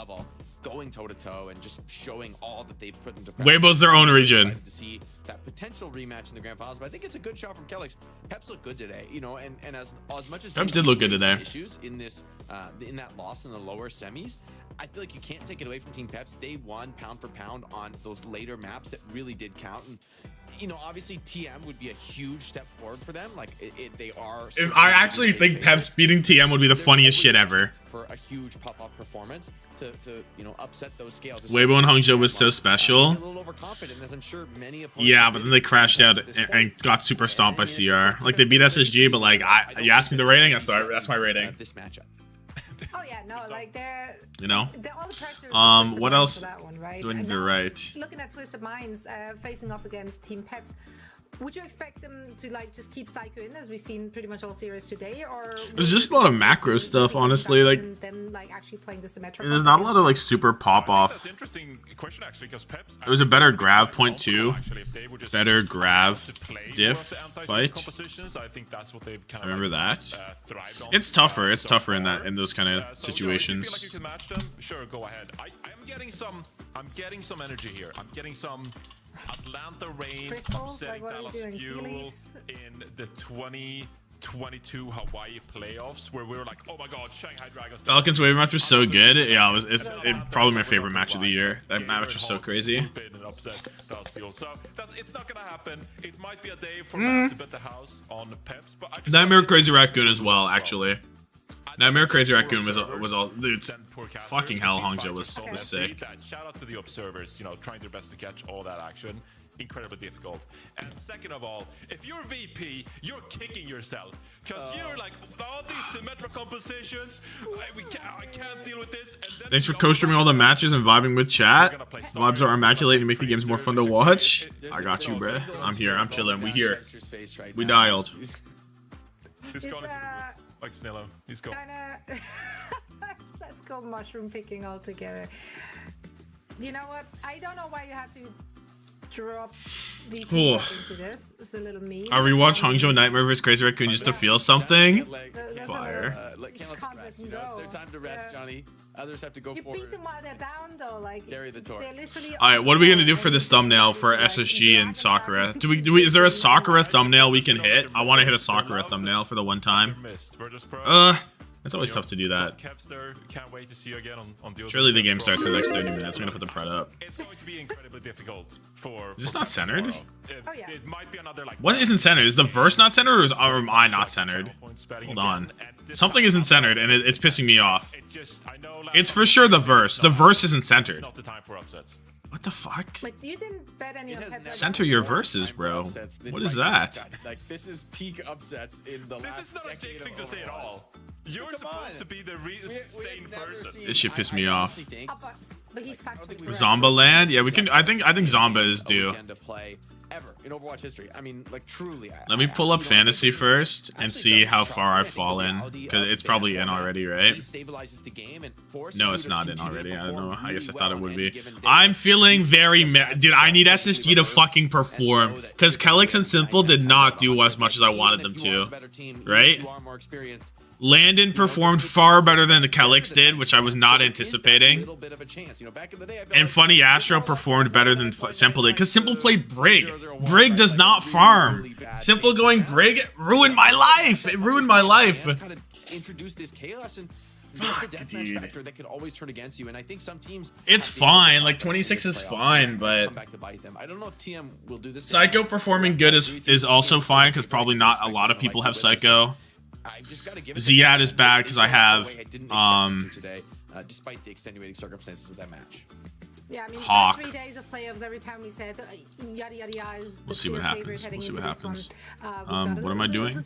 Going toe to toe and just showing all that they've put into Weibo's their own region. To see that potential rematch in the grand finals, but I think it's a good shot from Kelix. Peps looked good today, you know, and as much as Peps did look good today. Issues in this in that loss in the lower semis, I feel like you can't take it away from Team Peps. They won pound for pound on those later maps that really did count. And you know, obviously TM would be a huge step forward for them. Like they are. I actually think Peps beating TM would be the funniest shit ever. For a huge pop-off performance to you know upset those scales. Weibo and Hangzhou was so special. Yeah, but then they crashed out and got super stomped by CR. Like they beat SSG, but like you asked me the rating, that's my rating. This matchup. Oh yeah, no, like they're. You know. All the pressure what else? That one, right? Do I need to write? Looking at Twisted Minds facing off against Team Peps, would you expect them to like just keep Psycho in as we've seen pretty much all series today, or there's just a lot of macro stuff, honestly. Like them like actually playing the symmetrical. There's not a lot of like super pop off. That's an interesting question actually, because Peps. It was a better grav point too. Better grav diff fight. I think that's what they've kind I remember that. It's tougher. It's tougher in those kind of situations. If you feel like you can match them, sure, go ahead. I'm getting some energy here. I'm getting some Atlanta rain, upsetting Dallas Fuel in the 2022 Hawaii playoffs, where we were like, oh my god, Shanghai Dragons. Falcons wave match was so good. Yeah, it's probably my favorite match of the year. That match was so crazy. So it's not gonna happen. It might be a day for Matt to bet the house on Peps, but Nightmare Crazy Raccoon as well, actually. Nightmare Crazy Raccoon was all dude. Fucking hell, Hangzhou was sick. Shout out to the observers, you know, trying their best to catch all that action. Incredibly difficult. And second of all, if you're VP, you're kicking yourself because you're like all these symmetrical compositions. I can't deal with this. And thanks for co-streaming all the matches and vibing with chat. The vibes are immaculate and make the games more fun to watch. I got you, bruh. I'm here. I'm chilling. We here. We dialed. He's going into the woods like Snillo. He's going. Let's go mushroom picking altogether. You know what? I don't know why you have to drop VP into this. It's a little mean. I rewatch Hangzhou Nightmare vs Crazy Raccoon just to feel something. Fire. Just can't let them go. Their time to rest, Johnny. Others have to go forward. You beat them while they're down, though. Like carry the torch. All right, what are we gonna do for this thumbnail for SSG and Sakura? Do we? Is there a Sakura thumbnail we can hit? I want to hit a Sakura thumbnail for the one time. It's always tough to do that. Can't wait to see you again on the Surely the game starts in the next 30 minutes. I'm gonna put the pred up. It's going to be incredibly difficult for. Is this not centered? It might be another like. What isn't centered? Is the verse not centered, or am I not centered? Hold on. Something isn't centered, and it's pissing me off. It's for sure the verse. The verse isn't centered. Not the time for upsets. What the fuck? But you didn't bet any on Peps. Center your verses, bro. What is that? Like this is peak upsets in the last. This is not a big thing to say at all. You're supposed to be the sane person. This shit pissed me off. But he's factually correct. Zomba land? Yeah, we can. I think Zomba is due. Ever in Overwatch history. I mean, like truly. Let me pull up fantasy first and see how far I've fallen, because it's probably in already, right? No, it's not in already. I don't know. I guess I thought it would be. I'm feeling very dude. I need SSG to fucking perform, because Kelix and Simple did not do as much as I wanted them to, right? Landon performed far better than the Kelix did, which I was not anticipating. And Funny Astro performed better than Simple did, because Simple played Brig. Brig does not farm. Simple going Brig ruined my life. It ruined my life. introduce this chaos, and there's the deathmatch factor that could always turn against you. And I think some teams, it's fine. Like 26 is fine, but come back to bite them. I don't know if TM will do this. Psycho performing good is also fine because probably not a lot of people have Psycho. Ziad is bad because I have despite the extenuating circumstances of that match. Yeah, I mean, Hawk. 3 days of playoffs, every time we said yada yada yada is We'll see what happens. We'll see what happens. What am I doing?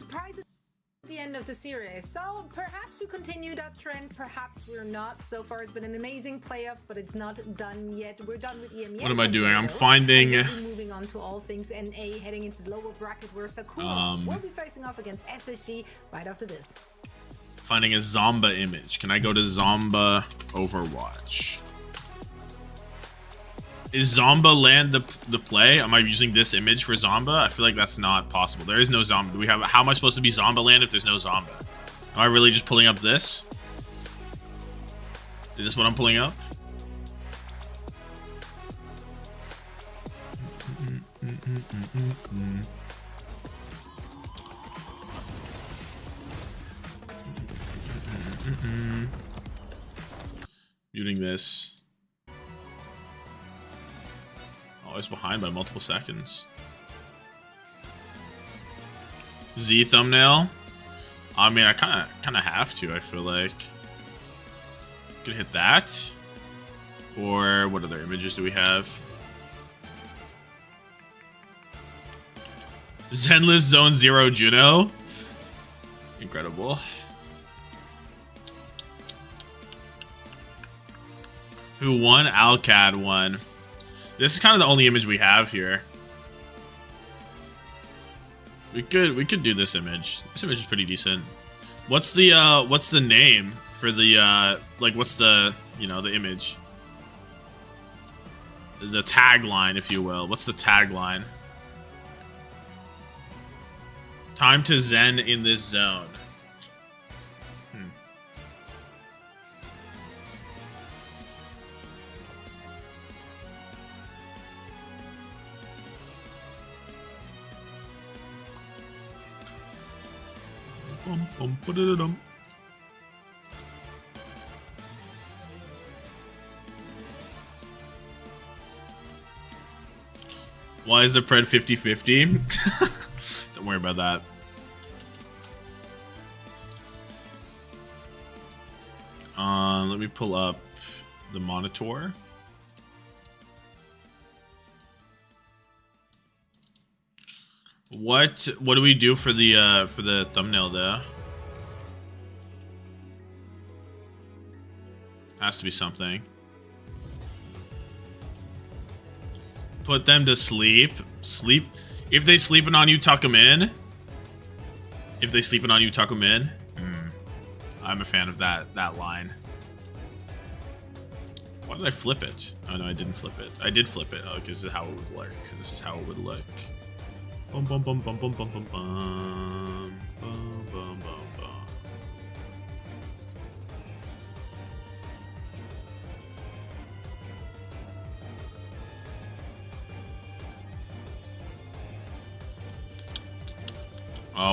At the end of the series, so perhaps we continue that trend, perhaps we're not. So far it's been an amazing playoffs, but it's not done yet. We're done with EMEA. What am I doing? I'm finding moving on to all things NA, heading into the lower bracket where Sakura will be facing off against SSG right after this. Finding a Zomba image. Can I go to Zomba Overwatch? Is Zomba land the play? Am I using this image for Zomba? I feel like that's not possible. There is no Zomba. Do we have? How am I supposed to be Zomba land if there's no Zomba? Am I really just pulling up this? Is this what I'm pulling up? Muting this. Always behind by multiple seconds. Z thumbnail. I mean, I kind of have to. I feel like could hit that. Or what other images do we have? Zenless Zone 0 Juno. Incredible. Who won? Alcad won. This is kind of the only image we have here. We could do this image. This image is pretty decent. What's the name for the like what's the the image? The tagline, if you will. What's the tagline? Time to Zen in this zone. Why is the pred 50-50? Don't worry about that. Let me pull up the monitor. What do we do for the thumbnail there? Has to be something. Put them to sleep. Sleep. If they sleeping on you, tuck them in. If they sleeping on you, tuck them in. I'm a fan of that line. Why did I flip it? Oh no, I didn't flip it. I did flip it. Oh, because this is how it would look. This is how it would look. Bum bum bum bum bum bum bum bum bum bum bum.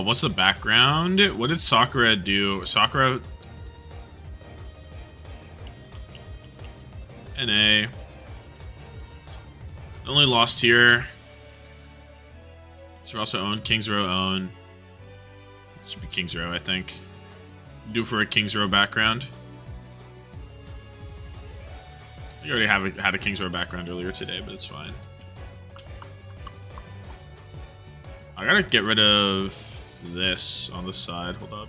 What's the background? What did Sakura do? Sakura... NA. Only lost here. Should also own King's Row own. Should be King's Row, I think. Do for a King's Row background. You already had a King's Row background earlier today, but it's fine. I gotta get rid of this on the side. Hold up.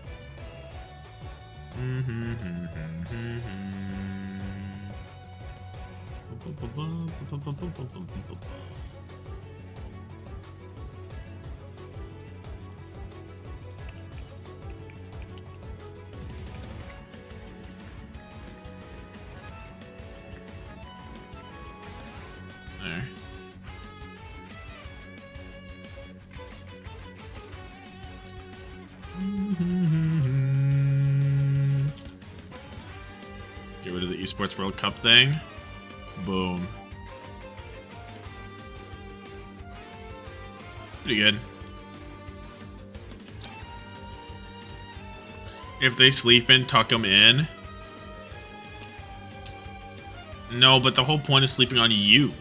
There. Get rid of the Esports World Cup thing. Boom. Pretty good. If they sleep in, tuck them in. No, but the whole point is sleeping on you.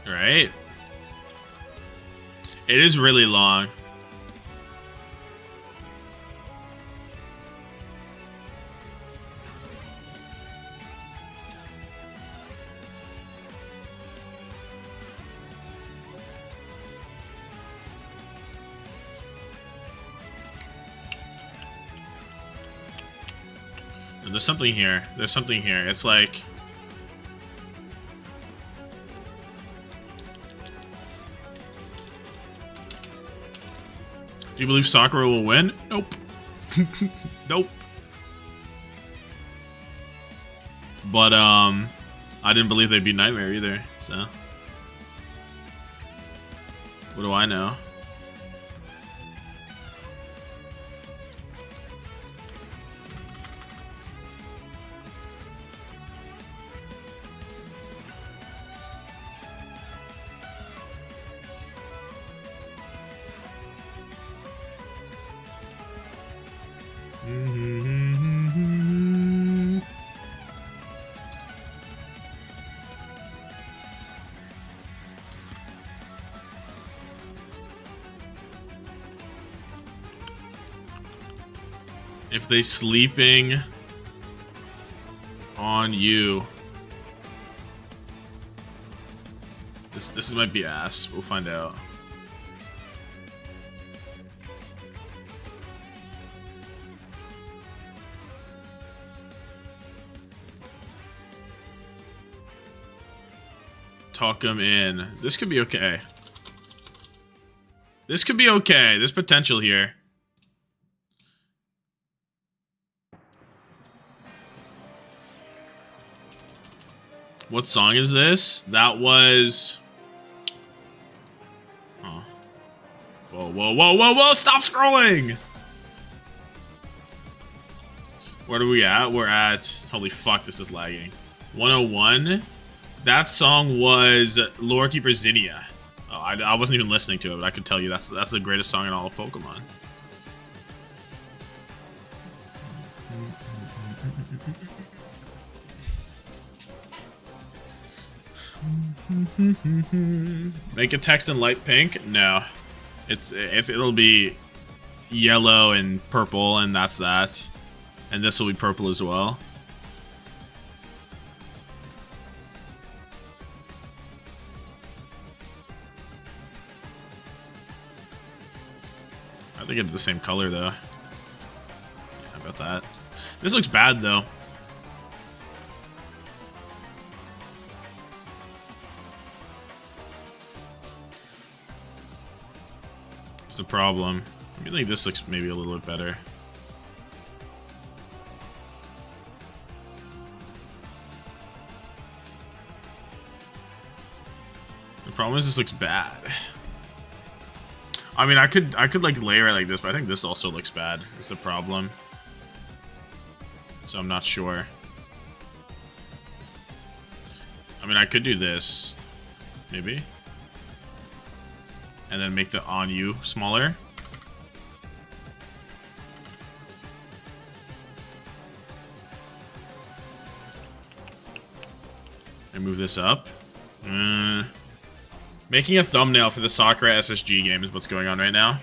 Right? It is really long. There's something here. There's something here. It's like... Do you believe Sakura will win? Nope. Nope. But, I didn't believe they'd beat Nightmare either, so... What do I know? If they sleeping on you. This might be ass. We'll find out. Talk him in. This could be okay. This could be okay. There's potential here. What song is this? That was... Oh. Whoa, whoa, whoa, whoa, whoa! Stop scrolling! Where are we at? We're at... Holy fuck, this is lagging. 101? That song was Lore Keeper Zinnia. Oh, I wasn't even listening to it, but I could tell you that's the greatest song in all of Pokemon. Make it text in light pink? No. It'll be yellow and purple, and that's that. And this will be purple as well. I think it's the same color though. Yeah, how about that? This looks bad though. It's a problem. I think this looks maybe a little bit better. The problem is this looks bad. I mean, I could like layer it like this, but I think this also looks bad. It's the problem. So I'm not sure. I mean, I could do this, maybe. And then make the on you smaller. And move this up. Making a thumbnail for the Sakura SSG game is what's going on right now.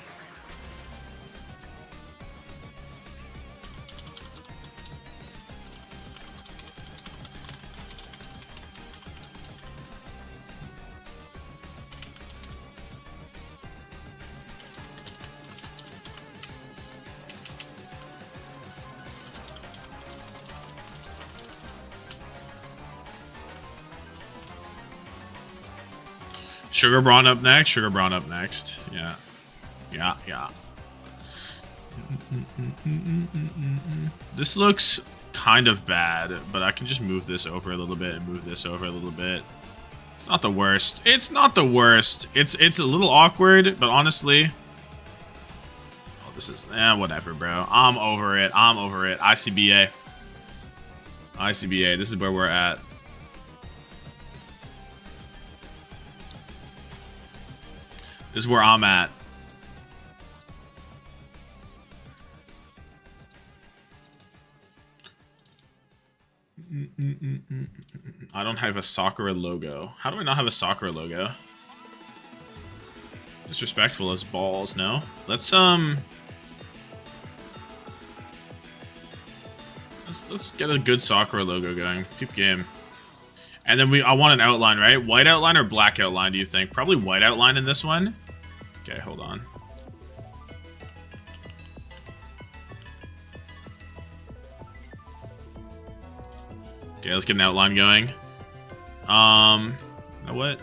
Sugar Brawn up next. Sugar Brawn up next. Yeah. Yeah, yeah. This looks kind of bad, but I can just move this over a little bit and move this over a little bit. It's not the worst. It's not the worst. It's a little awkward, but honestly... Oh, this is... whatever, bro. I'm over it. I'm over it. ICBA. ICBA, this is where we're at. This is where I'm at. I don't have a Sakura logo. How do I not have a Sakura logo? Disrespectful as balls, no? Let's get a good Sakura logo going. Keep game. And then I want an outline, right? White outline or black outline, do you think? Probably white outline in this one. Okay, hold on. Okay, let's get an outline going. You know what?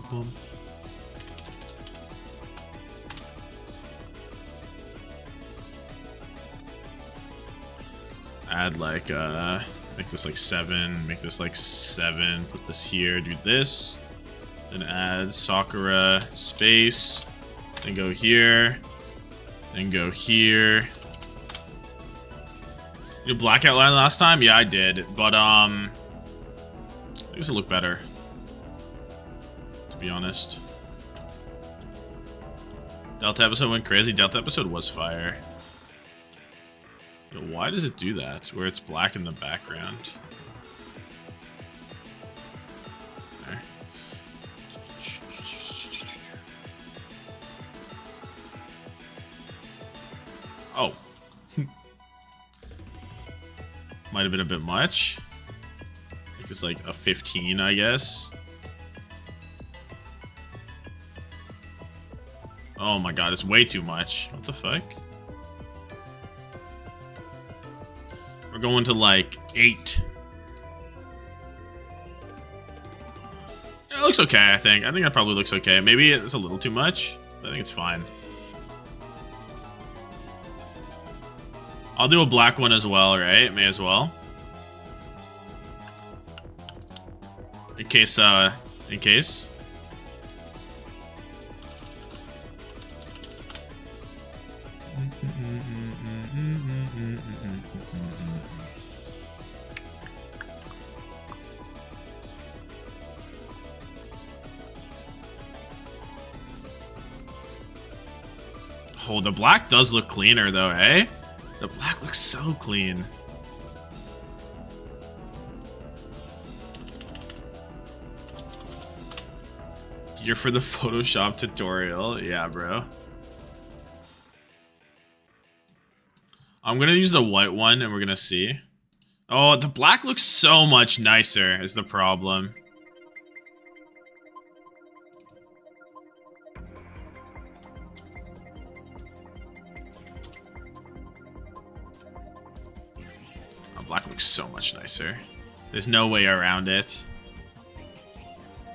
Bum. Add like make this like 7, make this like 7, put this here, do this, then add Sakura space, then go here, then go here. You did black outline last time? Yeah, I did, but I guess it looked better, to be honest. Delta episode went crazy. Delta episode was fire. Yo, why does it do that? Where it's black in the background. Okay. Oh. Might have been a bit much. Like it's like a 15, I guess. Oh my god, it's way too much. What the fuck? We're going to like 8. It looks okay, I think. I think that probably looks okay. Maybe it's a little too much. I think it's fine. I'll do a black one as well, right? May as well. In case. Oh, the black does look cleaner though, eh? The black looks so clean. Here for the Photoshop tutorial. Yeah, bro. I'm gonna use the white one and we're gonna see. Oh, the black looks so much nicer is the problem. Black looks so much nicer. There's no way around it.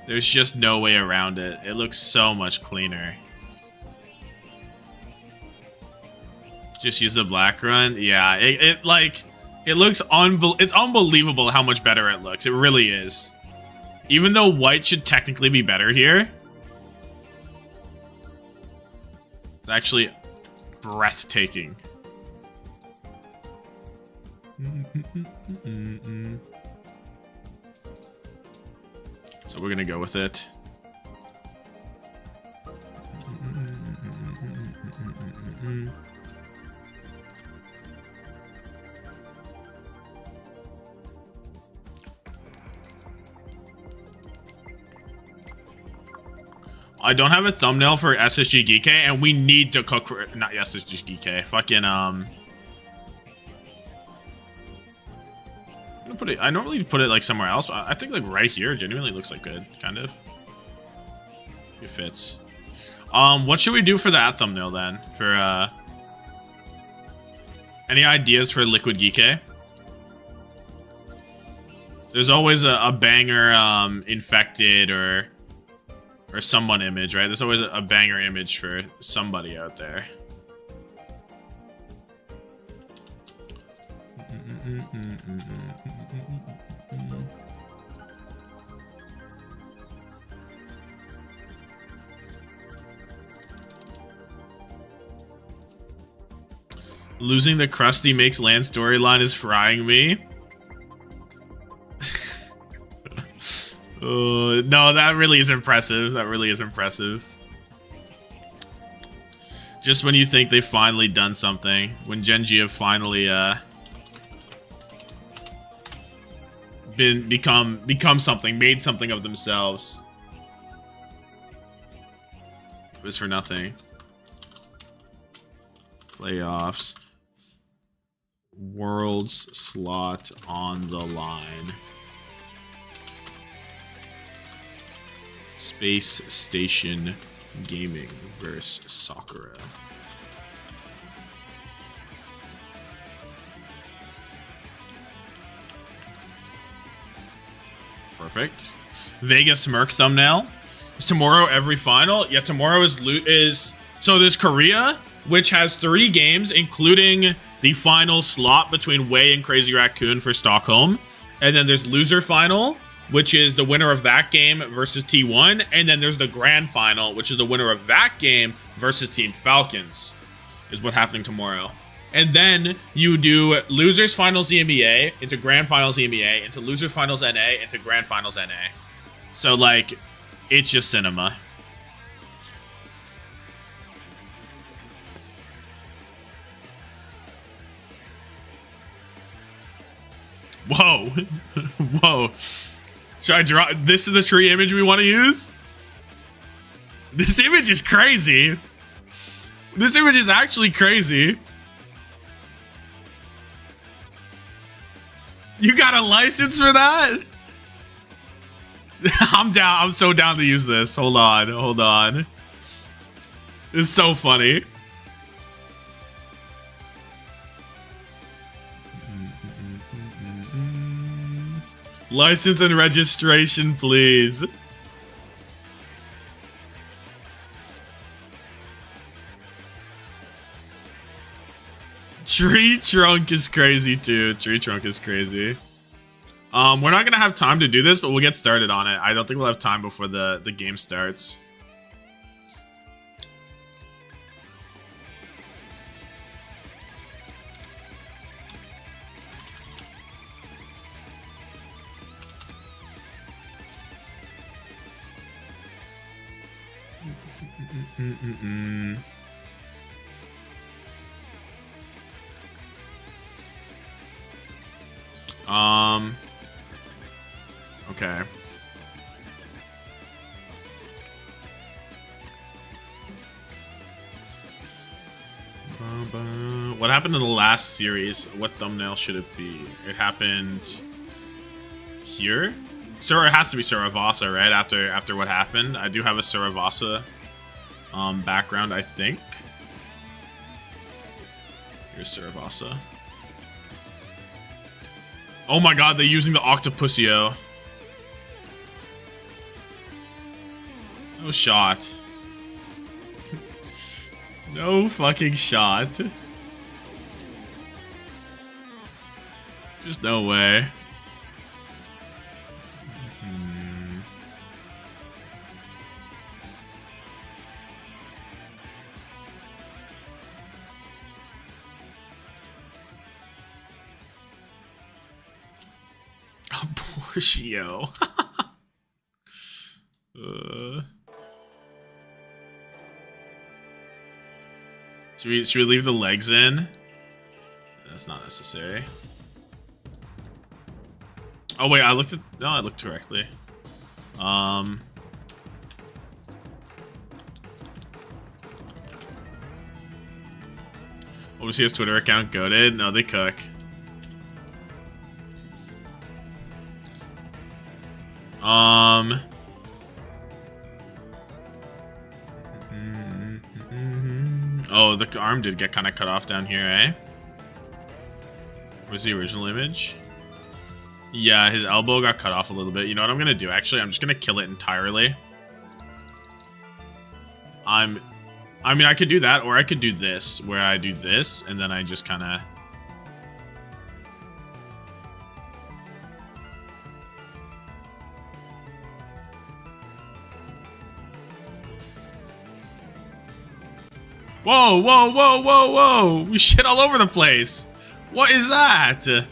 There's just no way around it. It looks so much cleaner. Just use the black run. Yeah, it looks it's unbelievable how much better it looks. It really is. Even though white should technically be better here, it's actually breathtaking. So we're gonna go with it. I don't have a thumbnail for SSG Geekay, and we need to cook for not SSG Geekay. Fucking I normally put it like somewhere else, but I think like right here genuinely looks like good, kind of. It fits. What should we do for that thumbnail then? For any ideas for Liquid Geekay? There's always a banger infected or someone image, right? There's always a banger image for somebody out there. Losing the Krusty Makes Land storyline is frying me. No, that really is impressive. That really is impressive. Just when you think they've finally done something, when GenG have finally become something, made something of themselves. It was for nothing. Playoffs. World's slot on the line. SpaceStation Gaming versus Sakura. Perfect. Vegas Merc thumbnail. Is tomorrow every final? Yeah, tomorrow is so there's Korea, which has 3 games, including the final slot between Wei and Crazy Raccoon for Stockholm. And then there's loser final, which is the winner of that game versus T1. And then there's the grand final, which is the winner of that game versus Team Falcons, is what's happening tomorrow. And then you do losers finals EMEA into grand finals EMEA into losers finals NA into grand finals NA. So like, it's just cinema. Whoa. Whoa. Should I draw? This is the tree image we want to use? This image is crazy. This image is actually crazy. You got a license for that? I'm down. I'm so down to use this. Hold on. Hold on. It's so funny. License and registration, please. Tree trunk is crazy too. Tree trunk is crazy. We're not gonna have time to do this, but we'll get started on it. I don't think we'll have time before the game starts. Okay. What happened in the last series? What thumbnail should it be? It happened here? Sir, it has to be Suravasa, right? After what happened. I do have a Suravasa background, I think. Here's Suravasa. Oh my god, they're using the Octopusio. No shot. No fucking shot. Just no way. Portio. Should we leave the legs in? That's not necessary. Oh wait, I looked correctly. OWCS Twitter account goated? No, they cook. Oh, the arm did get kind of cut off down here, eh? Where's the original image? Yeah, his elbow got cut off a little bit. You know what I'm gonna do? Actually, I'm just gonna kill it entirely. I mean, I could do that, or I could do this, where I do this, and then I just kind of... Whoa, whoa, whoa, whoa, whoa. We shit all over the place. What is that?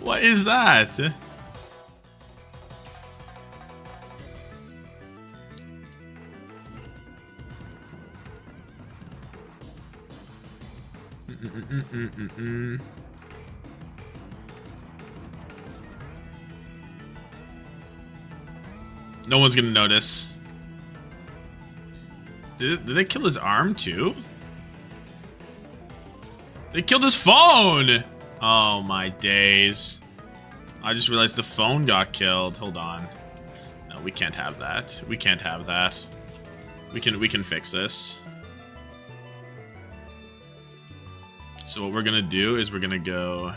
What is that? No one's gonna notice. Did they kill his arm too? They killed his phone! Oh my days. I just realized the phone got killed. Hold on. No, we can't have that. We can't have that. We can fix this. So what we're gonna do is we're gonna go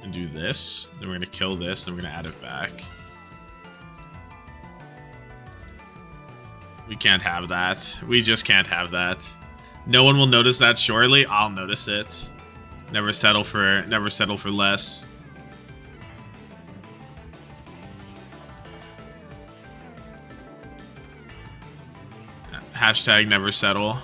and do this. Then we're gonna kill this, then we're gonna add it back. We can't have that. We just can't have that. No one will notice that shortly. I'll notice it. Never settle for less. Hashtag never settle.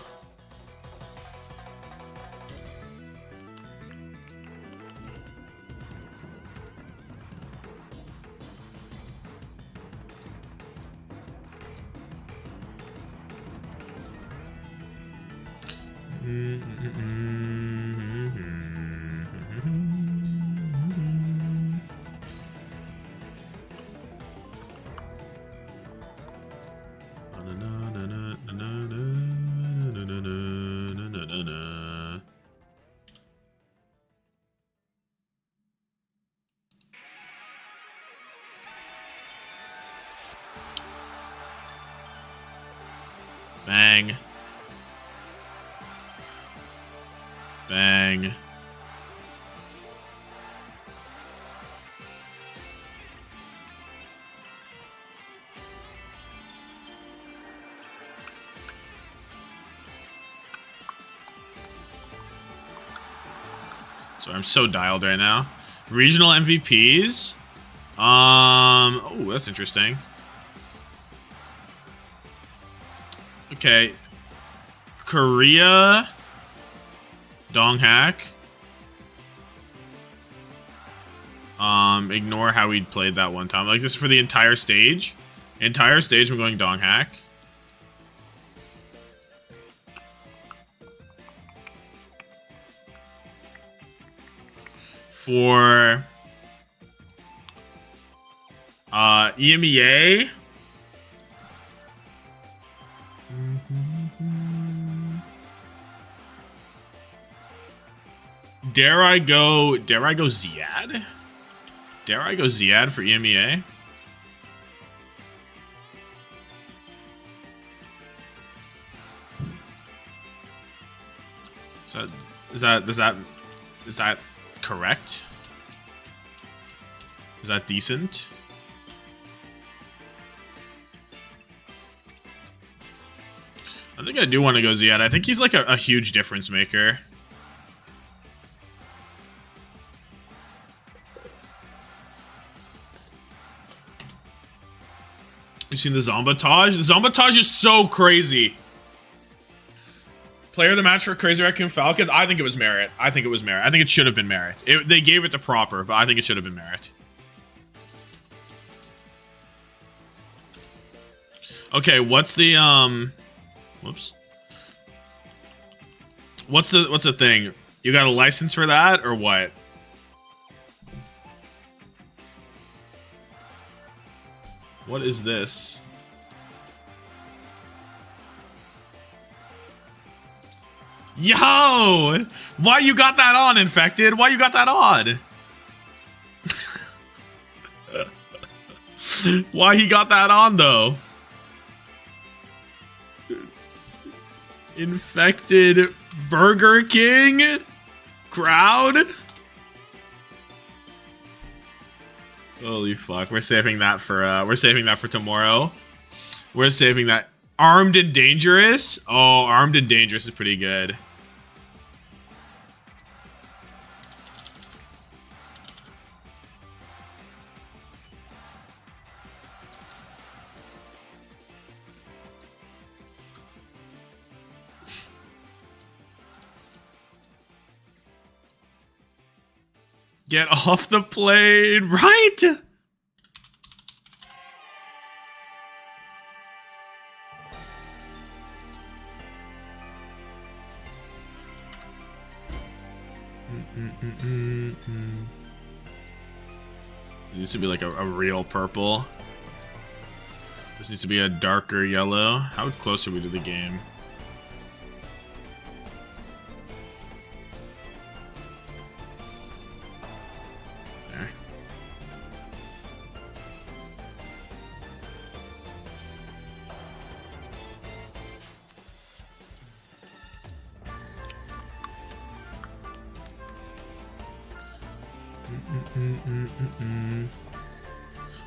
Bang. Bang. So I'm so dialed right now. Regional MVPs. Oh, that's interesting. Okay. Korea. Donghack. Ignore how we played that one time. Like this is for the entire stage. Entire stage, I'm going Donghack. For EMEA. Dare I go Ziad? Dare I go Ziad for EMEA? Is that correct? Is that decent? I think I do want to go Ziad. I think he's like a huge difference maker. You seen the Zombatage? The Zombatage is so crazy. Player of the match for Crazy Raccoon Falcons? I think it was Merit. I think it should have been Merit. They gave it the proper, but I think it should have been Merit. Okay, what's the whoops. What's the thing? You got a license for that or what? What is this? Yo! Why you got that on, Infected? Why you got that on? Why he got that on, though? Infected Burger King crowd? Holy fuck, we're saving that for tomorrow. We're saving that. Armed and Dangerous? Oh, Armed and Dangerous is pretty good. Get off the plane, right? It needs to be like a real purple. This needs to be a darker yellow. How close are we to the game? There.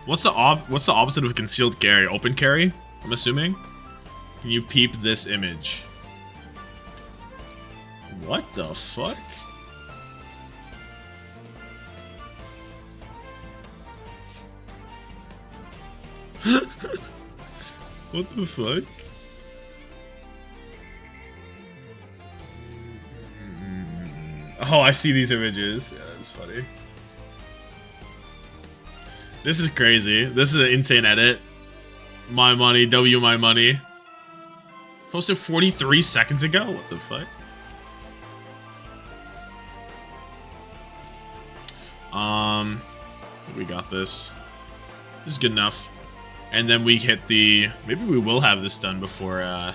What's the opposite of concealed carry? Open carry, I'm assuming. Can you peep this image? What the fuck? What the fuck? Oh, I see these images. Yeah, that's funny. This is crazy. This is an insane edit. My money, W my money. Posted 43 seconds ago? What the fuck? We got this. This is good enough. And then we hit the... Maybe we will have this done before,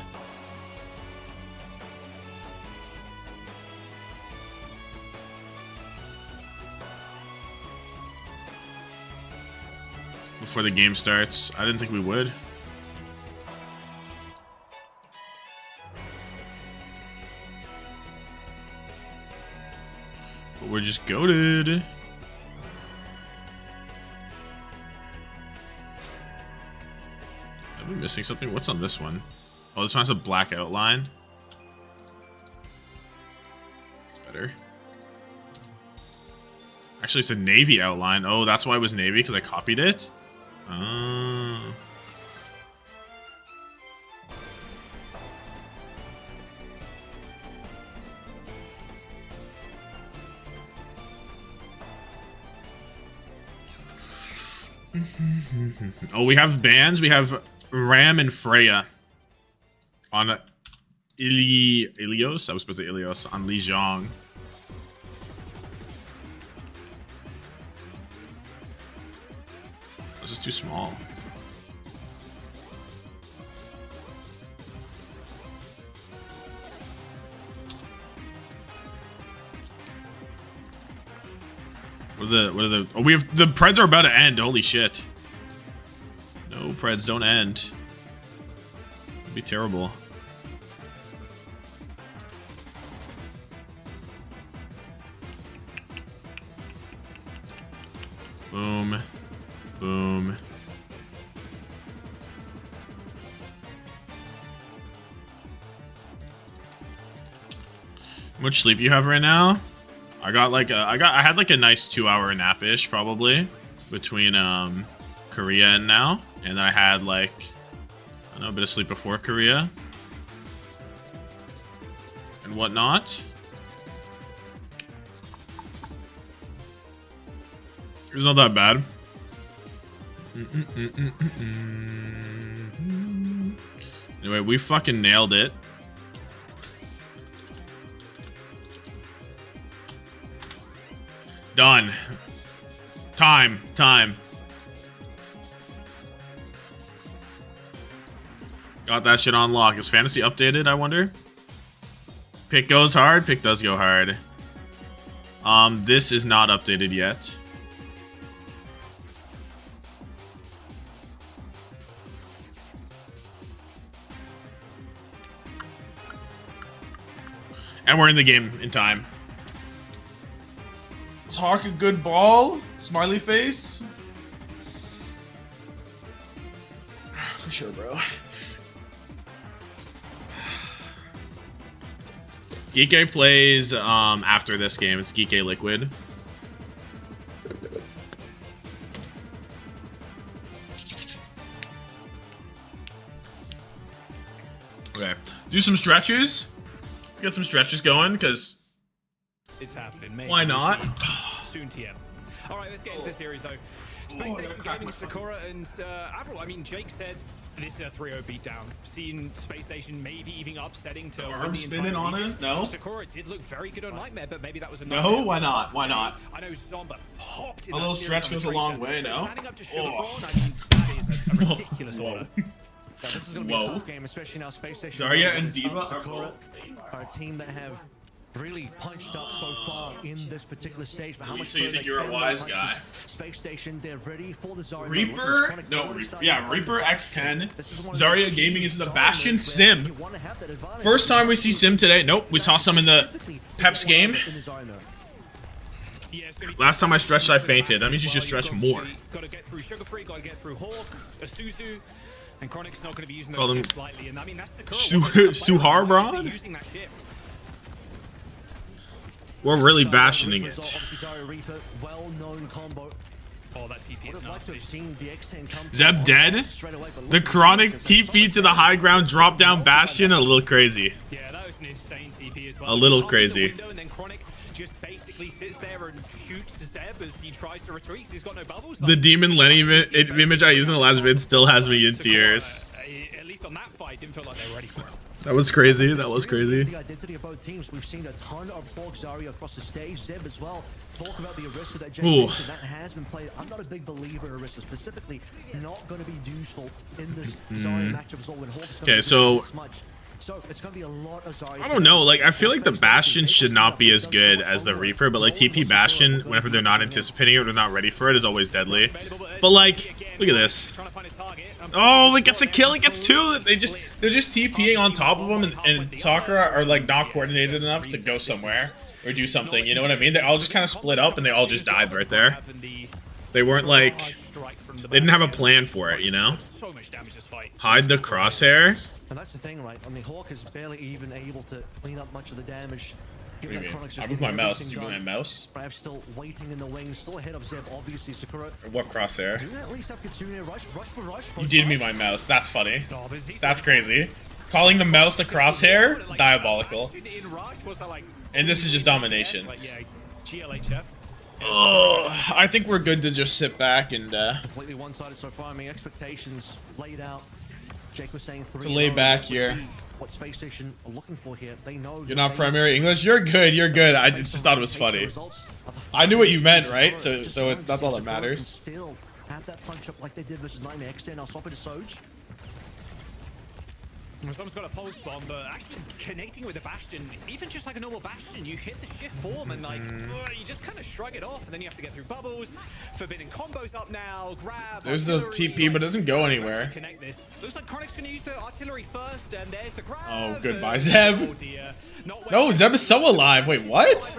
before the game starts. I didn't think we would. But we're just goated. Am I missing something? What's on this one? Oh, this one has a black outline. It's better. Actually, it's a navy outline. Oh, that's why it was navy, because I copied it? Oh. Oh, we have bands. We have Ram and Freya on Ilios. I was supposed to say Ilios on Li Zhong. This is too small. What are the oh, we have the Preds are about to end. Holy shit. No, Preds don't end. It'd be terrible. Boom. Boom. How much sleep you have right now? I had like a nice 2-hour nap-ish probably between Korea and now, and I had like I don't know, a bit of sleep before Korea and whatnot. It's not that bad. Anyway, we fucking nailed it. Done. Time. Got that shit on lock. Is fantasy updated, I wonder? Pick goes hard. Pick does go hard. This is not updated yet. And we're in the game in time. Is Hawk a good ball? Smiley face? For sure, bro. Geekay plays after this game. It's Geekay Liquid. Okay. Do some stretches. Get some stretches going, because it's happening. Maybe Why we'll not? see soon, TM. All right, let's get into the series though. SpaceStation Gaming, Sakura, and Avril. I mean, Jake said this is a 3-0 beatdown. Seeing SpaceStation maybe even upsetting to Arm win the spinning entire on region. it? No. Sakura did look very good on Nightmare, but maybe that was a No, why not? Why not? I know Zomba popped in A little that series stretch on the goes a Tracer, long way, but no? Standing up to Sugarborn, I mean, that is a ridiculous order. This is going to be a tough game, especially now SpaceStation. Zarya and Diva Sakura are a team that have really punched up so far in this particular stage. But how much So you further think they you're a can wise punch guy? this Space They're ready for the Zarya. Reaper? No, yeah, Reaper X10. Zarya Gaming into the Bastion Sim. First time we see Sim today. Nope, we saw some in the Peps game. Last time I stretched, I fainted. That means you should stretch more. Got to get through Sugar Free, got to get through Hawk, Suzu, and Chronic's not going to be using Call those them ships lightly. And I mean, that's Sakura. Suhar Braun? Using that ship. We're really bastioning it. Well-known combo. Oh, that TP is nasty. Zeb dead? The Chronic TP to the high ground, drop down Bastion? A little crazy. Yeah, that was an insane TP as well. A little Just crazy. opened the window, and then Chronic just basically sits there and shoots Zeb as he tries to retreat. He's got no bubbles. The Demon Lenny image I used in the last vid still has me in tears. At least on that fight, didn't feel like they were ready for it. That was crazy. That was crazy. The identity of both teams. We've seen a ton of Hawk Zarya across the stage. Zeb as well. Talk about the Arista that GenG that has been played. I'm not a big believer in Arista specifically. Not going to be useful in this Zarya matchup as well. When Hawk's Okay, so much. So it's going to be a lot of Zarya. I don't know. Like, I feel like the Bastion should not be as good as the Reaper, but like TP Bastion, whenever they're not anticipating it or they're not ready for it, is always deadly. But like, look at this. Oh, it gets a kill. It gets two. They're just TPing on top of them, and Sakura are like not coordinated enough to go somewhere or do something. You know what I mean? They all just kind of split up and they all just died right there. They weren't like, they didn't have a plan for it. You know? Hide the crosshair. And that's the thing, right? I mean, Hawk is barely even able to clean up much of the damage. What do you mean? I moved my mouse. Did you move my mouse? Brave still waiting in the wings, still ahead of Zeb, obviously. Sakura. What crosshair? Do they at least have Qadsiah rush for rush? You did me my mouse. That's funny. That's crazy. Calling the mouse the crosshair? Diabolical. And this is just domination. Oh, I think we're good to just sit back and completely one-sided so far. I mean, expectations laid out. Jake was saying to lay back here. What SpaceStation are looking for here? They know you're not primary English. You're good. You're good. I just thought it was funny. I knew what you meant, right? So that's all that matters. Still have that punch up like they did versus Nightmare X10. I'll stop it to Soj. Someone's got a pulse bomb, but actually connecting with the Bastion, even just like a normal Bastion, you hit the shift form and like you just kind of shrug it off, and then you have to get through bubbles. Forbidden combos up now. Grab. There's the TP, but it doesn't go anywhere. Connect this. Looks like Chronic's gonna use the artillery first, and there's the grab. Oh, goodbye, Zeb. No, Zeb is so alive. Wait, what?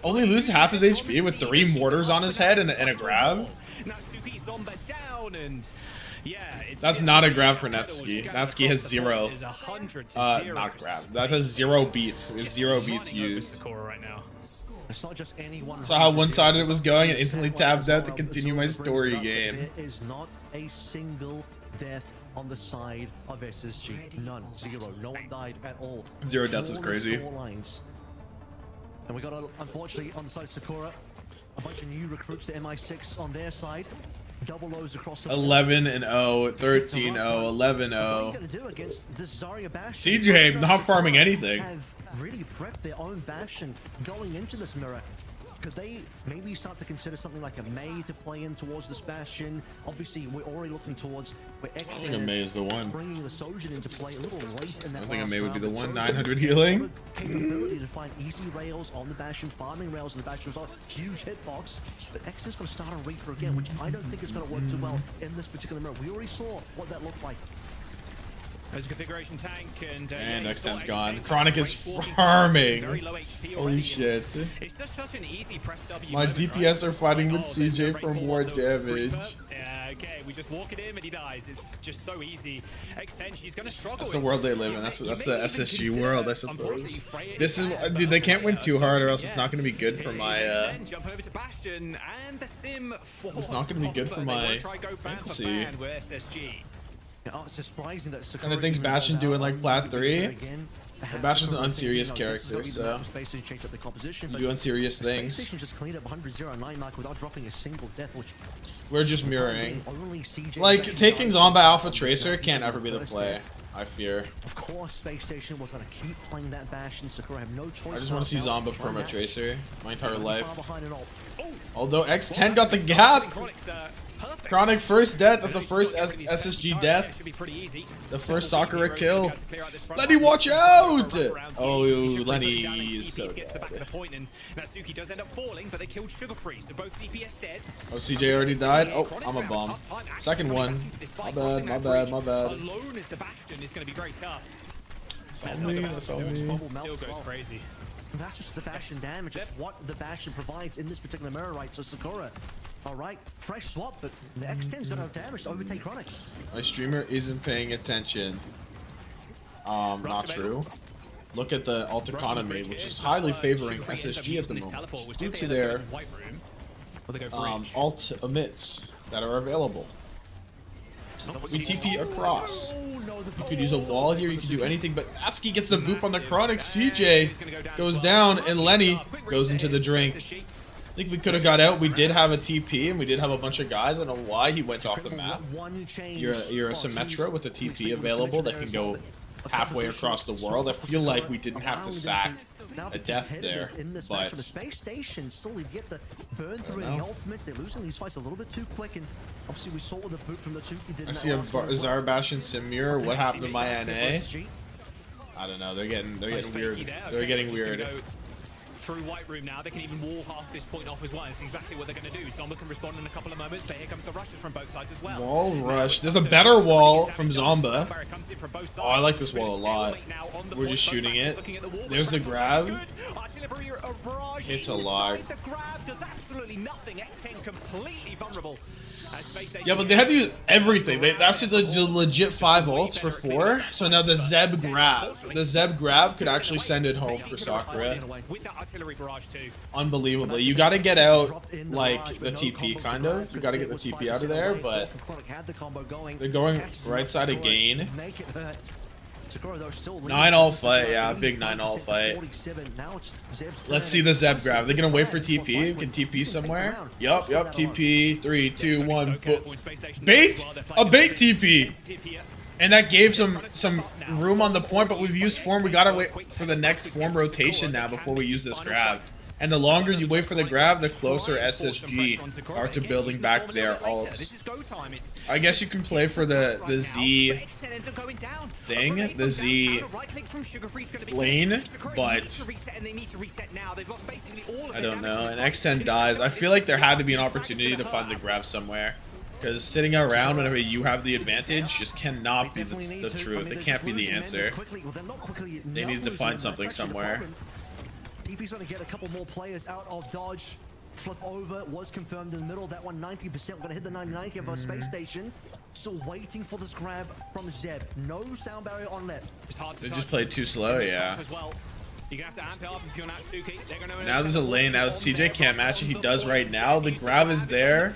Only loses half his HP with 3 mortars on his head and a grab. Now Supi Zomba down and. Yeah, that's not a grab for Netsuki. Netsuki has 0. Not grab. That has 0 beats. We have 0 beats used. It's not just anyone. Saw how one-sided it was going and instantly tapped out to continue my story game. There is not a single death on the side of SSG. None. 0. No one died at all. 0 deaths is crazy. And we got, unfortunately, on the side of Sakura, a bunch of new recruits to MI6 on their side. Double O's across the 11-0, 13-0, 11-0. CJ not farming anything. Have really prepped their own Bastion going into this mirror. Could they maybe start to consider something like a May to play in towards this Bastion? Obviously, we're already looking towards where I think a May is the one. Bringing the Sojin into play a little late in that. I think a May would be the one. 900 healing. Capability to find easy rails on the Bastion, farming rails on the Bastion as well. Huge hitbox, but X is going to start on Reaper again, which I don't think is going to work too well in this particular mirror. We already saw what that looked like. There's a configuration tank and X10's gone. Chronic is farming. Holy shit. It's just such an easy press W. My DPS are fighting with CJ for more damage. Okay, we just walk it in and he dies. It's just so easy. X10, she's gonna struggle. That's the world they live in. That's the SSG world, I suppose. This is, dude, they can't win too hard or else it's not gonna be good for my jump over to Bastion and the sim. It's not gonna be good for my fantasy. Oh, it's surprising that Kind of things Bastion doing like flat 3. Bastion's an unserious character, so you do unserious things. SpaceStation just cleaned up 100-0-9 mark without dropping a single death, which We're just mirroring. Like, taking Zomba Alpha Tracer can't ever be the play, I fear. Of course, SpaceStation was going to keep playing that Bastion. Sakura have no choice. I just want to see Zomba Perma Tracer my entire life. Behind and all. Although X10 got the gap. Chronic first death. That's the first SSG death. The first Sakura kill. Lenny, watch out! Oh, Lenny is so dead. Oh, CJ already died. Oh, I'm a bum. Second one. My bad, my bad, my bad. Alone as the Bastion is going to be very tough. That's on me, that's on me. Still goes crazy. And that's just the Bastion damage. It's what the Bastion provides in this particular mirror, right? So Sakura, all right, fresh swap, but the X10's done enough damage to overtake Chronic. My streamer isn't paying attention. Not true. Look at the alt economy, which is highly favoring SSG at the moment, due to their alt emits that are available. We TP across. You could use a wall here, you could do anything, but Atsuki gets the boop on the Chronic. CJ goes down, and Lenny goes into the drink. I think we could have got out. We did have a TP, and we did have a bunch of guys. I don't know why he went off the map. You're a Symmetra with a TP available that can go halfway across the world. I feel like we didn't have to sack a death there, but the SpaceStation still have yet to burn through any ultimates. They're losing these fights a little bit too quick, and obviously we saw what the boot from the Tsuki did. I see a Zarbash and Sim Mirror. What happened to my NA? I don't know. They're getting weird. They're getting weird. Through White Room now, they can even wall half this point off as well. It's exactly what they're going to do. Zomba can respond in a couple of moments, but here comes the rushes from both sides as well. Wall rush. There's a better wall from Zomba. Oh, I like this wall a lot. We're just shooting it. There's the grab. It's a lot. The grab does absolutely nothing. X10 completely vulnerable. Yeah, but they had to use everything. That's the legit 5 ults for 4. So now the Zeb grab. The Zeb grab could actually send it home for Sakura. Unbelievably. You gotta get out, like, the TP, kind of. You gotta get the TP out of there, but they're going right side again. 9-all fight, yeah, big 9-all fight. Let's see the Zeb grab. They're gonna wait for TP. Can TP somewhere? Yup, TP. 3, 2, 1. Bait? A bait TP. And that gave some room on the point, but we've used form. We gotta wait for the next form rotation now before we use this grab. And the longer you wait for the grab, the closer SSG are to building back their ults. I guess you can play for the Z thing, the Z lane, but I don't know. And X10 dies. I feel like there had to be an opportunity to find the grab somewhere. Because sitting around whenever you have the advantage just cannot be the truth. It can't be the answer. They need to find something somewhere. TP's going to get a couple more players out of dodge. Flip over was confirmed in the middle. That one 90%. We're going to hit the 99 here for SpaceStation. Still waiting for this grab from Zeb. No sound barrier on left. They just played too slow, yeah. You're gonna have to amp it up if you're Natsuki. Now there's a lane out. CJ can't match it. He does right now. The grab is there,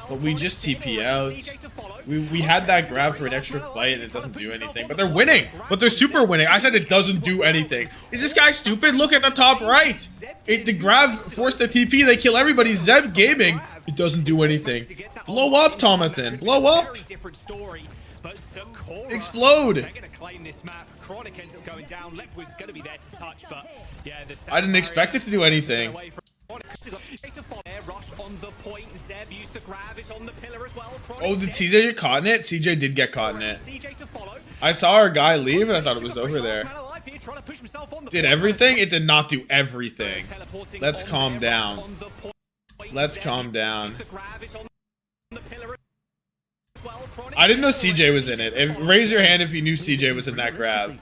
but we just TP out. We had that grab for an extra fight and it doesn't do anything. But they're winning. But they're super winning. I said it doesn't do anything. Is this guy stupid? Look at the top right. The grab forced the TP. They kill everybody. Zeb Gaming. It doesn't do anything. Blow up, Tommathan. Blow up. But Sakura, explode! They're going to claim this map. Chronic ends up going down. Lep was going to be there to touch, but yeah, I didn't expect it to do anything. Rush on the point. Zeb used the grab. It's on the pillar as well. Oh, did CJ get caught in it? CJ did get caught in it. I saw our guy leave and I thought it was over there. Did everything? It did not do everything. Let's calm down. Let's calm down. I didn't know CJ was in it. Raise your hand if you knew CJ was in that grab.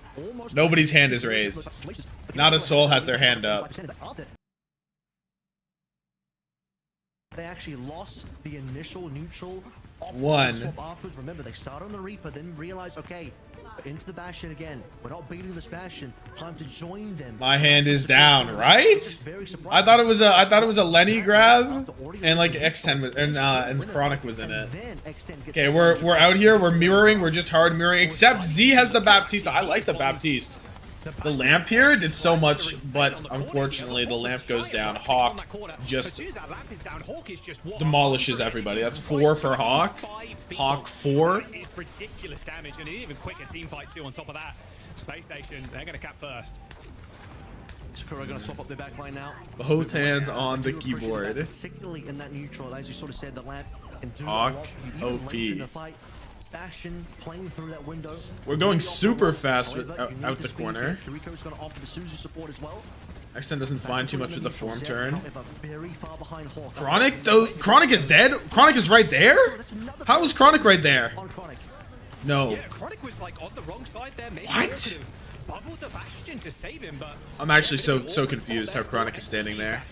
Nobody's hand is raised. Not a soul has their hand up. They actually lost the initial neutral. One. Afterwards, remember, they start on the Reaper, then realize, okay, into the Bastion again. We're not beating this Bastion. Time to join them. My hand is down, right? I thought it was a Lenny grab, and like X10 was, and Chronic was in it. Okay, we're out here. We're mirroring. We're just hard mirroring. Except Z has the Baptiste. I like the Baptiste. The lamp here did so much, but unfortunately the lamp goes down. Hawk just demolishes everybody. That's 4 for Hawk. Hawk 4. It's ridiculous damage, and an even quicker team fight too on top of that. SpaceStation, they're going to cap first. Sakura going to swap up their back line now. Both hands on the keyboard. Particularly in that neutral, as you sort of said, the lamp can do Hawk OP. OP. Bastion playing through that window. We're going super fast with out the corner. Rico's going to offer the Suzu support as well. X10 doesn't find too much with the form turn. Very far behind Hawk. Chronic, though. Chronic is dead. Chronic is right there. How is Chronic right there? No. Yeah, Chronic was like on the wrong side there. Maybe What? Bubbled the Bastion to save him, but I'm actually so confused how Chronic is standing there.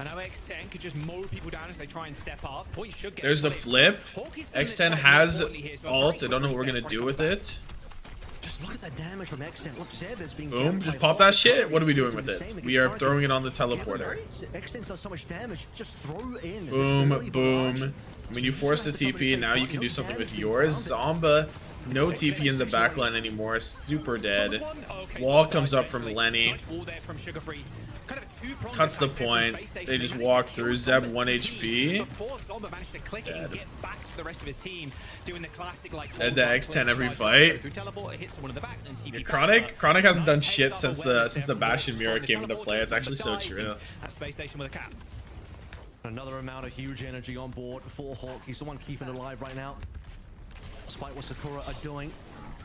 And OWCS could just mow people down as they try and step up. Point should get There's the flip. X10 has ult. I don't know what we're gonna do with it. Just look at that damage from X10. Look, Zeb is being Boom. Just pop that shit. What are we doing with it? We are throwing it on the teleporter. X10 does so much damage. Just throw in. Boom, boom. I mean, you force the TP, now you can do something with yours. Zomba, no TP in the backline anymore. Super dead. Wall comes up from Lenny. Cuts the point. They just walk through. Zeb 1 HP. Dead. And the X10 every fight. Yeah, Chronic hasn't done shit since the Bastion mirror came into play. It's actually so true. Another amount of huge energy on board for Hawk. He's the one keeping it alive right now. Despite what Sakura are doing.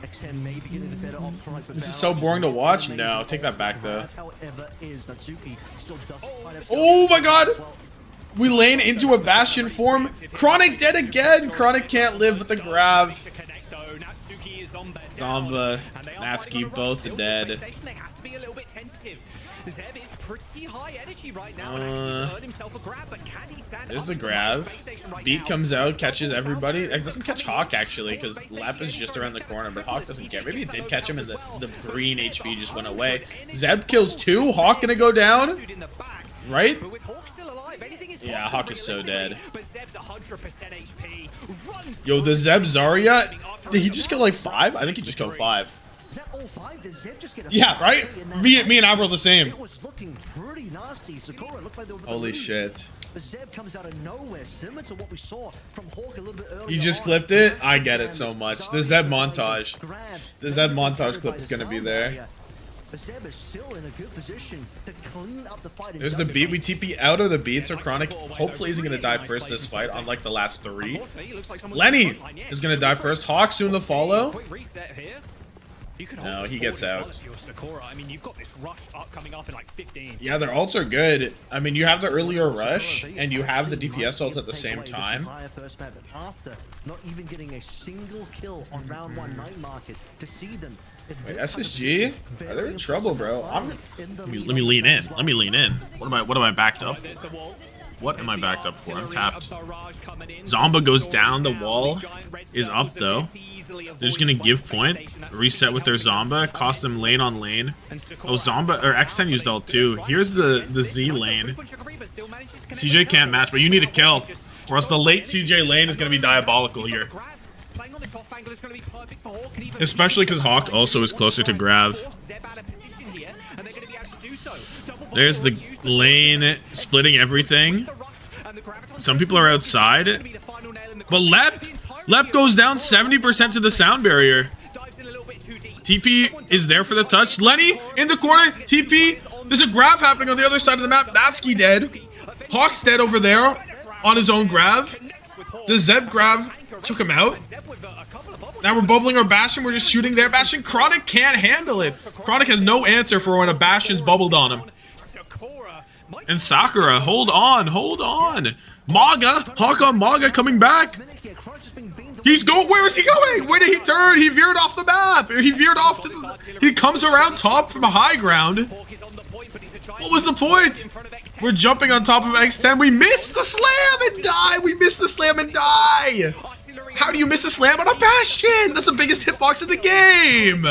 X10 may be getting the better of Chronic. This is so boring to watch. No, take that back though. However, is Natsuki still doesn't find Oh my god! We lane into a Bastion form. Chronic dead again. Chronic can't live with the grab. Zomba, Natsuki both dead. Zeb is pretty high energy right now and actually has earned himself a grab, but can he stand There's up the to grab. SpaceStation Beat now? comes out, catches everybody. It doesn't catch Hawk actually, because Lap is just around the corner, but Hawk doesn't care. Maybe it did catch him and the green HP just went away. Zeb kills 2. Hawk gonna go down? Right? Yeah, Hawk is so dead. Yo, the Zeb Zarya, did he just kill like 5? I think he just killed 5. Yeah, right? Me and Avril the same. It was looking pretty nasty. Sakura looked like they were gonna Holy lose. shit. But Zeb comes out of nowhere, similar to what we saw from Hawk a little bit earlier. He just clipped it? I get it so much. The Zeb montage. The Zeb montage clip is gonna be there. But Zeb is still in a good position to clean up the fight. There's the beat. We TP out of the beat, so Chronic hopefully isn't going to die first this fight, unlike the last 3. Lenny is going to die first. Hawk soon to follow. No, he gets out. I mean, you've got this rush up coming up in like 15. Yeah, their ults are good. I mean, you have the earlier rush, and you have the DPS ults at the same time. After not even getting a single kill on round 1 night market, to see them. Wait, SSG? Oh, they're in trouble, bro. Let me lean in. Let me lean in. What am I backed up for? What am I backed up for? I'm tapped. Zomba goes down. The wall is up though. They're just gonna give point, reset with their Zomba, cost them lane on lane. Oh, Zomba or X10 used ult too. Here's the Z lane. CJ can't match, but you need a kill, or else the late CJ lane is gonna be diabolical here. Especially because Hawk also is closer to grab. There's the lane splitting everything. Some people are outside. But Lep goes down 70% to the sound barrier. TP is there for the touch. Lenny in the corner. TP. There's a grab happening on the other side of the map. Natsuki dead. Hawk's dead over there on his own grab. The Zeb grab took him out. Now we're bubbling our Bastion. We're just shooting their Bastion. Chronic can't handle it. Chronic has no answer for when a Bastion's bubbled on him. And Sakura, hold on, hold on. Maga, Hawk on Maga coming back. He's going. Where is he going? Where did he turn? He veered off the map. He veered off to the. He comes around top from a high ground. What was the point? We're jumping on top of X10. We missed the slam and die. We missed the slam and die. How do you miss a slam on a Bastion? That's the biggest hitbox in the game.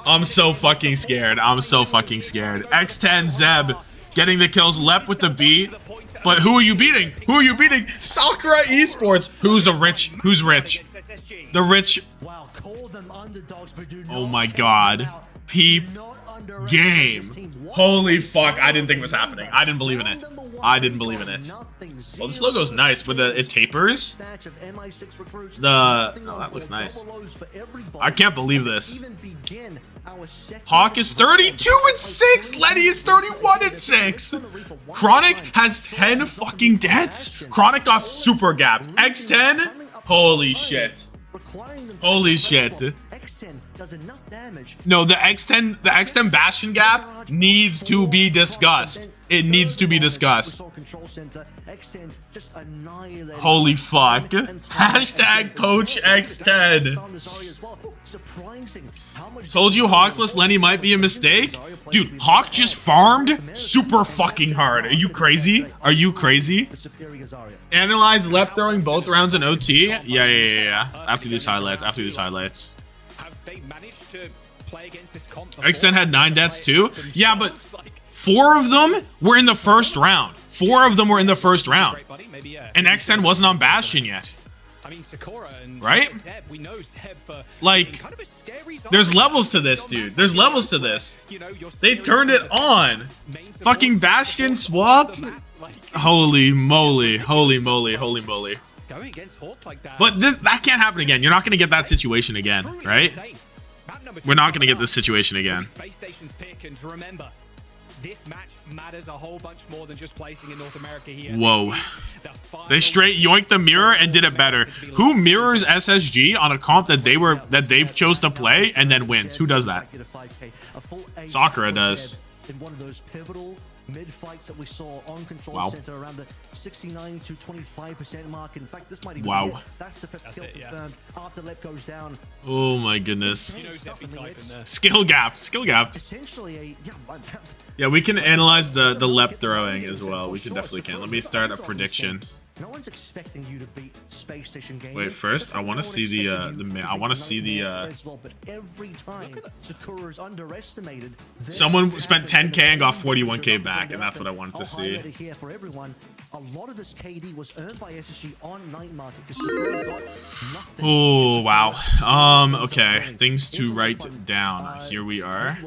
I'm so fucking scared. I'm so fucking scared. X10 Zeb getting the kills. Lep with the beat. But who are you beating? Who are you beating? Sakura Esports. Who's rich? The rich. Wow, call them underdogs, but do Oh not my count God. them out. Peep Do not underestimate game. this team. What Holy is fuck. I going didn't think it was on? happening. I didn't believe in it. I didn't believe in it. Well, this logo's nice, but it tapers. Oh, that looks nice. I can't believe this. Hawk is 32-6. Lenny is 31-6. Chronic has 10 fucking deaths. Chronic got super gapped. X10. Holy shit. Holy shit. No, the X10 Bastion gap needs to be discussed. It needs to be discussed. Holy fuck. Hashtag Coach X10. Told you Hawkless Lenny might be a mistake? Dude, Hawk just farmed super fucking hard. Are you crazy? Are you crazy? Analyze left throwing both rounds in OT? Yeah. After these highlights. X10 had 9 deaths too? Yeah, but 4 of them were in the first round. 4 of them were in the first round. And X10 wasn't on Bastion yet. Right? Like, there's levels to this, dude. There's levels to this. They turned it on. Fucking Bastion swap? Holy moly. Holy moly. Holy moly. But that can't happen again. You're not going to get that situation again, right? We're not going to get this situation again. SpaceStation's pick, and remember, this match matters a whole bunch more than just placing in North America here. Whoa. They straight yoinked the mirror and did it better. Who mirrors SSG on a comp that they chose to play and then wins? Who does that? Sakura does. In one of those pivotal mid-fights that we saw on Control Wow. Center around the 69 to 25% mark. In fact, this might even Wow. be it. That's the fifth kill confirmed after Lep goes down. Oh my goodness. Skill gap. Essentially Yeah, we can analyze the lep throwing as well. We can definitely can. Let me start a prediction. No one's expecting you to beat SpaceStation game. Wait, first I want to see the I want to see the But every time Sakura's underestimated, someone spent 10k and got 41k back, and that's what I wanted to see. Here for everyone, a lot of this KD was earned by SSG on night market because Sakura got nothing. Oh wow. Okay, things to write down. Here we are.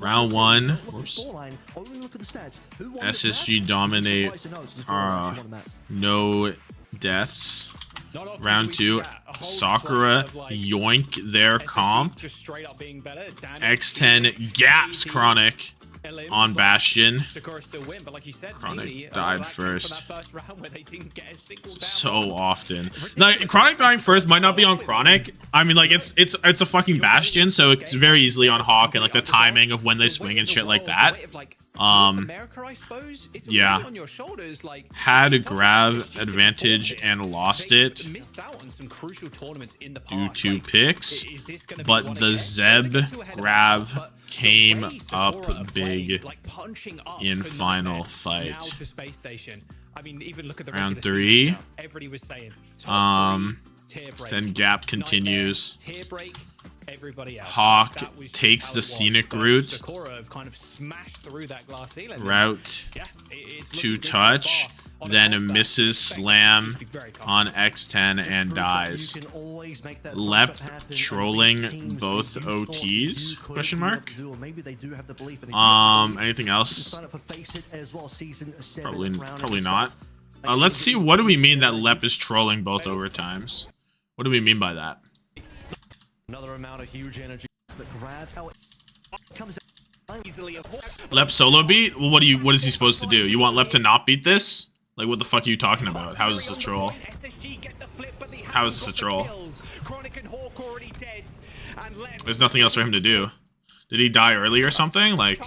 Round 1. Whoops. SSG dominate. No deaths. Round 2. Sakura yoink their comp. X10 gaps Chronic on Bastion. Chronic died first. So often. Like, Chronic dying first might not be on Chronic. I mean, like, it's a fucking Bastion, so it's very easily on Hawk and like the timing of when they swing and shit like that. Yeah. Had a grab advantage and lost it due to picks, but the Zeb grab came up big in final fight. Round 3. Then gap continues. Hawk takes the scenic route. Route to touch. Then misses slam on X10 and dies. Lep trolling both OTs? Question mark. Anything else? Probably not. Let's see. What do we mean that Lep is trolling both overtimes? What do we mean by that? Another amount of huge energy. But grab how it comes easily. Lep solo beat? Well, what is he supposed to do? You want Lep to not beat this? Like, what the fuck are you talking about? How is this a troll? How is this a troll? There's nothing else for him to do. Did he die early or something? Like,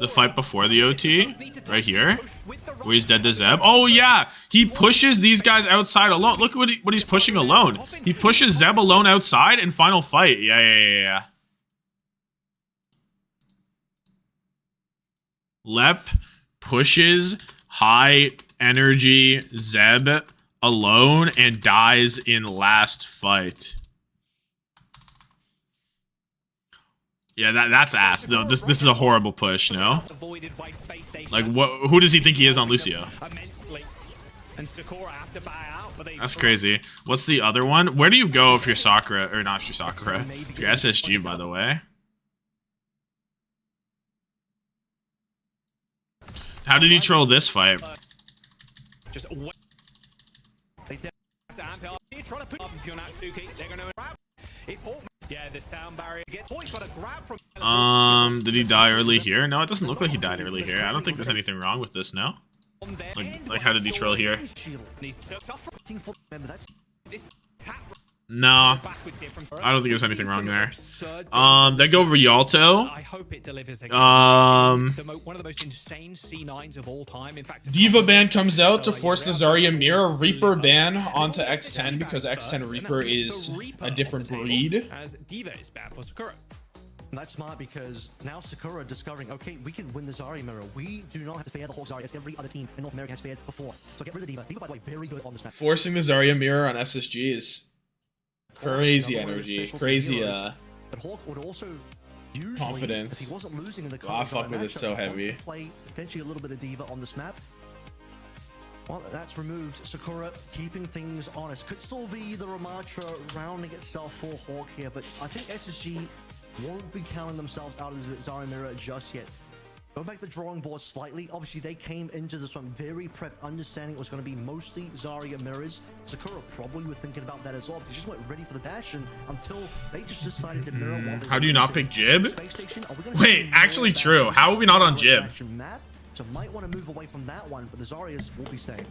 the fight before the OT? Right here? Where he's dead to Zeb? Oh, yeah! He pushes these guys outside alone. Look at what he's pushing alone. He pushes Zeb alone outside in final fight. Yeah. Lep pushes high energy Zeb alone and dies in last fight. Yeah, that's ass. No, this is a horrible push, no? Like, who does he think he is on Lucio? And Sakura have to buy out, but they That's crazy. What's the other one? Where do you go if you're Sakura, or not if you're Sakura? If you're SSG, by the way. How did he troll this fight? just wait. They have to amp it up. Here, trying to put up if you're Natsuki. They're going to grab. Yeah, the sound barrier gets points, but a grab from. Did he die early here? No, it doesn't look like he died early here. I don't think there's anything wrong with this, no? Like how did he troll here? No, I don't think there's anything wrong there. They go Rialto. I hope it delivers One of the most insane C9s of all time. In fact, Diva ban comes out to force the Zarya mirror. Reaper ban onto X10 because X10 Reaper is a different breed. As Diva is bad for Sakura. And that's smart because now Sakura discovering, okay, we can win the Zarya mirror. We do not have to fear the whole Zarya as every other team in North America has feared before. So get rid of Diva. Diva, by the way, very good on this map. Forcing the Zarya mirror on SSG is crazy energy, crazy But Hawk would also usually, confidence. if he wasn't losing in the I fuck with it so heavy. Play potentially a little bit of Diva on this map. Well, that's removed. Sakura keeping things honest. Could still be the Ramatra rounding itself for Hawk here, but I think SSG won't be counting themselves out of the Zarya mirror just yet. Going back to the drawing board slightly, obviously they came into this one very prepped, understanding it was going to be mostly Zarya mirrors. Sakura probably were thinking about that as well. They just weren't ready for the Bastion until they just decided to mirror. How do you not pick Jib? Wait, actually true. How are we not on Jib? So might want to move away from that one, but the Zaryas will be staying.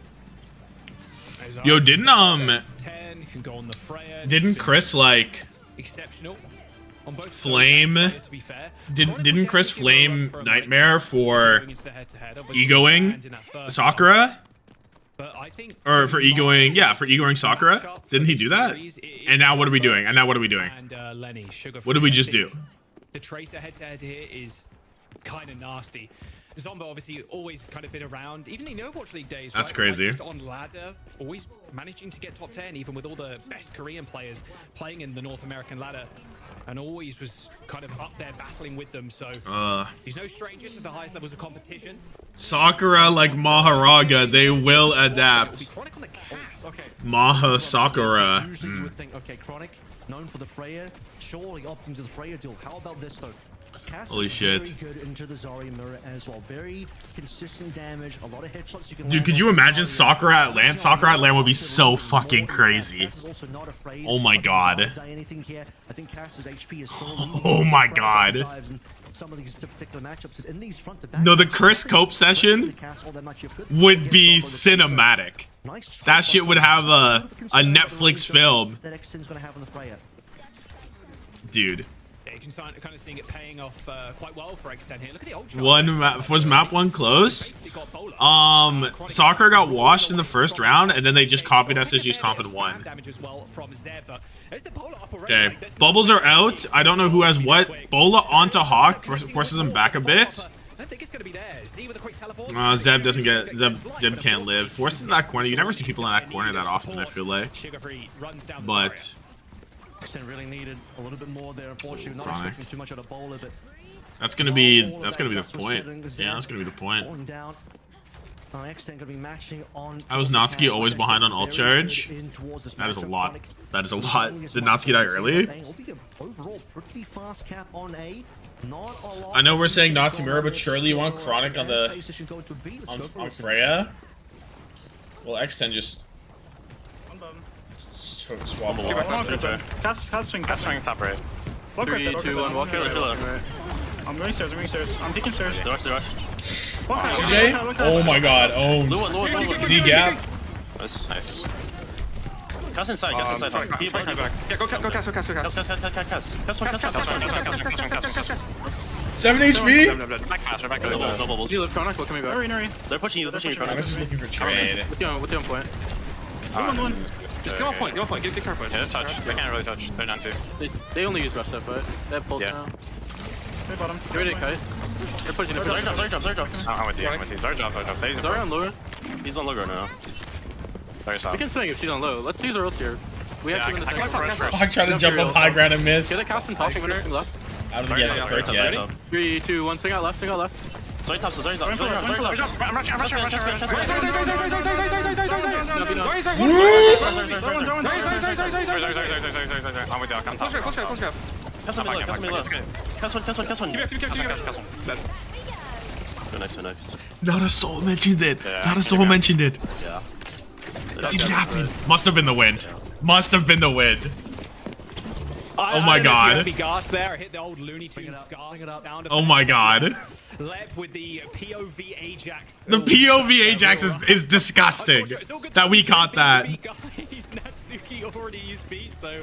Yo, didn't Chris like exceptional? Flame? Didn't Chris flame Nightmare for egoing Sakura? Or for egoing, yeah, for egoing Sakura? Didn't he do that? And now what are we doing? What did we just do? The Tracer head-to-head here is kind of nasty. Zomba obviously always kind of been around, even in the Overwatch League days. That's right? crazy. Just on ladder, always managing to get top 10, even with all the best Korean players playing in the North American ladder. And always was kind of up there battling with them, so he's no stranger to the highest levels of competition. Sakura like Maharaga, they will adapt. Maha Sakura. Usually you would think, okay, Chronic, known for the Freya, surely opting to the Freya deal. How about this though? Cass Holy is shit. very good into the Zarya mirror as well. Very consistent damage, a lot of headshots you can Dude, could you imagine Sakura at LAN? Sakura at LAN would be so fucking crazy. Oh my god. Oh my god. No, the Chris Cope session would be cinematic. That shit would have a Netflix film. Dude. You can kind of seeing it paying off quite well for X10 here. Look at the ultra. Was map 1 close? Sakura got washed in the first round, and then they just copied SSG's comp in 1. Okay, bubbles are out. I don't know who has what. Bola onto Hawk forces him back a bit. Zeb doesn't get. Zeb can't live. Forces in that corner. You never see people in that corner that often, I feel like. But really needed a little bit more there, unfortunately. Not expecting too much out of Bola, but that's gonna be the point. Yeah, that's gonna be the point. I was Natsuki always behind on ult charge. That is a lot. That is a lot. Did Natsuki die early? I know we're saying not to mirror, but surely you want Chronic on the on Freya. Well, X10 just swabble off. Cast swing top right. 3, 2, 1, walk here. I'm going stairs, I'm taking stairs. The rush. CJ? Oh my god, oh. Z gap. Nice. Cast inside. Keep back. Yeah, go cast. 7 HP? Back faster, back doubles. You live Chronic, look at me back. Hurry. They're pushing you, Chronic. I'm just looking for trade. What's your own point? One. Just go on point, get the car point. Yeah, touch. They can't really touch. They're down 2. They only use rush stuff, right? They have pulse now. Hey, bottom. Get ready to kite. They're pushing. Zarya drops. I'm with you. Zarya drops. Zarya on lower? He's on low ground now. We can swing if she's on low. Let's use our ult here. We have to win this next. I tried to jump up high ground and miss. Get the cast and top winner. Left. I don't think he has a perk yet. 3, 2, 1, swing out left. Sorry, top, sorry, top. I'm rushing. I'm with you. I'm top. Cast one. Go next. Not a soul mentioned it. Not a soul mentioned it. Yeah. It didn't happen. Must have been the wind. Must have been the wind. Oh my god. Oh my god. Lep with the POV Ajax. The POV Ajax is disgusting. That we caught that. Natsuki already used beat, so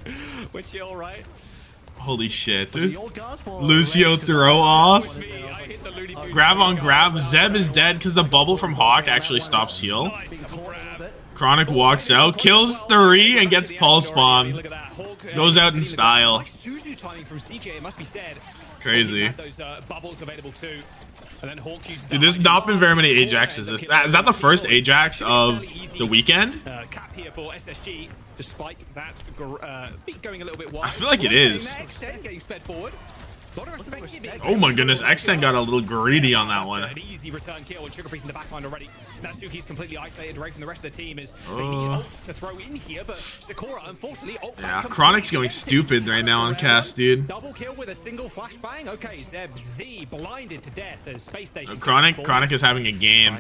we're chill, right? Holy shit. Lucio throw off. Grab on grab. Zeb is dead because the bubble from Hawk actually stops heal. Chronic walks out, kills 3 and gets pulse bomb. Goes out in style. Crazy. Dude, there's not been very many Ajaxes. Is that the first Ajax of the weekend? Cap here for SSG, despite that beat going a little bit wide. I feel like it is. Oh my goodness, X10 got a little greedy on that one. An easy return kill and Sugar Freeze in the backline already. Natsuki's completely isolated right from the rest of the team as they need ults to throw in here, but Sakura, unfortunately, yeah, Chronic's going stupid right now on cast, dude. Double kill with a single flashbang. Okay, Zeb Z blinded to death as SpaceStation. Chronic is having a game.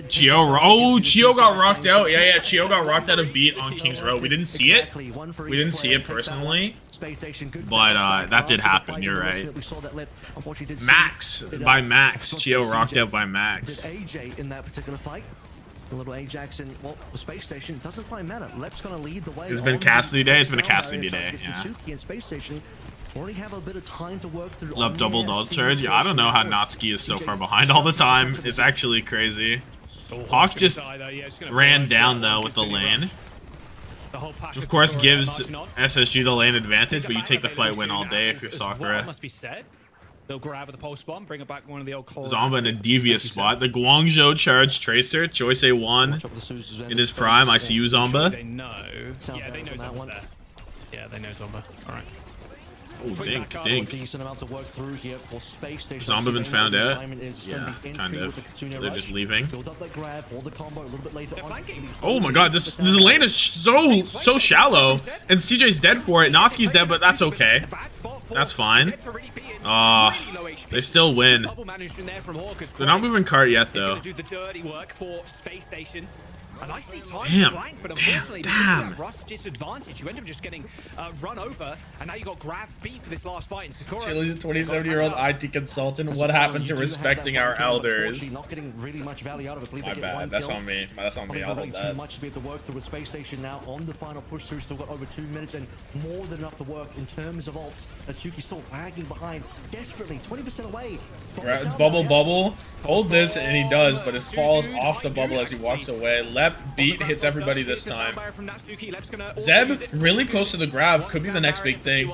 Chio got rocked out. Yeah, Chio got rocked out of beat on King's Row. We didn't see it. We didn't see it personally. But that did happen, you're right. Max by Max. Chio rocked out by Max. AJ in that particular fight. A little Ajax in, well, the space station doesn't quite matter. Lep's gonna lead the way. It's been Cassidy day. It's been a Cassidy day. Yeah. And space station already have a bit of time to work through. Love double dog charge. Yeah, I don't know how Natsuki is so far behind all the time. It's actually crazy. Hawk just ran down though with the lane. Of course, gives SSG the lane advantage, but you take the fight win all day if you're Sakura. They'll grab the pulse bomb, bring it back one of the old Zomba in a devious spot. The Guangzhou charge tracer, Choice A1 in his prime. I see you, Zomba. They know. Yeah, they know Zomba's there. Yeah, they know Zomba. All right. Oh, dink. Zomba been found out? Yeah, kind of. They're just leaving. Oh my god, this lane is so shallow. And CJ's dead for it. Natsuki's dead, but that's okay. That's fine. They still win. They're not moving cart yet, though. A nicely timed Damn. flank, but unfortunately, Damn. because of that rush disadvantage, you end up just getting run over, and now you got Grav beat for this last fight. And Sakura, Chili's a 27-year-old IT consultant. What happened to respecting our elders? Not getting really much value out of it. My bad. That's on me. That's on me. I'll hold that. Too much to be able to work through with SpaceStation now on the final push through. Still got over 2 minutes and more than enough to work in terms of ults. Natsuki still lagging behind desperately, 20% away. Bubble. Hold this, and he does, but it falls off the bubble as he walks away. Lep beat hits everybody this time. Zeb really close to the grab. Could be the next big thing.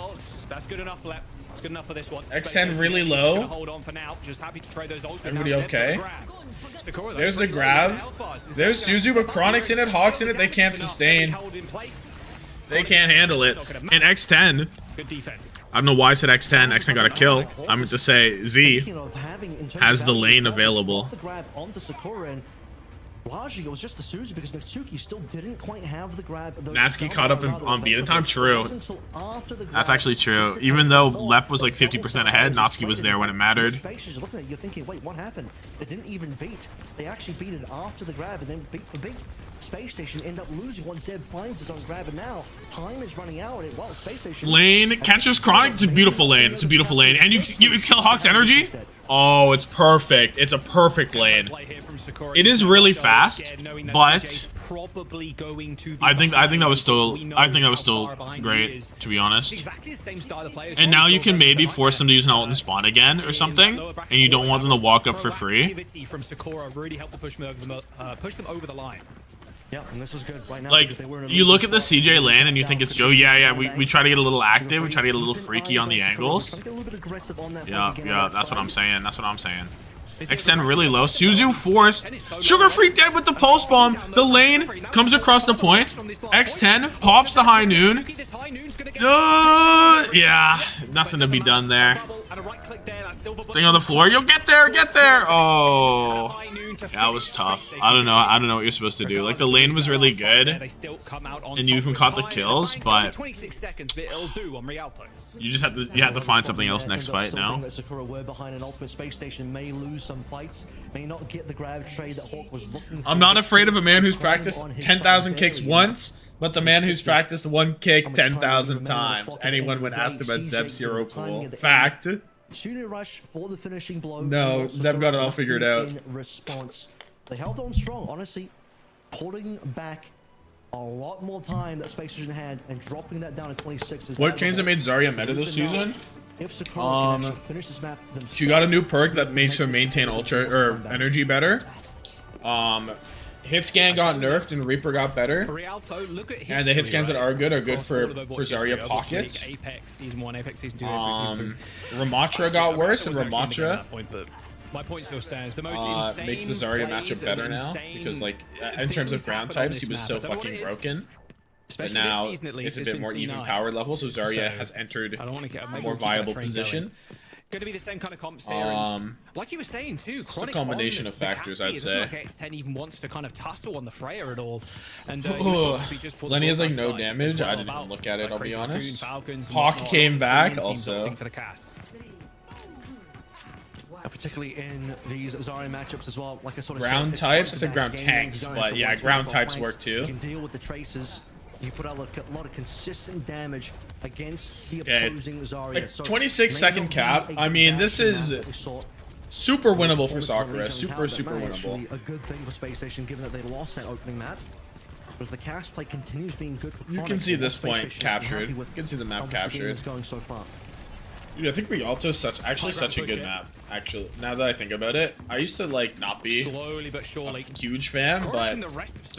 That's good enough, Lep. It's good enough for this one. X10 really low. Hold on for now. Just happy to trade those ults. Everybody okay? There's the grab. There's Suzu, but Chronic's in it, Hawk's in it. They can't sustain. They can't handle it. And X10. Good defense. I don't know why I said X10. X10 got a kill. I meant to say Z has the lane available. Largely, it was just the Suzu because Natsuki still didn't quite have the grab. Natsuki caught up on beat time. True. That's actually true. Even though Lep was like 50% ahead, Natsuki was there when it mattered. You're thinking, wait, what happened? They didn't even beat. They actually beat it after the grab and then beat for beat. SpaceStation end up losing once Zeb finds his own grab, and now time is running out. And well, SpaceStation lane catches Chronic. It's a beautiful lane. It's a beautiful lane, and you kill Hawk's energy. Oh, it's perfect. It's a perfect lane. It is really fast, but I think that was still great, to be honest. And now you can maybe force them to use an ult and spawn again or something, and you don't want them to walk up for free. From Sakura really helped to push them over the line. Yeah, and this is good right now. Like, you look at the CJ lane and you think it's Joe. Yeah, we try to get a little active. We try to get a little freaky on the angles. Yeah, that's what I'm saying. X10 really low. Suzu forced. Sugar Free dead with the pulse bomb. The lane comes across the point. X10 pops the high noon. Yeah, nothing to be done there. Thing on the floor. Yo, get there, get there. Oh, that was tough. I don't know what you're supposed to do. Like, the lane was really good, and you even caught the kills, but you just have to find something else next fight now. Sakura were behind an ultimate SpaceStation, may lose some fights, may not get the grab trade that Hawk was looking for. I'm not afraid of a man who's practiced 10,000 kicks once, but the man who's practiced one kick 10,000 times. Anyone would ask about Zeb's hero pool. Fact. Shooting rush for the finishing blow. No, Zeb got it all figured out. In response, they held on strong, honestly, putting back a lot more time that SpaceStation had and dropping that down to 26. What change that made Zarya meta this season? If Sakura can actually finish this map themselves, she got a new perk that makes her maintain ultra or energy better. Hit scan got nerfed and Reaper got better. And the hit scans that are good for Zarya pockets. Apex season 1, Apex season 2, Ramatra got worse, and Ramatra my point still stands. The most insane makes the Zarya matchup better now, because like in terms of ground types, he was so fucking broken. But now it's a bit more even power level, so Zarya has entered a more viable position. Going to be the same kind of comps here. And like you were saying too, it's a combination of factors, I'd say. Like X10 even wants to kind of tussle on the Freya at all. And Lenny has like no damage. I didn't even look at it, I'll be honest. Hawk came back also. Particularly in these Zarya matchups as well. Like I sort of ground types, I said ground tanks, but yeah, ground types work too. You can deal with the traces. You put out a lot of consistent damage against the opposing Zarya. Like 26-second cap. I mean, this is super winnable for Sakura. Super winnable. A good thing for SpaceStation, given that they lost that opening map. But if the cast play continues being good for you can see this point captured. You can see the map captured. Going so far. Dude, I think Rialto is such a good map. Actually, now that I think about it, I used to like not be a huge fan, but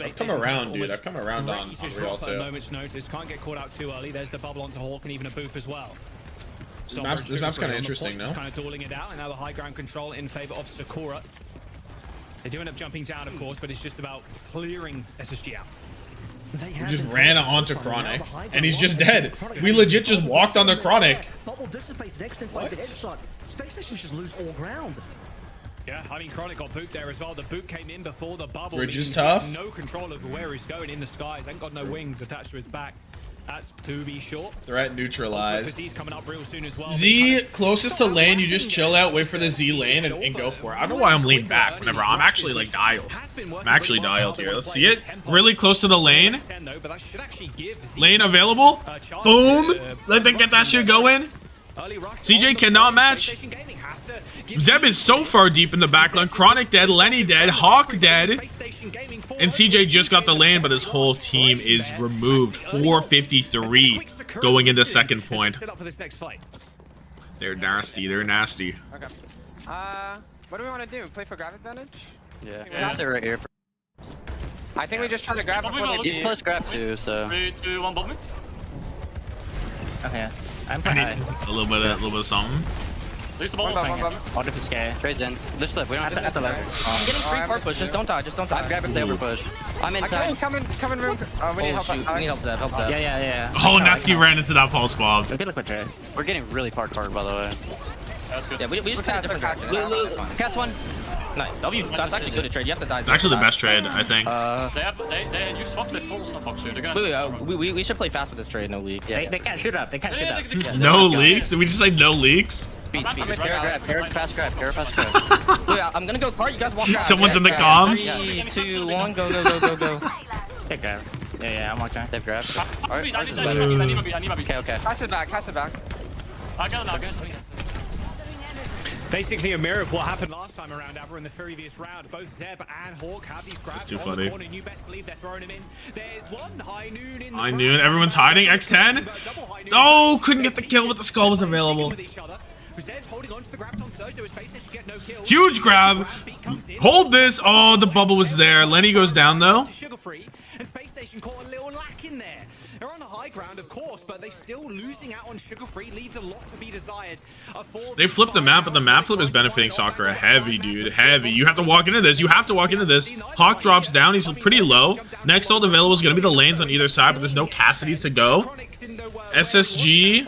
I've come around, dude. I've come around on Rialto. Moment's notice, can't get caught out too early. There's the bubble onto Hawk and even a boop as well. This map's kind of interesting, no? Kind of dueling it out, and now the high ground control in favor of Sakura. They do end up jumping down, of course, but it's just about clearing SSG out. We just ran onto Chronic, and he's just dead. We legit just walked on the Chronic. Bubble dissipates, next by the headshot. SpaceStation just lose all ground. Yeah, I mean, Chronic got boot there as well. The boot came in before the bubble. Bridge is tough. No control over where he's going in the skies. Ain't got no wings attached to his back. That's to be sure. Threat neutralized. Z's coming up real soon as well. Z closest to lane, you just chill out, wait for the Z lane, and go for it. I don't know why I'm leaning back whenever I'm actually like dialed. I'm actually dialed here. Let's see it. Really close to the lane. Lane available. Boom. Let them get that shit going. CJ cannot match. Zeb is so far deep in the backline. Chronic dead, Lenny dead, Hawk dead. And CJ just got the lane, but his whole team is removed. 453 going into second point. They're nasty. They're nasty. Okay. What do we want to do? Play for grab advantage? Yeah. Yeah. Sit right here. I think we just try to grab before they He's close grab too, so. 3, 2, 1, bomb me. Okay. I need a little bit of something. There's the ball. I'll get to scare. Trade's in. Just flip. We don't have to left. I'm getting free park push. Just don't die. Just don't die. Grab if they over push. I'm inside. Come in room. We need help. We need help there. Help there. Yeah. Oh, Natsuki ran into that pulse bomb. Okay, look what Trade. We're getting really far card, by the way. That's good. Yeah, we just kind of different. Cast one. Nice. W. That's actually good to trade. You have to die. It's actually the best trade, I think. They use Fox. They force on Fox. We should play fast with this trade. No leak. Yeah. They can't shoot up. They can't shoot up. No leaks? Did we just say no leaks? Speed. Fast grab. I'm gonna go cart. You guys walk out. Someone's in the comms. 3, 2, 1. Go. They grab. Yeah, I'm walking. They've grabbed. Okay. Pass it back. I got it now. Basically a mirror of what happened last time around, Abra, in the previous round. Both Zeb and Hawk have these grabs. That's too on funny. the corner, and you best believe they're throwing him in. There's one High Noon in the High Noon, everyone's hiding. X10. Oh, couldn't get the kill, but the skull was available. Huge grab. Hold this. Oh, the bubble was there. Lenny goes down though. And SpaceStation caught a little lack in there. high ground, of course, but they still losing out on Sugar Free leads a lot to be desired. They flipped the map, but the map flip is benefiting Sakura heavy, dude. Heavy. You have to walk into this. You have to walk into this. Hawk drops down. He's pretty low. Next ult available is going to be the lanes on either side, but there's no Cassidy's to go. SSG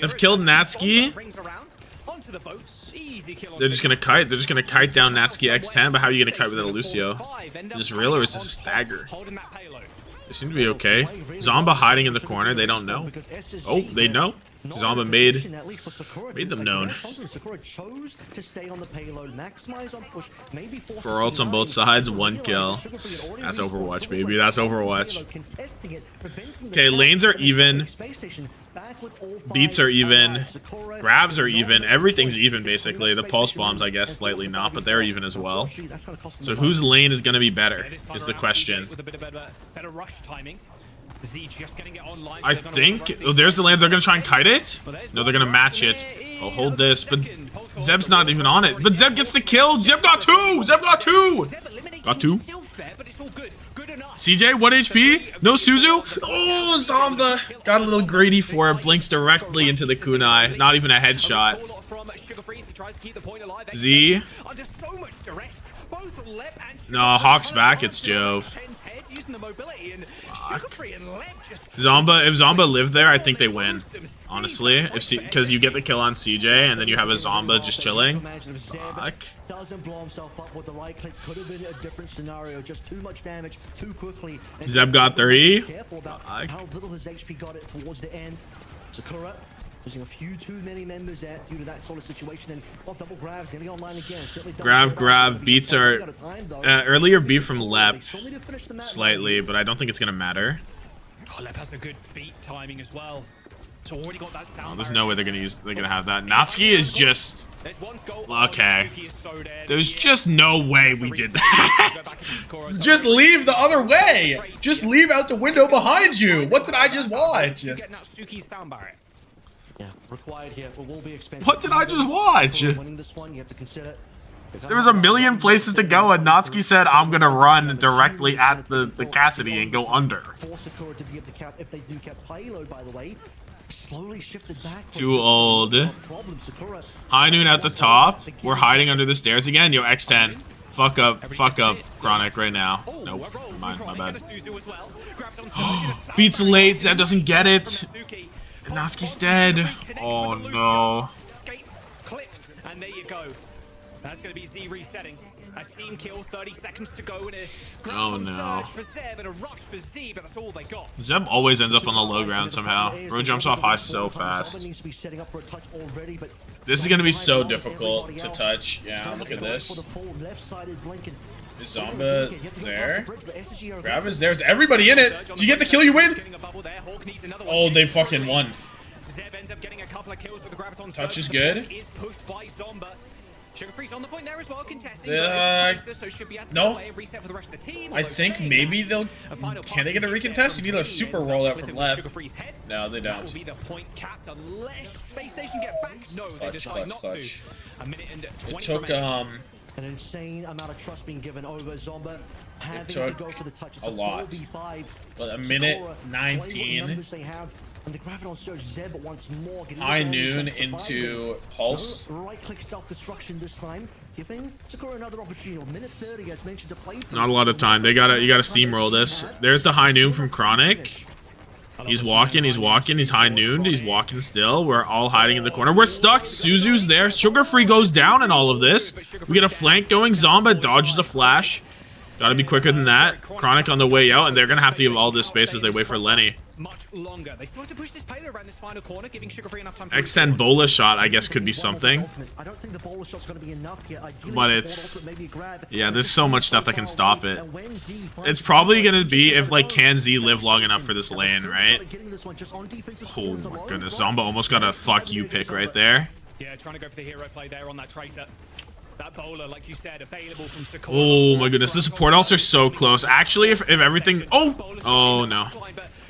have killed Natsuki. They're just gonna kite. They're just gonna kite down Natsuki X10. But how are you gonna kite without a Lucio? Is this real or is this a stagger? They seem to be okay. Zomba hiding in the corner. They don't know. Oh, they know. Zomba made them known. 4 ults on both sides, 1 kill. That's Overwatch, baby. That's Overwatch. Okay, lanes are even. Beats are even. Grabs are even. Everything's even, basically. The pulse bombs, I guess, slightly not, but they're even as well. So whose lane is going to be better is the question. I think... Oh, there's the lane. They're going to try and kite it? No, they're going to match it. Oh, hold this. But Zeb's not even on it. But Zeb gets the kill. Zeb got 2! Zeb got 2! Got 2? CJ, 1 HP? No Suzu? Oh, Zomba got a little greedy for it. Blinks directly into the kunai. Not even a headshot. Z. No, Hawk's back. It's Jove. Zomba, if Zomba lived there, I think they win. Honestly, because you get the kill on CJ and then you have a Zomba just chilling. Fuck. Zeb got 3. Sakura losing a few too many members there due to that sort of situation, and double grabs getting online again. Grab beats are earlier beat from Lep slightly, but I don't think it's gonna matter. Oh, Lep has a good beat timing as well. So already got that sound. Oh, there's no way they're gonna have that. Natsuki is just okay. There's just no way we did that. Just leave the other way. Just leave out the window behind you. What did I just watch? Yeah, required here. Will be expensive. What did I just watch? There was a million places to go, and Natsuki said, "I'm gonna run directly at the Cassidy and go under." If they do get payload, by the way, slowly shifted back. Too old. High noon at the top. We're hiding under the stairs again. Yo, X10. Fuck up, Chronic right now. Nope, my bad. Beats late. Zeb doesn't get it. Natsuki's dead. Oh no. Skates clipped, and there you go. That's going to be Z resetting. A team kill, 30 seconds to go in a surge for Zeb and a rush for Z, but that's all they got. Zeb always ends up on the low ground somehow. Bro jumps off high so fast. This is going to be so difficult to touch. Yeah, look at this. Is Zomba there? Grab is there. Is everybody in it? Do you get the kill, you win? Oh, they fucking won. Touch is good. No. I think maybe they'll... Can they get a recontest? You need a super rollout from left. No, they don't. Clutch. It took, an insane amount of trust being given over Zomba. It took a lot. But a minute 19. High noon into Pulse. Right-click self-destruction this time, giving Sakura another opportunity. Minute 30, as mentioned, to play. Not a lot of time. You gotta steamroll this. There's the high noon from Chronic. He's walking, he's high nooned, he's walking still. We're all hiding in the corner. We're stuck. Suzu's there. Sugar Free goes down in all of this. We get a flank going. Zomba dodges the flash. Gotta be quicker than that. Chronic on the way out, and they're gonna have to give all this space as they wait for Lenny. Much longer. They still have to push this payload around this final corner, giving Sugar Free enough time to X10 bola shot, I guess, could be something. I don't think the bola shot's going to be enough here. But it's... Yeah, there's so much stuff that can stop it. It's probably going to be if, like, can Z live long enough for this lane, right? Oh my goodness, Zomba almost got a fuck you pick right there. Yeah, trying to go for the hero play there on that Tracer. That bowler, like you said, available from Sakura. Oh my goodness, the support ults are so close. Actually, if everything... Oh no.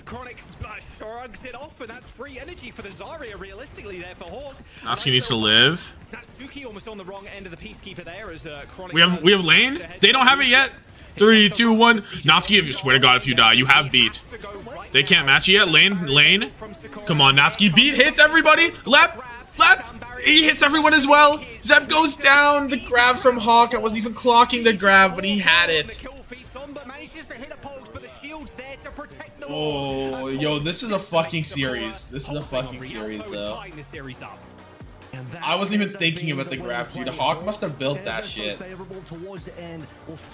Chronic shrugs it off, and that's free energy for the Zarya realistically there for Hawk. Natsuki needs to live. Natsuki almost on the wrong end of the Peacekeeper there as Chronic... We have lane? They don't have it yet. 3, 2, 1. Natsuki, if you swear to God, if you die, you have beat. They can't match you yet. Lane. Come on, Natsuki. Beat hits everybody. Left. He hits everyone as well. Zeb goes down. The grab from Hawk. I wasn't even clocking the grab, but he had it. Oh, yo, this is a fucking series. This is a fucking series, though. I wasn't even thinking about the grab, dude. Hawk must have built that shit.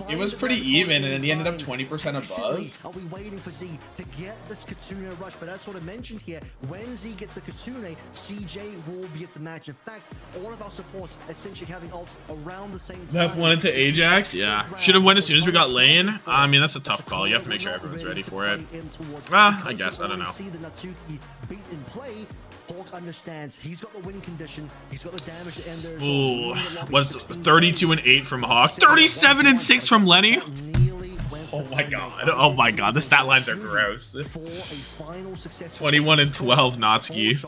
It was pretty even, and then he ended up 20% above. Are we waiting for Z to get this Kitsune rush? But as sort of mentioned here, when Z gets the Kitsune, CJ will be at the match. In fact, all of our supports essentially having ults around the same time. Left one into Ajax? Yeah. Should have went as soon as we got lane. I mean, that's a tough call. You have to make sure everyone's ready for it. Well, I guess. I don't know. Hawk understands he's got the win condition, he's got the damage to end there. Ooh, what's 32 and 8 from Hawk, 37 and 6 from Lenny. Oh my god! Oh my god! The stat lines are gross. 21 and 12 Natsuki. It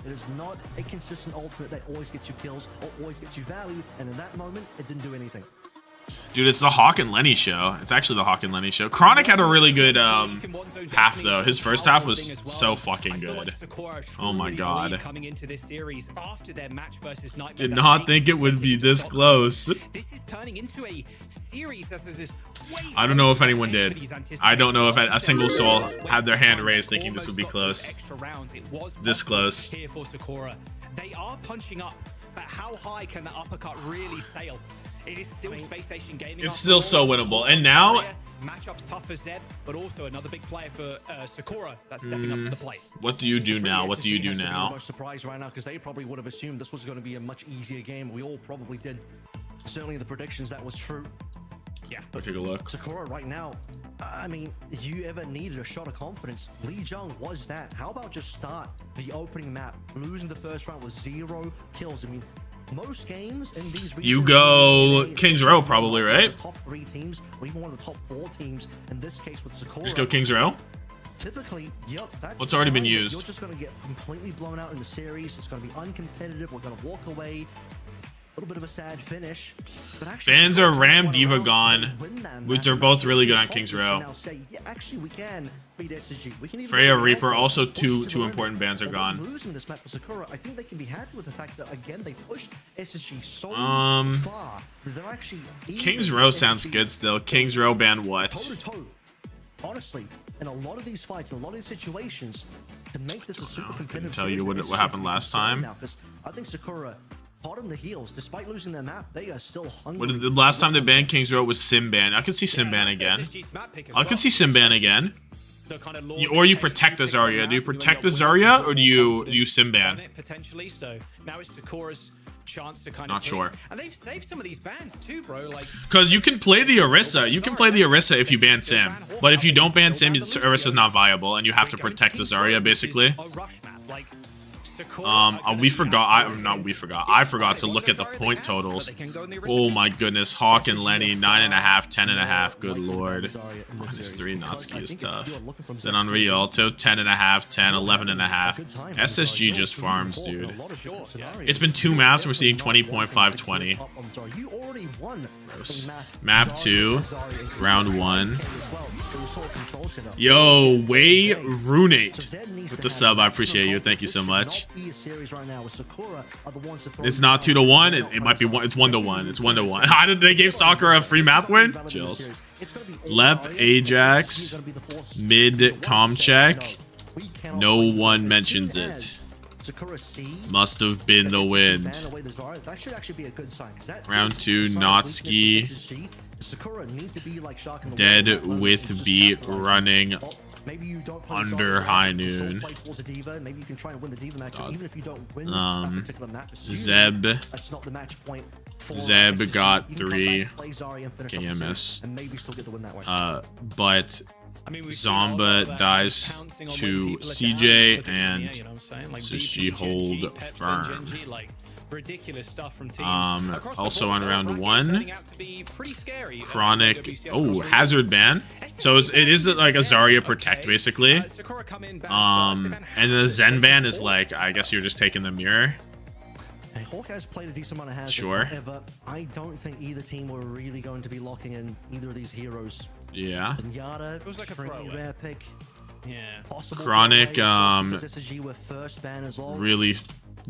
is not a consistent ultimate that always gets you kills or always gets you value, and in that moment, it didn't do anything. Dude, it's the Hawk and Lenny show. It's actually the Hawk and Lenny show. Chronic had a really good half, though. His first half was so fucking good. Oh my god. Did not think it would be this close. This is turning into a series that is I don't know if anyone did. I don't know if a single soul had their hand raised thinking this would be close. This close. Here for Sakura. They are punching up, but how high can the uppercut really sail? It is still SpaceStation Gaming. It's still so winnable. And now matchups tough for Zeb, but also another big player for Sakura that's stepping up to the plate. What do you do now? What do you do now? I'm surprised right now because they probably would have assumed this was going to be a much easier game. We all probably did. Certainly the predictions that was true. Yeah. I'll take a look. Sakura right now, I mean, if you ever needed a shot of confidence, Lee Jung was that. How about just start the opening map, losing the first round with 0 kills? I mean, most games in these regions, you go Kings Row probably, right? The top 3 teams, or even one of the top 4 teams. In this case with Sakura, just go Kings Row. Typically, yep. That's what's already been you're used. just going to get completely blown out in the series. It's going to be uncompetitive. We're going to walk away. A little bit of a sad finish. But actually, Bands are Ram Diva gone, which are both really good on Kings Row. Actually, we can beat SSG. We can even Freya Reaper, also two important bands are gone. Losing this map for Sakura, I think they can be happy with the fact that again they pushed SSG so far. They're actually Kings Row sounds good still. Kings Row ban what? Toe to toe. Honestly, in a lot of these fights, in a lot of these situations, to make this a super competitive. Tell you what happened last time. I think Sakura. Hot on the heels, despite losing their map, they are still hungry. What did the last time they banned Kings Row was Simban. I could see Simban again. I could see Simban again. Or you protect the Zarya. Do you protect the Zarya or do you Simban? Potentially. So now it's Sakura's chance to kind of. Not sure. And they've saved some of these bans too, bro. Like because you can play the Orisa. You can play the Orisa if you ban Sim, but if you don't ban Sim, Orisa's not viable, and you have to protect the Zarya basically. I forgot to look at the point totals. Oh my goodness, Hawk and Lenny 9.5, 10.5. Good lord, -3 Natsuki is tough. Then on Rialto 10.5, 10, 11.5. SSG just farms, dude. It's been 2 maps and we're seeing 20.5, 20. Gross. Map 2, round 1. Yo, Way Runate with the sub. I appreciate you. Thank you so much. It's not 2-1. It might be one. It's 1-1. It's 1-1. How did they give Sakura a free map win? Chills. Lep Ajax mid com check. No one mentions it. Must have been the wind. Round 2 Natsuki. Dead with beat running under high noon. Zeb got 3 KMS. But Zomba dies to CJ and so she hold firm. Ridiculous stuff from teams. Also on round 1, Chronic. Oh, Hazard ban. So it is like a Zarya protect basically. And the Zen ban is like, I guess you're just taking the mirror. Hawk has played a decent amount of hazard. Sure. However, I don't think either team were really going to be locking in either of these heroes. Yeah. Yada, It was like a extremely throw. rare pick. Yeah. Possible Chronic, throwaway, because SSG were first ban as well. really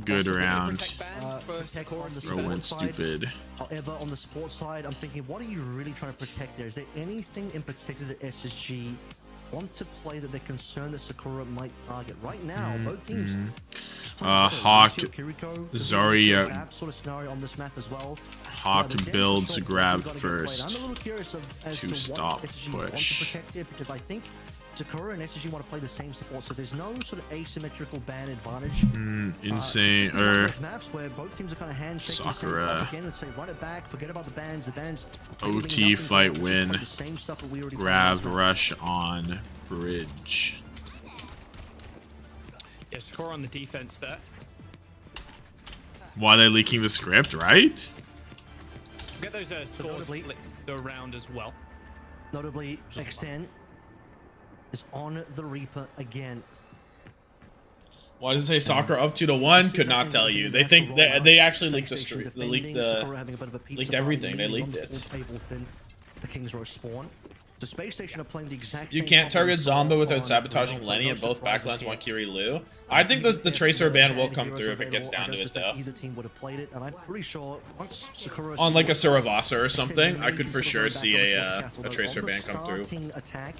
good around. Protect on the Bro went support side. stupid. However, on the support side, I'm thinking, what are you really trying to protect there? Is there anything in particular that SSG want to play that they're concerned that Sakura might target? Right now, both teams. Hawk, Kiriko, Zarya, sort of scenario on this map as well. Hawk build to grab I'm a first little curious as to to stop what SSG want to push. protect here, because I think Sakura and SSG want to play the same support, so there's no sort of asymmetrical ban advantage. Insane, Those maps where both teams are kind of handshaking Sakura. again and say run it back, forget about the bans. The bans OT fight win. the same stuff that we already Grab played. rush on bridge. Yeah, Sakura on the defense there. Why are they leaking the script, right? Get those scores flicked around as well. Notably, X10 is on the Reaper again. Why does it say Sakura up 2-1? Could not tell you. They think they actually leaked the stream. They leaked everything. They leaked it. The King's Row spawn. The SpaceStation are playing the exact You same can't target offense Zomba without on sabotaging ground, Lenny, so and no both surprises backlines here. want Kiri Lu. I think the Tracer ban will come through if it gets down to it, though. Either team would have played it, and I'm pretty sure once Sakura On like a Suravasa or something, I could for sure see a Tracer ban come through. Starting attack,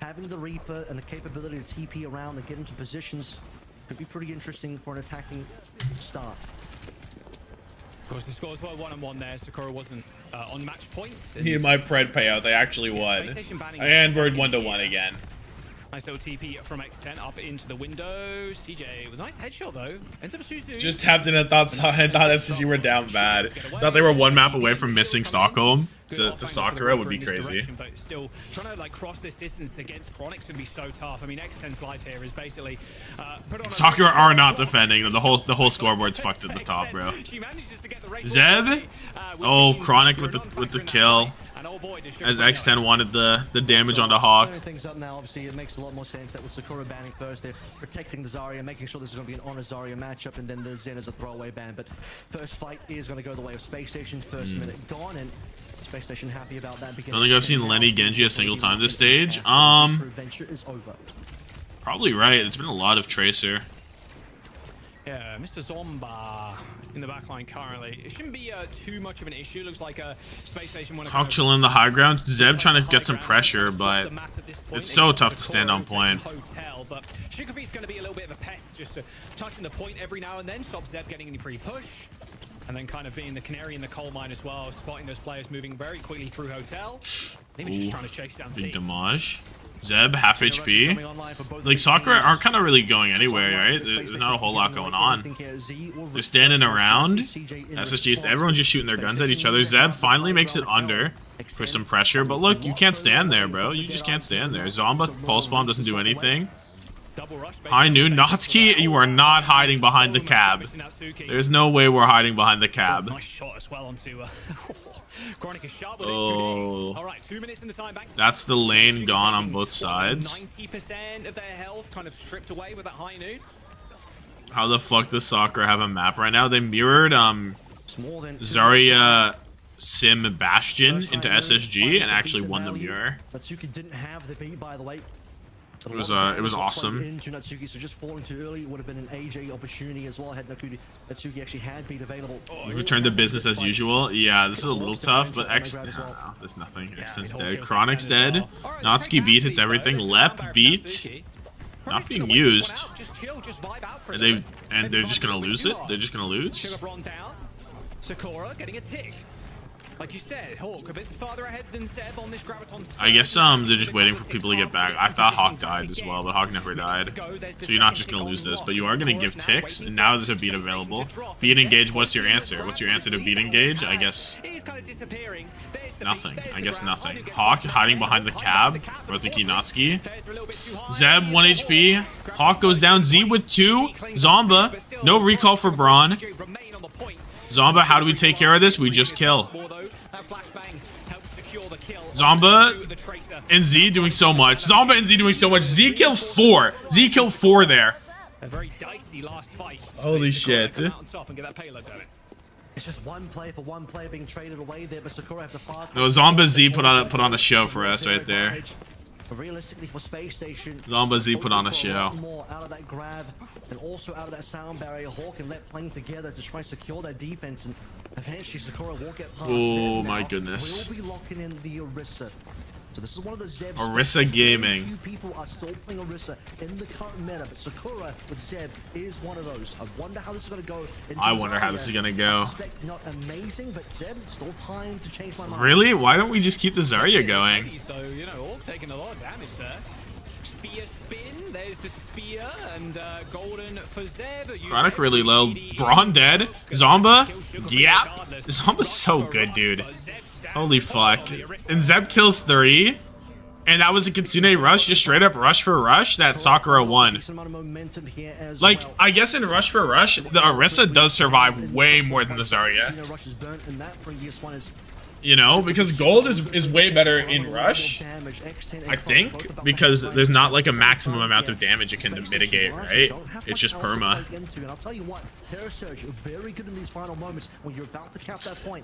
having the Reaper and the capability to TP around and get into positions could be pretty interesting for an attacking start. Of course, the scores were 1-1 there. Sakura wasn't on match points. In my Pred payout, they actually won. And we're 1-1 again. Nice little TP from X10 up into the window. CJ with a nice headshot though. Ends up Suzu. Just tapped in and thought SSG were down bad. Thought they were one map away from missing Stockholm to Sakura would be crazy. But still, trying to like cross this distance against Chronic's gonna be so tough. I mean, X10's life here is basically put on Sakura are not defending. The whole scoreboard's fucked at the top, bro. Zeb? Oh, Chronic with the kill. As X10 wanted the damage onto Hawk. Clearing things up now, obviously, it makes a lot more sense that with Sakura banning first, they're protecting the Zarya, making sure this is going to be an honor Zarya matchup, and then the Zen is a throwaway ban. But first fight is going to go the way of SpaceStation. First minute gone, and SpaceStation happy about that. I don't think I've seen Lenny Genji a single time this stage. Adventure is over. Probably right. It's been a lot of Tracer. Yeah, Mr. Zomba in the backline currently. It shouldn't be too much of an issue. Looks like a SpaceStation want to Hawk chilling the high ground. Zeb trying to get some pressure, but it's so tough to stand on point. Hotel, but Sugarfee's going to be a little bit of a pest, just touching the point every now and then, stop Zeb getting any free push. And then kind of being the canary in the coal mine as well, spotting those players moving very quickly through Hotel. Maybe just trying to chase down Big Z. damage. Zeb, half HP. Like, Sakura aren't kind of really going anywhere, right? There's not a whole lot going on. They're standing around. SSG, everyone's just shooting their guns at each other. Zeb finally makes it under for some pressure. But look, you can't stand there, bro. You just can't stand there. Zomba Pulse Bomb doesn't do anything. High noon. Natsuki, you are not hiding behind the cab. There's no way we're hiding behind the cab. Nice shot as well onto Chronic is sharp with Oh. it. All right, 2 minutes in the time bank. That's the lane gone on both sides. 90% of their health kind of stripped away with that high noon. How the fuck does Sakura have a map right now? They mirrored Zarya Sim Bastion into SSG and actually won the mirror. Natsuki didn't have the beat, by the way. It was awesome. Into Natsuki, so just falling too early would have been an AJ opportunity as well had Natsuki actually had beat available. We've returned to business as usual. Yeah, this is a little tough, but X. No, there's nothing. X10's dead. Chronic's dead. Natsuki beat hits everything. Lep beat. Not being used. And they're just gonna lose it. They're just gonna lose. Sakura getting a tick. Like you said, Hawk a bit farther ahead than Zeb on this Graviton. I guess they're just waiting for people to get back. I thought Hawk died as well, but Hawk never died. So you're not just gonna lose this, but you are gonna give ticks, and now there's a beat available. Beat engage, what's your answer? What's your answer to beat engage? I guess nothing. I guess nothing. Hawk hiding behind the cab. Rotiki Natsuki. Zeb 1 HP. Hawk goes down. Z with 2. Zomba. No recall for Braun. Zomba, how do we take care of this? We just kill. Zomba and Z doing so much. Zomba and Z doing so much. Z killed 4. Z killed 4 there. A very dicey last fight. Holy shit. Come out on top and get that payload going. It's just one play for one player being traded away there, but Sakura have the far. No, Zomba Z put on a show for us right there. Realistically, for SpaceStation, Zomba Z put on a show. More out of that grab and also out of that sound barrier. Hawk and Let playing together to try and secure their defense, and eventually Sakura will get past. Oh my goodness. We'll be locking in the Orisa. So this is one of the Zeb. Orisa Gaming. Few people are still playing Orisa in the current meta, but Sakura with Zeb is one of those. I wonder how this is going to go. I wonder how this is going to go. Not amazing, but Zeb still time to change my mind. Really? Why don't we just keep the Zarya going? So, you know, all taking a lot of damage there. Spear spin, there's the spear, and golden for Zeb. Chronic really low. Braun dead. Zomba? Yeah. Zomba's so good, dude. Holy fuck. And Zeb kills 3. And that was a Kitsune rush, just straight up rush for rush that Sakura won. Like, I guess in rush for rush, the Orisa does survive way more than the Zarya. You know, because gold is way better in rush, I think, because there's not like a maximum amount of damage it can mitigate, right? It's just perma.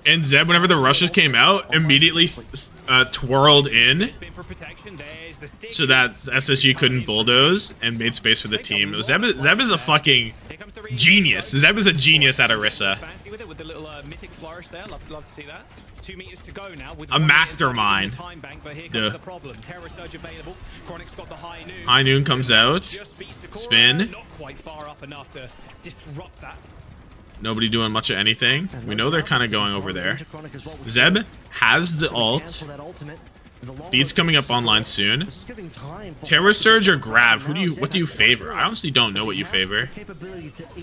And Zeb, whenever the rushes came out, immediately twirled in so that SSG couldn't bulldoze and made space for the team. Zeb is a fucking genius. Zeb is a genius at Orisa. Love to see that. 2 meters to go now with a mastermind. High Noon comes out. Spin. Not quite far up enough to disrupt that. Nobody doing much of anything. We know they're kind of going over there. Zeb has the ult. Beat's coming up online soon. Terra Surge or Grav? What do you favor? I honestly don't know what you favor.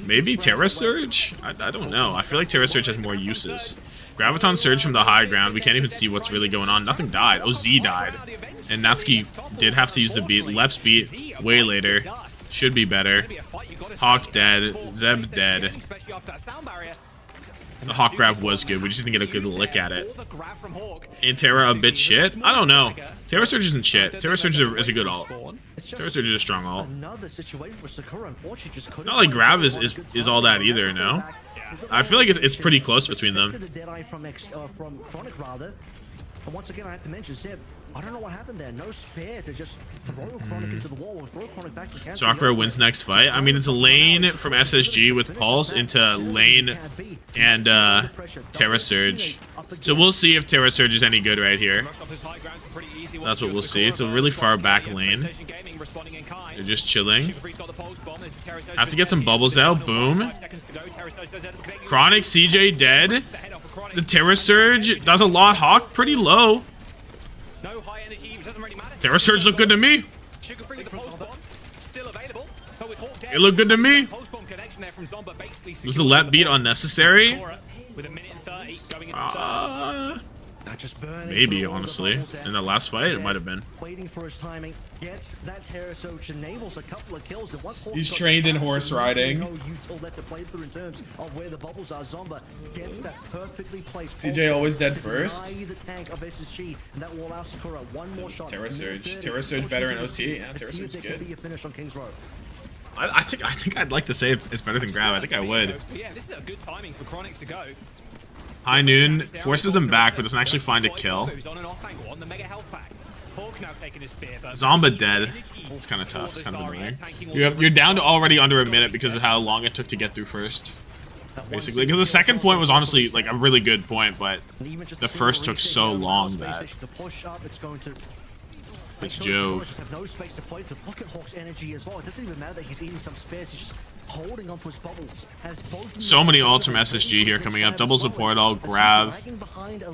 Maybe Terra Surge? I don't know. I feel like Terra Surge has more uses. Graviton Surge from the high ground. We can't even see what's really going on. Nothing died. Oh, Z died. And Natsuki did have to use the beat. Leps beat way later. Should be better. Hawk dead. Zeb dead. The Hawk grab was good. We just didn't get a good look at it. And Terra a bit shit? I don't know. Terra Surge isn't shit. Terra Surge is a good ult. Terra Surge is a strong ult. Not like Grav is all that either, no? I feel like it's pretty close between them. Once again, I have to mention Zeb. I don't know what happened there. No spare to just throw Chronic into the wall or throw Chronic back to cancel. Sakura wins next fight. I mean, it's a lane from SSG with Pulse into lane and Terra Surge. So we'll see if Terra Surge is any good right here. That's what we'll see. It's a really far back lane. They're just chilling. Have to get some bubbles out. Boom. Chronic CJ dead. The Terra Surge does a lot. Hawk pretty low. Terra Surge look good to me. It looked good to me. Was the let beat unnecessary? Maybe, honestly. In the last fight, it might have been. Waiting for his timing, gets that Terra Surge, enables a couple of kills. He's trained in horse riding. CJ always dead first. Terra Surge. Terra Surge better in OT. Yeah, Terra Surge is good. I think I'd like to say it's better than Grav. I think I would. Yeah, this is a good timing for Chronic to go. High Noon forces them back, but doesn't actually find a kill. Zomba dead. It's kind of tough. It's kind of annoying. You're down to already under a minute because of how long it took to get through first. Basically, because the second point was honestly like a really good point, but the first took so long that it's Jove. Have no space to play. To look at Hawk's energy as well. It doesn't even matter that he's eating some spares. He's just holding onto his bubbles. So many ults from SSG here coming up. Double support, all Grav.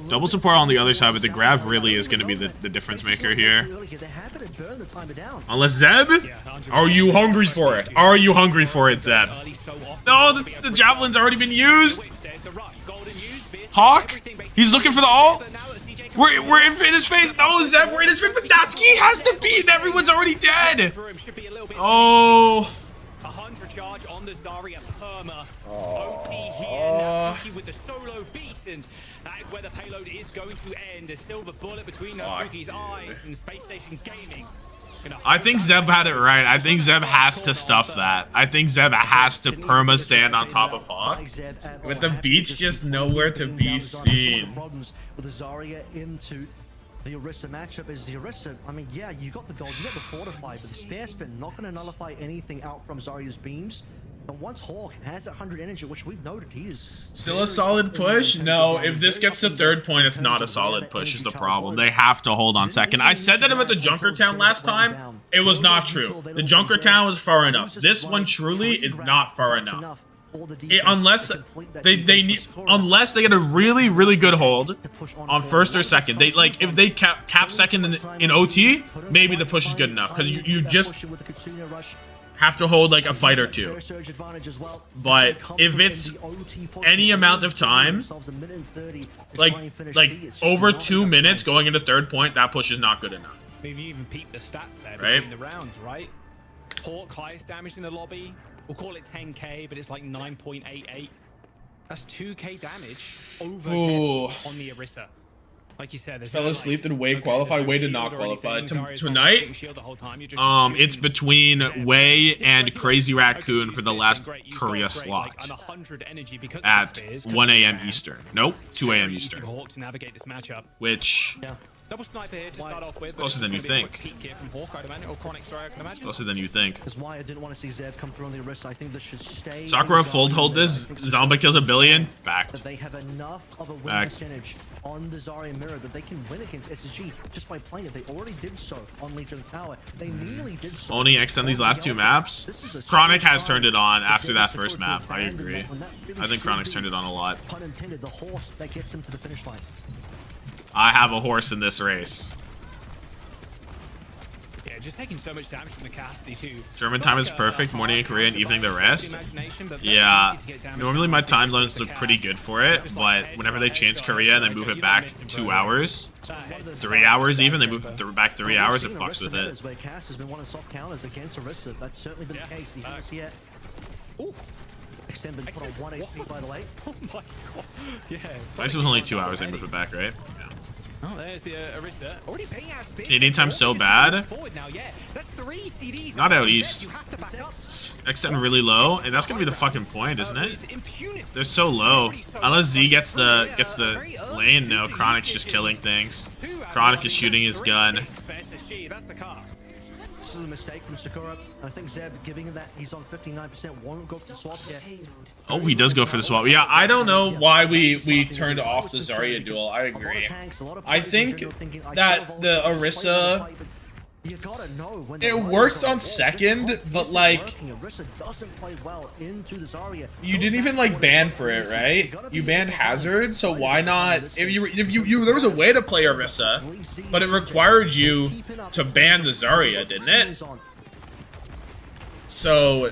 Double support on the other side, but the Grav really is going to be the difference maker here. Unless Zeb? Are you hungry for it? Are you hungry for it, Zeb? No, the Javelin's already been used. Hawk? He's looking for the ult? We're in his face. No, Zeb, we're in his face. But Natsuki has the beat and everyone's already dead. Oh. 100 charge on the Zarya perma. OT here, Natsuki with the solo beat, and that is where the payload is going to end. A silver bullet between Natsuki's eyes and SpaceStation Gaming. I think Zeb had it right. I think Zeb has to stuff that. I think Zeb has to perma stand on top of Hawk. With the beats just nowhere to be seen. With the Zarya into the Orisa matchup is the Orisa. I mean, yeah, you got the gold, you got the fortify, but the spear spin not going to nullify anything out from Zarya's beams. And once Hawk has that 100 energy, which we've noted he is still a solid push. No, if this gets to third point, it's not a solid push is the problem. They have to hold on second. I said that about the Junkertown last time. It was not true. The Junkertown was far enough. This one truly is not far enough. Unless they get a really good hold on first or second. They like if they cap second in OT, maybe the push is good enough because you just have to hold like a fight or two. But if it's any amount of time, like over 2 minutes going into third point, that push is not good enough. Maybe even peep the stats there right? between the rounds, right? Hawk highest damage in the lobby. We'll call it 10k, but it's like 9.88. That's 2k damage over on the Orisa. Like you said, fell asleep, did Wei qualify? Wei did not qualify. Tonight, it's between Wei and Crazy Raccoon for the last Korea slot at 1 a.m. Eastern. Nope, 2 a.m. Eastern. Which double sniper here to start off with. Closer than you think. Closer than you think. That's why I didn't want to see Zeb come through on the Orisa. I think this should stay. Sakura full hold this. Zomba kills a billion. Fact. They have enough of a win percentage on the Zarya mirror that they can win against SSG just by playing it. They already did so on Legion Tower. They nearly did so. Only extend these last two maps. Chronic has turned it on after that first map. I agree. I think Chronic's turned it on a lot. Pun intended, the horse that gets him to the finish line. I have a horse in this race. Yeah, just taking so much damage from the Qadsiah too. German time is perfect. Morning in Korea and evening the rest. Yeah. Normally my time zones look pretty good for it, but whenever they change Korea and they move it back 2 hours, 3 hours even, they move it back 3 hours, it fucks with it. Cass has been one of soft counters against Orisa. That's certainly been the case. He has yet. Extend been put on 1 HP by the way. Oh my god. Yeah. This was only 2 hours they moved it back, right? Yeah. Oh, there's the Orisa. Already paying out space. Canadian time's so bad. Not out east. Extend really low, and that's gonna be the fucking point, isn't it? They're so low. Unless Z gets the lane, no. Chronic's just killing things. Chronic is shooting his gun. This is a mistake from Sakura. I think Zeb giving him that he's on 59% won't go for the swap yet. Oh, he does go for the swap. Yeah, I don't know why we turned off the Zarya duel. I agree. I think that the Orisa, it worked on second, but like you didn't even like ban for it, right? You banned Hazard, so why not? If you there was a way to play Orisa, but it required you to ban the Zarya, didn't it? So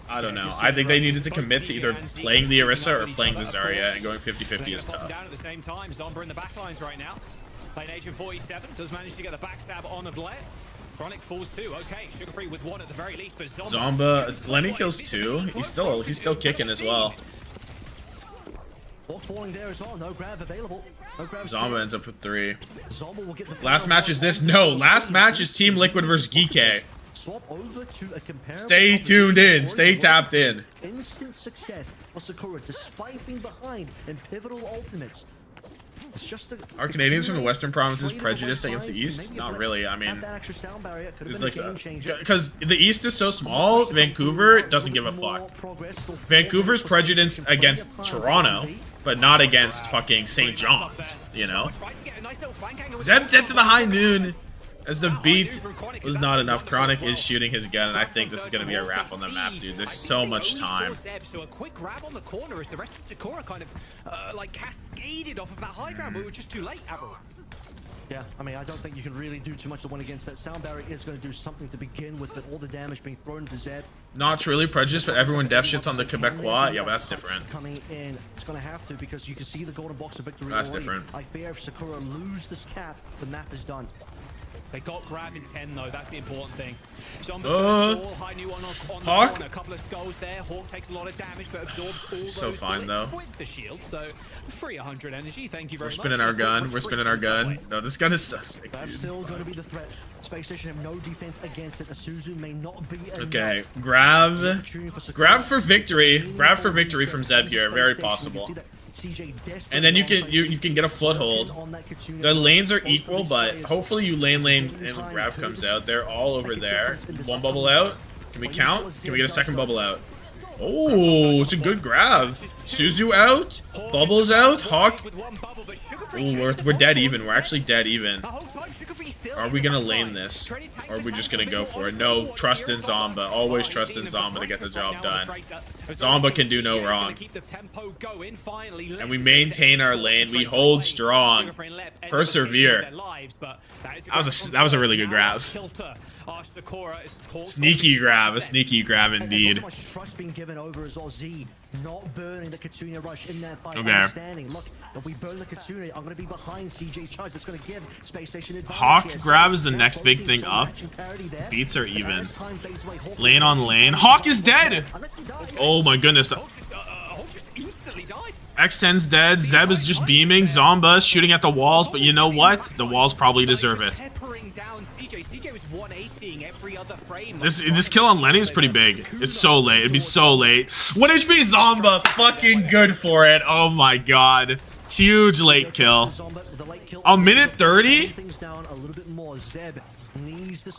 I don't know. I think they needed to commit to either playing the Orisa or playing the Zarya, and going 50-50 is tough. Down at the same time, Zomba in the backlines right now. Playing Agent 47 does manage to get the backstab on a Blair. Chronic falls too. Okay, Sugar Free with one at the very least, but Zomba, Lenny kills 2. He's still kicking as well. Falling there as well. No grab available. Zomba ends up with 3. Last match is this. No, last match is Team Liquid versus Geekay. Stay tuned in. Stay tapped in. Instant success for Sakura despite being behind in pivotal ultimates. It's just are Canadians from the Western provinces prejudiced against the East? Not really. I mean, it's like because the East is so small. Vancouver doesn't give a fuck. Vancouver's prejudiced against Toronto, but not against fucking St. John's. You know. Zeb dead to the high noon. As the beat was not enough, Chronic is shooting his gun, and I think this is going to be a wrap on the map, dude. There's so much time. So a quick grab on the corner as the rest of Sakura kind of like cascaded off of that high ground, but we were just too late, Avro. Yeah, I mean, I don't think you can really do too much to win against that. Sound barrier is going to do something to begin with, but all the damage being thrown to Zeb. Not truly prejudiced, but everyone def shits on the Quebecois. Yeah, but that's different. Coming in, it's going to have to because you can see the golden box of victory. That's different. I fear if Sakura lose this cap, the map is done. They got grab in 10 though, that's the important thing. Zomba's gonna stall, high new on the corner, a couple of skulls there. Hawk takes a lot of damage but absorbs all those so fine bullets though. with the shield, so free 100 energy, thank you very much. We're spinning our gun, we're spinning our gun. No, this gun is so sick, That's dude. still going to be the threat. SpaceStation have no defense against it. Asuzu may not be Okay, enough. grab for victory. Grab for victory from Zeb here, very possible. And then you can get a foothold. The lanes are equal, but hopefully you lane and when Grav comes out. They're all over there. One bubble out. Can we count? Can we get a second bubble out? Oh, it's a good Grav. Suzu out. Bubbles out. Hawk. Ooh, we're dead even. We're actually dead even. Are we gonna lane this? Or are we just gonna go for it? No, trust in Zomba. Always trust in Zomba to get the job done. Zomba can do no wrong. And we maintain our lane. We hold strong. Persevere. That was a really good grab. Sneaky grab. A sneaky grab indeed. Not burning the Qadsiah rush in that fight. Okay. Understanding. Look, if we burn the Qadsiah, I'm going to be behind CJ Charge. That's going to give SpaceStation advantage. Hawk grab is the next big thing up. Beats are even. Lane on lane. Hawk is dead! Oh my goodness. X10's dead. Zeb is just beaming. Zomba is shooting at the walls, but you know what? The walls probably deserve it. This kill on Lenny is pretty big. It's so late. It'd be so late. 1 HP Zomba. Fucking good for it. Oh my god. Huge late kill. A minute 30? I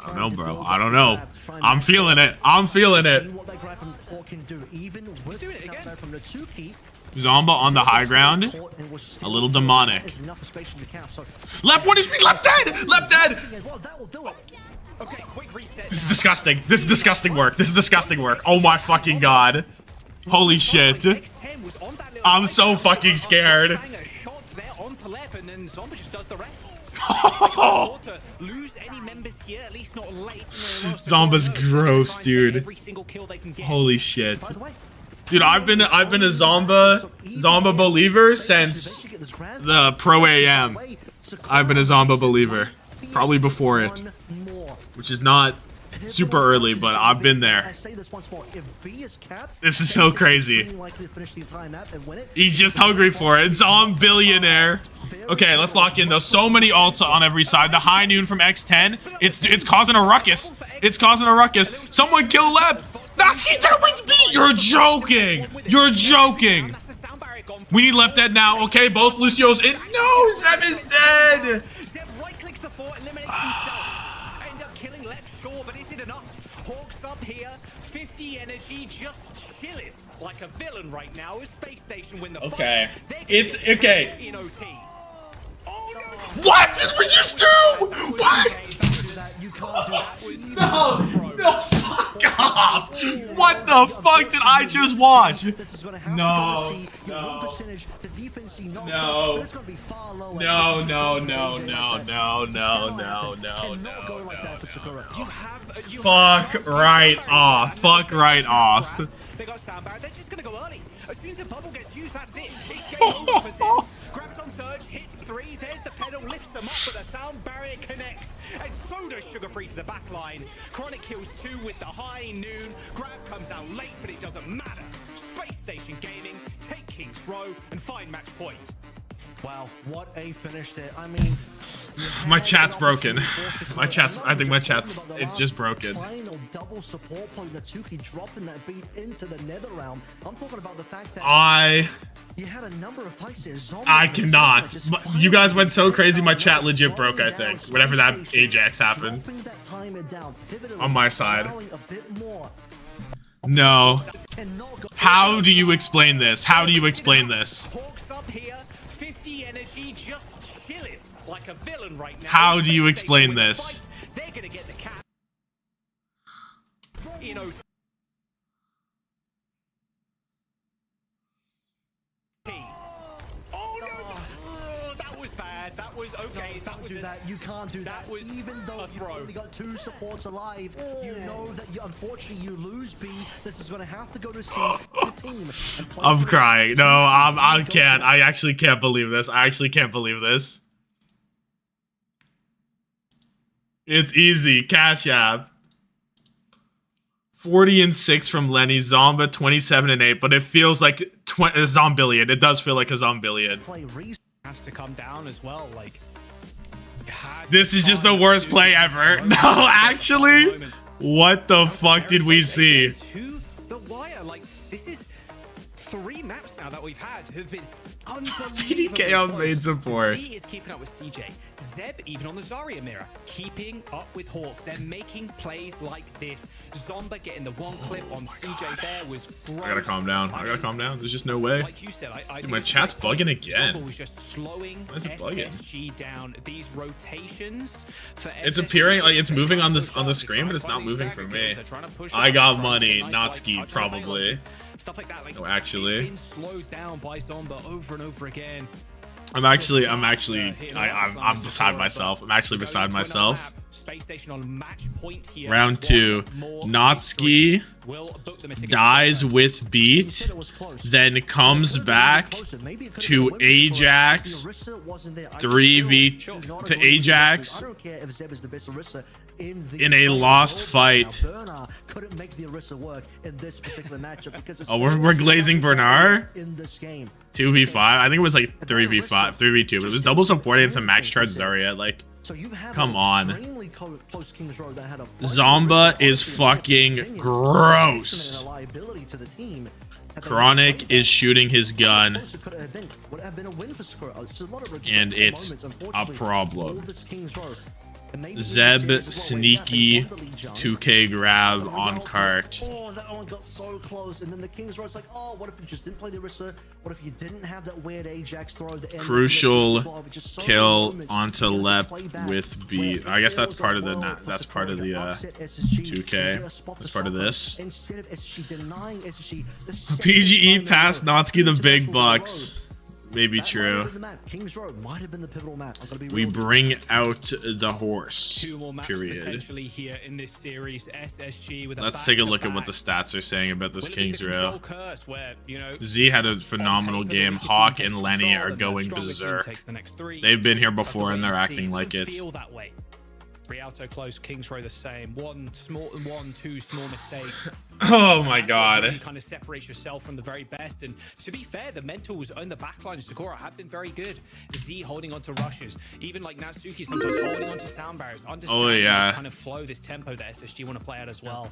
don't know, bro. I don't know. I'm feeling it. I'm feeling it. Zomba on the high ground. A little demonic. Lep, what is me? Lep dead! Lep dead! This is disgusting. This is disgusting work. This is disgusting work. Oh my fucking god. Holy shit. I'm so fucking scared. Zomba's gross, dude. Holy shit. Dude, I've been a Zomba believer since the Pro AM. I've been a Zomba believer. Probably before it. Which is not super early, but I've been there. This is so crazy. He's just hungry for it. Zom billionaire. Okay, let's lock in though. So many ults on every side. The high noon from X10. It's causing a ruckus. It's causing a ruckus. Someone kill Leb. That's B. You're joking. You're joking. We need Lep dead now. Okay, both Lucio's in. No, Zeb is dead. Zeb right clicks the fort, eliminates himself. End up killing Lep, sure, but is it enough? Hawks up here, 50 energy, just chilling like a villain right now. As SpaceStation win the okay. fight. It's okay. In OT. What did we just do? What? No, fuck off. What the fuck did I just watch? No. Fuck right off. Fuck right off. They got Soundbar, they're just gonna go early. As soon as the bubble gets used, that's it. It's game over for Zeb. Grabbed on surge, hits 3, there's the pedal, lifts him up, but the sound barrier connects. And so does Sugar Free to the back line. Chronic kills 2 with the high noon. Grab comes out late, but it doesn't matter. SpaceStation Gaming, take King's Row, and find match point. Wow, what a finish there. I mean, my chat's broken. I think my chat, it's just broken. Final double support point, Natsuki dropping that beat into the nether realm. I'm talking about the fact that you had a number of fights there. I cannot. You guys went so crazy, my chat legit broke, I think. Whenever that Ajax happened. On my side. No. How do you explain this? How do you explain this? Hawks up here, 50 energy, just chilling like a villain right now. How do you explain this? They're gonna get the cap. That was bad. That was okay. That was you can't do that. Even though you've only got 2 supports alive, you know that unfortunately you lose B. This is going to have to go to C. The team. I'm crying. No, I can't. I actually can't believe this. I actually can't believe this. It's easy. Cash App. 40-6 from Lenny. Zomba 27-8, but it feels like a Zombillion. It does feel like a Zombillion. Play has to come down as well. Like, this is just the worst play ever. No, actually, what the fuck did we see? To the wire, like this is 3 maps now that we've had have been unbelievable. PDK on main support. Z is keeping up with CJ. Zeb even on the Zarya mirror, keeping up with Hawk. They're making plays like this. Zomba getting the 1 clip on CJ there was gross. I gotta calm down. I gotta calm down. There's just no way. Like you said, Dude, my chat's bugging again. Zomba was just slowing Why is it bugging? SSG down. These rotations for It's SSG, appearing like it's moving on this the screen, but it's not moving for me. I got money, not ski probably. Stuff like that. Like, no, actually. It's been slowed down by Zomba over and over again. I'm beside myself. I'm actually beside myself. SpaceStation on match point here. Round 2. Notski dies with beat, then comes back to Ajax 3v to Ajax in a lost fight. Oh, we're glazing Bernard. 2v5. I think it was like 3v5, 3v2, but it was double supporting and some max charge Zarya. Like, come on. Zomba is fucking gross. Chronic is shooting his gun, and it's a problem. Zeb sneaky 2K grab on cart. Oh, that one got so close. And then the King's Road's like, oh, what if you just didn't play the Orisa? What if you didn't have that weird Ajax throw at the end? Crucial kill onto Lep with beat. I guess that's part of the 2K. That's part of this. Instead of SSG denying SSG, PGE passed Notsky the big bucks. Maybe true. We bring out the horse. Period. Here in this series, SSG with Let's take a look at what the stats are saying about this King's Row. Z had a phenomenal game. Hawk and Lenny are going berserk. They've been here before and they're acting like it. Rialto close, King's Row the same. 2 small mistakes. Oh my god. You kind of separate yourself from the very best. And to be fair, the mentals on the backline of Sakura have been very good. Z holding on to rushes. Even like Natsuki sometimes holding on to sound barriers. Understanding this kind of flow, this tempo that SSG want to play out as well.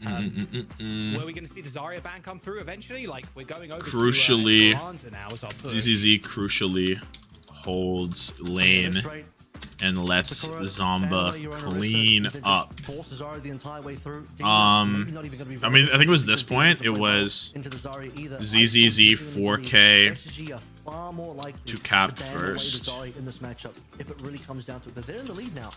Were we going to see the Zarya ban come through eventually? Like, we're going over crucially, to Esperanza now as our push. ZZZ crucially holds lane and lets Zomba clean up. I mean, I think it was this point. It was ZZZ 4K to cap first. If it really comes down to it, but they're in the lead now.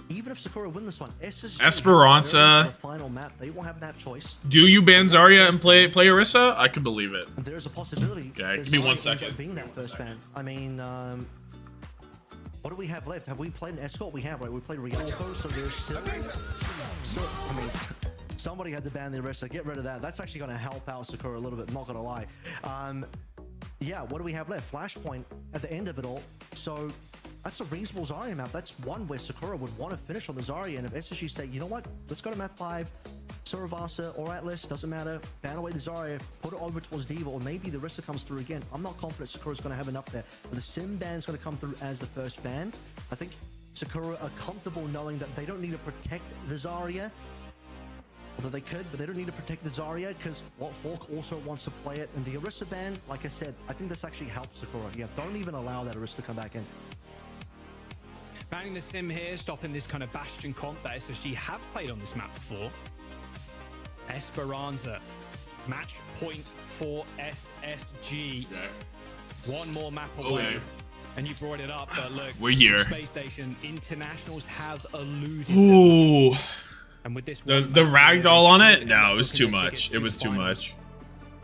Even if Sakura win this one, Esperanza. Final map, they won't have map choice. Do you ban Zarya and play Orisa? I could believe it. There's a possibility. Okay, give me 1 second. Being that first ban. I mean, what do we have left? Have we played an escort? We have, right? We played Rialto, so there's still. I mean, somebody had to ban the Orisa. Get rid of that. That's actually going to help out Sakura a little bit. Not going to lie. Yeah, what do we have left? Flashpoint at the end of it all. So that's a reasonable Zarya map. That's one where Sakura would want to finish on the Zarya. And if SSG say, you know what? Let's go to map 5. Suravasa or Atlas, doesn't matter. Ban away the Zarya, put it over towards Diva, or maybe the Orisa comes through again. I'm not confident Sakura's going to have enough there. But the Sim ban is going to come through as the first ban. I think Sakura are comfortable knowing that they don't need to protect the Zarya. Although they could, but they don't need to protect the Zarya because Hawk also wants to play it. And the Orisa ban, like I said, I think this actually helps Sakura. Yeah, don't even allow that Orisa to come back in. Banning the Sim here, stopping this kind of Bastion comp that SSG have played on this map before. Esperanza, match point for SSG. Okay. One more map away. And you brought it up, but look, we're here. SpaceStation internationals have eluded Ooh. them. And with this the ragdoll on it? No, it was too much. It was too much.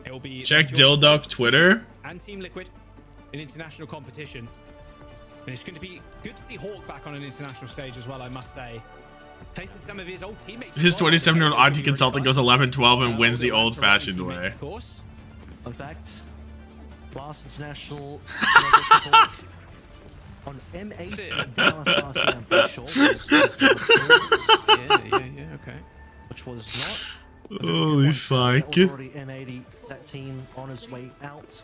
It will be check Dilduck Twitter. And Team Liquid in international competition. And it's going to be good to see Hawk back on an international stage as well, I must say. Facing some of his old teammates. His 27-year-old IT consultant goes 11-12 and wins the old-fashioned way. Fun fact, last international On M8, Dallas RC, I'm pretty sure. Yeah, okay. Which was not. Holy fuck. That was already M80, that team on his way out.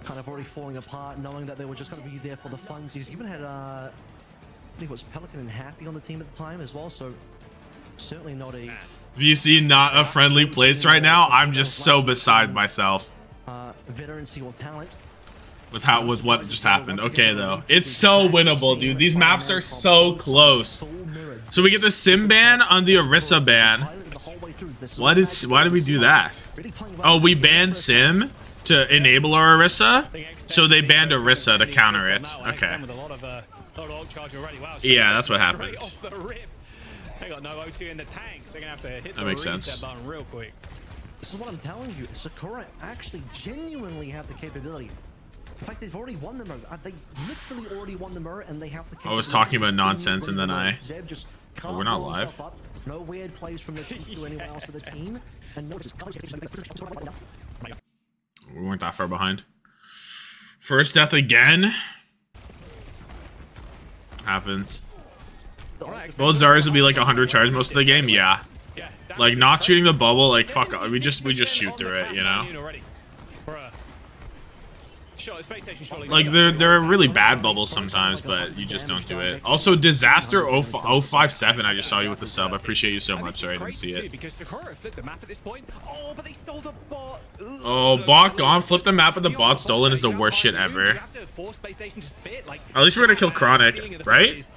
Kind of already falling apart, knowing that they were just going to be there for the funsies. Even had, I think it was Pelican and Happy on the team at the time as well, so certainly not a... VC not a friendly place right now. I'm just so beside myself. Veterancy or talent. With what just happened. Okay, though. It's so winnable, dude. These maps are so close. So we get the Sim ban on the Orisa ban. Why did we do that? Oh, we banned Sim to enable our Orisa? So they banned Orisa to counter it. Okay. Yeah, that's what happened. They got no O2 in the tanks. They're gonna have to hit the makes reset sense. button real quick. This is what I'm telling you. Sakura actually genuinely have the capability. In fact, they've already won the mirror. They literally already won the mirror, and they have the capability. I was talking about nonsense, and then Zeb just oh, we're not live. up. No weird plays from the chief to anyone else of the team. And notice, we weren't that far behind. First death again. Happens. Both Zarya's will be like 100 charge most of the game. Yeah. Like not shooting the bubble. Like fuck. We just shoot through it. You know. Like they're really bad bubbles sometimes, but you just don't do it. Also, Disaster 057. I just saw you with the sub. I appreciate you so much. Sorry, I didn't see it. Oh, bot gone. Flip the map, and the bot stolen is the worst shit ever. At least we're gonna kill Chronic, right?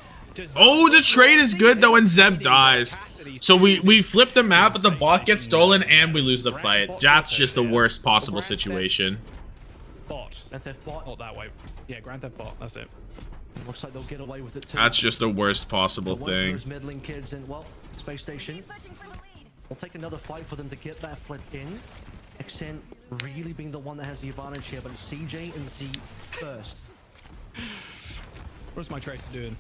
Oh, the trade is good though, and Zeb dies. So we flip the map, but the bot gets stolen, and we lose the fight. That's just the worst possible situation. Bot. Not that way. Yeah, Grand Theft Bot. That's it. Looks like they'll get away with it too. That's just the worst possible thing. Those middling kids and well, SpaceStation. We'll take another fight for them to get that flip in. Xen really being the one that has the advantage here, but it's CJ and Z first. What's my Tracer doing?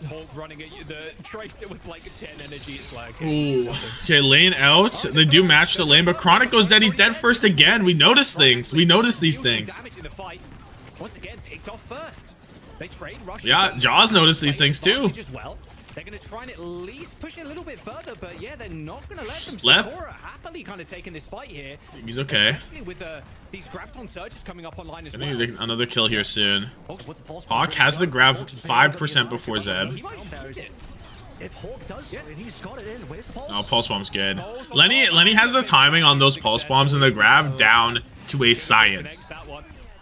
Hulk running at you, the Tracer with like a 10 energy, it's like... Ooh. Okay, lane out. They do match the lane, but Chronic goes dead. He's dead first again. We notice things. We notice these things. Once again, picked off first. They trade rush. Yeah, Jaws noticed these things too. They're going to try and at least push it a little bit further, but yeah, they're not going to let them. Left. Sakura happily kind of taking this fight here. He's okay. Especially with these Graviton surges coming up online as well. I need another kill here soon. Hawk has the grab 5% before Zeb. If Hawk does so, and he's got it in, where's the pulse? Oh, pulse bomb's good. Lenny has the timing on those pulse bombs and the grab down to a science.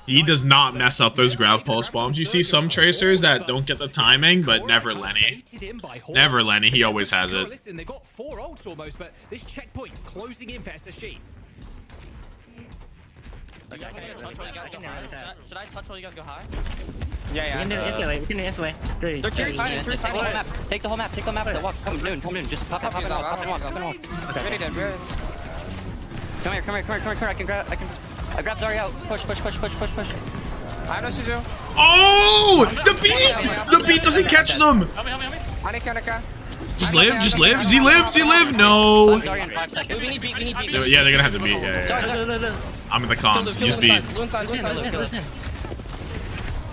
He does not mess up those grab pulse bombs. You see some tracers that don't get the timing, but never Lenny. Never Lenny. He always has it. Listen, they got 4 ults almost, but this checkpoint closing in for SSG. Should I touch while you guys go high? Yeah. We can do it instantly. We can do it instantly. They're carry fighting. Take the whole map. Take the whole map. Take the map. Walk. Come noon. Just pop it. Okay. Come here. I grab Zarya out. Push. I know what to do. Oh! The beat! The beat doesn't catch them! Just live. Z live. No. We need beat. Yeah, they're gonna have to beat. Yeah. I'm in the comms. Use beat.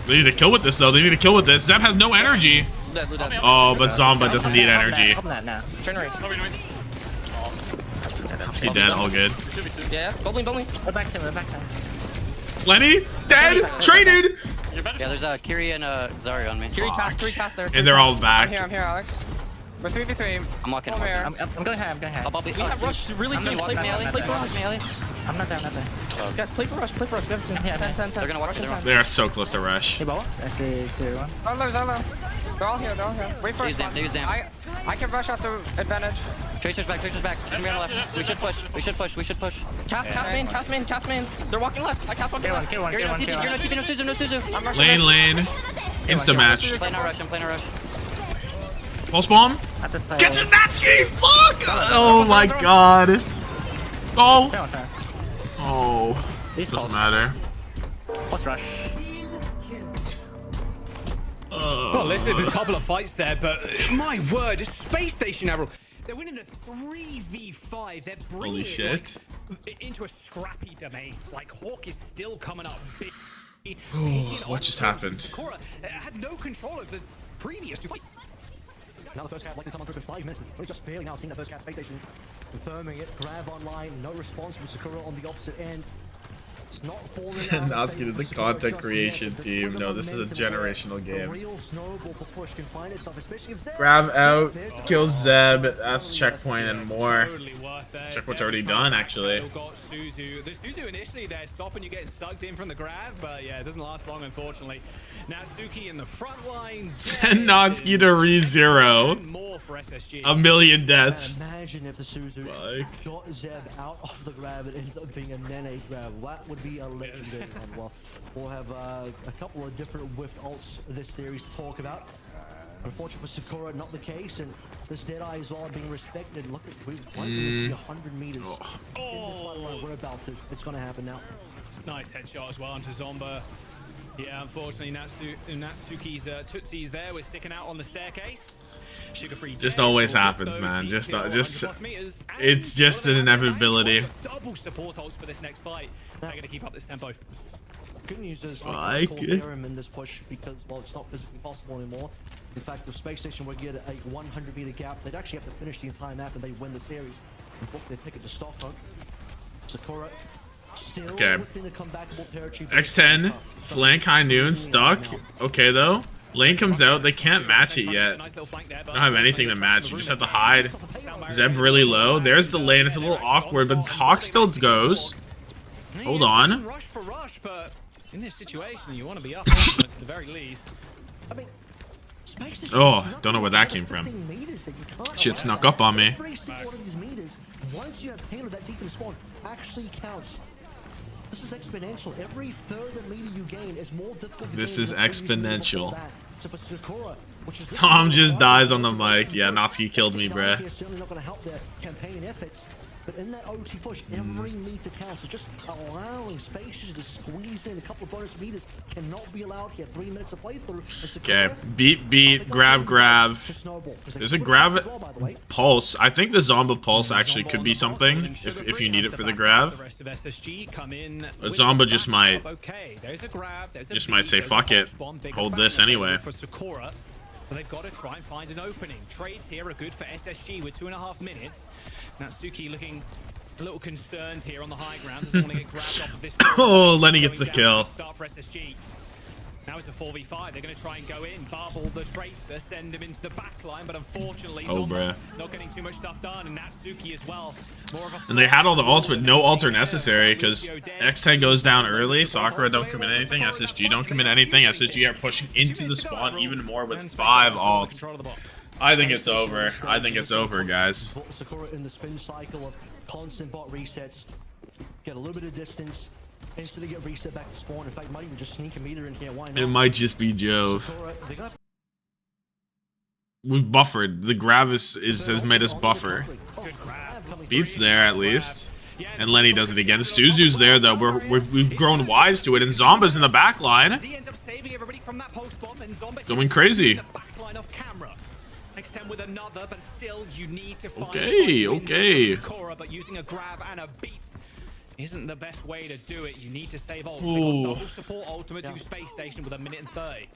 They need to kill with this though. Zeb has no energy. Oh, but Zomba doesn't need energy. He dead. All good. Yeah. Bowling. Go back to him. Lenny dead. Traded. Yeah, there's Kiri and Zarya on me. Kiri cast there. And they're all back. I'm here, Alex. We're 3v3. I'm walking. I'm going high. We have rush really soon. Play for rush, Melee. I'm not there. Guys, play for rush. We have 10. They're gonna watch it. They are so close to rush. Hey, Boa. 3, 2, 1. They're all here. Wait for us. I can rush out the advantage. Tracer's back. Come here left. We should push. Cast main. They're walking left. I cast one. Get one. You're no Suzu. Lane. Insta match. I'm playing a rush. Pulse bomb. Get to Natsuki! Fuck! Oh my god. Oh. Doesn't matter. What's rush? Well, let's have a couple of fights there, but my word, SpaceStation Admiral. They're winning a 3v5. They're bringing Holy shit. into a scrappy domain. Like, Hawk is still coming up big. What just happened? Sakura had no control of the previous two fights. Now the first cap likely to come on through in 5 minutes. We're just barely now seeing the first cap. SpaceStation confirming it. Grab online. No response from Sakura on the opposite end. It's not falling out. Natsuki to the content creation team. No, this is a generational game. Real snowball for push can find itself, especially if Zeb. Grab out, kill Zeb. That's checkpoint and more. Checkpoint's already done, actually. Got Suzu. The Suzu initially there stopping you getting sucked in from the grab, but yeah, it doesn't last long, unfortunately. Natsuki in the front line. Send Natsuki to re-zero. More for SSG. A million deaths. Imagine if the Suzu got Zeb out of the grab and ends up being a Nene grab. That would be a legendary one. Well, we'll have a couple of different whiffed ults this series to talk about. Unfortunately for Sakura, not the case, and this Deadeye as well being respected. Look at, we're going to see 100 meters in this fight line. We're about to. It's going to happen now. Nice headshot as well onto Zomba. Yeah, unfortunately, Natsuki's Tootsie's there. We're sticking out on the staircase. Sugar-free. Just always happens, man. Just it's just an inevitability. Double support ults for this next fight. They're going to keep up this tempo. Good news is I can't call Theorem in this push because, well, it's not physically possible anymore. In fact, if SpaceStation were to get a 100-meter gap, they'd actually have to finish the entire map and they win the series and book their ticket to Stockholm. Sakura still within a comebackable territory. X10, flank high noon, stuck. Okay, though. Lane comes out. They can't match it yet. Don't have anything to match. You just have to hide. Zeb really low. There's the lane. It's a little awkward, but Hawk still goes. Hold on. Rush for rush, but in this situation, you want to be up at the very least. I mean, oh, don't know where that came from. Shit snuck up on me. Every single one of these meters, once you have tailored that deep in spawn, actually counts. This is exponential. Every further meter you gain is more difficult to This gain is than exponential. so for Sakura, which is Tom just dies on the mic. Yeah, Natsuki killed me, bruh. certainly not going to help their campaign efforts. But in that OT push, every meter counts. So just allowing spaces to squeeze in a couple of bonus meters cannot be allowed here. 3 minutes of playthrough. Okay, beat, grab. There's a grab pulse. I think the Zomba pulse actually could be something if you need it for the grab. But Zomba just might say fuck it, hold this anyway. But they've got to try and find an opening. Trades here are good for SSG with 2.5 minutes. Natsuki looking a little concerned here on the high ground. Doesn't want to get grabbed off of this. Oh, Lenny gets the kill. Start for SSG. Now it's a 4v5. They're going to try and go in. Barbel the Tracer, send him into the back line, but unfortunately, not getting too much stuff done. And Natsuki as well. And they had all the ults, but no ults are necessary because X10 goes down early. Sakura don't commit anything. SSG don't commit anything. SSG are pushing into the spawn even more with 5 ults. I think it's over. I think it's over, guys. Sakura in the spin cycle of constant bot resets. Get a little bit of distance. Instantly get reset back to spawn. In fact, might even just sneak a meter in here. Why not? It might just be Jove. We've buffered. The Gravis has made us buffer. Beat's there at least. And Lenny does it again. Suzu's there though. We've grown wise to it. And Zomba's in the back line. Going crazy. X10 with another, but still you need to find okay. Sakura, but using a grab and a beat isn't the best way to do it. You need to save ults. They got double support ultimate to SpaceStation with 1 minute and 30.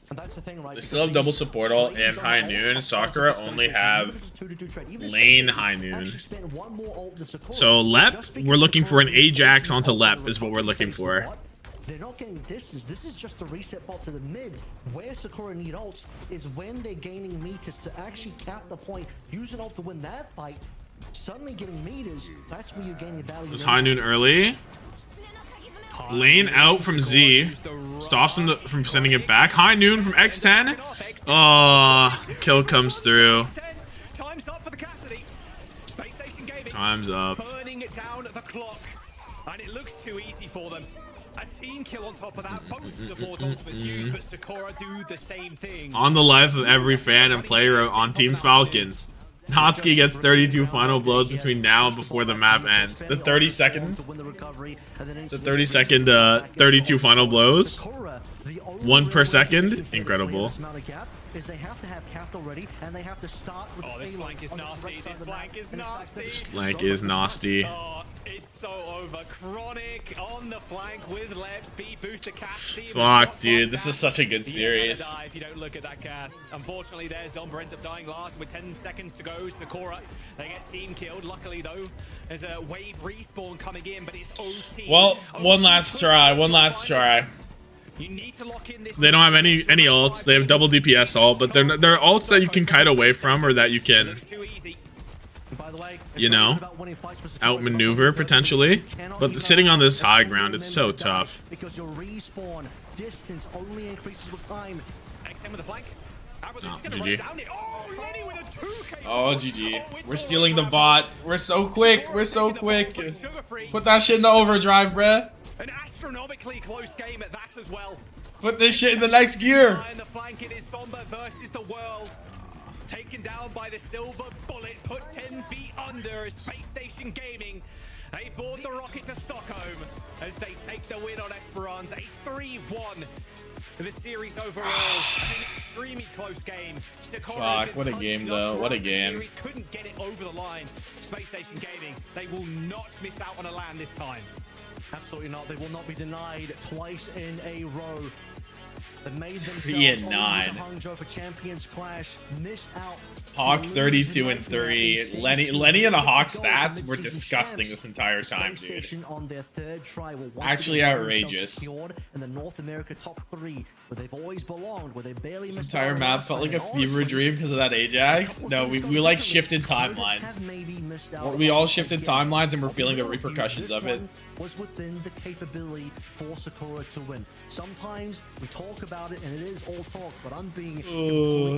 And that's the thing, right? They still have double support ult and high noon. Sakura only have lane high noon. So Lep, we're looking for an Ajax onto Lep is what we're looking for. They're not getting distance. This is just a reset bot to the mid. Where Sakura need ults is when they're gaining meters to actually cap the point. Use an ult to win that fight. Suddenly getting meters, that's where you're gaining value. There's high noon early. Lane out from Z. Stops him from sending it back. High noon from X10. Kill comes through. Time's up for the Qadsiah. SpaceStation Gaming. Time's up. Burning it down at the clock. And it looks too easy for them. A team kill on top of that. Both support ultimates used, but Sakura do the same thing. On the life of every fan and player on Team Falcons. Natsuki gets 32 final blows between now and before the map ends. The 30 second 32 final blows. The only 1 per real second, motivation for the incredible. players amount of gap is they have to have capital ready, and they have to start with Oh, this payload flank is on the nasty. right side This of the map. flank is And the fact that nasty. it's Flank so is much nasty. Oh, it's so over. Chronic on the flank with Leb. Speed booster cast. Fuck, dude, this is such a good series. If you don't look at that cast. Unfortunately, their Zomba ends up dying last with 10 seconds to go. Sakura, they get team killed. Luckily, though, there's a wave respawn coming in, but it's OT. Well, one last try. One last try. You need to lock in this. They don't have any ults. They have double DPS ult, but they're ults that you can kite away from or that you can, you know, outmaneuver potentially. But sitting on this high ground, it's so tough. Because your respawn distance only increases with time. XM with the flank. Oh, GG. Oh, GG. We're stealing the bot. We're so quick. We're so quick. Put that shit in the overdrive, bruh. An astronomically close game at that as well. Put this shit in the next gear. In the flank, it is Zomba versus the world. Taken down by the silver bullet, put 10 feet under as SpaceStation Gaming. They board the rocket to Stockholm as they take the win on Esperanza. A 3-1 for the series overall. An extremely close game. Sakura Fuck, what a game though. What a game. Couldn't get it over the line. SpaceStation Gaming, they will not miss out on a land this time. Absolutely not. They will not be denied twice in a row. They made 3 and 9. Hangzhou for Champions Clash. Missed out. Hawk 32 and 3. Lenny and the Hawk stats were disgusting this entire time, dude. On their third try will Actually outrageous. In the North America top 3, where they've always belonged, where they barely This missed entire out map felt like a fever dream because of that Ajax. No, we like shifted timelines. We all shifted timelines and we're feeling the repercussions of it. Was within the capability for Sakura to win. Sometimes we talk about it and it is all talk, but I'm being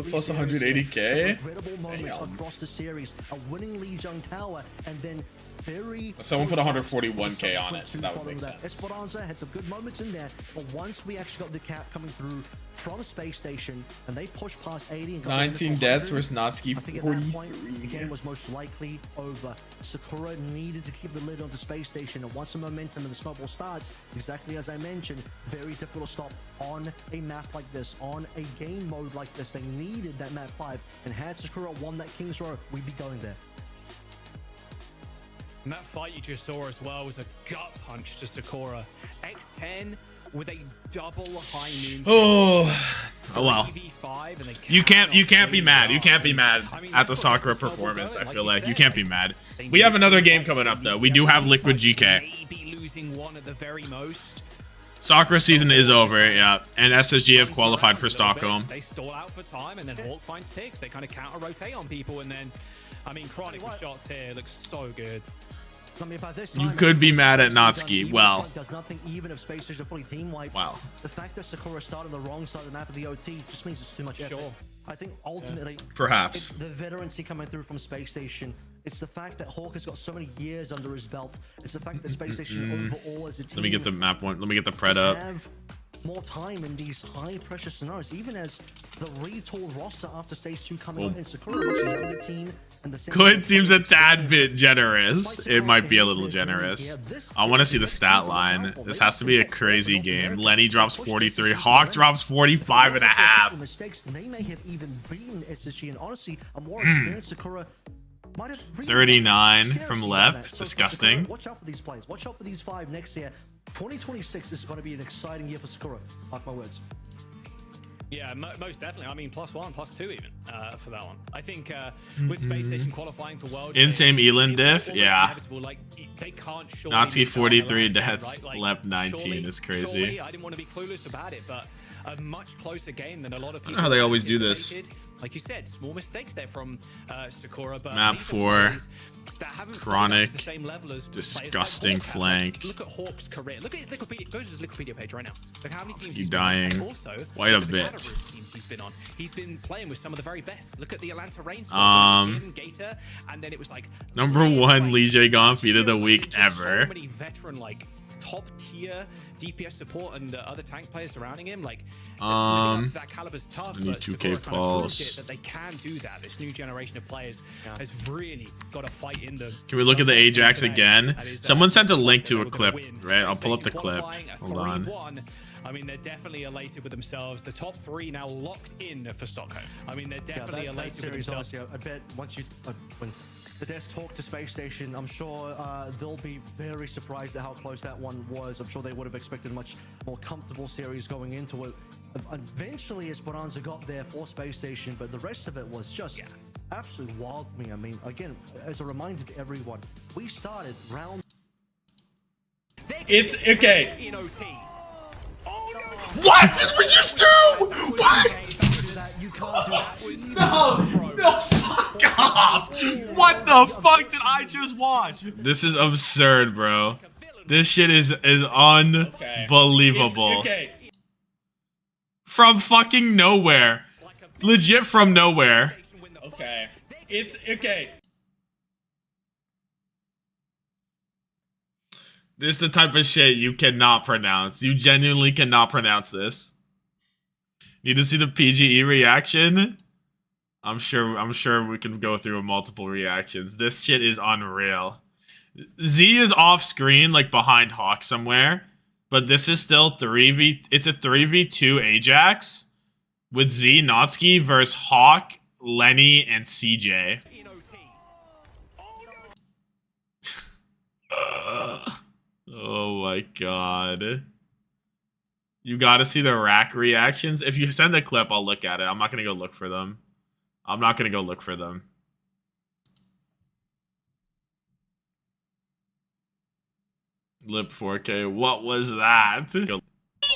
plus 180k. Incredible moments across the series. A winning Lijiang Tower and then very. Someone put 141k on it. So that would make sense. Esperanza had some good moments in there, but once we actually got the cap coming through from SpaceStation and they pushed past 80 and got 19 deaths versus Natsuki 43. The game was most likely over. Sakura needed to keep the lid on the SpaceStation, and once the momentum and the snowball starts, exactly as I mentioned, very difficult to stop on a map like this, on a game mode like this. They needed that map 5, and had Sakura won that King's Row, we'd be going there. And that fight you just saw as well was a gut punch to Sakura. X10 with a double high noon. Oh well. You can't be mad. You can't be mad at the Sakura performance. I feel like you can't be mad. We have another game coming up though. We do have Liquid GK. Maybe losing one at the very most. Sakura season is over, yeah, and SSG have qualified for Stockholm. They stall out for time, and then Hawk finds picks. They kind of counter rotate on people, and then, I mean, Chronic with shots here looks so good. You could be mad at Natsuki. Well, does nothing even if SpaceStation fully team wiped. Wow. The fact that Sakura started on the wrong side of the map of the OT just means it's too much effort. Sure. I think ultimately, perhaps it's the veterancy coming through from SpaceStation. It's the fact that Hawk has got so many years under his belt. It's the fact that SpaceStation overall as a team. Let me get the map one. Let me get the pred up. Have more time in these high pressure scenarios, even as the retooled roster after stage 2 coming up in Sakura, much younger team. Good seems a tad bit generous. It might be a little generous. I want to see the stat line. This has to be a crazy game. Lenny drops 43. Hawk drops 45 and a half. Mistakes, they may have even beaten SSG, and honestly, a more experienced Sakura might have 39 from Lep. Disgusting. Watch out for these players. Watch out for these 5 next year. 2026 is going to be an exciting year for Sakura. Mark my words. Yeah, most definitely. I mean, +1, +2 even for that one. I think with SpaceStation qualifying for World, insane Elin diff, yeah. Like, they can't Nazi 43 deaths, Lep 19 is crazy. I didn't want to be clueless about it, but a much closer game than a lot of people. I don't know how they always do this. Like you said, small mistakes there from Sakura, but map 4. Chronic, the same level as disgusting like flank. Look at Hawk's career. Look at his Wikipedia. Go to his Wikipedia page right now. Look how many teams he's dying. Also, quite a look at bit. the caliber of teams he's been on. He's been playing with some of the very best. Look at the Atlanta Reign Gator, and then it was like #1 Lee Jae-gon feed of the week ever. So many veteran top tier DPS support and other tank players surrounding him. Like that caliber's tough. I need But 2K pulse. that they can do that. This new generation of players has really got a fight in them. Can we look at the Ajax again? Someone sent a link to a clip, right? I'll pull up the clip. Hold on. I mean, they're definitely elated with themselves. The top 3 now locked in for Stockholm. I mean, they're definitely elated with themselves. Honestly, I bet once when the devs talk to SpaceStation, I'm sure they'll be very surprised at how close that one was. I'm sure they would have expected a much more comfortable series going into it. Eventually, Esperanza got there for SpaceStation, but the rest of it was just absolutely wild for me. I mean, again, as a reminder to everyone, we started round. It's okay. What did we just do? What? You can't do that. No, fuck off. What the fuck did I just watch? This is absurd, bro. This shit is unbelievable. Okay. From fucking nowhere. Legit from nowhere. Okay. It's okay. This is the type of shit you cannot pronounce. You genuinely cannot pronounce this. Need to see the PGE reaction? I'm sure we can go through multiple reactions. This shit is unreal. Z is off screen, like behind Hawk somewhere. But this is still it's a 3v2 Ajax with Z, Notsky versus Hawk, Lenny, and CJ. Oh my god. You gotta see the rack reactions. If you send a clip, I'll look at it. I'm not gonna go look for them. Lip 4K. What was that?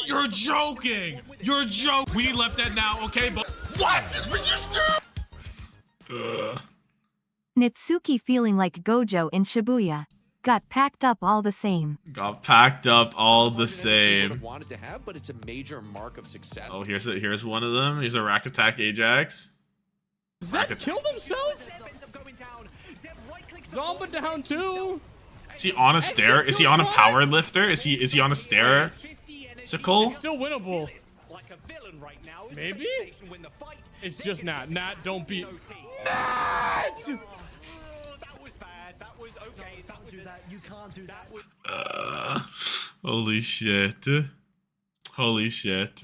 You're joking! You're joking! We left that now, okay? But what did we just do? Nitsuki feeling like Gojo in Shibuya. Got packed up all the same. Got packed up all the same. Wanted to have, but it's a major mark of success. Oh, here's one of them. Here's a rack attack Ajax. Zeb killed himself? Zomba down too. Is he on a stair? Is he on a power lifter? Is he on a stair? Sickle? Still winnable. Maybe? It's just Nat. Nat, don't be. Nat! You can't do that. Holy shit. Holy shit.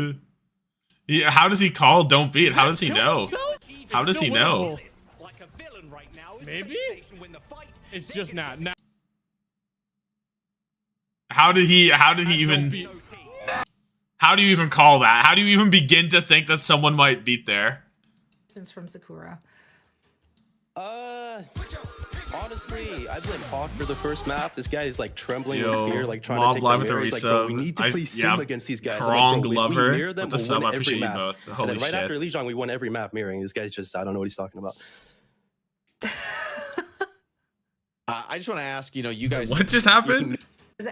Yeah, how does he call don't beat? How does he know? How does he know? Maybe? It's just Nat. How did he even How do you even call that? How do you even begin to think that someone might beat there? Since from Sakura. Honestly, I blame Hawk for the first map. This guy is like trembling Yo, with fear, like trying Mob to take live the with the mirror. He's like, bro, we resub. need to play sim against these guys. Krong Like, bro, if we lover mirror them, with the we'll sub. win I appreciate every you map. both. And Holy then right shit. after Lijiang, we won every map mirroring. This guy's just, I don't know what he's talking about. I just want to ask, you guys. What just happened?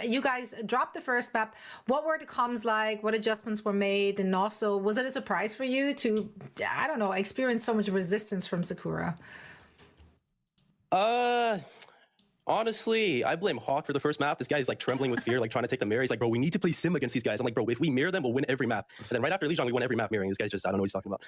You guys dropped the first map. What were the comms like? What adjustments were made? And also, was it a surprise for you to, I don't know, experience so much resistance from Sakura? Honestly, I blame Hawk for the first map. This guy's like trembling with fear, like trying to take the mirror. He's like, bro, we need to play sim against these guys. I'm like, bro, if we mirror them, we'll win every map. And then right after Lijiang, we won every map mirroring. This guy's just, I don't know what he's talking about.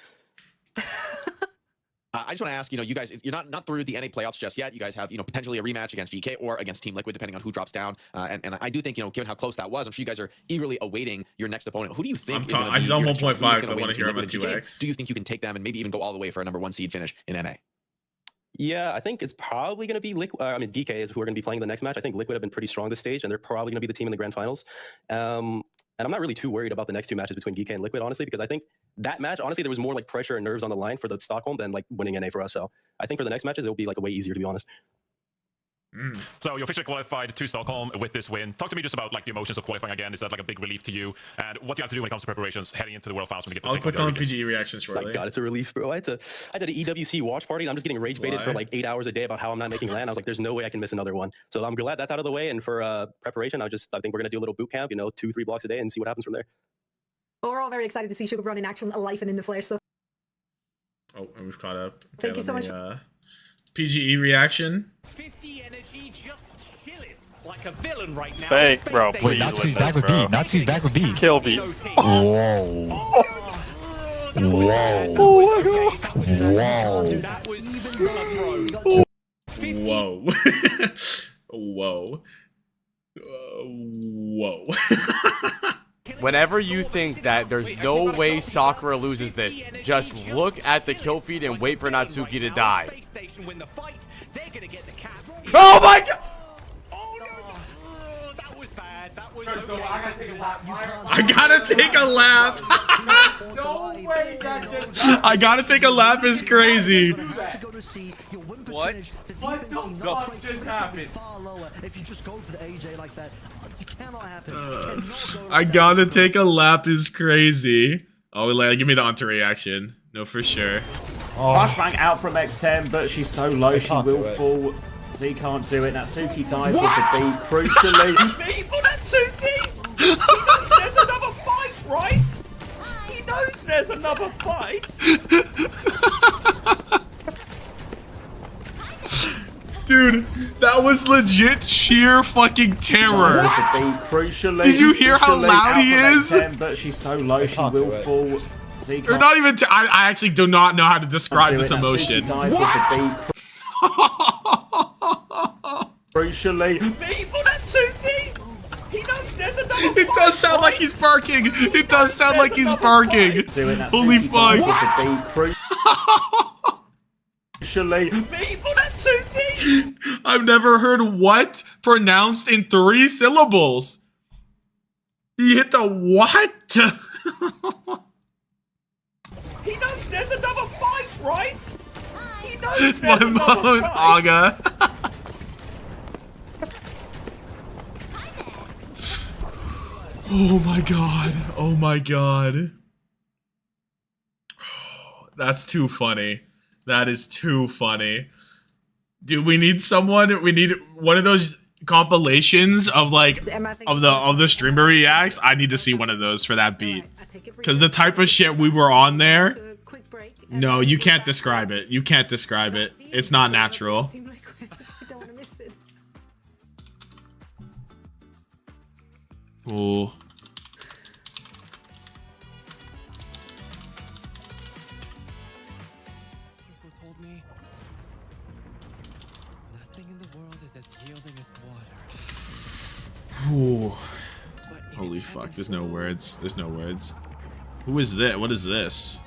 I just want to ask, you guys, you're not through the NA playoffs just yet. You guys have, potentially a rematch against GK or against Team Liquid, depending on who drops down. And I do think, given how close that was, I'm sure you guys are eagerly awaiting your next opponent. Who do you think? He's on 1.5, so I want to hear him on 2x. Do you think you can take them and maybe even go all the way for a #1 seed finish in NA? Yeah, I think it's probably going to be Geekay is who are going to be playing the next match. I think Liquid have been pretty strong this stage, and they're probably going to be the team in the grand finals. And I'm not really too worried about the next two matches between Geekay and Liquid, honestly, because I think that match, honestly, there was more like pressure and nerves on the line for the Stockholm than like winning NA for us. So I think for the next matches, it'll be like way easier, to be honest. So you officially qualified to Stockholm with this win. Talk to me just about like the emotions of qualifying again. Is that like a big relief to you? And what do you have to do when it comes to preparations heading into the World Finals when you get to I'll click on PGE reactions shortly. My God, it's a relief, bro. I did an EWC watch party, and I'm just getting rage baited for like 8 hours a day about how I'm not making LAN. I was like, there's no way I can miss another one. So I'm glad that's out of the way. And for preparation, I think we're gonna do a little boot camp, 2-3 blocks a day, and see what happens from there. Well, we're all very excited to see Sugar Brown in action, alive and in the flesh. So oh, and we've caught up. Thank you so much. PGE reaction. 50 energy just chilling like a villain right now. Fake, bro. Please. Nazi's back with B. Nazi's back with B. Kill B. Whoa. Whoa. Whoa. That was Whoa. Whoa. Whoa. Whenever you think that there's no way Sakura loses this, just look at the kill feed and wait for Natsuki to die. Oh my god! I gotta take a lap. I gotta take a lap is crazy. What? What the fuck just happened? If you just go for the AJ like that, it cannot happen. I gotta take a lap is crazy. Oh, give me the onto reaction. No, for sure. Flashbang out from X10, but she's so low she will fall. Z can't do it. Natsuki dies with the B. Crucially, B for Natsuki. He knows there's another fight, right? He knows there's another fight. Dude, that was legit sheer fucking terror. Did you hear how loud he is? X10, but she's so low she will fall. Z Or not even. I actually do not know how to describe this emotion. Crucially, B for Natsuki. He knows there's another It does sound like he's barking. It does sound like he's barking. Holy fuck. Crucially, B for Natsuki. I've never heard what pronounced in 3 syllables. He hit the what? He knows there's another fight, right? He knows My there's another mom, fight. Aga. Oh my god. Oh my god. That's too funny. That is too funny. Dude, we need someone. We need one of those compilations of like of the streamer reacts. I need to see one of those for that beat. Cause the type of shit we were on there. No, you can't describe it. You can't describe it. It's not natural. Oh. People told me nothing in the world is as yielding as water. Ooh. Holy fuck, there's no words. There's no words. Who is this? What is this?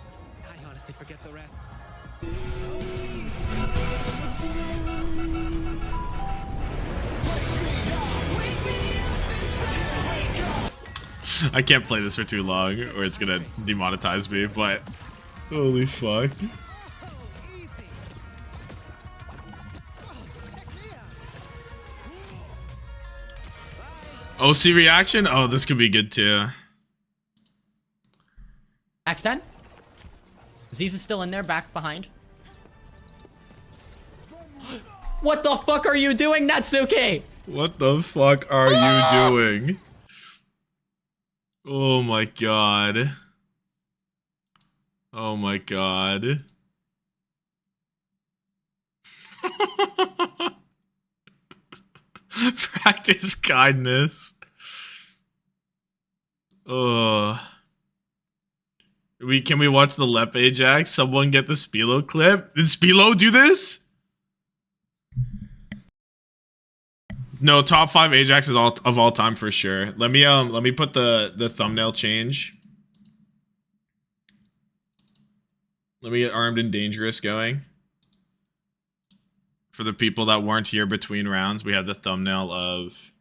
I honestly forget the rest. I can't play this for too long or it's gonna demonetize me, but holy fuck. OC reaction? Oh, this could be good too. X10? Z's is still in there, back behind. What the fuck are you doing, Natsuki? What the fuck are you doing? Oh my god. Oh my god. Practice kindness. Can we watch the Lep Ajax? Someone get the Spilo clip? Did Spilo do this? No, top 5 Ajax is of all time for sure. Let me put the thumbnail change. Let me get Armed and Dangerous going. For the people that weren't here between rounds, we have the thumbnail of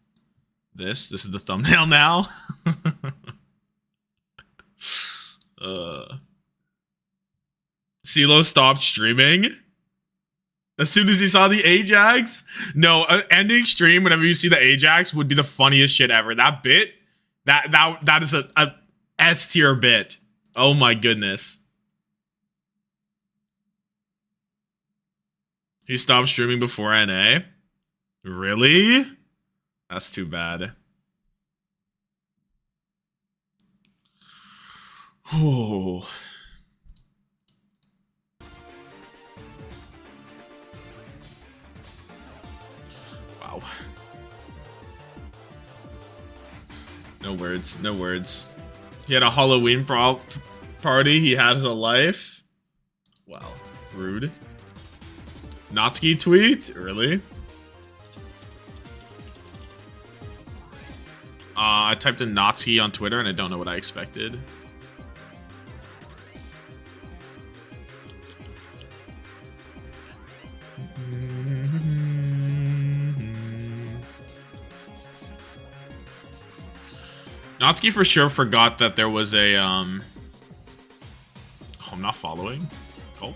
this. This is the thumbnail now. CeeLo stopped streaming as soon as he saw the Ajax. No, ending stream whenever you see the Ajax would be the funniest shit ever. That bit, that is a S tier bit. Oh my goodness. He stopped streaming before NA? Really? That's too bad. Oh. Wow. No words. No words. He had a Halloween party. He has a life. Wow. Rude. Natsuki tweet? Really? I typed in Natsuki on Twitter and I don't know what I expected. Natsuki for sure forgot that there was a oh, I'm not following. Oh.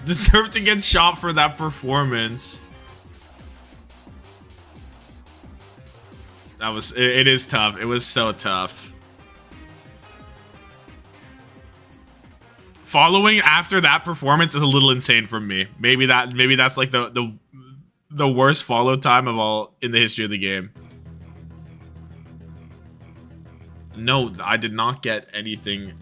Deserved to get shot for that performance. That was it is tough. It was so tough. Following after that performance is a little insane for me. Maybe that's like the worst follow time of all in the history of the game. No, I did not get anything.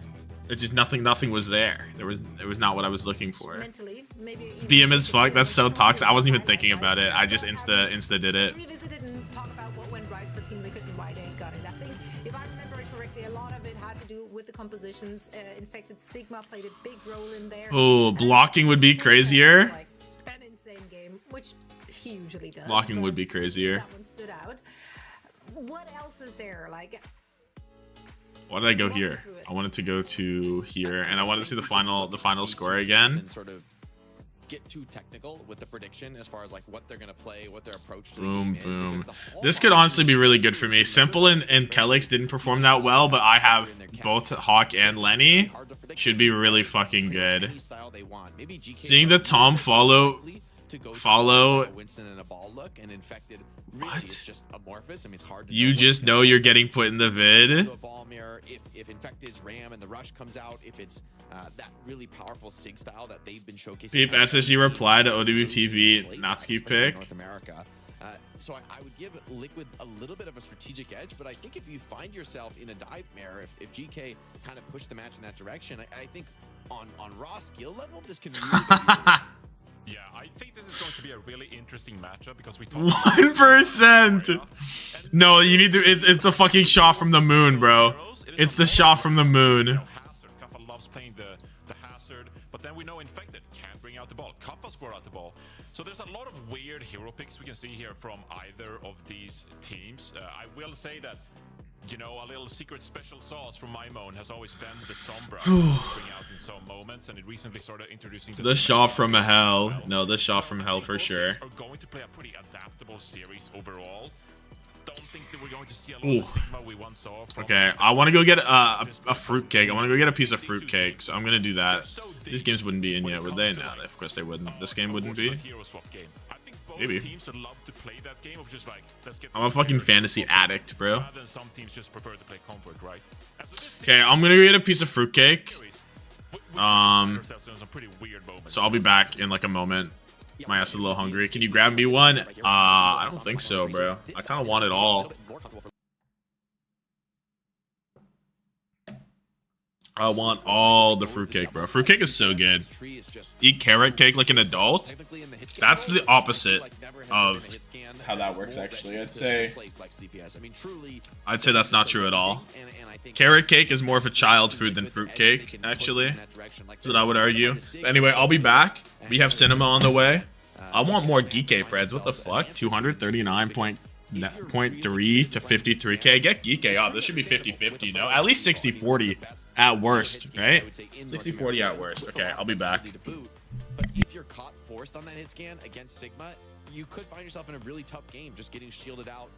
It just nothing was there. It was not what I was looking for. It's BM as fuck. That's so toxic. I wasn't even thinking about it. I just insta did it. Revisited and talk about what went right for Team Liquid and why they got it. I think, if I remember it correctly, a lot of it had to do with the compositions. Infected Sigma played a big role in there. Oh, blocking would be crazier. Like an insane game, which he usually does. Blocking would be crazier. That one stood out. What else is there? Like, why did I go here? I wanted to go to here, and I wanted to see the final score again. Sort of get too technical with the prediction as far as like what they're gonna play, what their approach to the Boom, game is. boom. This could honestly be really good for me. Simple and Kelix didn't perform that well, but I have both Hawk and Lenny. Should be really fucking good. Seeing the Tom follow Winston in a ball look and Infected really what? is just amorphous. I mean, it's hard to You just know you're getting put in the vid. a ball mirror. If Infected's Ram and the rush comes out, if it's that really powerful Sig style that they've been showcasing. Deep SSG reply to OWTV Natsuki pick. North America. So I would give Liquid a little bit of a strategic edge, but I think if you find yourself in a dive mirror, if GK kind of push the match in that direction, I think on raw skill level, this can really be Yeah, I think this is going to be a really interesting matchup because we talk 1%. No, you need to. It's a fucking shot from the moon, bro. It's the shot from the moon. Kaffa loves playing the hazard, but then we know Infected can't bring out the ball. Kaffa score out the ball. So there's a lot of weird hero picks we can see here from either of these teams. I will say that, you know, a little secret special sauce from Maimon has always been the Sombra to bring out in some moments, and it recently started introducing The shot from hell. No, the shot from hell for sure. Are going to play a pretty adaptable series overall. Don't think that we're going to see a lot of Sigma we once saw. Okay, I want to go get a fruitcake. I want to go get a piece of fruitcake, so I'm gonna do that. These games wouldn't be in yet, would they? No, of course they wouldn't. This game wouldn't be. Maybe. Teams would love to play that game of just like, let's get I'm a fucking fantasy addict, bro. rather than some teams just prefer to play comfort, right? Okay, I'm gonna go get a piece of fruitcake. So I'll be back in like a moment. My ass is a little hungry. Can you grab me one? I don't think so, bro. I kind of want it all. I want all the fruitcake, bro. Fruitcake is so good. Eat carrot cake like an adult? That's the opposite of how that works, actually. I'd say that's not true at all. Carrot cake is more of a child food than fruitcake, actually. That's what I would argue. But anyway, I'll be back. We have cinema on the way. I want more Geekay Preds. What the fuck? 239.3 to 53k. Get Geekay up. This should be 50-50, no? At least 60-40 at worst, right? 60-40 at worst. Okay, I'll be back. But if you're caught forced on that hit scan against Sigma, you could find yourself in a really tough game, just getting shielded out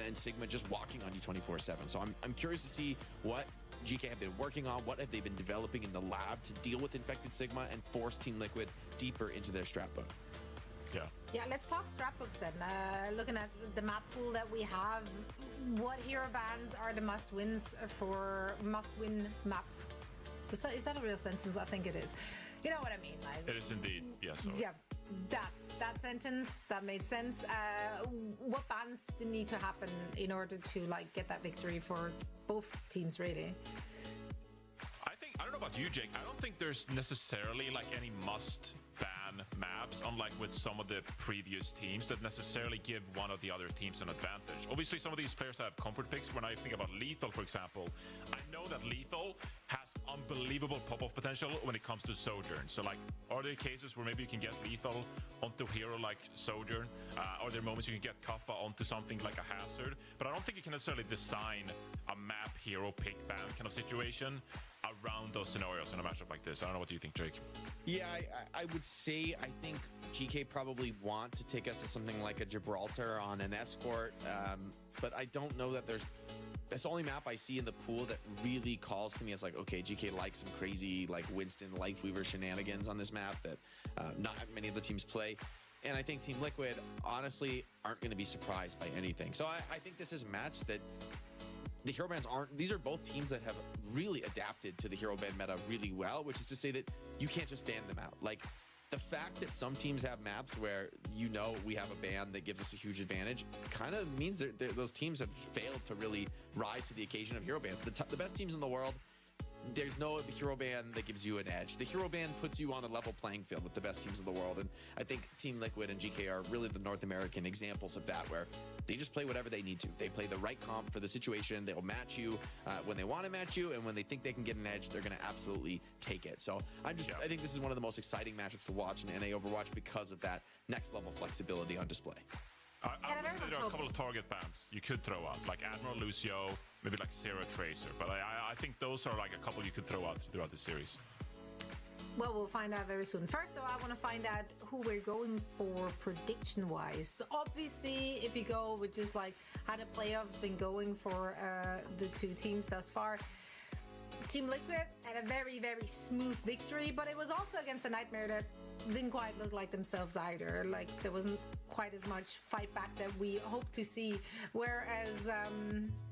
and Sigma just walking on you 24/7. So I'm curious to see what GK have been working on, what have they been developing in the lab to deal with infected Sigma and force Team Liquid deeper into their strat book. Yeah, let's talk scrapbooks then. Looking at the map pool that we have, what hero bans are the must-wins for must-win maps? Is that a real sentence? I think it is. You know what I mean? Like, it is indeed. Yes. Yeah, that sentence that made sense. What bans do need to happen in order to like get that victory for both teams, really? I don't know about you, Jake. I don't think there's necessarily like any must ban maps, unlike with some of the previous teams that necessarily give one of the other teams an advantage. Obviously, some of these players have comfort picks. When I think about Lethal, for example, I know that Lethal has unbelievable pop-off potential when it comes to Sojourn. So like, are there cases where maybe you can get lethal onto a hero like Sojourn? Are there moments you can get Kaffa onto something like a Hazard? But I don't think you can necessarily design a map hero pick ban kind of situation around those scenarios in a matchup like this. I don't know, what do you think, Jake? Yeah, I would say I think GK probably want to take us to something like a Gibraltar on an escort, but I don't know that that's the only map I see in the pool that really calls to me as like, okay, GK likes some crazy like Winston Lifeweaver shenanigans on this map that not many of the teams play. And I think Team Liquid honestly aren't going to be surprised by anything. So I think this is a match that the hero bans aren't. These are both teams that have really adapted to the hero ban meta really well, which is to say that you can't just ban them out. Like, the fact that some teams have maps where we have a ban that gives us a huge advantage kind of means that those teams have failed to really rise to the occasion of hero bans. The best teams in the world, there's no hero ban that gives you an edge. The hero ban puts you on a level playing field with the best teams in the world, and I think Team Liquid and GK are really the North American examples of that, where they just play whatever they need to. They play the right comp for the situation. They'll match you when they want to match you, and when they think they can get an edge, they're going to absolutely take it. So I think this is one of the most exciting matchups to watch in NA Overwatch because of that next level flexibility on display. There are a couple of target bans you could throw out, like Admiral Lucio, maybe like Zero Tracer, but I think those are like a couple you could throw out throughout the series. Well, we'll find out very soon. First, though, I want to find out who we're going for prediction-wise. So obviously, if you go with just like how the playoffs been going for the two teams thus far, Team Liquid had a very, very smooth victory, but it was also against a Nightmare that didn't quite look like themselves either. Like, there wasn't quite as much fight back that we hoped to see. Whereas,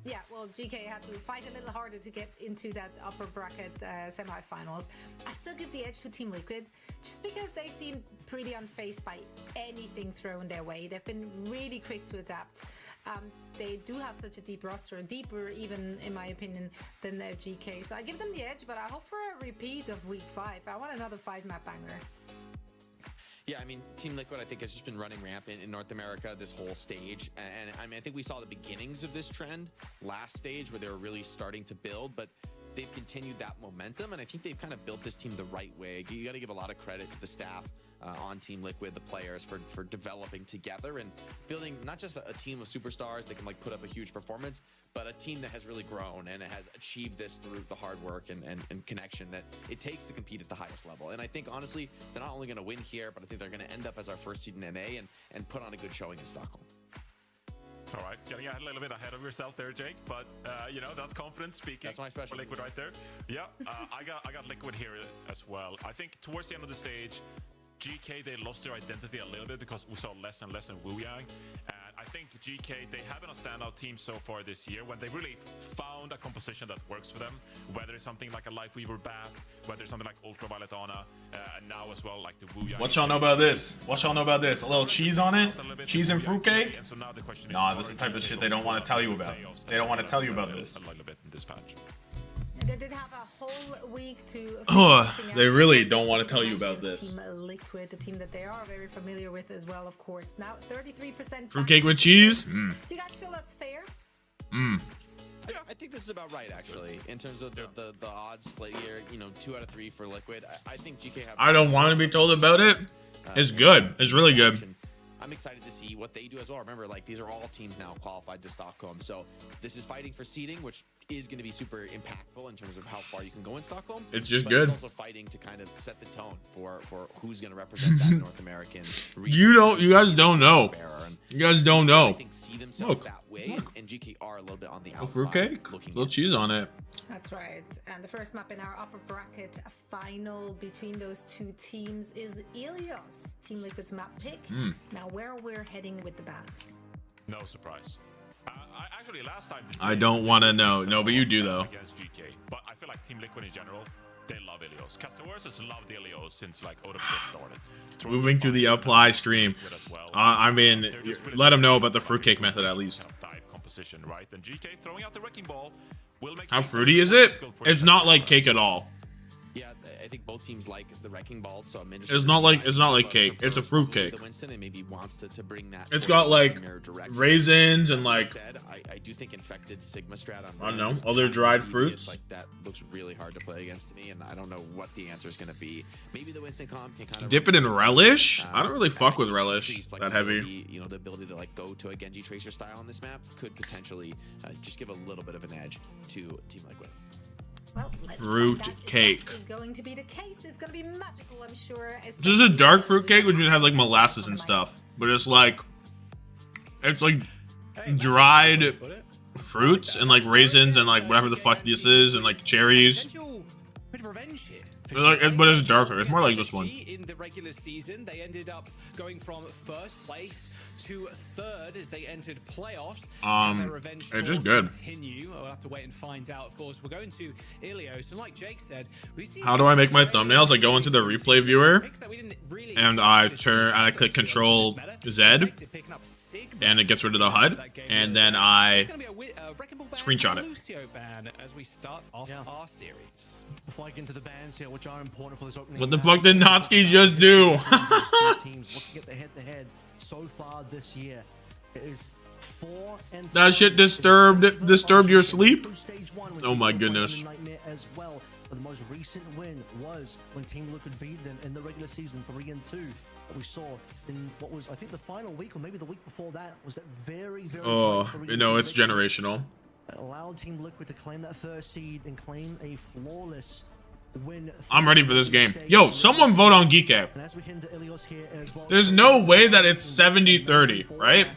GK had to fight a little harder to get into that upper bracket semifinals. I still give the edge to Team Liquid, just because they seem pretty unfazed by anything thrown their way. They've been really quick to adapt. They do have such a deep roster, deeper even, in my opinion, than their GK. So I give them the edge, but I hope for a repeat of Week 5. I want another 5-map banger. Yeah, I mean, Team Liquid, I think, has just been running rampant in North America this whole stage. And I mean, I think we saw the beginnings of this trend last stage where they were really starting to build, but they've continued that momentum. And I think they've kind of built this team the right way. You got to give a lot of credit to the staff on Team Liquid, the players, for developing together and building not just a team of superstars that can like put up a huge performance, but a team that has really grown and it has achieved this through the hard work and connection that it takes to compete at the highest level. And I think, honestly, they're not only going to win here, but I think they're going to end up as our first seed in NA and put on a good showing in Stockholm. All right, getting a little bit ahead of yourself there, Jake, but that's confidence speaking. That's my special. Liquid right there. Yeah, I got Liquid here as well. I think towards the end of the stage, GK, they lost their identity a little bit because we saw less and less in Wuyang. And I think GK, they have been a standout team so far this year when they really found a composition that works for them, whether it's something like a Lifeweaver Bat, whether it's something like Ultraviolet Ana, and now as well like the Wuyang. What y'all know about this? What y'all know about this? A little cheese on it? Cheese and fruitcake? Nah, this is the type of shit they don't want to tell you about. They don't want to tell you about this. A little bit in this patch. They did have a whole week to... They really don't want to tell you about this. Team Liquid, the team that they are very familiar with as well, of course. Now, 33%... Fruitcake with cheese? Do you guys feel that's fair? Yeah, I think this is about right, actually, in terms of the odds split here. 2 out of 3 for Liquid. I think GK have... I don't want to be told about it. It's good. It's really good. I'm excited to see what they do as well. Remember, like, these are all teams now qualified to Stockholm. So this is fighting for seeding, which is going to be super impactful in terms of how far you can go in Stockholm. It's just good. It's also fighting to kind of set the tone for who's going to represent that North American region. You guys don't know. You guys don't know. I think see themselves that way, and GK are a little bit on the outside. Fruitcake? Little cheese on it. That's right. And the first map in our upper bracket final between those two teams is Ilios, Team Liquid's map pick. Now, where we're heading with the bans? No surprise. Actually, last time... I don't want to know. No, but you do, though. Against GK. But I feel like Team Liquid in general, they love Ilios. Qadsiah has loved Ilios since like OWCS started. Moving to the apply stream. I mean, let them know about the fruitcake method at least. Composition, right? And GK throwing out the wrecking ball will make... How fruity is it? It's not like cake at all. Yeah, think both teams like the wrecking ball, so I'm It's not like cake. It's a fruit cake. Winston and maybe wants to bring that. It's got like raisins and like I do think infected Sigma strat on I don't know, other dried fruits. Like that looks really hard to play against me, and I don't know what the answer is going to be. Maybe the Winston comp can kind of dip it in relish. I don't really fuck with relish that heavy. You know, the ability to like go to a GenG Tracer style on this map could potentially just give a little bit of an edge to Team Liquid. Well, fruit cake. Is going to be the case. It's going to be magical, I'm sure. This is a dark fruit cake, which would have like molasses and stuff, but it's like dried fruits and like raisins and like whatever the fuck this is and like cherries. But it's darker. It's more like this one. In the regular season, they ended up going from first place to third as they entered playoffs. It's just good. Continue. We'll have to wait and find out. Of course, we're going to Ilios, and like Jake said, we see. How do I make my thumbnails? I go into the replay viewer, and I click Control Z, and it gets rid of the HUD, and then I screenshot it. As we start off our series. Before I get into the bans here, which are important for this opening. What the fuck did Natsuki just do? Teams looking at the head-to-head so far this year. It is 4 and that shit disturbed your sleep? Oh my goodness. As well. But the most recent win was when Team Liquid beat them in the regular season 3-2 that we saw in what was, I think, the final week or maybe the week before that was that very you know, it's generational. It allowed Team Liquid to claim that first seed and claim a flawless win. I'm ready for this game. Yo, someone vote on Geekay. There's no way that it's 70-30, right?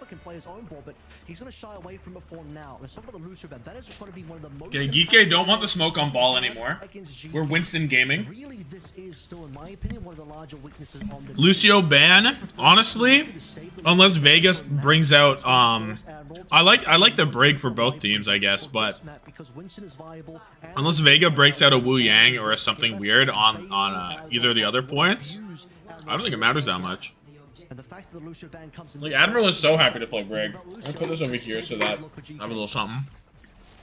Can play his own ball, but he's going to shy away from it for now. Let's talk about the Lucio ban. That is going to be one of the most. Okay, Geekay don't want the smoke on ball anymore. We're Winston Gaming. Really, this is still, in my opinion, one of the larger weaknesses on the Lucio ban, honestly, unless Vegas brings out I like the break for both teams, I guess, but unless Vega breaks out a Wu Yang or something weird on either of the other points, I don't think it matters that much. And the fact that the Lucio ban comes in, like, Admiral is so happy to play Brig. I'm gonna put this over here so that I have a little something.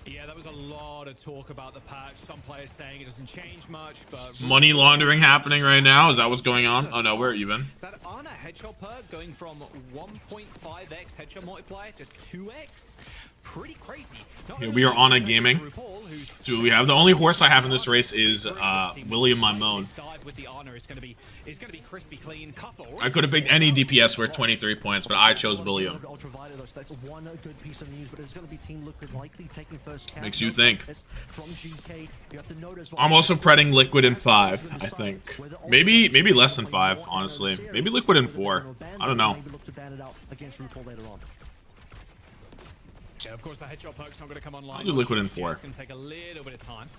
Yeah, that was a lot of talk about the patch. Some players saying it doesn't change much, but money laundering happening right now. Is that what's going on? Oh no, we're even. That Ana headshot perk going from 1.5x headshot multiplier to 2x. Pretty crazy. Here we are on a gaming. So we have the only horse I have in this race is William Mimone. I could have picked any DPS worth 23 points, but I chose William. Makes you think. I'm also pretting Liquid in 5, I think. Maybe less than 5, honestly. Maybe Liquid in 4. I don't know. Yeah, of course the headshot perk's not going to come online. I'll do Liquid in 4. It's going to take a little bit of time.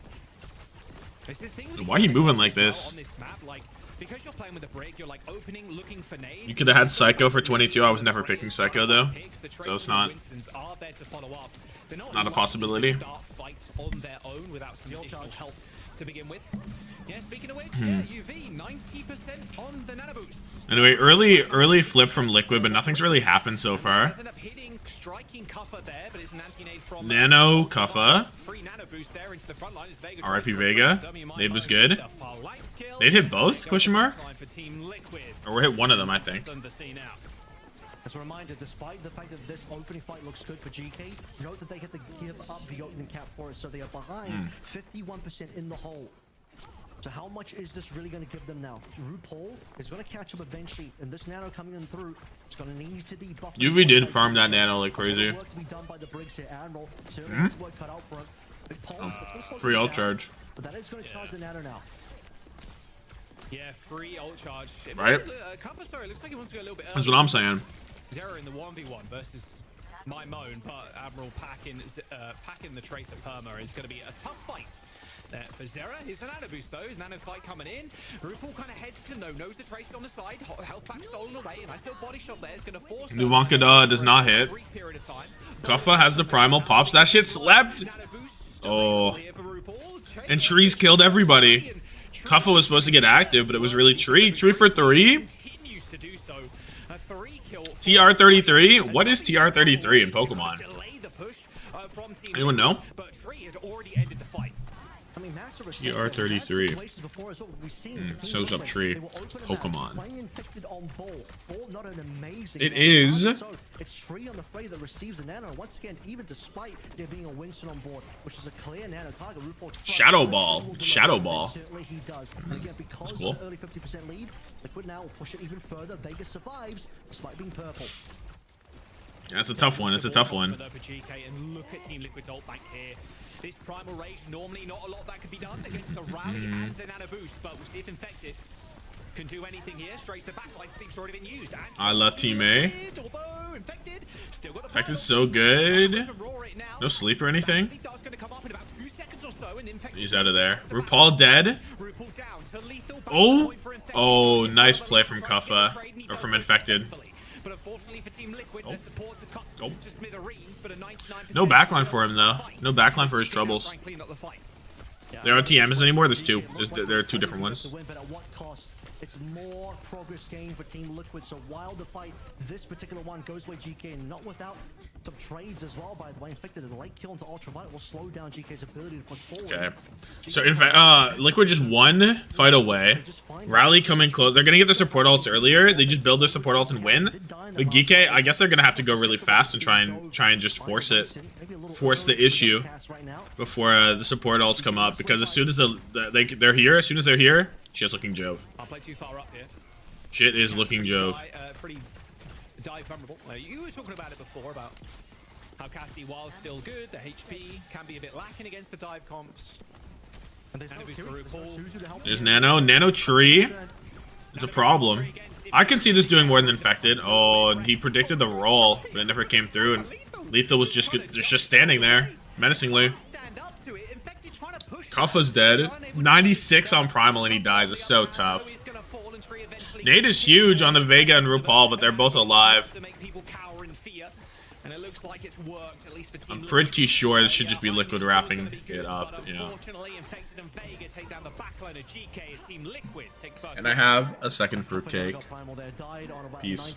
Why are you moving like this? On this map, like, because you're playing with a break, you're like opening, looking for nades. You could have had Psycho for 22. I was never picking Psycho though, so it's not a possibility. Start fights on their own without some additional help to begin with. Yeah, speaking of which, yeah, UV 90% on the nano boost. Anyway, early flip from Liquid, but nothing's really happened so far. Striking Qadsiah there, but it's an anti-nade from Nano Qadsiah. Free nano boost there into the front line as Vega. RIP Vega. Nade was good. They'd hit both? Question mark? Or we hit one of them, I think. As a reminder, despite the fact that this opening fight looks good for GK, note that they had to give up the opening cap for it, so they are behind 51% in the hole. So how much is this really going to give them now? RuPaul is going to catch up eventually, and this nano coming in through, it's going to need to be buffed. UV did farm that nano like crazy. Work to be done by the Briggs here. Admiral, work cut out for him. Big pulse, free ult charge. But that is going to charge the nano now. Yeah, free ult charge. Right? Qadsiah looks like he wants to go a little bit early. That's what I'm saying. Zera in the 1v1 versus Mimone, but Admiral packing the Tracer perma is going to be a tough fight. There for Zera. Here's the nano boost though. His nano fight coming in. RuPaul kind of heads to knows the Tracer on the side. Health pack stolen away. And I still body shot there. It's going to force. Nuvankada does not hit. Qadsiah has the primal pops. That shit slept. Oh. And Trees killed everybody. Qadsiah was supposed to get active, but it was really Tree. Tree for 3. TR33? What is TR33 in Pokemon? Anyone know? TR33. Shows up tree. Pokemon. It is. It's Tree on the fray that receives the nano. Once again, even despite there being a Winston on board, which is a clear nano target, Shadow Ball. Shadow Ball. Certainly he does. And again, because cool. of the early 50% lead, Liquid now will push it even further. Vegas survives despite being purple. Yeah, it's a tough one. It's a tough one. And look at Team Liquid's ult bank here. This Primal Rage, normally not a lot that could be done against the Rally and the Nano Boost, but we'll see if Infected can do anything here. Straight to the backline, Sleep's already been used. I love Team A. Infected's so good. No sleep or anything. He's out of there. RuPaul dead. Oh! Oh, nice play from Qadsiah. Or from Infected. Oh. No backline for him, though. No backline for his troubles. There aren't TMs anymore? There's two. There are two different ones. It's more progress gained for Team Liquid. So while the fight, this particular one goes away GK, and not without some trades as well, by the way. Infected a light kill into Ultraviolet will slow down GK's ability to push forward. Okay. So in fact, Liquid just one fight away. Rally coming close. They're gonna get their support ults earlier. They just build their support ult and win. But Geekay, I guess they're gonna have to go really fast and try and just force it, force the issue before the support ults come up. Because as soon as they're here, as soon as they're here, shit's looking Jove. I'll play too far up here. Shit is looking Jove. Pretty dive vulnerable. You were talking about it before about how Qadsiah, while still good, the HP can be a bit lacking against the dive comps. And There's Nano. Nano Tree is a problem. I can see this doing more than Infected. Oh, and he predicted the roll, but it never came through. And Lethal was just standing there, menacingly. Qadsiah's dead. 96 on Primal and he dies. It's so tough. Nate is huge on the Vega and RuPaul, but they're both alive. I'm pretty sure this should just be Liquid wrapping it up, yeah. And I have a second fruitcake. Peace.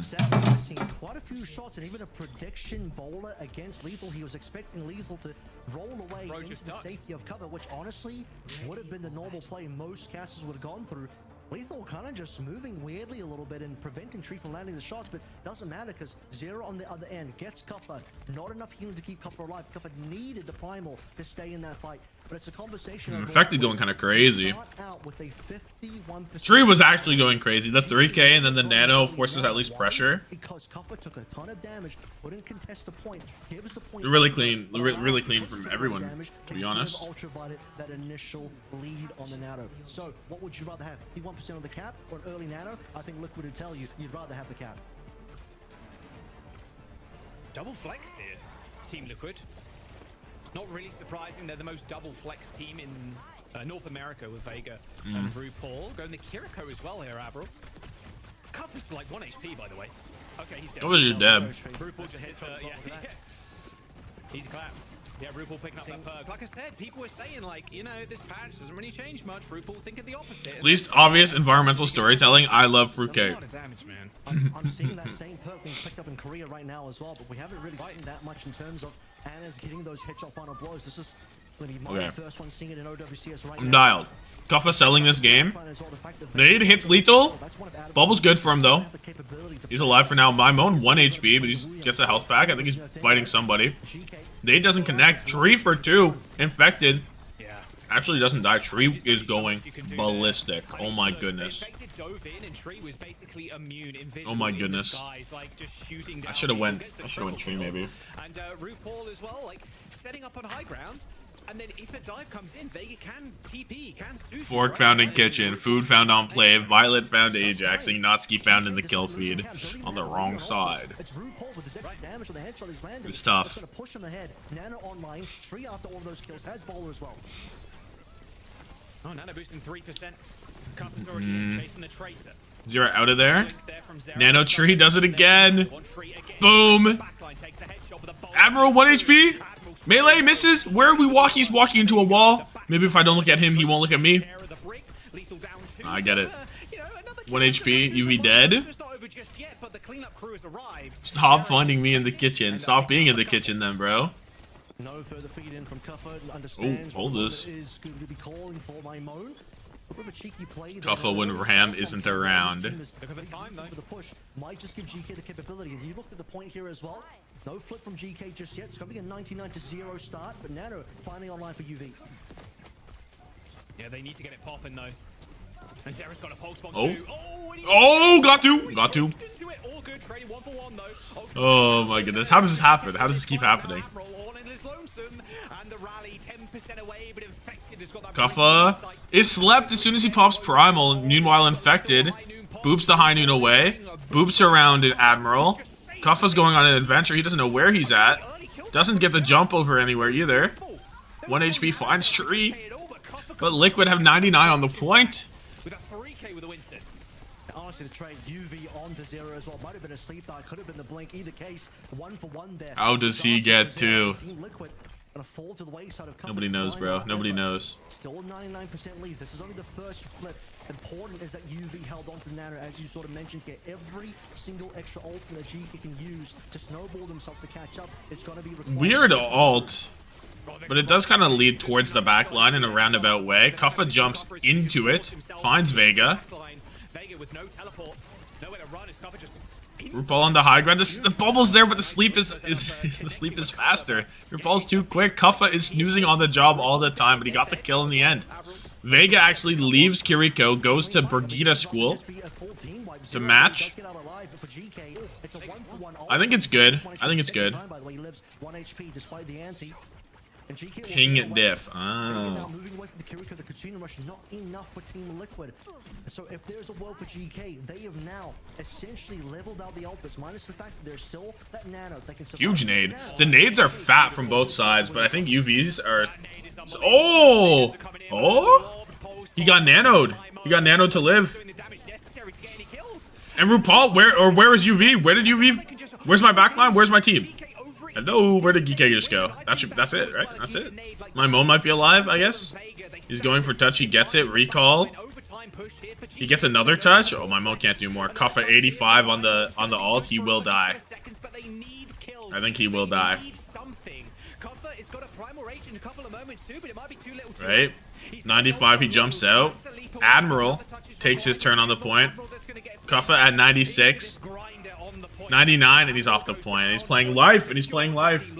Sadly, we're seeing quite a few shots and even a prediction bowler against Lethal. He was expecting Lethal to roll away into the safety of cover, which honestly would have been the normal play most casters would have gone through. Lethal kind of just moving weirdly a little bit and preventing Tree from landing the shots, but doesn't matter because Zero on the other end gets Qadsiah. Not enough healing to keep Qadsiah alive. Qadsiah needed the Primal to stay in that fight, but it's a conversation. Infected going kind of crazy. Tree was actually going crazy. The 3K and then the Nano forces at least pressure. Because Qadsiah took a ton of damage, couldn't contest the point. Gives the point. Really clean, really clean from everyone, to be honest. Ultraviolet that initial lead on the Nano. So, what would you rather have? 51% of the cap or an early Nano? I think Liquid would tell you you'd rather have the cap. Double flex here, Team Liquid. Not really surprising, they're the most double flex team in North America with Vega and RuPaul. Going the Kiriko as well here, Avril. Qadsiah's like 1 HP, by the way. Okay, he's dead. What was your deb? RuPaul just hits Easy clap. Yeah, RuPaul picking up that perk. Like I said, people were saying, like, you know, this patch doesn't really change much. RuPaul thinking the opposite. Least obvious environmental storytelling. I love fruitcake. I'm seeing that same perk being picked up in Korea right now as well, but we haven't really seen that much in terms of Anna's getting those headshot final blows. This is going to be my first one seeing it in OWCS right now. I'm dialed. Qadsiah selling this game. Nade hits Lethal. Bubble's good for him, though. He's alive for now. My own 1 HP, but he gets a health back. I think he's fighting somebody. Nade doesn't connect. Tree for 2. Infected. Actually doesn't die. Tree is going ballistic. Oh my goodness. Oh my goodness. I should have went Tree maybe. And RuPaul as well, like setting up on high ground. And then if a dive comes in, Vega can TP, can Susu. Fork found in kitchen, food found on play, Violet found Ajax, and Notsky found in the kill feed on the wrong side. It's tough. Push him ahead. Nano online. Tree after all of those kills has bowler as well. Oh, Nano boosting 3%. Qadsiah's already chasing the Tracer. Zero out of there. Nano Tree does it again. Boom. Admiral 1 HP. Melee misses. Where are we walking? He's walking into a wall. Maybe if I don't look at him, he won't look at me. I get it. 1 HP. UV dead. Stop finding me in the kitchen. Stop being in the kitchen then, bro. No further feed in from Cuffa. Understands hold this. is going to be calling for my Mo. A bit of a cheeky play. Cuffa when Ram isn't around. For the push might just give GK the capability. And you looked at the point here as well. No flip from GK just yet. It's going to be a 99-0 start, but Nano finally online for UV. Yeah, they need to get it popping though. And Zera's got a pulse bomb Oh. too. Oh, got to. Oh my goodness. How does this happen? How does this keep happening? Qadsiah is slept as soon as he pops Primal. Meanwhile, Infected boops the high noon away. Boops around an Admiral. Qadsiah's going on an adventure. He doesn't know where he's at. Doesn't get the jump over anywhere either. 1 HP finds Tree. But Liquid have 99 on the point. With a 3K with a Winston. Honestly, the trade UV onto Zero as well. Might have been a sleep dart, could have been the blink. Either case, 1-for-1 there. How does he get to? Team Liquid gonna fall to the wayside of Nobody knows, bro. Nobody knows. Still 99% lead. This is only the first flip. Important is that UV held on to Nano, as you sort of mentioned, to get every single extra ult that GK can use to snowball themselves to catch up. It's gonna be required. Weird ult. But it does kind of lead towards the back line in a roundabout way. Qadsiah jumps into it, finds Vega. RuPaul on the high ground. The bubble's there, but the sleep is the sleep is faster. RuPaul's too quick. Qadsiah is snoozing on the job all the time, but he got the kill in the end. Vega actually leaves Kiriko, goes to Brigitte School to match. I think it's good. I think it's good. King Diff. Oh. Moving away from the Kiriko, the Katsuna rush not enough for Team Liquid. So if there's a world for GK, they have now essentially leveled out the ultimates, minus the fact that there's still that nano. They can huge nade. The nades are fat from both sides, but I think UVs are. Oh! Oh! He got nanoed. He got nanoed to live. And RuPaul, where is UV? Where did UV? Where's my backline? Where's my team? Hello, where did Geekay just go? That's it, right? That's it. My Mo might be alive, I guess. He's going for touch. He gets it. Recall. He gets another touch. Oh, my Mo can't do more. Qadsiah 85 on the ult. He will die. I think he will die. Right? 95. He jumps out. Admiral takes his turn on the point. Qadsiah at 96. 99 and he's off the point. He's playing life and he's playing life.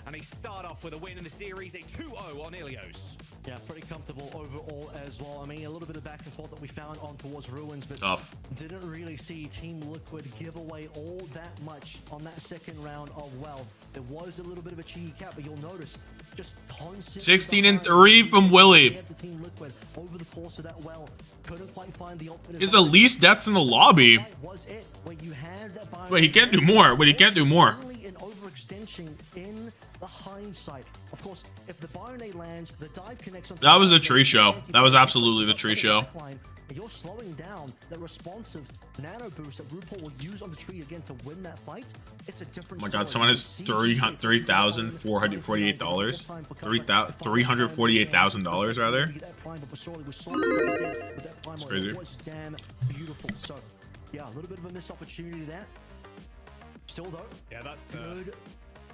And they start off with a win in the series, a 2-0 on Ilios. Yeah, pretty comfortable overall as well. I mean, a little bit of back and forth that we found on towards Ruins, but tough. Didn't really see Team Liquid give away all that much on that second round of well. There was a little bit of a cheeky cap, but you'll notice just constant 16-3 from Willie. Team Liquid over the course of that well. Couldn't quite find the ultimate. He's the least deaths in the lobby. Wait, he can't do more. Wait, he can't do more. Only an overextension in the hindsight. Of course, if the Bionade lands, the dive connects on. That was a tree show. That was absolutely the tree show. You're slowing down that responsive nano boost that RuPaul will use on the tree again to win that fight. It's a different. Oh my God! Someone has $3,448. $348,000 rather. That's crazy. Was damn beautiful. So, yeah, a little bit of a missed opportunity there. Still though, yeah, that's good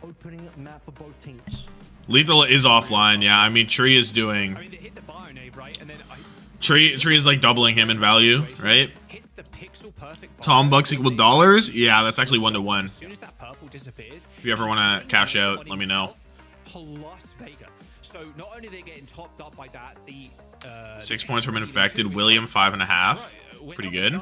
opening map for both teams. Lethal is offline. Yeah, I mean Tree is doing. I mean, they hit the Bionade, right? And then Tree is like doubling him in value, right? Tom bucks equal dollars. Yeah, that's actually 1-to-1. As soon as that purple disappears, if you ever want to cash out, let me know. Plus Vega. So not only are they getting topped up by that, the 6 points from Infected. William 5.5. Pretty good.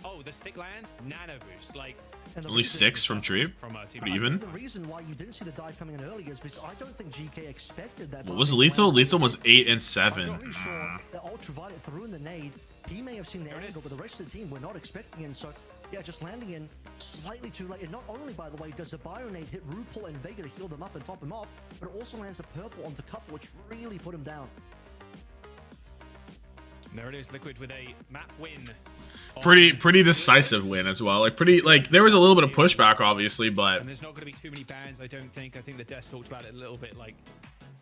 Oh, the stick lands, nano boost. Like only 6 from Tree. Pretty even. The reason why you didn't see the dive coming in early is because I don't think GK expected that. What was Lethal? Lethal was 8 and 7. I'm pretty sure that Ultraviolet threw in the nade. He may have seen the angle, but the rest of the team were not expecting it. So, yeah, just landing in slightly too late. And not only, by the way, does the Bionade hit RuPaul and Vega to heal them up and top him off, but it also lands the purple onto Qadsiah, which really put him down. And there it is, Liquid with a map win. Pretty decisive win as well. There was a little bit of pushback, obviously, but. And there's not going to be too many bans, I don't think. I think the Des talked about it a little bit, like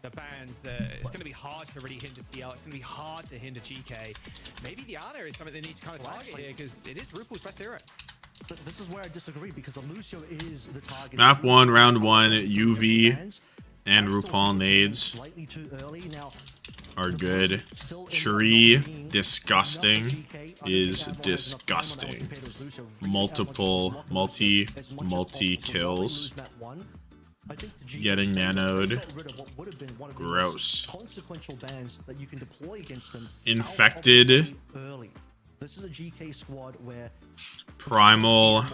the bans. It's going to be hard to really hinder TL. It's going to be hard to hinder GK. Maybe the Ana is something they need to kind of target here because it is RuPaul's best hero. But this is where I disagree because the Lucio is the target. Map 1, round 1, UV And RuPaul nades Slightly too early now. are good. Tree, disgusting, is disgusting. Multi kills. Getting nanoed. Gross. Consequential bans that you can deploy against them. Infected. Early. This is a GK squad where Primal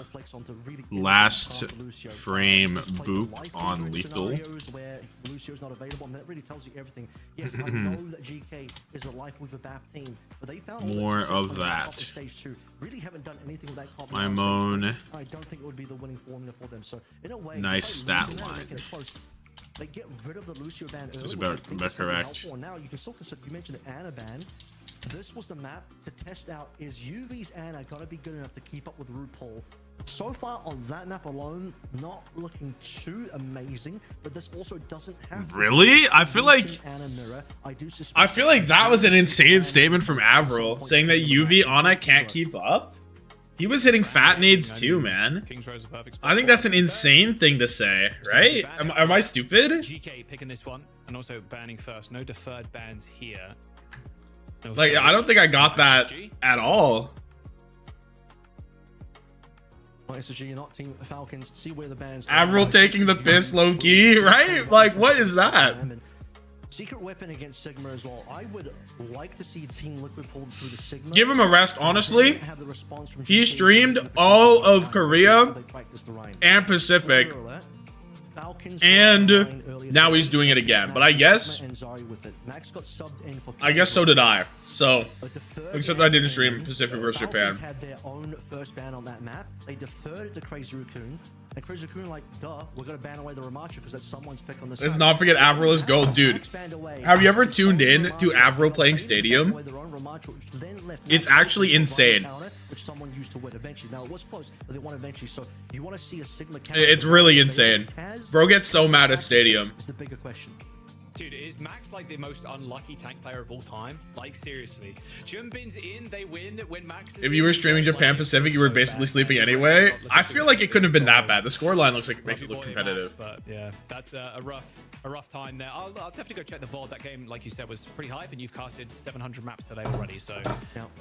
last frame boop on lethal. Where Lucio's not available, and that really tells you everything. Yes, I know that GK is a life with a BAP team, but they found More of that. Stage 2. Really haven't done anything with that comp. My moan. I don't think it would be the winning formula for them. So in a way, Nice stat line. They get rid of the Lucio ban early. Is about correct. Now you can still consider, you mentioned the Ana ban. This was the map to test out, is UV's Ana gonna be good enough to keep up with RuPaul? So far on that map alone, not looking too amazing, but this also doesn't have Really? I feel like that was an insane statement from Avril, saying that UV Ana can't keep up. He was hitting fat nades too, man. I think that's an insane thing to say, right? Am I stupid? GK picking this one and also banning first. No deferred bans here. Like, I don't think I got that at all. SSG, you're not Team Falcons. See where the bans. Avril taking the piss low key, right? Like, what is that? Secret weapon against Sigma as well. I would like to see Team Liquid pulled through the Sigma. Give him a rest, honestly. He streamed all of Korea and Pacific. And now he's doing it again. But I guess so did I. So, except I didn't stream Pacific versus Japan. Had their own first ban on that map. They deferred it to Crazy Raccoon. And Crazy Raccoon like, duh, we're gonna ban away the Ramacha because that's someone's pick on this. Let's not forget Avril is gold, dude. Have you ever tuned in to Avril playing Stadium? It's actually insane. Which someone used to win eventually. Now it was close, but they won eventually. So you want to see a Sigma. It's really insane. Bro gets so mad at Stadium. Is the bigger question. Dude, is Max like the most unlucky tank player of all time? Like, seriously. Junbin's in, they win. When Max is if you were streaming Japan Pacific, you were basically sleeping anyway. I feel like it couldn't have been that bad. The scoreline looks like it makes it look competitive. But yeah, that's a rough time there. I'll definitely go check the VOD. That game, like you said, was pretty hype, and you've casted 700 maps today already. So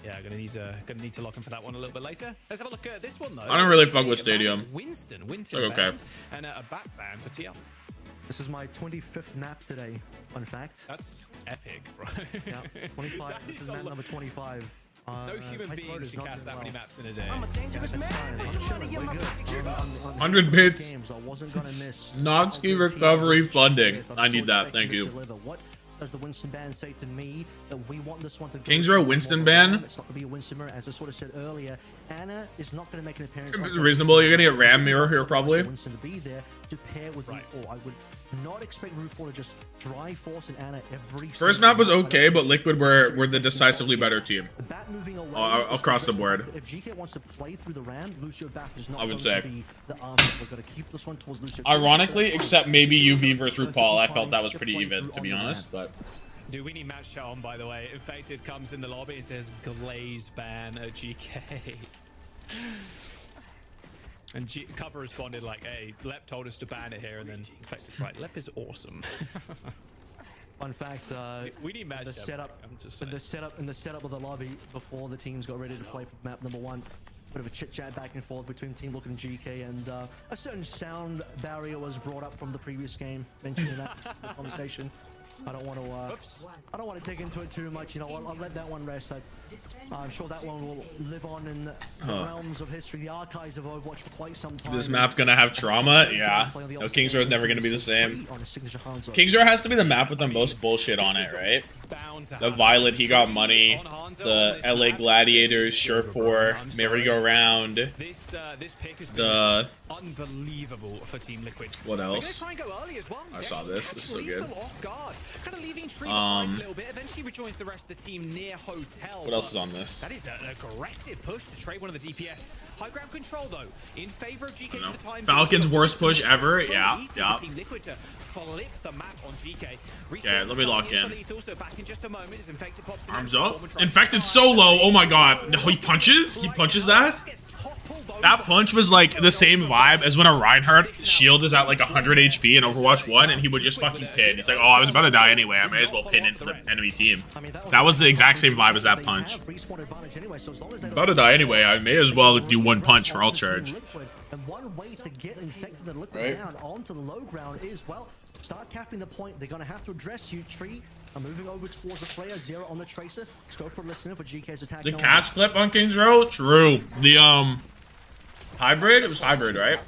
yeah, gonna need to lock in for that one a little bit later. Let's have a look at this one though. I don't really fuck with Stadium. Winston okay. And a back ban for TL. This is my 25th map today, fun fact. That's epic, bro. Yeah, 25. This is map number 25. No human being can cast that many maps in a day. I'm a dangerous man. 100 bits. I wasn't gonna miss. Notsky recovery funding. I need that. Thank you. What does the Winston ban say to me that we want this one to go? Kings are a Winston ban? It's not gonna be a Winston mirror, as I sort of said earlier. Ana is not gonna make an appearance. Reasonable. You're gonna get Ram mirror here probably. Winston to be there to pair with RuPaul. I would not expect RuPaul to just dry force an Ana every. First map was okay, but Liquid were the decisively better team. Across the board. If GK wants to play through the Ram, Lucio back is not I would going say. to be the answer. We're gonna keep this one towards Lucio. Ironically, except maybe UV versus RuPaul, I felt that was pretty even, to be honest. But dude, we need match chat on, by the way. Infected comes in the lobby and says glaze ban at GK. And Cover responded like, hey, Lep told us to ban it here, and then Infected's right, Lep is awesome. Fun fact, we need match the setup. The setup of the lobby before the teams got ready to play for map number 1. Bit of a chit chat back and forth between Team Look and GK, and a certain sound barrier was brought up from the previous game, mentioned in that conversation. I don't want to dig into it too much. You know, I'll let that one rest. I'm sure that one will live on in the realms of history, the archives of Overwatch for quite some time. This map gonna have trauma? Yeah. No, Kingsrow is never gonna be the same. Kingsrow has to be the map with the most bullshit on it, right? The Violet, he got money. The LA Gladiators, Surefour, merry-go-round. The unbelievable for Team Liquid. What else? I saw this. This is so good. What else is on this? That is an aggressive push to trade one of the DPS. High ground control though, in favor of GK for the time. Falcon's worst push ever. Yeah. Team Liquid to flip the map on GK. Yeah, let me lock in. Just a moment. Arms up. Infected so low. Oh my god. No, he punches? He punches that? That punch was like the same vibe as when a Reinhardt shield is at like 100 HP in Overwatch 1 and he would just fucking pin. He's like, oh, I was about to die anyway. I may as well pin into the enemy team. That was the exact same vibe as that punch. About to die anyway. I may as well do one punch for all charge. And one way to get infected and liquid down onto the low ground is, well, start capping the point. They're going to have to address you. Tree are moving over towards the player. Zero on the tracer. Let's go for a listener for GK's attack. The cast clip on Kings Row? True. The, hybrid? It was hybrid, right?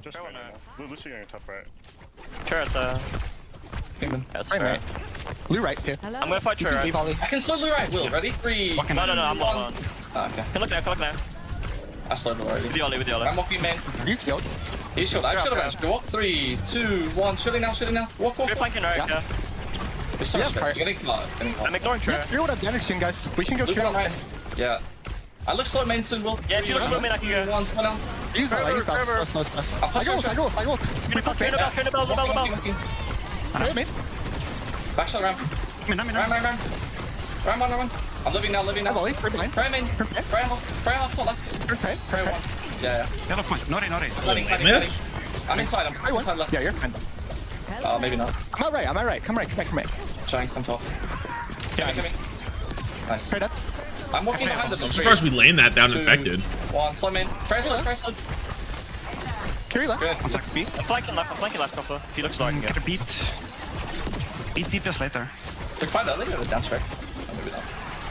Just right now. Lucy on top right. Sure, it's that's right. Blue right here. I'm gonna fight Trey right. I can slow blue right. Will, ready? 3. No, I'm on. Okay. Can look now. I slowed blue already. With the Ollie. I'm walking man. You killed. He's shot. I should have walk. 3, 2, 1. Shooting now. Walk. You're flanking right, yeah. I'm ignoring Trey. You're what I'm damaging, guys. We can go kill right. Yeah. I look slow main soon, Will. Yeah, if you look slow main, I can go. One, slow down. He's slow. I go. We pop turn the bell. Backshot ramp. Ram. I'm living now. Pray main. Pray half to left. Pray 1. Yeah. Yellow point. Not in. Miss? I'm inside. I'm inside left. Yeah, you're fine. Maybe not. I'm alright. Come right. Try and come top. Yeah, come in. Nice. I'm walking behind us. I'm surprised we lane that down infected. 1, slow main. Press slow. Carry left. Good. One second, beat. I'm flanking left, Copper. If he looks like Get a beat. Beat deep this later. We find that later with down track. Maybe not.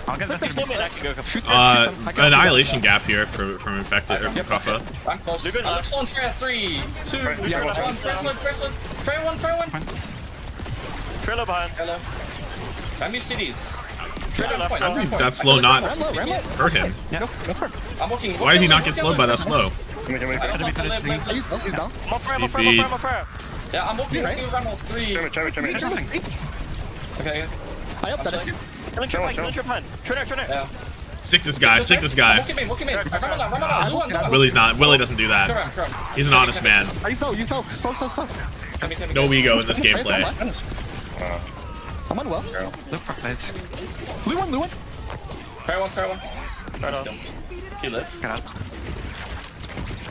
I'll get that. I can go. Annihilation gap here from infected or from Kuffa. I'm close. I look slow on Freya. 3, 2, 1. Press load. Freya 1. Trailer behind. Hello. I'm your cities. I think that slow not hurt him. Yeah. I'm walking. Why did he not get slowed by that slow? Yeah, I'm walking. Ramble 3. Okay. I up that. Trainer. Stick this guy. Walk him in. Willie's not. Willie doesn't do that. He's an honest man. He's no. So. No ego in this gameplay. I'm on well. Look for plates. Blue one. Fair one. Right on. He lived. Get out.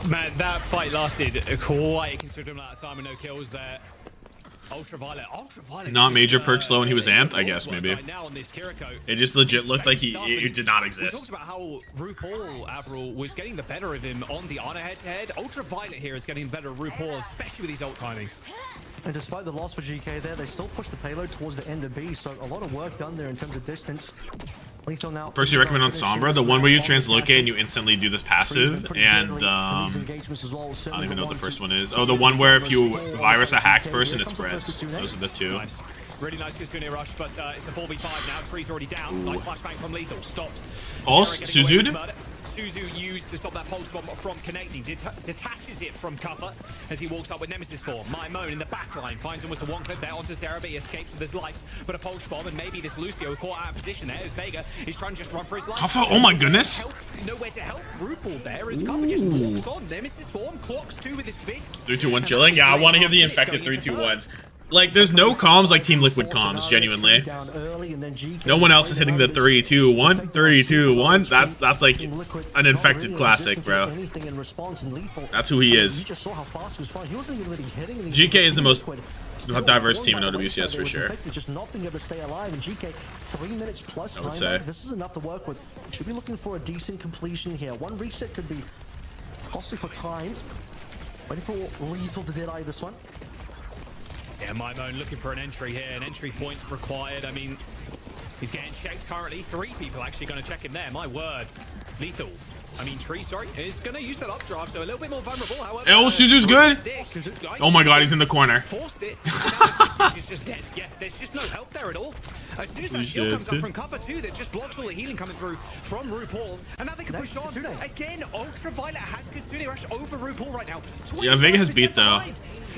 Man, that fight lasted quite a considerable amount of time and no kills there. Ultraviolet. Not major perk slow when he was amped, I guess, maybe. It just legit looked like it did not exist. We talked about how RuPaul Avril was getting the better of him on the Ana head-to-head. Ultraviolet here is getting the better of RuPaul, especially with these ult timings. And despite the loss for GK there, they still push the payload towards the end of B, so a lot of work done there in terms of distance. Perks you recommend on Sombra? The one where you translocate and you instantly do this passive, and I don't even know what the first one is. Oh, the one where if you virus a hacked person, it spreads. Those are the two. Nice. Really nice Qadsiah rush, but it's a 4v5 now. Tree's already down. Nice flashbang from Lethal. Stops. Pulse, Suzud. Suzu used to stop that pulse bomb from connecting. Detaches it from cover as he walks up with Nemesis form. Mymone in the back line finds almost a one clip there onto Sarah, but he escapes with his life. But a pulse bomb, and maybe this Lucio caught out of position there as Vega is trying to just run for his life. Kuffa, oh my goodness. Nowhere to help RuPaul there as Kuffa just walks on. Nemesis form, clocks 2 with his fists. 3-2-1 chilling? Yeah, I want to hear the infected 3-2-1s. Like, there's no comms like Team Liquid comms, genuinely. No one else is hitting the 3-2-1, 3-2-1. That's like an infected classic, bro. That's who he is. GK is the most diverse team in OWCS for sure. Just not being able to stay alive, and GK 3 minutes plus I would say. This is enough to work with. Should be looking for a decent completion here. One reset could be costly for time. Waiting for Lethal to deny this one. Yeah, Mymone looking for an entry here. An entry point required. I mean, he's getting checked currently. 3 people actually going to check him there. My word. Lethal. I mean, Tree, sorry, is going to use that updraft, so a little bit more vulnerable. However, oh, Suzu's good. Oh my god, he's in the corner. Forced it. He's just dead. Yeah, there's just no help there at all. As soon as that shield comes up from cover 2, that just blocks all the healing coming through from RuPaul. And now they can push on. Again, Ultraviolet has Qadsiah rush over RuPaul right now. Yeah, Vega has beat though.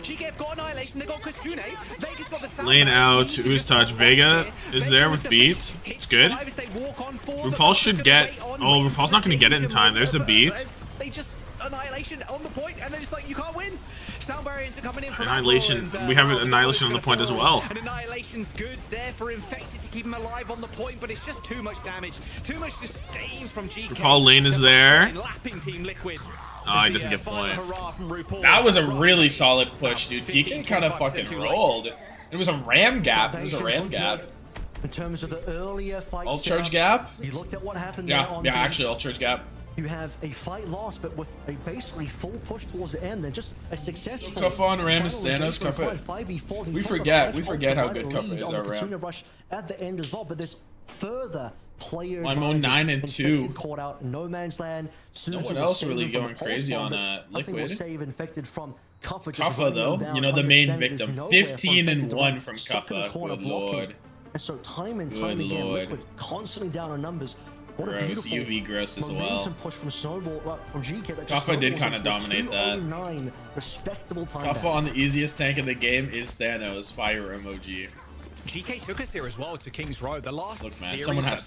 GK got Annihilation, they got Qadsiah. Vega's got the lane out, who's touch? Vega is there with beat. It's good. RuPaul should get. Oh, RuPaul's not going to get it in time. There's the beat. They just Annihilation on the point, and then it's like, you can't win. Sound variants are coming in from Annihilation. We have Annihilation on the point as well. And Annihilation's good there for Infected to keep him alive on the point, but it's just too much damage. Too much disdain from GK. Paul Lane is there. Lapping Team Liquid. Oh, he doesn't get point. That was a really solid push, dude. Geekay kind of fucking rolled. It was a ram gap. It was a ram gap. In terms of the earlier fight, All charge gap. You looked at what happened. Yeah, there on yeah. the, Actually, all charge gap. You have a fight lost, but with a basically full push towards the end. They're just a successful. Kuffa on Ram is Thanos. Kuffa. We forget how good Kuffa is at Ram. Rush at the end as well, but there's further player. I'm on 9 and 2. Caught out in no man's land. No one else really going crazy on Liquid. Save Infected from Kuffa. Kuffa though, you know, the main victim. 15 and 1 from Kuffa. Good lord. And so time and time again, Liquid constantly down on numbers. What a gross, UV gross as well. Push from Snowball, from GK that Kuffa did kind of dominate that. Respectable time. Kuffa on the easiest tank in the game is Thanos. Fire emoji. GK took us here as well to King's Road. The last series someone has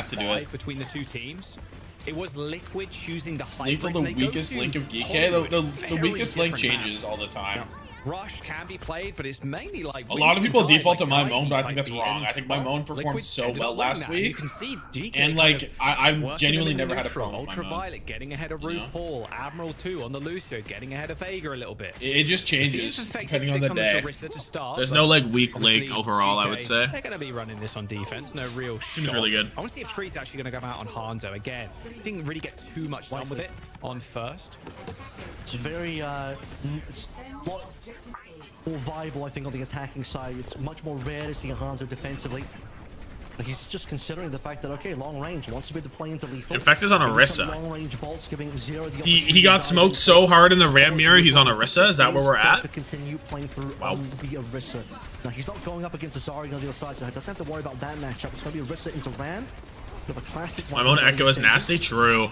to do it between the two teams. It was Liquid choosing the hybrid. Lethal, the weakest link of Geekay. The weakest link changes all the time. Rush can be played, but it's mainly like a lot of people default to my moan, but I think that's wrong. I think my moan performed so well last week, you can see and like I genuinely never had a problem with my moan. Ultraviolet getting ahead of RuPaul, Admiral 2 on the Lucio getting ahead of Vega a little bit. It just changes depending on the day. There's no like weak link overall, I would say. They're going to be running this on defense, no real Seems really good. I want to see if Tree's actually going to come out on Hanzo again. Didn't really get too much done with it on first. It's very more viable, I think, on the attacking side. It's much more rare to see Hanzo defensively. But he's just considering the fact that, okay, long range wants to be the play into lethal. Infected's on Orisa. Long range bolts giving Zero the he got smoked so hard in the Ram mirror, he's on Orisa. Is that where we're at? To continue playing through on the Orisa. Now, he's not going up against Azari on the other side, so he doesn't have to worry about that matchup. It's going to be Orisa into Ram. Bit of a classic one. My own Echo is nasty. True.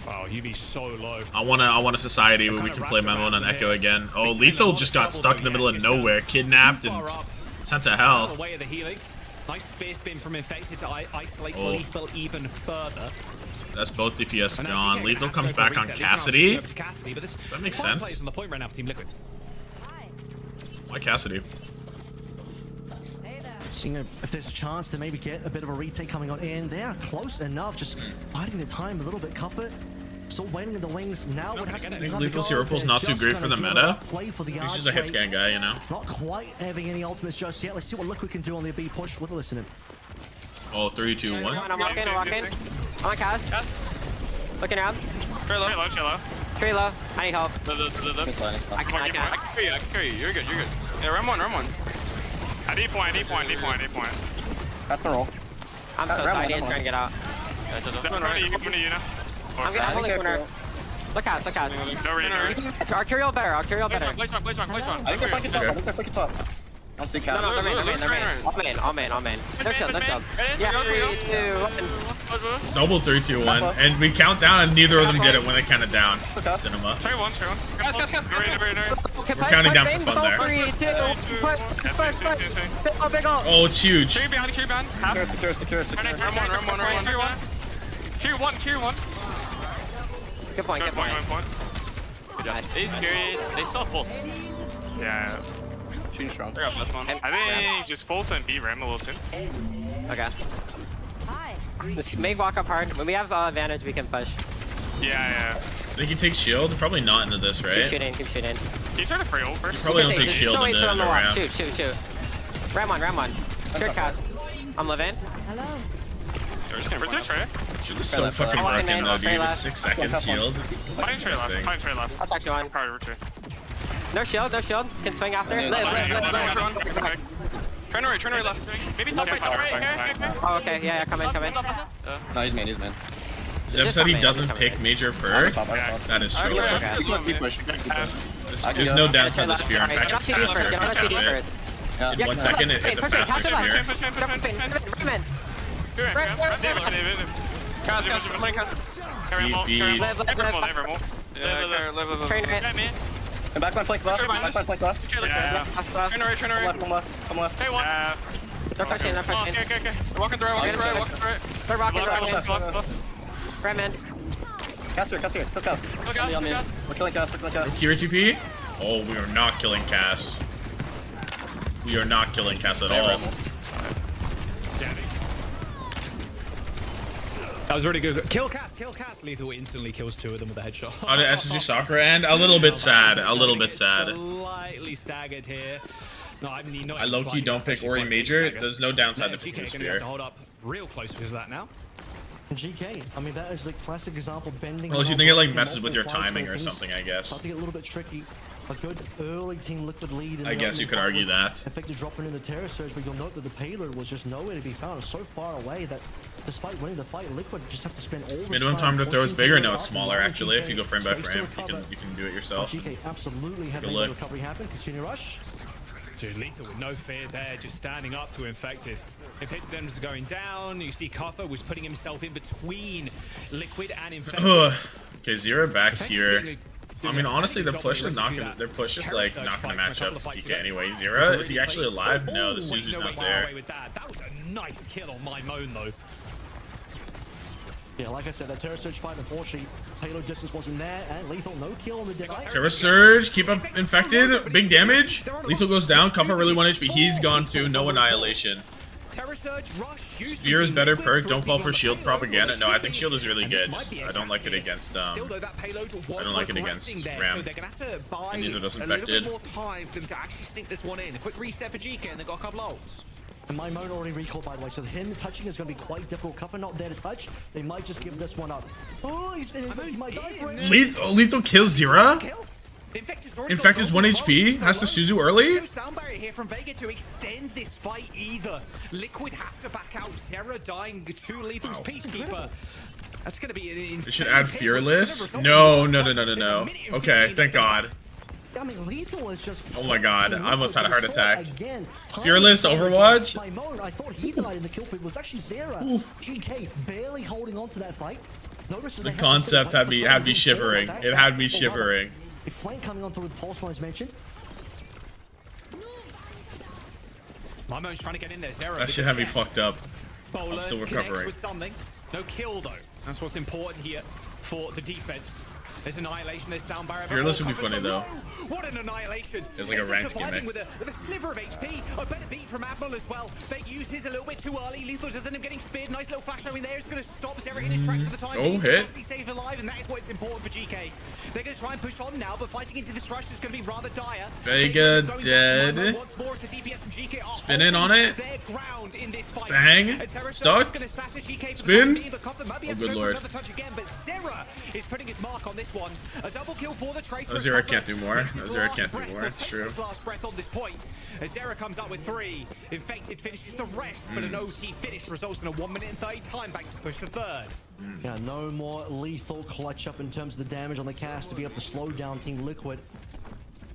Oh, you'd be so low. I want a society where we can play Memon on Echo again. Oh, Lethal just got stuck in the middle of nowhere, kidnapped and sent to hell. Away of the healing. Nice space spin from Infected to isolate Lethal even further. That's both DPS gone. Lethal comes back on Cassidy. Does that make sense? On the point right now for Team Liquid. Why Cassidy? Seeing if there's a chance to maybe get a bit of a retake coming on in. They are close enough, just biding the time a little bit. Kuffa still waiting in the wings. Now what happens? I think Lethal's hero pool's not too great for the meta. He's just a hitscan guy, you know. Not quite having any ultimates just yet. Let's see what Liquid can do on the B push with a listening. Oh, 3, 2, 1. I'm walking. I'm on Kaz. Looking around. Tree low. Tree low. I need help. I can carry you. You're good. Yeah, run one. I need point. That's the roll. I'm so tight, I didn't try and get out. I'm gonna you now. I'm holding corner. Look out. Arterial better. Place one. I think they're fucking top. I don't see Cal. No, they're main. All main. No shield. Yeah, 3, 2, 1. Double 3, 2, 1. And we count down and neither of them did it when they counted down. Cinema. Trey one. We're counting down for fun there. 3, 2, big ult. Oh, it's huge. Tree behind. Secure. Run one. Good point. These carry. They still pulse. Yeah. Shooting strong. I think just pulse and beat Ram a little soon. Okay. Just make walk up hard. When we have advantage, we can push. Yeah. Think he takes shield? Probably not into this, right? Keep shooting. Can you try to free ult first? You probably don't take shield into the round. Shoot. Ram one. Sure, Kaz. I'm living. Hello. Where's your Trey? Shield is so fucking broken though, dude. 6 seconds shield. Find Trey left. I'll talk to one. Probably Trey. No shield. Can swing after. Live. Turn right left. Maybe top right. Oh, okay. Yeah, come in. No, he's main. Zeb said he doesn't pick major perk. That is true. There's no downtime this spear. In fact, it's faster. In 1 second, it's a faster spear. Train it. And backline flank left. Turn right. Come left. Hey, one. They're pushing. Okay. Walking through. They're rocking. Ram in. Cast here, still cast. On me. We're killing cast. Kira TP? Oh, we are not killing Cass. We are not killing Cass at all. That was really good. Kill cast. Lethal instantly kills 2 of them with a headshot. Out of SSG Sakura, and a little bit sad. Slightly staggered here. No, I mean, I low-key don't pick Ori Major. There's no downside to picking GK's going to have Spear. to hold up real close because of that now. GK, I mean, that is the classic example bending. Unless you think it like messes with your timing or something, I guess. Start to get a little bit tricky. A good early Team Liquid lead. I guess you could argue that. Effective dropping in the Terror Surge, but you'll note that the payload was just nowhere to be found. It's so far away that despite winning the fight, Liquid just have to spend all the Minimum time to throw is bigger. No, it's smaller actually. If you go frame by frame, you can do it yourself. GK absolutely had the recovery happen. Continue rush. Dude, Lethal with no fear there, just standing up to Infected. Infected ends going down. You see Qadsiah was putting himself in between Liquid and Infected. Okay, Zero back here. I mean, honestly, their push is not gonna. Their push is like not gonna match up with DK anyway. Zero, is he actually alive? No, the Suzu's not there. That was a nice kill on my moan though. Yeah, like I said, that Terror Surge fight, unfortunately, payload distance wasn't there, and Lethal no kill on the device. Terror Surge, keep up Infected, big damage. Lethal goes down, Qadsiah really 1 HP. He's gone too, no Annihilation. Spear is better perk, don't fall for shield propaganda. No, I think shield is really good. I don't like it against I don't like it against Ram. And neither does Infected. More time for them to actually sink this one in. A quick reset for GK, and they got a couple ults. And my moan already recalled, by the way, so him touching is going to be quite difficult. Qadsiah not there to touch. They might just give this one up. Oh, he might die for it. Lethal kills Zira? Infected's 1 HP, has to Suzu early? No sound barrier here from Vega to extend this fight either. Liquid have to back out. Zera dying to Lethal's Peacekeeper. That's going to be an insane. They should add Fearless? No. Okay, thank God. I mean, Lethal is just. Oh my God, I almost had a heart attack. Fearless Overwatch? I thought he died in the kill, but it was actually Zera. GK barely holding on to that fight. The concept had me shivering. It had me shivering. A flank coming on through with Pulse, as mentioned. My moan's trying to get in there. Zera. That shit had me fucked up. I'm still recovering. With something. No kill though. That's what's important here for the defense. There's annihilation, there's sound barrier. Fearless would be funny though. What an annihilation! It's like a ranked gimmick. With a sliver of HP. A better beat from Admiral as well. They use his a little bit too early. Lethal does end up getting speared. Nice little flash showing there. It's going to stop Zera in his tracks for the time. Oh, hit. He's safe alive, and that is what's important for GK. They're going to try and push on now, but fighting into this rush is going to be rather dire. Vega dead. Spin in on it. Bang. Stuck. Spin. Oh, good lord. Zera is putting his mark on this one. A double kill for the Tracer. Zera can't do more. Zera can't do more. It's true. Last breath on this point. Zera comes up with 3. Infected finishes the rest, but an OT finish results in a 1 minute and 30 time back to push to 3rd. Yeah, no more lethal clutch up in terms of the damage on the cast to be able to slow down Team Liquid.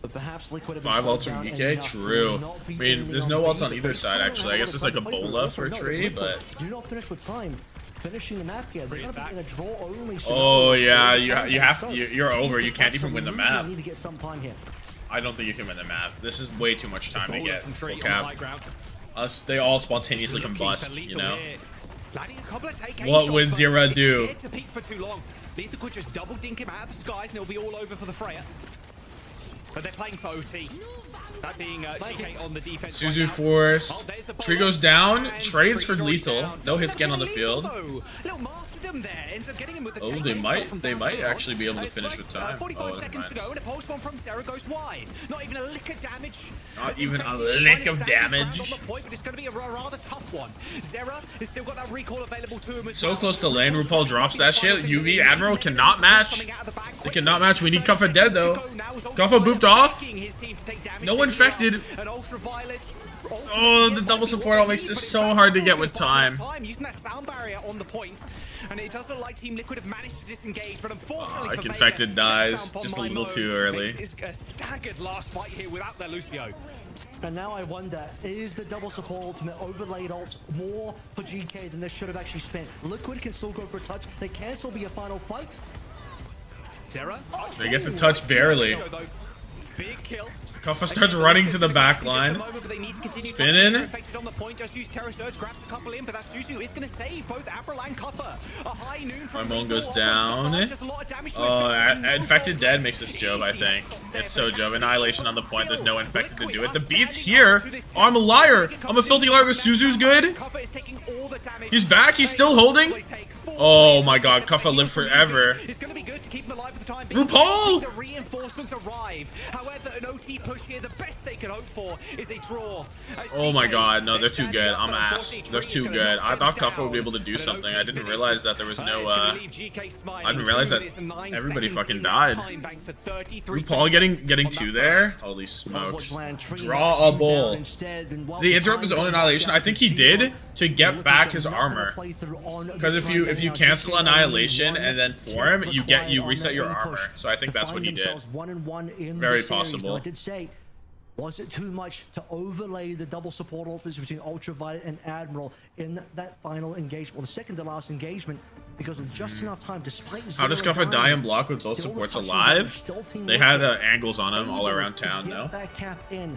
But perhaps Liquid have 5 ults from Geekay? True. I mean, there's no ults on either side actually. I guess there's like a bola for a tree, but. Do not finish with time. Finishing the map here. They're gonna be in a draw only. Oh yeah, you're over. You can't even win the map. Need to get some time here. I don't think you can win the map. This is way too much time to get full cap. They all spontaneously combust, you know. What would Zera do? Lethal could just double dink him out of the skies and it'll be all over for the Freya. But they're playing for OT. That being GK on the defense. Suzu forced. Tree goes down. Trades for Lethal. No hit scan on the field. Oh, they might actually be able to finish with time. 45 seconds to go, and a pulse bomb from Zera goes wide. Not even a lick of damage. Not even a lick of damage. On the point, but it's going to be a rather tough one. Zera has still got that recall available to him. So close to lane. RuPaul drops that shit. UV Admiral cannot match. They cannot match. We need Qadsiah dead though. Qadsiah booped off. No infected. Oh, the double support all makes this so hard to get with time. Using that sound barrier on the point, and it does look like Team Liquid have managed to disengage, but unfortunately, like Infected dies just a little too early. It's a staggered last fight here without their Lucio. And now I wonder, is the double support ultimate overlaid ult more for GK than they should have actually spent? Liquid can still go for a touch. They can still be a final fight. Zera? They get the touch barely. Big kill. Kuffa starts running to the back line. Spinning. On the point, just use Terror Surge, grabs a couple in, but that Suzu is going to save both Abril and Kuffa. A high noon from Moon goes down. Infected Dead makes this Job, I think. It's so Job. Annihilation on the point. There's no Infected to do it. The beat's here. Oh, I'm a liar. I'm a filthy liar. The Suzu's good. He's back. He's still holding. Oh my god. Kuffa lived forever. RuPaul! The reinforcements arrive. However, an OT push here, the best they can hope for is a draw. Oh my god, no, they're too good. I'm ass. They're too good. I thought Kuffa would be able to do something. I didn't realize that there was no, I didn't realize that everybody fucking died. RuPaul getting two there? Holy smokes. Draw a bull. Did he interrupt his own Annihilation? I think he did to get back his armor. Because if you cancel Annihilation and then form, you reset your armor. So I think that's what he did. Very possible. Was it too much to overlay the double support ultimates between Ultraviolet and Admiral in that final engagement, or the second to last engagement, because with just enough time, despite how does Kuffa die and block with both supports alive? They had angles on him all around town, though.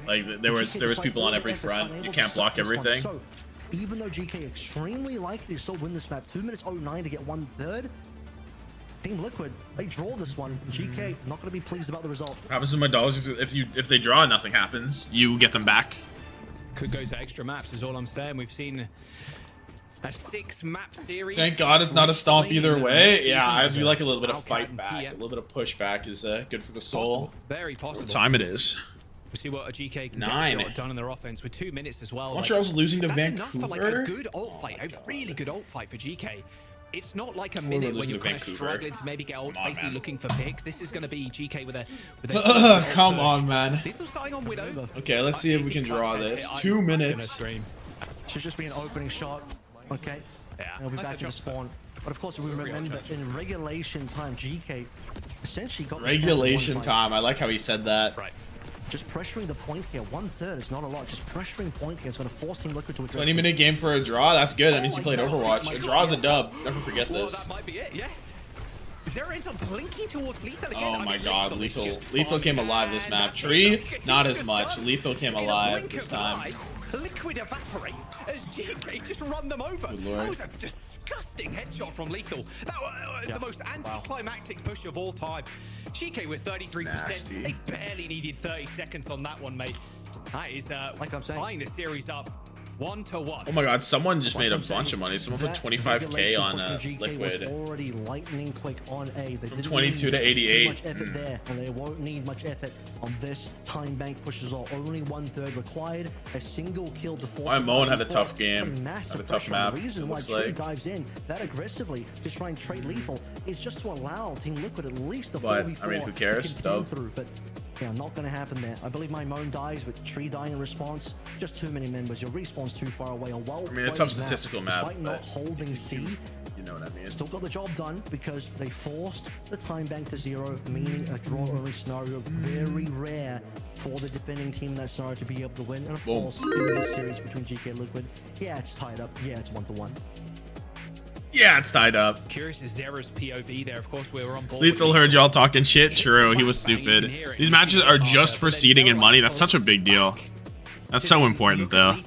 Like there was people on every front. You can't block everything. So, even though GK extremely likely to still win this map, 2 minutes 09 to get 1/3. Team Liquid, they draw this one. GK not going to be pleased about the result. What happens with my dogs if they draw and nothing happens? You get them back. Could go to extra maps is all I'm saying. We've seen a 6-map series. Thank God it's not a stomp either way. Yeah, I do like a little bit of fight back. A little bit of pushback is good for the soul. Very possible. What time it is? We'll see what a GK can 9. get done in their offense with 2 minutes as well. Montreal's losing to that's Vancouver. Enough for like a good ult fight, a really good ult fight for GK. It's not like a minute where you're kind of struggling to maybe get ult, basically looking for picks. This is going to be GK with a come on, man. On Widow. Okay, let's see if we can draw this. 2 minutes. Should just be an opening shot. Okay. Yeah. And we'll be back to the spawn. But of course, if we remember in regulation time, GK essentially got regulation time. I like how he said that. Right. Just pressuring the point here. 1/3 is not a lot. Just pressuring point here is going to force Team Liquid to address. 20-minute game for a draw. That's good. That means you played Overwatch. A draw is a dub. Never forget this. That might be it. Yeah. Zera ends up blinking towards Lethal again. Oh my god, Lethal came alive this map. Tree, not as much. Lethal came alive this time. Liquid evaporate as GK just run them over. That was a disgusting headshot from Lethal. That was the most anticlimactic push of all time. GK with 33%. Nasty. They barely needed 30 seconds on that one, mate. That is like I'm saying, tying the series up 1-1. Oh my god, someone just made a bunch of money. Someone put 25k on Liquid. Already lightning quick on A. They from 22 to 88. Much effort there, and they won't need much effort on this time bank push as well. Only 1/3 required. A single kill to force. Moen had a tough game. Had a tough map. The reason why Trey dives in that aggressively to try and trade Lethal is just to allow Team Liquid at least a 4v4. I mean, who cares? Through, but yeah, not going to happen there. I believe my Moan dies with Tree dying in response. Just too many members. Your respawn's too far away. I mean, a tough statistical map. Despite not holding C, you know what I mean. Still got the job done because they forced the time bank to 0, meaning a draw-only scenario. Very rare for the defending team in that scenario to be able to win. And of course, in this series between GK and Liquid, yeah, it's tied up. Yeah, it's 1-1. Yeah, it's tied up. Curious is Zera's POV there. Of course, we were on board. Lethal heard y'all talking shit. True, he was stupid. These matches are just for seeding and money. That's such a big deal. That's so important, though.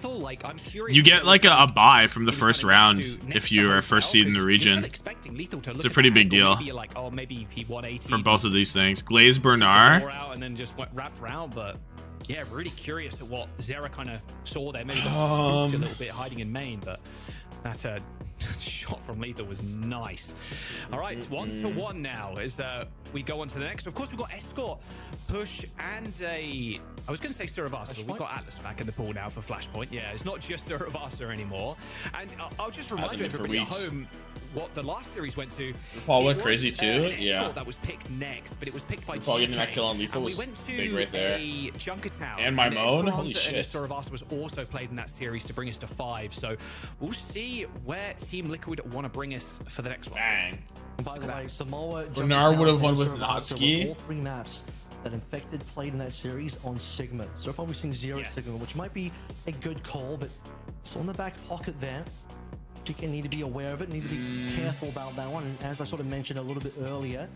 You get like a bye from the first round if you are first seed in the region. It's a pretty big deal for both of these things. Glaze Bernard. And then just went wrapped around, but yeah, really curious at what Zera kind of saw there. Maybe got spooked a little bit hiding in main, but that shot from Lethal was nice. All right, 1-1 now as we go on to the next. Of course, we've got Escort, Push, and I was going to say Suravasa, but we've got Atlas back in the pool now for Flashpoint. Yeah, it's not just Suravasa anymore. And I'll just remind everybody at home what the last series went to. Paul went crazy too. Yeah. That was picked next, but it was picked by Paul getting that kill on Lethal was big right there. And my Moan, holy shit. Suravasa was also played in that series to bring us to 5. So we'll see where Team Liquid want to bring us for the next one. Bang. By the way, Samoa, Bernard would have won with Natsuki. All 3 maps that Infected played in that series on Sigma. So far we've seen 0 Sigma, which might be a good call, but it's on the back pocket there. GK need to be aware of it, need to be careful about that one. And as I sort of mentioned a little bit earlier,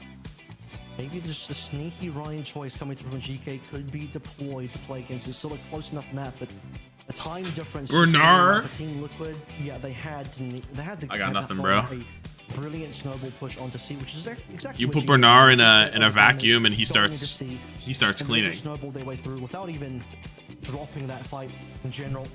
maybe just a sneaky Ryan choice coming through from GK could be deployed to play against. It's still a close enough map, but the time difference. Bernard. For Team Liquid, yeah, they had to. I got nothing, bro. A brilliant snowball push onto C, which is exactly. You what put GK Bernard did. in a vacuum, and he Going into starts C, and cleaning. they snowballed their way through without even dropping that fight in general.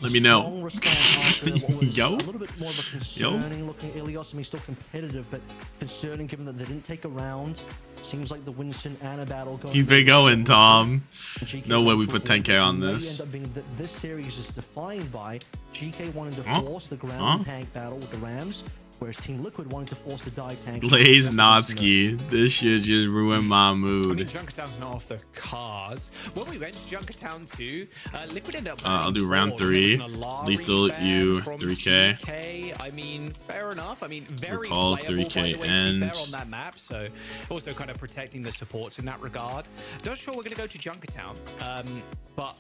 Let me know. Strong response after what was Yo. a little bit more of a concerning looking Ilios. I mean, still competitive, but concerning given that they didn't take a round. Seems like the Winston Ana battle going. Keep it going, Tom. GK No way we put 10K on may this. end up being that this series is defined by GK wanting to force the ground tank battle with the Rams, whereas Team Liquid wanting to force the dive tank. Blaze Notsky. This shit just ruined my I mean, mood. Junkertown's not off the cards. When we went to Junkertown 2, Liquid ended up. I'll do round 3. Lethal, you 3K. GK. I mean, fair enough. I mean, very Recall playable, 3K by the way, to be end. fair, on that map. So also kind of protecting the supports in that regard. Not sure we're going to go to Junkertown, but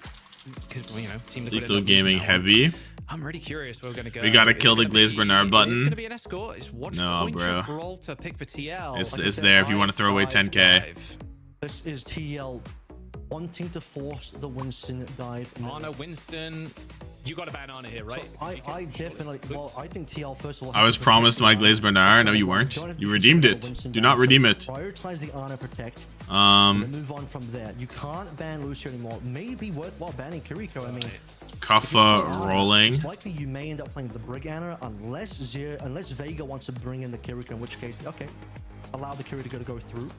because Team Liquid Lethal ended up losing Gaming that one. Heavy. I'm really curious where we're going to go. We gotta Is kill it the gonna Glaze be- Bernard It's button. going to be an escort. It's watch No, point bro. Gibraltar pick for TL. It's Like I said, there if you want to throw away 5-5. 10K. This is TL wanting to force the Winston dive. Ana Winston, you got a ban Ana here, right? So I definitely. Well, I think TL first of all. I was promised my Glaze Bernard. No, you weren't. You redeemed it. Do not redeem it. Prioritize the Ana protect. And move on from there. You can't ban Lucio anymore. Maybe worthwhile banning Kiriko. I mean, Kuffa rolling. it's likely you may end up playing the Brig Ana unless Vega wants to bring in the Kiriko, in which case, okay, allow the Kiriko to go through.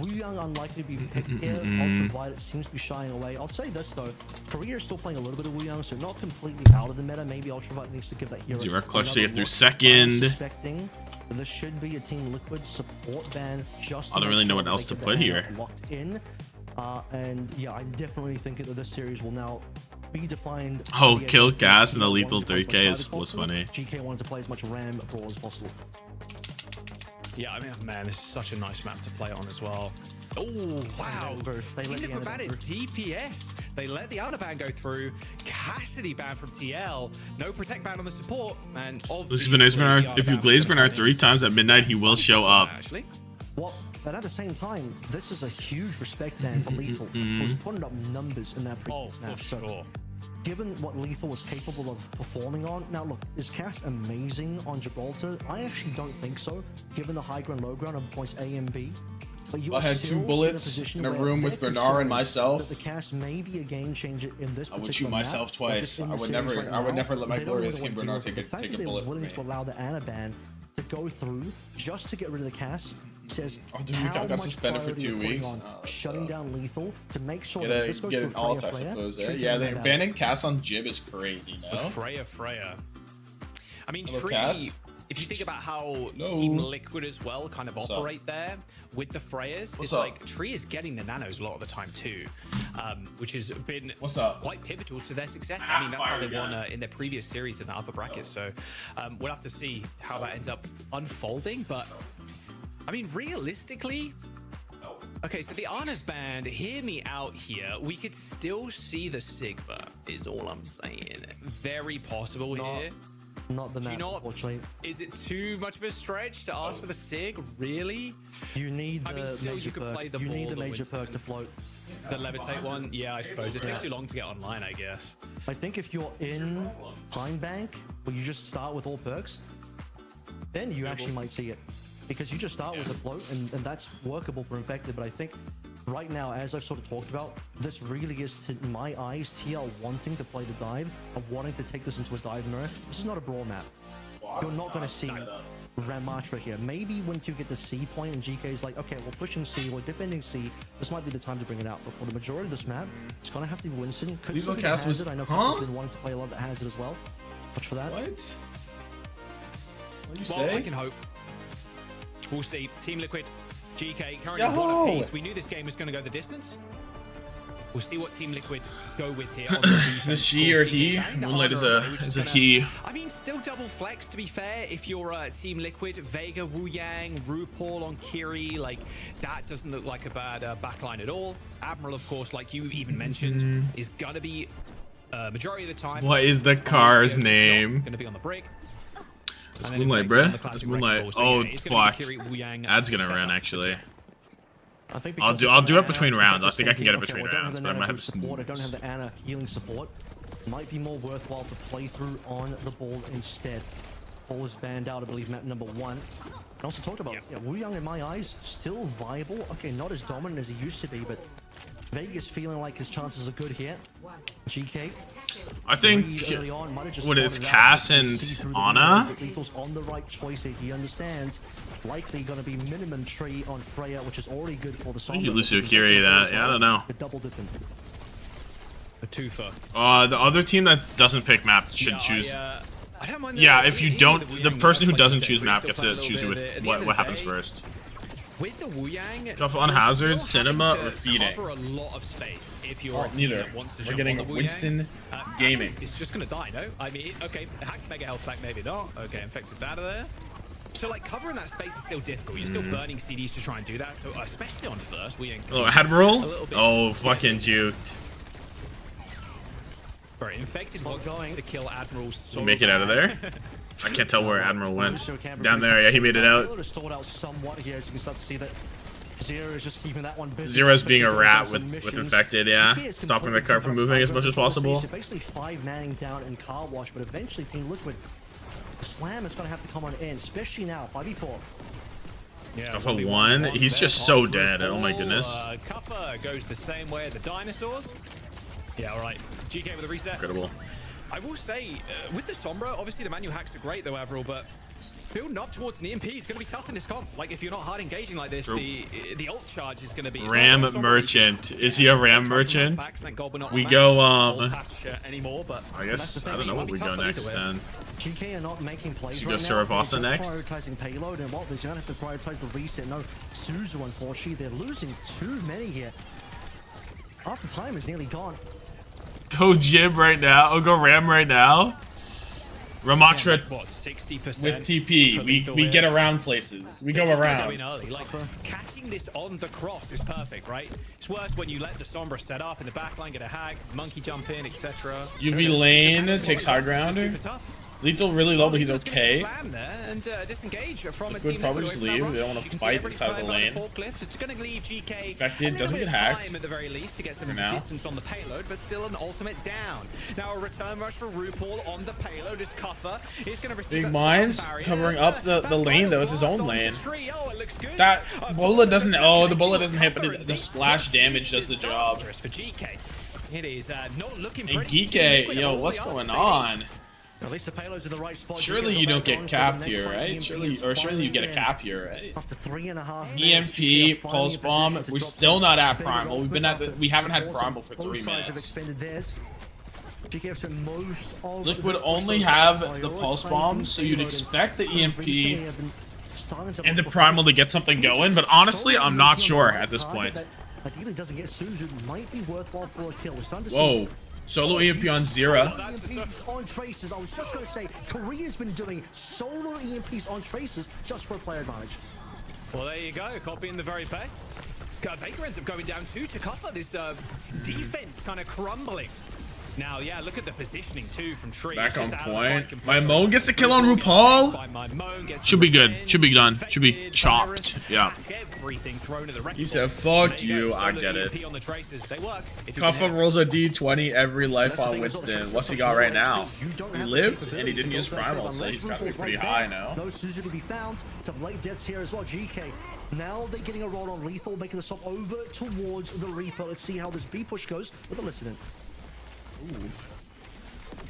Wu Yang unlikely to be picked here. Ultraviolet seems to be shying away. I'll say this though, Korea is still playing a little bit of Wu Yang, so not completely out of the meta. Maybe Ultraviolet needs to give that hero. Zero clutch to another get through look. second. I'm suspecting that this should be a Team Liquid support ban. Just to I don't make really know sure what that else they to get put the here. hand locked in. And yeah, I definitely think that this series will now be defined. Oh, by kill the Gas and the wanting lethal to play as 3K much was possible. funny. GK wanted to play as much Ram Brawl as possible. Yeah, I mean, man, this is such a nice map to play on as well. Oh, wow. They Team let the Liquid Ana banned it. DPS. They let the Ana ban go through. Cassidy ban from TL. No protect ban on the support. And This has been Glaze Bernard. If you Glaze Bernard 3 times at midnight, he will show up. Actually. Well, but at the same time, this is a huge respect ban for Lethal, who's putting up numbers in that previous match. So, given what Lethal was capable of performing on, now look, is Cass amazing on Gibraltar? I actually don't think so, given the high ground, low ground of points A and B. But you I had 2 bullets in a room with Bernard and myself. The Cass may be a game changer in this. I would shoot myself twice. I would never let my glorious King Bernard take a bullet from me. To allow the Ana ban to go through just to get rid of the Cass. Says, oh, dude, I got suspended for 2 weeks. Shutting down Lethal to make sure get that this goes to an alt, I Freya. suppose. Yeah, they're banning Cass on Jib is crazy, no? Freya. I mean, Hello, Tree, Cat. if you think about how No. Team Liquid as well kind of What's operate there with the Freyas, it's up? like Tree is getting the nanos a lot of the time too, which has been quite pivotal to their success. I mean, that's how they won in their previous series in the upper bracket. So we'll have to see how that ends up unfolding. But I mean, realistically, okay, so the Ana's banned, hear me out here. We could still see the Sigma, is all I'm saying. Very possible here. Not the Do you map, not, unfortunately. is it too much of a stretch to ask for the Sig? Really? You need the I mean, still, major you could perk. play the You need ball, the major Winston. perk to float. The levitate one? Yeah, I suppose. It takes too long to get online, I guess. I think if you're in Pine Bank, where you just start with all perks, then you actually might see it. Because you just start with the float, and that's workable for Infected, but I think right now, as I've sort of talked about, this really is, in my eyes, TL wanting to play the dive and wanting to take this into a dive mirror. This is not a brawl map. You're not going to see Ramatra here. Maybe once you get the C point and GK is like, okay, we're pushing C, we're defending C, this might be the time to bring it out. But for the majority of this map, it's going to have to be Winston. Could Lethal still be Cast was- Hazard. I know huh? people been wanting to play a lot of the Hazard as well. Watch for that. What? What'd you Well, say? I can hope. We'll see. Team Liquid, GK, currently Yo! one apiece. We knew this game was going to go the distance. We'll see what Team Liquid go with here. On the defense. Is this she or he? Moonlight is a he. I mean, still double flex, to be fair. If you're Team Liquid, Vega, Wu Yang, RuPaul on Kiri, like, that doesn't look like a bad backline at all. Admiral, of course, like you even mentioned, is going to be majority of the time. What is the car's name? Going to be on the break. It's Moonlight, bruh. It's Moonlight. Oh, fuck. Ad's gonna run, actually. I think I'll do it between rounds. I think I can get it between rounds, but I might have support. I don't have snooze. the Ana healing support. Might be more worthwhile to play through on the ball instead. Ball was banned out, I believe, map number 1. I also talked about Wu Yang, in my eyes, still viable. Okay, not as dominant as he used to be, but Vegas feeling like his chances are good here. GK. I think what it's Cass and Ana. Lethal's on the right choice here. He understands likely going to be minimum tree on Freya, which is already good for the song. You Lucio Kiri that. Yeah, I don't know. Double dipping. A twofer. The other team that doesn't pick map should choose. I don't mind If you don't, the person who doesn't choose map gets to choose with what happens first. With the Wu Yang, Go on Hazard, Cinema, or Feeding. cover a lot of space if you're a team Neither. that wants to We're jump getting on the Wu Winston Yang. Gaming. It's just gonna die, no? I mean, okay, hack mega health back, maybe not. Okay, Infected's out of there. So like covering that space is still difficult. You're still burning CDs to try and do that. So especially on first, Wu Yang. Oh, Admiral? Oh, fucking juked. Right, Infected wants to kill Admiral so We'll make it out of there. I can't tell where Admiral went. Down there, yeah, he made it out. Somewhat here, as you can start to see that Zero is just keeping that one busy. Zero's being a rat with Infected, yeah. Stopping the car from moving as much as possible. Basically 5-manning down in Car Wash, but eventually Team Liquid Slam is going to have to come on in, especially now, 5v4. Yeah, for 1, he's just so dead. Oh my goodness. Cuppa goes the same way as the dinosaurs. Yeah, all right. GK with a reset. Incredible. I will say, with the Sombra, obviously the manual hacks are great though, Avril, but building up towards an EMP is going to be tough in this comp. Like, if you're not hard engaging like this, the ult charge is going to be... Ram Merchant. Is he a Ram Merchant? We go, I guess, I don't know what we go next then. GK are not making plays Should we go right now. Saravasa next? Prioritizing payload, and what they're going to have to prioritize the reset. No, Suzu, unfortunately, they're losing too many here. Half the time is nearly gone. Go Jib right now. Oh, go Ram right now. Ramatra what, 60% with TP. We get around places. We go around. Like, catching this on the cross is perfect, right? It's worse when you let the Sombra set up in the backline, get a hack, monkey jump in, etc. UV lane takes high ground. Lethal really low, but he's okay. Liquid probably just leave. They don't want to fight inside of the lane. It's going to leave GK Infected doesn't get hacked. at the very least to get some distance on the payload, but still an ultimate down. Now a return rush for RuPaul on the payload is Cuffer. He's going to receive Big Minds covering up the lane though. It's his own lane. That bullet doesn't. Oh, the bullet doesn't hit, but the splash damage does the job. It is not looking hey Geekay, yo, what's going on? At least the payload's in the right spot. Surely you don't get capped here, right? Surely you get a cap here, right? After 3.5 EMP, pulse bomb. We're still not at primal. We haven't had primal for 3 minutes. Liquid only have the pulse bomb, so you'd expect the EMP and the primal to get something going. But honestly, I'm not sure at this point. Ideally doesn't get Suzu, might be worthwhile for a kill. Whoa. Solo EMP on Zera. On Traces. I was just going to say, Korea's been doing solo EMPs on Traces just for a player advantage. Well, there you go. Copying the very best. Vega ends up going down too to cover this defense kind of crumbling. Now, yeah, look at the positioning too from Tree. Back on point. My Moan gets a kill on RuPaul. Should be good. Should be done. Should be chopped. Yeah. He said, fuck you. I get it. Kuffa rolls a D20 every life on Winston. What's he got right now? He lived and he didn't use primal, so he's got to be pretty high now. No Suzu to be found. Some late deaths here as well. GK. Now they're getting a roll on Lethal, making the stop over towards the Reaper. Let's see how this B push goes with a listening. Ooh.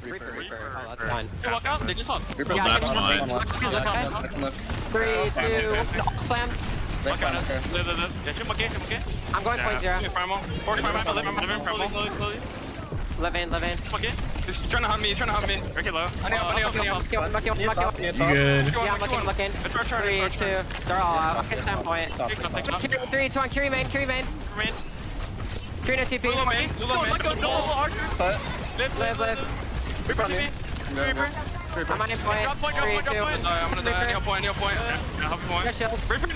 Reaper. Oh, that's fine. Walk out, they just talk. Reaper's that's fine. 3, 2, slam. I'm going point 0. Slowly. Live in. He's trying to hunt me, Very low. I need help. You good? Yeah, I'm looking. 3, 2, they're all out. I'm at 10 point. 3, 2, 1, Curie main. Curie no TP. Live. Reaper TP. I'm on in point. 3, 2. I'm gonna die. I need a point. Help me point. Reaper.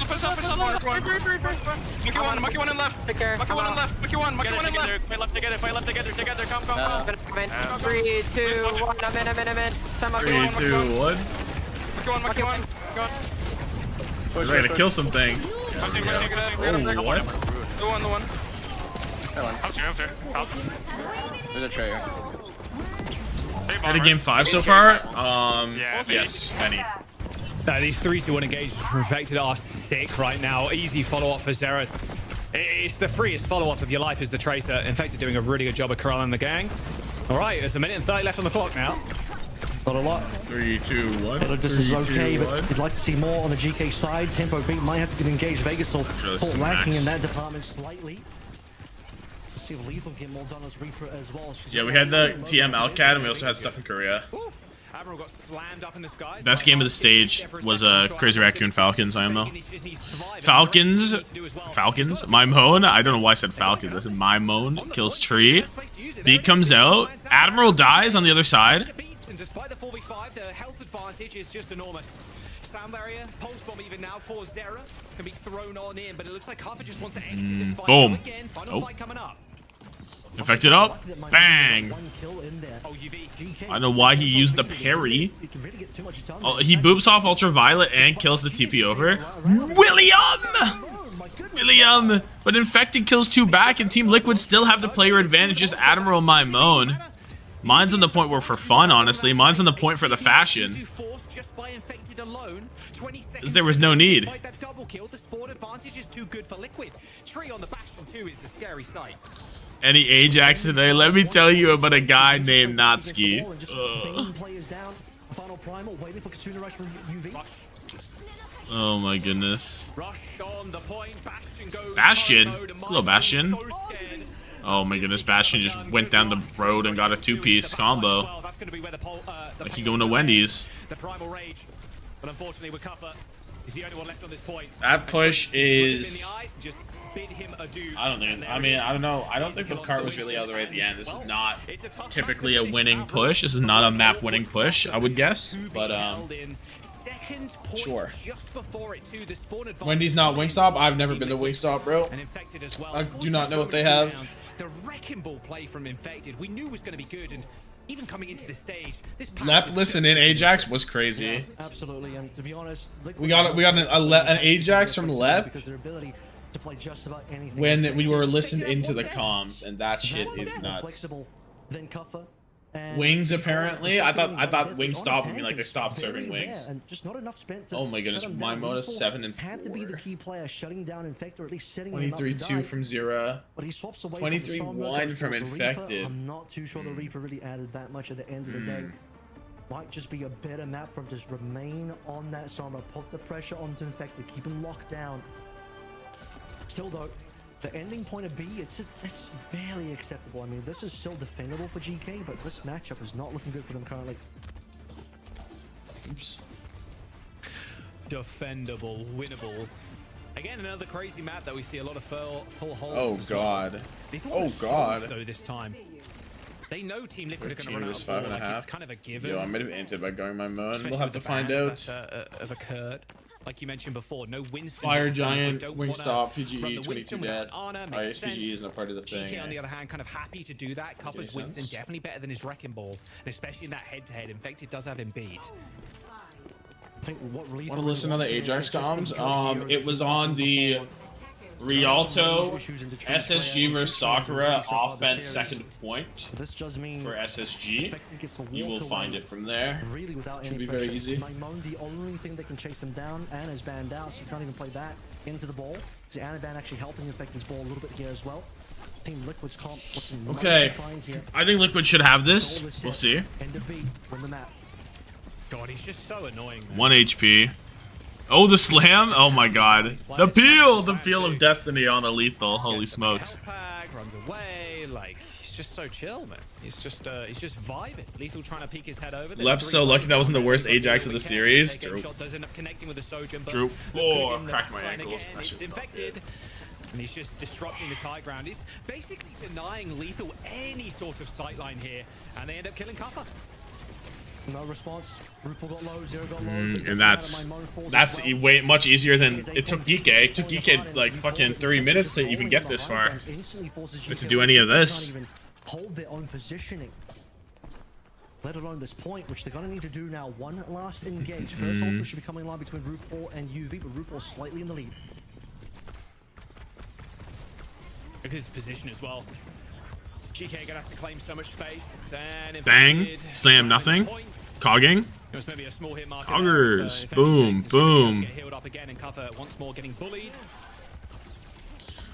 Push up. Monkey one in left. Take care. Monkey one in left. Fight left together. Come. 3, 2, 1. I'm in. 3, 2, 1. Monkey one. Go on. We're ready to kill some things. Pushing, Oh, what? The one. Help you. There's a tray here. Ready game 5 so far? Yes, many. These 3-2-1 engagements from Infected are sick right now. Easy follow-up for Zera. It's the freest follow-up of your life as the Tracer. Infected doing a really good job of corralling the gang. All right, there's a minute and 30 left on the clock now. Not a lot. 3, 2, 1. This is okay, but you'd like to see more on the GK side. Tempo beat might have to get engaged. Vegas will lacking in that department slightly. Let's see if Lethal can get more done as Reaper as well. Yeah, we had the TM Alcat, and we also had stuff in Korea. Admiral got slammed up in the skies. Best game of the stage was Crazy Raccoon Falcons, IMO. Falcons? My Moan? I don't know why I said Falcons. I said My Moan kills Tree. Beat comes out. Admiral dies on the other side. And despite the 4v5, the health advantage is just enormous. Sound barrier, pulse bomb even now for Zera can be thrown on in, but it looks like Kaffa just wants to exit this fight. Boom. Again, final fight coming up. Infected up. Bang. I don't know why he used the parry. Oh, he boops off Ultraviolet and kills the TP over. William! But Infected kills 2 back, and Team Liquid still have the player advantage. Just Admiral My Moan. Mine's on the point where for fun, honestly. Mine's on the point for the fashion. There was no need. Any Ajax today? Let me tell you about a guy named Natsuki. Oh my goodness. Bastion? Hello, Bastion. Oh my goodness, Bastion just went down the road and got a 2-piece combo. Like he going to Wendy's. That push is... I don't know. I don't think the cart was really out of the way at the end. This is not typically a winning push. This is not a map winning push, I would guess. But, sure. Wendy's not Wingstop. I've never been to Wingstop, bro. I do not know what they have. The wrecking ball play from Infected we knew was going to be good, and even coming into the stage, this Lep listen in Ajax was crazy. Yeah, absolutely, and to be honest, we got an Ajax from Lep when we were listened into the comms, and that shit is nuts. Wings apparently. I thought Wings stopped. I mean, like they stopped serving wings. And just not enough spent to oh my goodness, my mode is 7 and 4. Had to be the key player shutting down Infected, or at least setting 23-2 from Zera. But he swaps away 23-1 from Infected. I'm not too sure the Reaper really added that much at the end of the day. Might just be a better map from just remain on that Sombra, put the pressure onto Infected, keep him locked down. Still though, the ending point of B, it's barely acceptable. I mean, this is still defendable for GK, but this matchup is not looking good for them currently. Oops. Defendable, winnable. Again, another crazy map that we see a lot of full holds. Oh god. Oh god. Though this time, they know Team Liquid are going to run out of 5.5. like it's kind of a given. Yo, I might have entered by going my mode. We'll have to find out. Have occurred. Like you mentioned before, no Winston. Fire Giant, Wingstop, PGE, 22 dead. SPGE isn't a part of the thing. GK, on the other hand, kind of happy to do that. Covers Winston definitely better than his Wrecking Ball, and especially in that head-to-head. Infected does have him beat. Want to listen to the Ajax comms? It was on the Rialto SSG versus Sakura offense second point for SSG. You will find it from there. Should be very easy. The only thing that can chase him down, Anna's banned out, so you can't even play that into the ball. So Anna ban actually helping Infected's ball a little bit here as well. Team Liquid's comp looking okay. I think Liquid should have this. We'll see. God, he's just so annoying. Man. 1 HP. Oh, the slam! Oh my god. The peel! The peel of destiny on a lethal. Holy smokes. Runs away, like, he's just so chill, man. He's just vibing. Lethal trying to peek his head over. Lep's so lucky that wasn't the worst Ajax of the series. Droop. Droop. Oh, cracked my ankles. It's Infected. And he's just disrupting this high ground. He's basically denying Lethal any sort of sightline here. And they end up killing Qadsiah. No response. Rupal got low, Zero got low. And that's way much easier than it took Geekay. It took Geekay like fucking 3 minutes to even get this far. But to do any of this. Hold their own positioning. let alone this point, which they're going to need to do now. One last engage. First ultimate should be coming along between RuPaul and UV, but RuPaul slightly in the lead. Look at his position as well. GK gonna have to claim so much space, and Bang, slam, nothing. Cogging. Coggers, boom, boom.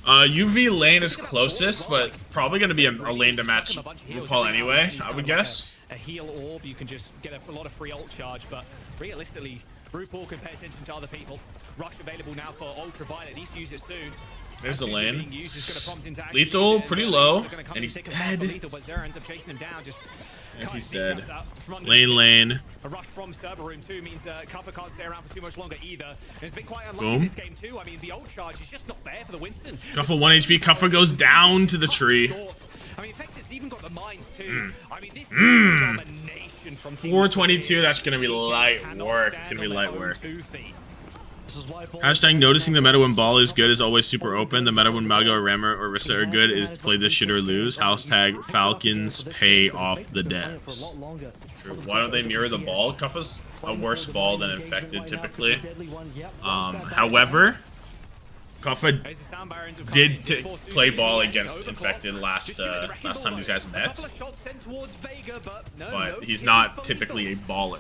UV lane is closest, but probably going to be a lane to match RuPaul anyway, I would guess. A heal orb, you can just get a lot of free ult charge, but realistically, RuPaul can pay attention to other people. Rush available now for Ultraviolet, needs to use it soon. There's the lane. Lethal, pretty low, and he's dead. And he's dead. Lane. A rush from server room too means Kuffa can't stay around for too much longer either. And it's been quite unlucky in this game too. I mean, the ult charge is just not there for the Winston. Kuffa 1 HP. Kuffa goes down to the tree. I mean, Infected's even got the mines too. I mean, this is domination from 422. That's gonna be light work. It's gonna be light work. Hashtag noticing the meta when ball is good is always super open. The meta when Malgo or Rammer or Rissa are good is play this shit or lose. Hashtag Falcons pay off the devs. True. Why don't they mirror the ball? Kuffa's a worse ball than Infected typically. However, Kuffa did play ball against Infected last time these guys met, but he's not typically a baller.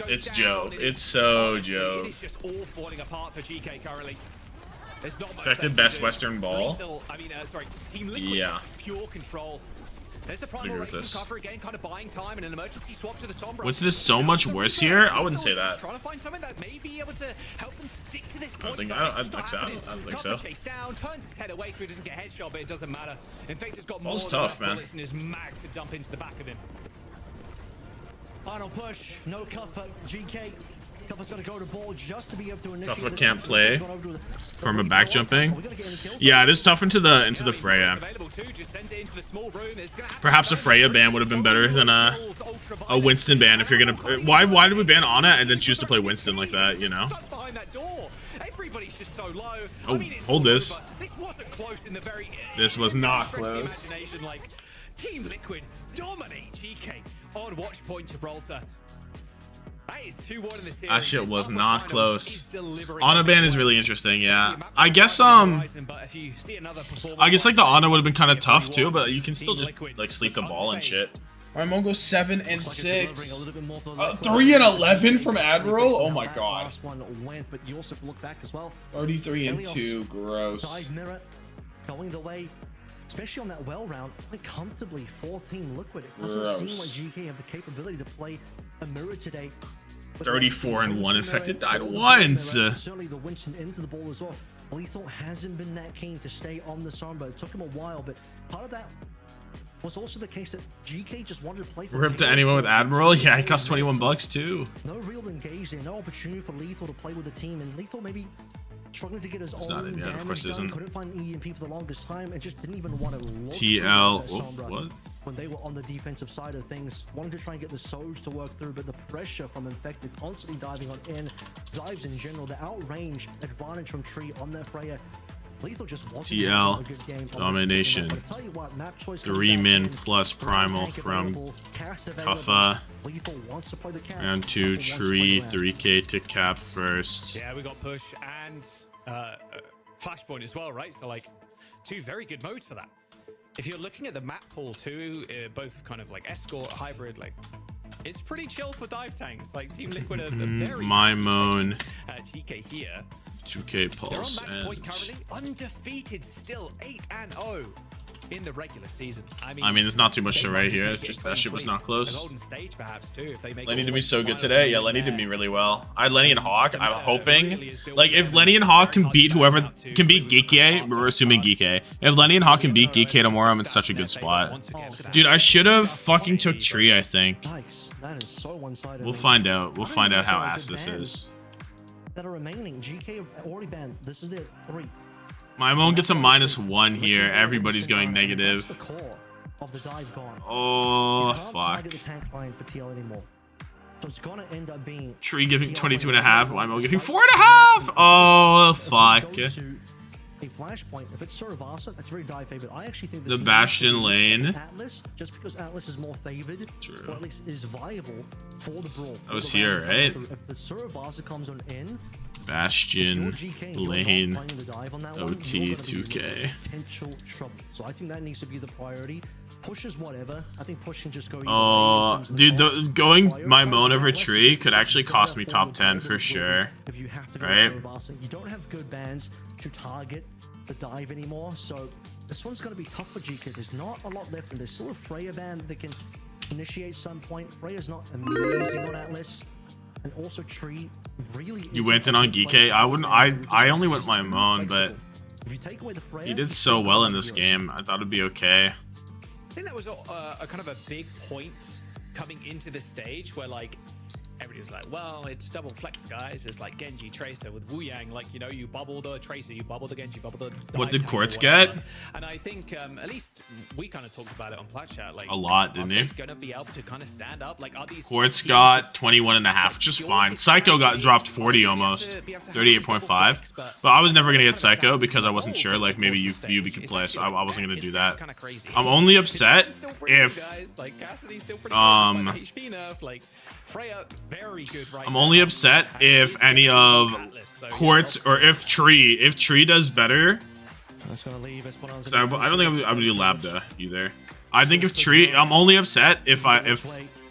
It's Jove. It's so Jove. Infected best Western ball. Yeah. There's the primal with this. Again, kind of buying time and an emergency swap to the Sombra. Was this so much worse here? I wouldn't say that. Trying to find something that may be able to help them stick to this point. I don't think so. I don't think so. Chase down, turns his head away so he doesn't get headshot, but it doesn't matter. Infected's got more Ball's tough, man. bullets in his mag to dump into the back of him. Final push, no Kuffa, GK. Kuffa's got to go to ball just to be able to initiate. Kuffa can't play from a back jumping. Yeah, it is tough into the Freya. Perhaps a Freya ban would have been better than a Winston ban if you're gonna. Why did we ban Ana and then choose to play Winston like that? You know. Everybody's just so low. Oh, hold this. This wasn't close in the very. This was not close. Like, Team Liquid dominate GK on watch point Gibraltar. That shit was not close. Ana ban is really interesting, yeah. I guess like the Ana would have been kind of tough too, but you can still just like sleep the ball and shit. Alright, Mongo 7 and 6. 3 and 11 from Admiral? Oh my god. 33 and 2, gross. Going the way, especially on that well round, quite comfortably for Team Liquid. It doesn't seem like GK have the capability to play a mirror today. 34 and 1 Infected died once. Certainly the Winston into the ball as well. Lethal hasn't been that keen to stay on the Sombra. It took him a while, but part of that was also the case that GK just wanted to play for Rip to anyone with Admiral? Yeah, he cost 21 bucks too. No real engage there, no opportunity for Lethal to play with the team, and Lethal maybe struggling to get his own damage done. Couldn't find EMP for the longest time and just didn't even want to look TL. What? When they were on the defensive side of things, wanted to try and get the Soge to work through, but the pressure from Infected constantly diving on in, dives in general, the outrange advantage from Tree on that Freya. Lethal just wasn't TL a good game. domination. 3 min plus primal from Kuffa. Round 2 Tree, 3k to cap first. Yeah, we got push and flashpoint as well, right? So like 2 very good modes for that. If you're looking at the map pool too, both kind of like escort, hybrid, like it's pretty chill for dive tanks. Like Team Liquid are very My moan. GK here. 2k pulse They're on match point currently, undefeated still, 8-0 in the regular season. I mean, there's not too much to write here. It's just that shit was not close. Stage, perhaps, too, if they make Lenny did be so good today. Yeah, Lenny did me really well. I had Lenny and Hawk. I'm hoping, like, if Lenny and Hawk can beat whoever can beat Geekay, we're assuming Geekay. If Lenny and Hawk can beat Geekay tomorrow, I'm in such a good spot. Dude, I should have fucking took Tree, I think. We'll find out. We'll find out how ass this is. That are remaining. GK have already banned. This is it. 3. My moan gets a -1 here. Everybody's going negative. Oh, fuck. So it's gonna end up being Tree giving 22.5. Wymo giving 4.5. Oh, fuck. a flashpoint. If it's Sorvasa, that's very dive favored. I actually think the Bastion lane. Atlas, just because Atlas is more favored, or at least is viable for the brawl. I was here, right? If the Sorvasa comes on in, Bastion lane OT 2K. Potential trouble. So I think that needs to be the priority. Pushes whatever. I think push can just go. Dude, going my moan over tree could actually cost me top 10 for sure. If you have to right? You don't have good bans to target the dive anymore, so this one's going to be tough for GK. There's not a lot left, and there's still a Freya ban that can initiate some point. Freya's not amazing on Atlas, and also tree really. You went in on Geekay. I wouldn't. I only went my moan, but if you take away the Freya, he did so well in this game. I thought it'd be okay. I think that was a kind of a big point coming into the stage where like everybody was like, well, it's double flex, guys. It's like Genji Tracer with Wu Yang. Like, you know, you bubble the Tracer, you bubble the Genji, bubble the... What did Quartz get? And I think at least we kind of talked about it on Plat Chat. Like, a lot, didn't he? Going to be able to kind of stand up. Like, are these... Quartz got 21.5, just fine. Psycho got dropped 40 almost, 38.5. But I was never going to get Psycho because I wasn't sure. Like, maybe Yubi could play, so I wasn't going to do that. I'm only upset if... I'm only upset if any of Quartz or if Tree does better. I don't think I would do Labda either. I think if Tree, I'm only upset if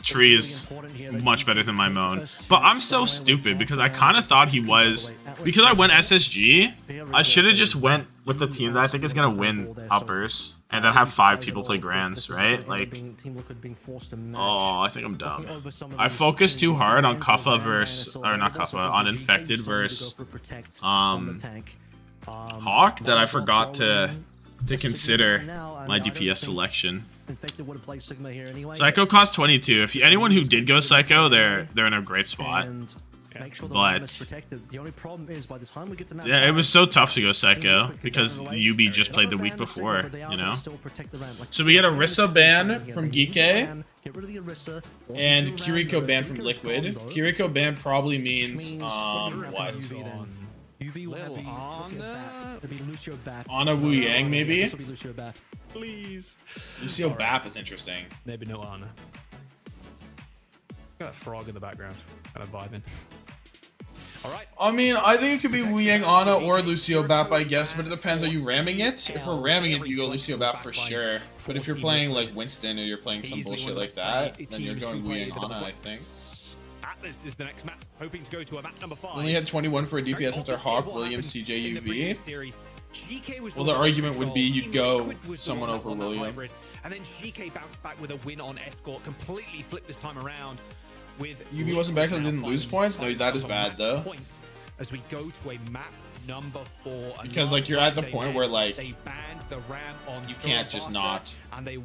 Tree is much better than my moan. But I'm so stupid because I kind of thought he was, because I went SSG, I should have just went with the team that I think is gonna win uppers. And then have 5 people play grands, right? Like, oh, I think I'm dumb. I focused too hard on Kuffa versus, or not Kuffa, on Infected versus Hawk that I forgot to consider my DPS selection. Psycho cost 22. If anyone who did go Psycho, they're in a great spot. But yeah, it was so tough to go Psycho because UB just played the week before, you know. So we get a Rissa ban from Geekay and Kiriko ban from Liquid. Kiriko ban probably means what? Ana Wu Yang maybe. Please. Lucio Bap is interesting. Maybe no Ana. Got a frog in the background, kind of vibing. Alright. I mean, I think it could be Wu Yang Ana or Lucio Bap, I guess, but it depends. Are you ramming it? If we're ramming it, you go Lucio Bap for sure. But if you're playing like Winston or you're playing some bullshit like that, then you're going Wu Yang Ana, I think. Atlas is the next map, hoping to go to a map number 5. Only had 21 for a DPS after Hawk, Williams, CJ, UV. Well, the argument would be you'd go someone over William. And then GK bounced back with a win on Escort, completely flipped this time around. UB wasn't back because I didn't lose points? No, that is bad though. As we go to a map number 4. Because like you're at the point where like they banned the ram on you can't just not.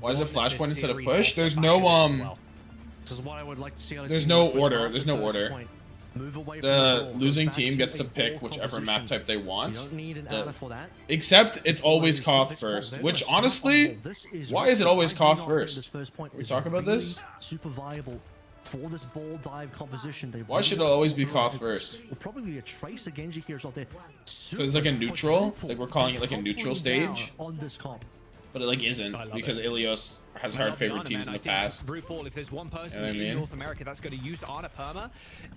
Why is it flashpoint instead of push? There's no there's no order. There's no order. The losing team gets to pick whichever map type they want. Except it's always Koth first. Which honestly, why is it always Koth first? We talk about this? Super viable for this ball dive composition. Why should it always be Koth first? Will probably be a Tracer Genji here out there. Because it's like a neutral. Like we're calling it like a neutral stage. On this comp. But it like isn't because Ilios has hard favorite teams in the past. RuPaul, if there's one person in North America that's going to use Ana Perma,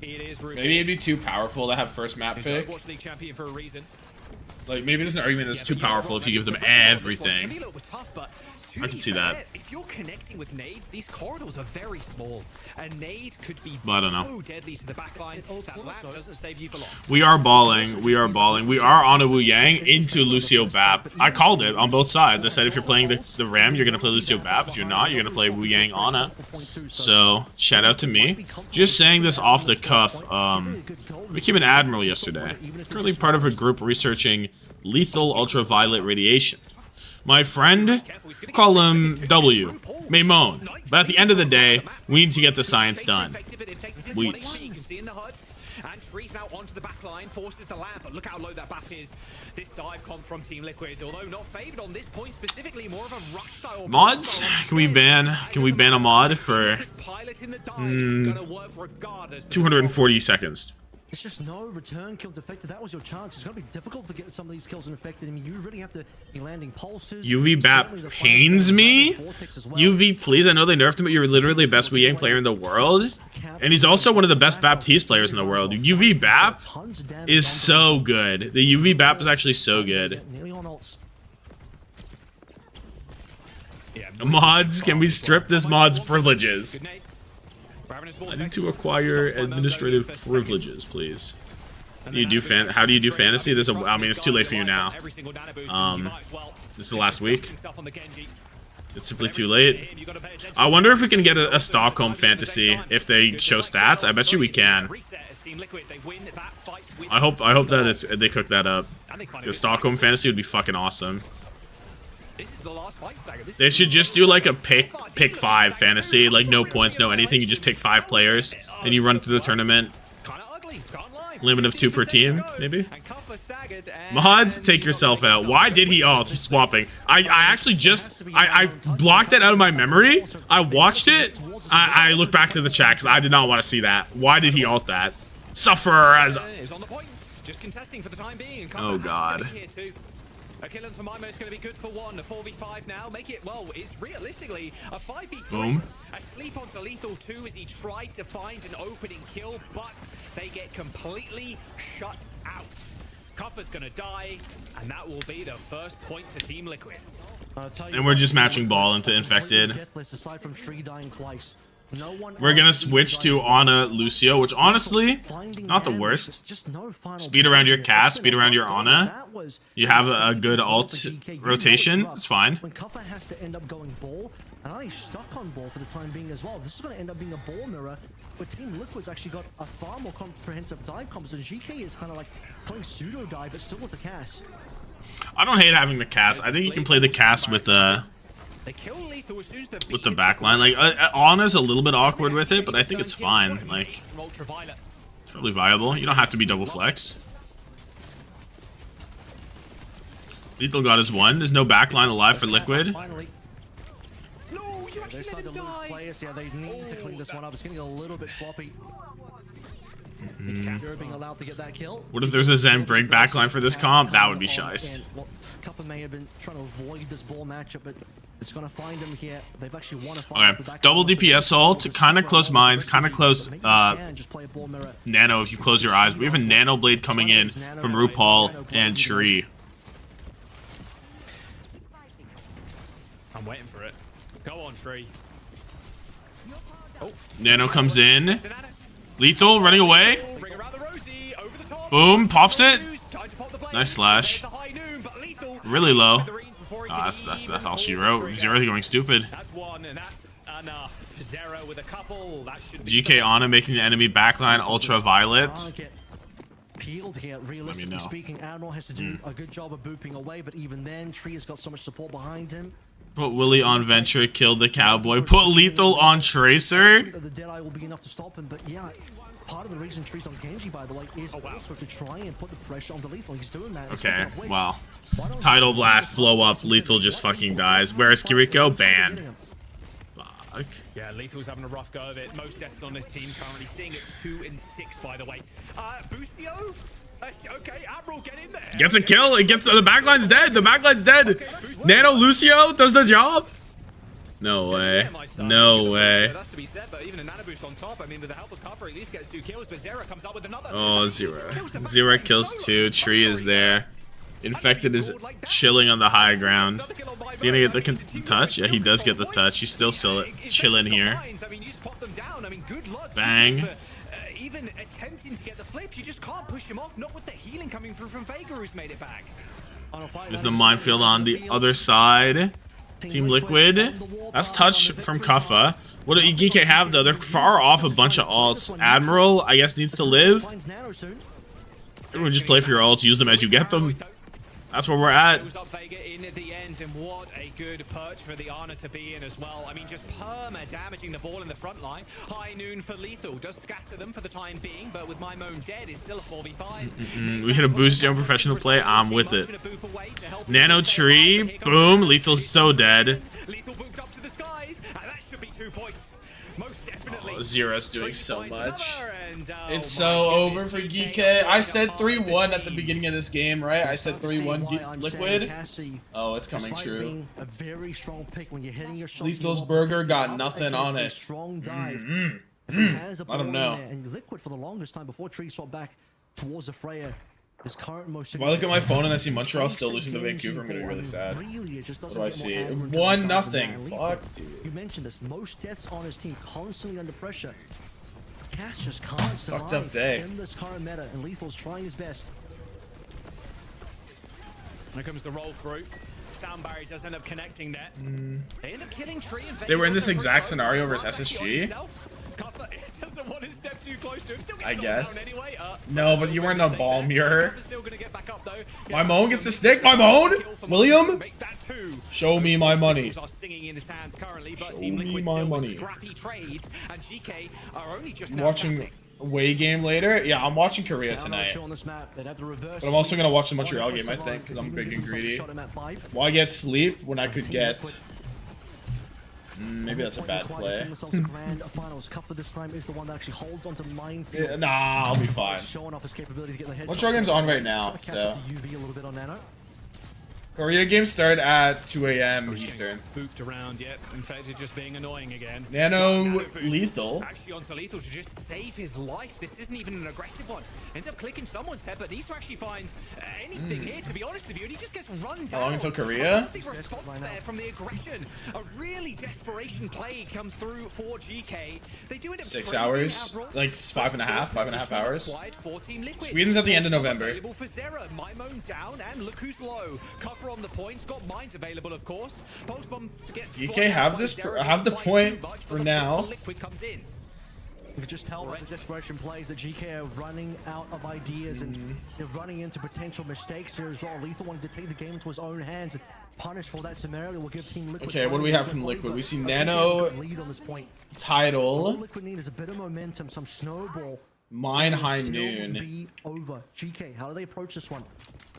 it is RuPaul. Maybe it'd be too powerful to have first map pick. League champion for a reason. Like maybe there's an argument that's too powerful if you give them everything. I can see that. If you're connecting with nades, these corridors are very small. A nade could be so deadly to the backline. That lamp doesn't save you for long. We are balling. We are balling. We are on a Wu Yang into Lucio Bap. I called it on both sides. I said if you're playing the Ram, you're going to play Lucio Bap. If you're not, you're going to play Wu Yang Ana. So, shout out to me. Just saying this off the cuff. Became an admiral yesterday. Currently part of a group researching lethal ultraviolet radiation. My friend, call him W, may moan, but at the end of the day, we need to get the science done. Wheats. And Tree's now onto the back line, forces the lamp, but look how low that BAP is. This dive comp from Team Liquid, although not favored on this point specifically, more of a rush style. Mods? Can we ban a mod for 240 seconds? There's just no return kill defected. That was your chance. It's going to be difficult to get some of these kills infected. I mean, you really have to be landing pulses. UV Bap pains me. UV, please. I know they nerfed him, but you're literally the best Wii Game player in the world. And he's also one of the best Baptiste players in the world. UV Bap is so good. The UV Bap is actually so good. Mods, can we strip this mod's privileges? I need to acquire administrative privileges, please. How do you do fantasy? I mean, it's too late for you now. This is the last week. It's simply too late. I wonder if we can get a Stockholm fantasy if they show stats. I bet you we can. I hope that they cook that up. The Stockholm fantasy would be fucking awesome. They should just do like a pick 5 fantasy, like no points, no anything. You just pick 5 players and you run through the tournament. Limit of 2 per team, maybe. Mods, take yourself out. Why did he ult? He's swapping. I actually just I blocked that out of my memory. I watched it. I looked back to the chat because I did not want to see that. Why did he ult that? Suffer as. Oh God. A kill on Tommathan is going to be good for one. A 4v5 now. Make it, well, it's realistically a 5v3. Boom. A sleep onto Lethal 2 as he tried to find an opening kill, but they get completely shut out. Cuffer's going to die, and that will be the first point to Team Liquid. And we're just matching ball into Infected. We're gonna switch to Ana Lucio, which honestly, not the worst. Speed around your cast, speed around your Ana. You have a good ult rotation. It's fine. When Qadsiah has to end up going ball, and Ani's stuck on ball for the time being as well. This is going to end up being a ball mirror, but Team Liquid's actually got a far more comprehensive dive composition. Geekay is kind of like playing pseudo dive, but still with the cast. I don't hate having the cast. I think you can play the cast with the backline. Like Ana's a little bit awkward with it, but I think it's fine. Like it's probably viable. You don't have to be double flex. Lethal got his one. There's no backline alive for Liquid. They're starting to lose players. Yeah, they need to clean this one up. It's getting a little bit sloppy. They're being allowed to get that kill. What if there's a Zen break backline for this comp? That would be shiced. Qadsiah may have been trying to avoid this ball matchup, but it's going to find him here. They've actually won a fight. Okay, double DPS ult, kind of close mines, kind of close nano if you close your eyes. We have a nano blade coming in from RuPaul and Tree. I'm waiting for it. Go on, Tree. Oh. Nano comes in. Lethal running away. Boom, pops it. Nice slash. Really low. That's all she wrote. Zero going stupid. GK Ana making the enemy backline ultraviolet. Peeled here. Realistically speaking, Admiral has to do a good job of booping away, but even then, Tree has got so much support behind him. Put Willie on Venture, killed the Cowboy. Put Lethal on Tracer. The Deadeye will be enough to stop him, but yeah, part of the reason Tree's on GenG, by the way, is also to try and put the pressure on the Lethal. He's doing that. Okay, wow. Tidal Blast, blow up, Lethal just fucking dies. Where's Kiriko? Banned. Fuck. Yeah, Lethal's having a rough go of it. Most deaths on this team currently, seeing it 2 and 6, by the way. Boostio? Okay, Admiral, get in there. Gets a kill. It gets the backline's dead. The backline's dead. Okay, Nano Lucio does the job. No way. No way. That's to be said, but even a nano boost on top. I mean, with the help of Copper, at least gets 2 kills, but Zera comes up with another. Oh, Zera kills 2. Tree is there. Infected is chilling on the high ground. He gonna get the touch? Yeah, he does get the touch. He's still chilling here. Bang. Even attempting to get the flip, you just can't push him off. Not with the healing coming through from Vega, who's made it back. There's the minefield on the other side. Team Liquid. That's touch from Qadsiah. What do Geekay have though? They're far off a bunch of ults. Admiral, I guess, needs to live. Everyone just play for your ults. Use them as you get them. That's where we're at. In the end, and what a good perch for the Ana to be in as well. I mean, just perma damaging the ball in the front line. High noon for Lethal. Does scatter them for the time being, but with my moan dead, is still a 4v5. We hit a boost on professional play. I'm with it. Nano Tree. Boom. Lethal's so dead. Lethal booped up to the skies, and that should be 2 points. Most definitely. Zero's doing so much. It's so over for Geekay. I said 3-1 at the beginning of this game, right? I said 3-1 Liquid. Oh, it's coming true. Lethal's Burger got nothing on it. Let him know. And Liquid for the longest time before Tree swap back towards the Freya. His current most if I look at my phone and I see Montreal still losing to Vancouver, I'm gonna be really sad. What do I see? 1-0. Fuck, dude. You mentioned this. Most deaths on his team, constantly under pressure. Cass just can't survive fucked up day in this current meta, and Lethal's trying his best. Here comes the roll through. Sound barrier does end up connecting there. They end up killing Tree and they were in this exact scenario versus SSG. Doesn't want to step too close to him. Still I guess. Anyway. No, but you weren't a ball mirror. My moan gets the stick. My moan. William. Show me my money. Show me my money. I'm watching away game later. Yeah, I'm watching Korea tonight. But I'm also gonna watch the Montreal game, I think, because I'm big and greedy. Why get sleep when I could get? Maybe that's a bad play. Yeah, nah, I'll be fine. Montreal game's on right now, so. Korea game start at 2 a.m. Eastern. Booked around yet. In fact, it's just being annoying again. Nano lethal. Actually onto lethal to just save his life. This isn't even an aggressive one. Ends up clicking someone's head, but needs to actually find anything here, to be honest with you. And he just gets run down. How long until Korea? Nothing response there from the aggression. A really desperation play comes through for GK. They do end up 6 hours, like 5.5 hours. Sweden's at the end of November. On the points, got mines available, of course. GK have the point for now. You can just tell by the desperation plays that GK are running out of ideas and they're running into potential mistakes here as well. Lethal wanted to take the game into his own hands and punish for that summarily. Will give Team Liquid. Okay, what do we have from Liquid? We see Nano title. All Liquid need is a bit of momentum, some snowball. Mine high noon. Be over. GK, how do they approach this one?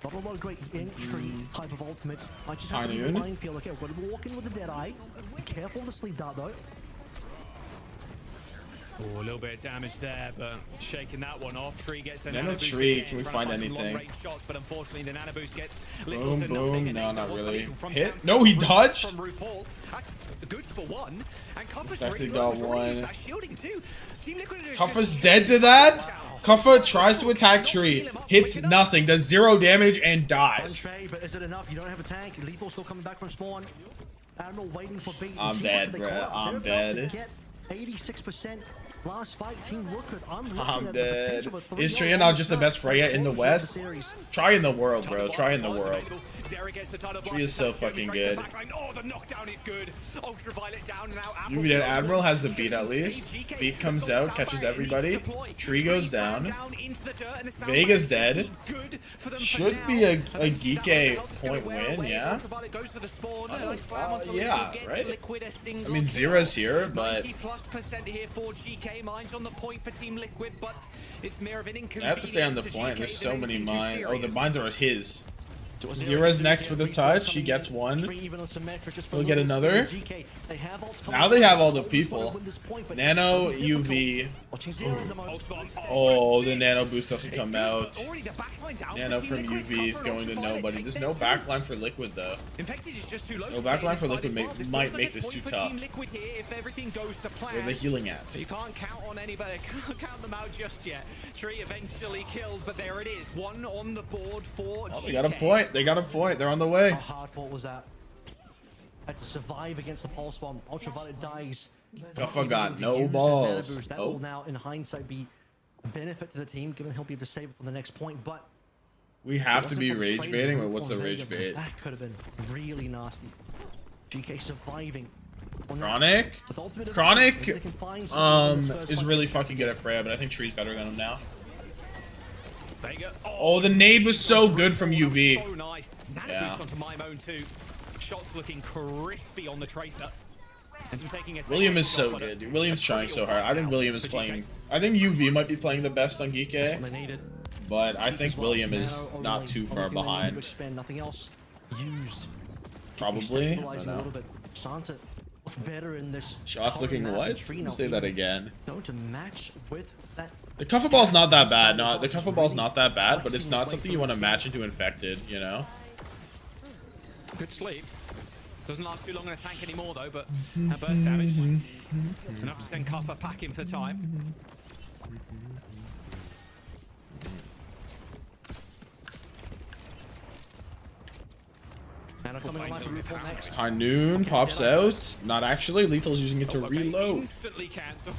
Not a lot of great entry type of ultimates. I just have to be minefield. Okay, we're gonna walk in with the dead eye. Be careful of the sleep dart though. Oh, a little bit of damage there, but shaking that one off. Tree gets the Nano Tree. Can we find anything? Shots, but unfortunately, the nano boost gets boom, boom. No, not really. Hit? No, he dodged. Good for one. And Kuffa's actually got one. Kuffa's dead to that. Qadsiah tries to attack Tree, hits nothing, does 0 damage, and dies. But is it enough? You don't have a tank. Lethal still coming back from spawn. Admiral waiting for beat. I'm dead, bro. I'm dead. 86% last fight. Team Liquid. I'm dead. Is Tree now just the best Freya in the West? Try in the world, bro. Try in the world. Tree is so fucking good. UV Admiral has the beat at least. Beat comes out, catches everybody. Tree goes down. Vega's dead. Should be a Geekay point win, yeah? Yeah, right? I mean, Zero's here, but... here for GK. Mines on the point for Team Liquid, but it's more of an inconvenience. I have to stay on the point. There's so many mines. Oh, the mines are his. Zero's next for the touch. He gets one. He'll get another. Now they have all the people. Nano, UV. Oh, the Nano boost doesn't come out. Nano from UV is going to nobody. There's no backline for Liquid, though. No backline for Liquid might make this too tough. Where are they healing at? You can't count on anybody. Can't count them out just yet. Tree eventually killed, but there it is. One on the board for GK. They got a point. They got a point. They're on the way. How hard fought was that? Had to survive against the pulse bomb. Ultraviolet dies. Qadsiah got no balls. That will now, in hindsight, be a benefit to the team, given he'll be able to save it for the next point. But we have to be rage baiting. Or what's a rage bait? That could have been really nasty. GK surviving. Chronic is really fucking good at Freya, but I think Tree's better than him now. Oh, the nade was so good from UV. So nice. Nano boost onto my own too. Shots looking crispy on the tracer. William is so good, dude. William's trying so hard. I think William is playing. I think UV might be playing the best on Geekay, but I think William is not too far behind. Nothing else used. Probably. I don't know. Santa better in this. Shots looking what? Say that again. Going to match with that. The Cuffle Ball's not that bad. No, the Cuffle Ball's not that bad, but it's not something you want to match into Infected, you know? Good sleep. Doesn't last too long in a tank anymore though, but that burst damage. Enough to send Cuffer packing for time. High Noon pops out. Not actually. Lethal's using it to reload. Instantly cancelled.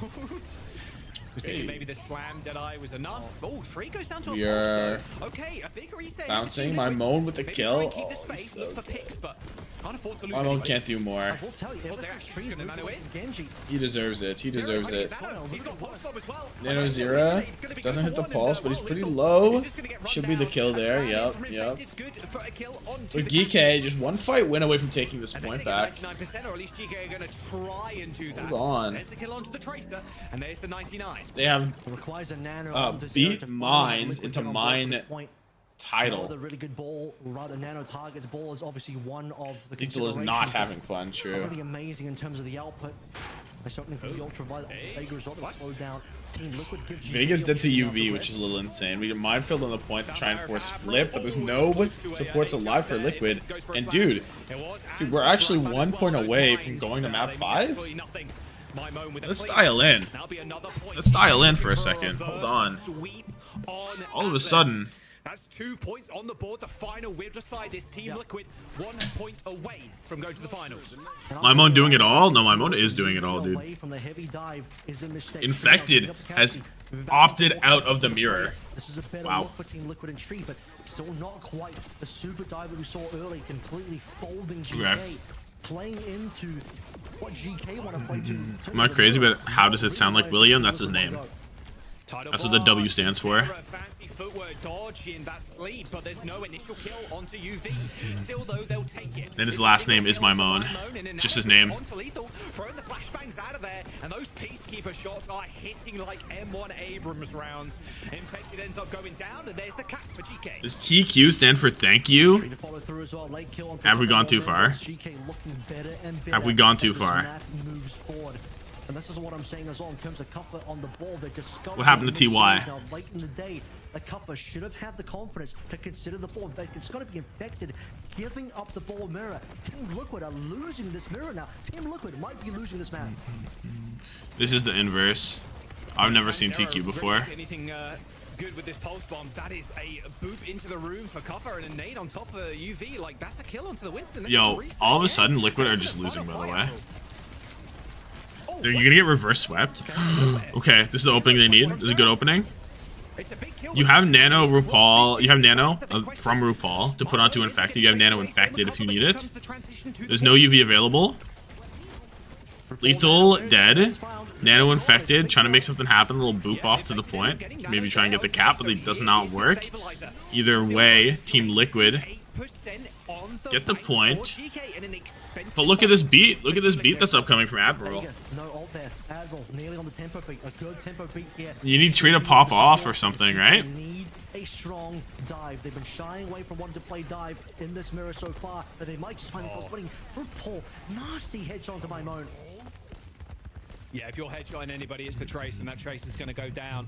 Was thinking maybe the slam Deadeye was enough. Oh, Tree goes down to We a are pulse, okay, a big reset. bouncing. My Moan with the kill. Keep the space, So look for picks, but can't afford to lose. My Moan can't do more. I will tell you, Genji. He deserves it. He deserves it. He's got pulse bomb as well. Nano Zero doesn't hit the pulse, but he's pretty low. Should be the kill there. Yep, yep. With Geekay, just one fight win away from taking this point back. 99%, or at least GK are going to try and do that. Hold on. There's the kill onto the Tracer, and there's the 99. They have beat Mines into Mine title. The really good ball, rather Nano targets ball is obviously one of the. Lethal is not having fun. True. Really amazing in terms of the output. Certainly from the ultraviolet, Vega is not slowed down. Team Liquid gives Vega's dead to UV, which is a little insane. We get Minefield on the point to try and force flip, but there's no supports alive for Liquid. And dude, we're actually 1 point away from going to map 5. Let's dial in. Let's dial in for a second. Hold on. All of a sudden. That's 2 points on the board. The final will decide this. Team Liquid 1 point away from going to the finals. My Moan doing it all? No, my Moan is doing it all, dude. Infected has opted out of the mirror. This is a better Wow. look for Team Liquid and Tree, but still not quite the super dive that we saw early, completely folding GK, Okay. playing into what GK want to play to. I'm not crazy, but how does it sound like William? That's his name. That's what the W stands for. Fancy footwork dodge in that sleep, but there's no initial kill onto UV. Still though, they'll take it. And his last name is my Moan. Just his name. Onto Lethal, throwing the flashbangs out of there, and those Peacekeeper shots are hitting like M1 Abrams rounds. Infected ends up going down, and there's the cap for GK. Does TQ stand for thank you? Have we gone too far? Have we gone too far? And this is what I'm saying as well in terms of Cuffer on the ball. They discovered What happened to TY? now late in the day. The Cuffer should have had the confidence to consider the ball. It's going to be Infected giving up the ball mirror. Team Liquid are losing this mirror now. Team Liquid might be losing this map. This is the inverse. I've never seen TQ before. Anything good with this pulse bomb? That is a boop into the room for Cuffer and a nade on top of UV. Like that's a kill onto the Winston. This Yo, all of a sudden, Liquid are just losing, by the way. You're gonna get reverse swept? Okay, this is the opening they need. This is a good opening. You have Nano RuPaul. You have Nano from RuPaul to put onto Infected. You have Nano Infected if you need it. There's no UV available. Lethal dead. Nano Infected trying to make something happen. A little boop off to the point. Maybe try and get the cap, but it does not work. Either way, Team Liquid get the point. But look at this beat. Look at this beat that's upcoming from Admiral. No ult there. Admiral nearly on the tempo beat. A good tempo beat here. You need Tree to pop off or something, right? Need a strong dive. They've been shying away from wanting to play dive in this mirror so far, but they might just find themselves winning. Pull nasty headshot to my Moan. Yeah, if you're headshotting anybody, it's the Trace, and that Trace is going to go down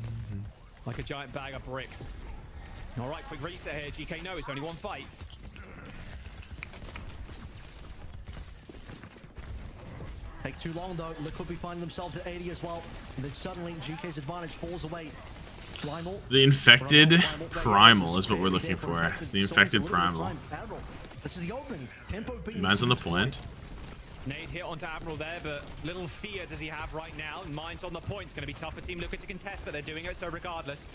like a giant bag of bricks. All right, quick reset here. GK, no, it's only one fight. Take too long though. Liquid be finding themselves at 80 as well. And then suddenly GK's advantage falls away. Primal. The Infected Primal is what we're looking for. The Infected Primal. This is the opening. Tempo beat. Man's on the point. Nade hit onto Admiral there, but little fear does he have right now. Mine's on the point. It's going to be tough for Team Liquid to contest, but they're doing it so regardless.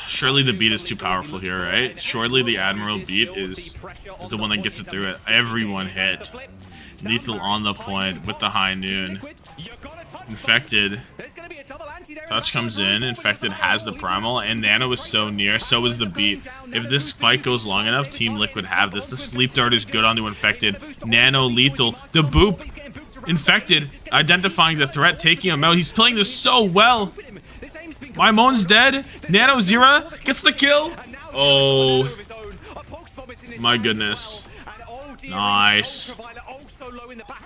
Surely the beat is too powerful here, right? Surely the Admiral beat is the one that gets it through it. Everyone hit. Lethal on the point with the high noon. Infected. Touch comes in. Infected has the primal, and Nano is so near. So is the beat. If this fight goes long enough, Team Liquid have this. The sleep dart is good onto Infected. Nano lethal. The boop. Infected identifying the threat, taking him out. He's playing this so well. My Moan's dead. Nano Zira gets the kill. Oh my goodness. Nice.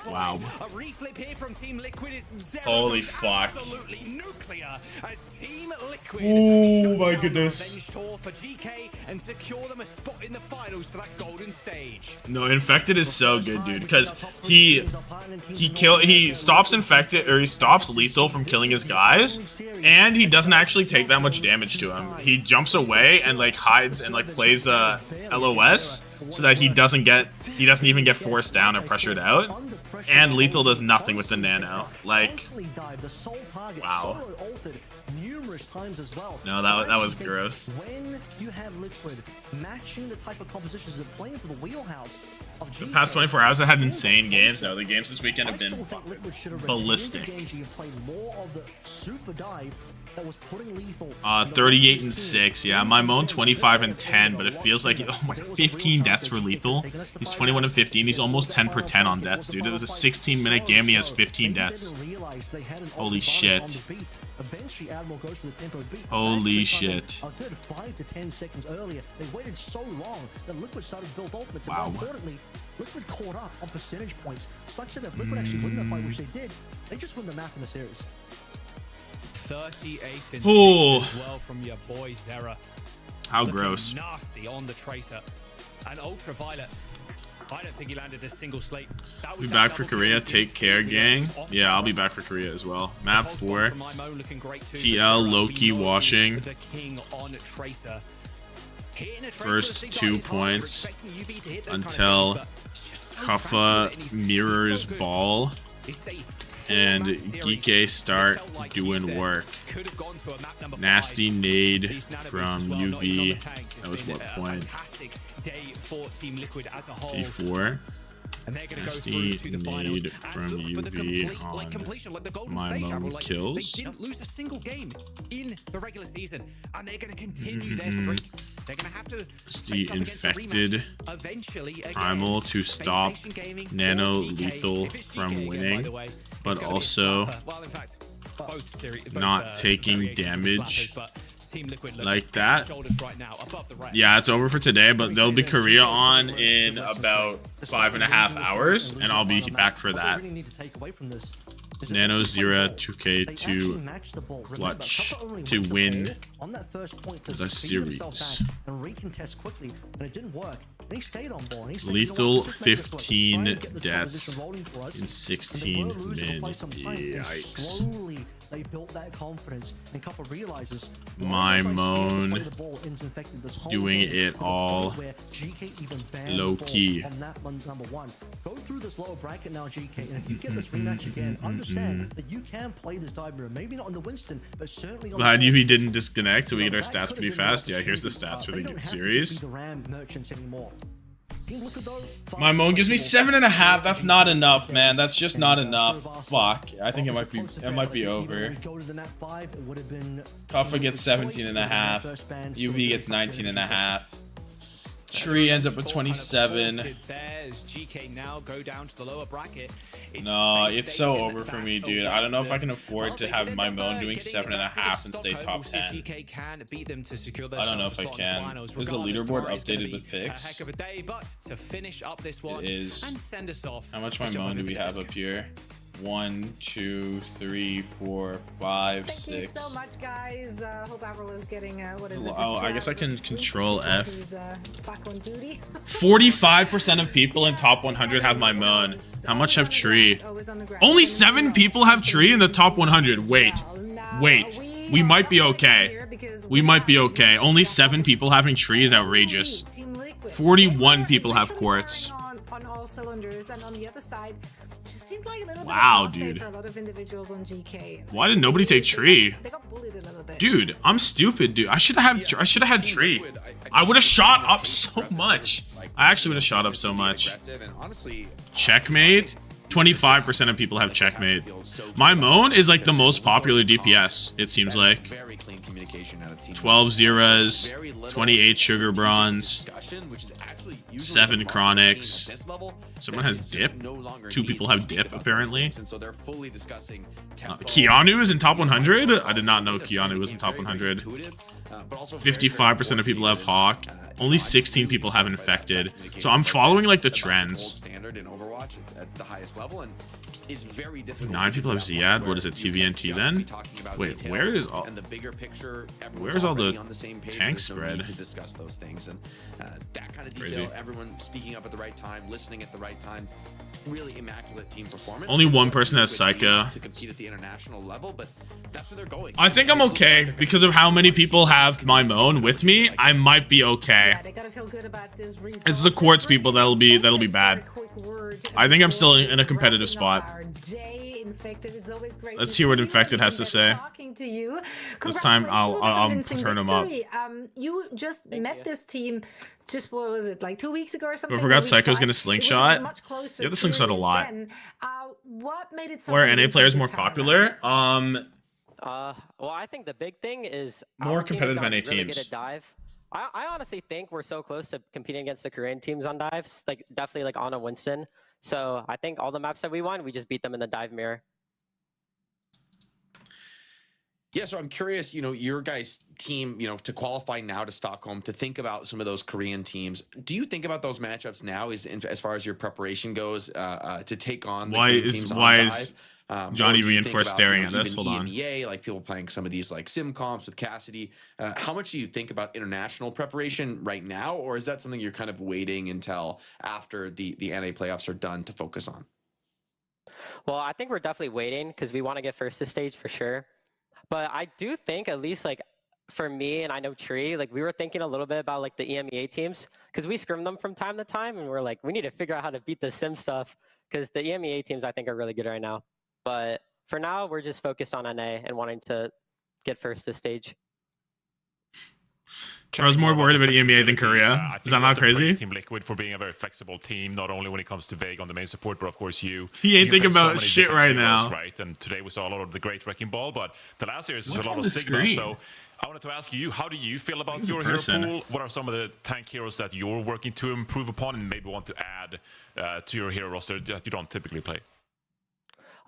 Wow. A reflip here from Team Liquid is Holy fuck. absolutely nuclear as Team Liquid Oh my goodness. revenge tour for GK and secure them a spot in the finals for that golden stage. No, Infected is so good, dude, because he stops Infected, or he stops Lethal from killing his guys, and he doesn't actually take that much damage to him. He jumps away and like hides and like plays LOS so that he doesn't even get forced down or pressured out. And Lethal does nothing with the nano. Like, wow. No, that was gross. When you have Liquid matching the type of compositions that play into the wheelhouse of The past 24 hours, I had insane games. No, the games this weekend have been ballistic. 38 and 6. Yeah, my Moan 25 and 10, but it feels like, oh my god, 15 deaths for Lethal. He's 21 and 15. He's almost 10 per 10 on deaths, dude. It was a 16-minute game and he has 15 deaths. Holy shit. Holy shit. A good 5 to 10 seconds earlier. They waited so long that Liquid started to build ultimates. Wow. And more importantly, Liquid caught up on percentage points, such that if Liquid actually win the fight, which they did, they just win the map in the series. 38 and 6 Oh. as well from your boy Zera. How Looking gross. Nasty on the Tracer. And Ultraviolet. I don't think he landed a single slate. Be back for Korea. Take care, gang. Yeah, I'll be back for Korea as well. Map 4. TL Loki washing. First 2 points until Kuffa mirrors ball and Geekay start doing work. Nasty nade from UV. That was what point? D4. Nasty nade from UV on my Moan kills. They didn't lose a single game in the regular season, and they're going to continue their streak. They're going to have to The Infected Primal to stop Nano Lethal from winning, but also not taking damage like that. Yeah, it's over for today, but there'll be Korea on in about 5.5 hours, and I'll be back for that. Nano Zera 2K to clutch to win the series. Lethal 15 deaths in 16 minutes. Yikes. They built that confidence, and Kuffa realizes my Moan doing it all low key. on that number one. Go through this lower bracket now, GK, and if you get this rematch again, understand that you can play this diamond. Maybe not on the Winston, but certainly on Glad the UV didn't disconnect, so we get our stats pretty fast. Yeah, here's the stats for the series. My Moan gives me 7.5. That's not enough, man. That's just not enough. Fuck. I think it might be over. Kuffa gets 17.5. UV gets 19.5. Tree ends up with 27. No, it's so over for me, dude. I don't know if I can afford to have my Moan doing 7.5 and stay top 10. I don't know if I can. Is the leaderboard updated with picks? It is. How much my Moan do we have up here? 1, 2, 3, 4, 5, 6. Thank you so much, guys. Hope Avril is getting what is it? Oh, I guess I can control F. Who's back on duty? 45% of people in top 100 have my Moan. How much have Tree? Only 7 people have Tree in the top 100. Wait. We might be okay. We might be okay. Only 7 people having Tree is outrageous. 41 people have Quartz. On all cylinders, and on the other side, just seemed like a little wow, bit dude. for a lot of individuals on GK. Why did nobody take Tree? They got bullied a little bit. Dude, I'm stupid, dude. I should have had Tree. I would have shot up so much. I actually would have shot up so much. Checkmate. 25% of people have checkmate. My Moan is like the most popular DPS, it seems like. 12 Zeras, 28 Sugar Bronze, 7 Chronics. Someone has Dip. 2 people have Dip, apparently. Keanu is in top 100? I did not know Keanu was in top 100. 55% of people have Hawk. Only 16 people have Infected. So I'm following like the trends. 9 people have Ziad. What is it, TVNT then? Wait, where's all the tank spread? That kind of Crazy. detail, everyone speaking up at the right time, listening at the right time. Really immaculate team performance. Only one person has Psycho. To compete at the international level, but that's where they're going. I think I'm okay because of how many people have my Moan with me. I might be okay. They gotta feel good about this result. It's the Quartz people that'll be bad. I think I'm still in a competitive spot. Let's hear what Infected has to say. This time I'll turn him up. You just met this team. Just what was it, like 2 weeks ago or something? But I forgot Psycho's gonna slingshot. You have to slingshot a lot. What made it so? Where NA players more popular? Well, I think the big thing is More our team competitive has gotten NA really teams. good at dive. I honestly think we're so close to competing against the Korean teams on dives, like definitely like Anna Winston. So I think all the maps that we won, we just beat them in the dive mirror. Yeah, so I'm curious, your guys' team, to qualify now to Stockholm, to think about some of those Korean teams. Do you think about those matchups now as far as your preparation goes to take on the Korean teams on dive? Johnny Or do you think Reinforced about, staring at this? even Hold on. EMEA, like people playing some of these like sim comps with Cassidy. How much do you think about international preparation right now, or is that something you're kind of waiting until after the NA playoffs are done to focus on? Well, I think we're definitely waiting because we want to get first to stage for sure. But I do think at least like for me and I know Tree, like we were thinking a little bit about like the EMEA teams because we scrim them from time to time and we're like, we need to figure out how to beat the sim stuff because the EMEA teams I think are really good right now. But for now, we're just focused on NA and wanting to get first to stage. I was more worried about EMEA than Korea. Is that not crazy? Team Liquid for being a very flexible team, not only when it comes to Vega on the main support, but of course you. He ain't you thinking play so about many shit different right heroes, now. Right, and today we saw a lot of the great Wrecking Ball, but the last series is What's a lot on of the Sigma. screen? So I wanted to ask you, how do you feel about He's a your hero person. pool? What are some of the tank heroes that you're working to improve upon, and maybe want to add to your hero roster that you don't typically play?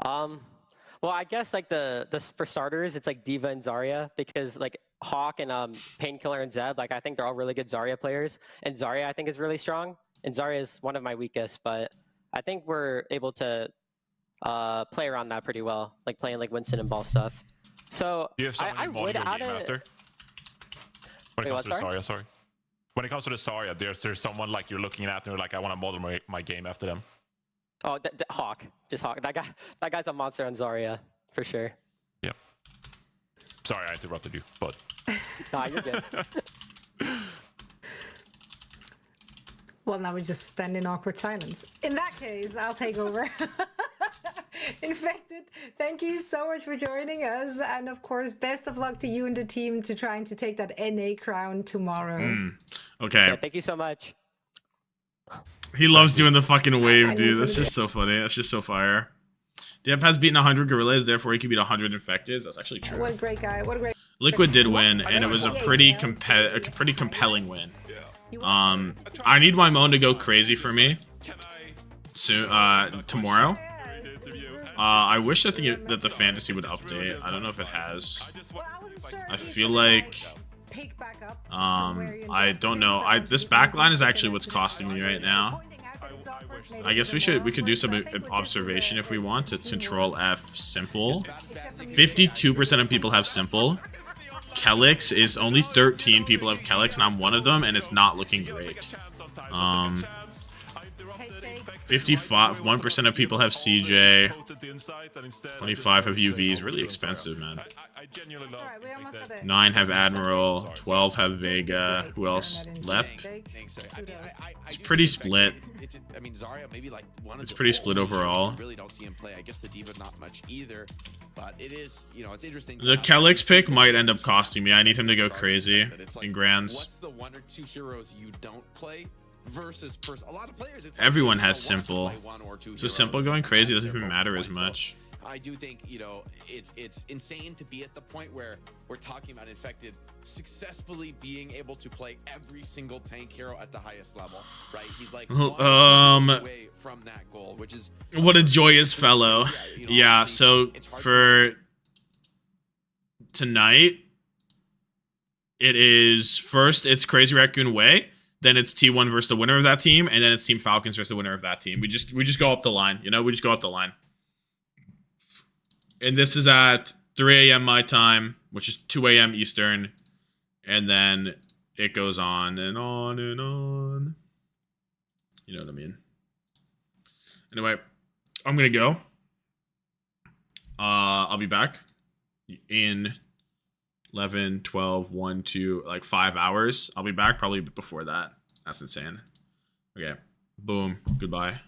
Well, I guess like the for starters, it's like Diva and Zarya because like Hawk and Painkiller and Zeb, like I think they're all really good Zarya players, and Zarya I think is really strong, and Zarya is one of my weakest, but I think we're able to play around that pretty well, like playing like Winston and Ball stuff. So Do you have someone I you model would your add game it. after? When it Wait, comes to the Zarya, sorry. When it comes to the Zarya, there's someone like you're looking at and you're like, I want to model my game after them. Oh, Hawk, just Hawk. That guy's a monster on Zarya for sure. Yeah. Sorry, I interrupted you, but. Nah, you're good. Well, now we just stand in awkward silence. In that case, I'll take over. Infected, thank you so much for joining us. And of course, best of luck to you and the team to trying to take that NA crown tomorrow. Okay. Yeah, thank you so much. He loves doing the fucking wave, dude. That's just so funny. That's just so fire. Dep has beaten 100 gorillas, therefore he could beat 100 infected. That's actually true. What a great guy. What a great... Liquid did win, and it was a pretty compelling win. I need my Moan to go crazy for me soon, tomorrow. I wish that the fantasy would update. I don't know if it has. I feel like I don't know. This backline is actually what's costing me right now. I guess we could do some observation if we want to control F simple. 52% of people have simple. Kelix is only 13 people have Kelix, and I'm one of them, and it's not looking great. 1% of people have CJ. 25 have UVs. Really expensive, man. 9 have Admiral. 12 have Vega. Who else? Lep. It's pretty split. It's pretty split overall. Really don't see him play. I guess the Diva not much either, but it is, it's interesting. The Kelix pick might end up costing me. I need him to go crazy in Grands. What's the 1 or 2 heroes you don't play versus person. A lot of players, it's Everyone like, has simple. So simple going crazy doesn't even matter as much. I do think, you know, it's insane to be at the point where we're talking about Infected successfully being able to play every single tank hero at the highest level, right? He's like away from that goal, which is what a joyous fellow. Yeah, so for tonight, it is first it's Crazy Raccoon Way, then it's T1 versus the winner of that team, and then it's Team Falcons versus the winner of that team. We just go up the line, you know, we just go up the line. And this is at 3 a.m. my time, which is 2 a.m. Eastern. And then it goes on and on and on. You know what I mean? Anyway, I'm going to go. I'll be back in 11, 12, 1, 2, like 5 hours. I'll be back probably before that. That's insane. Okay. Boom. Goodbye.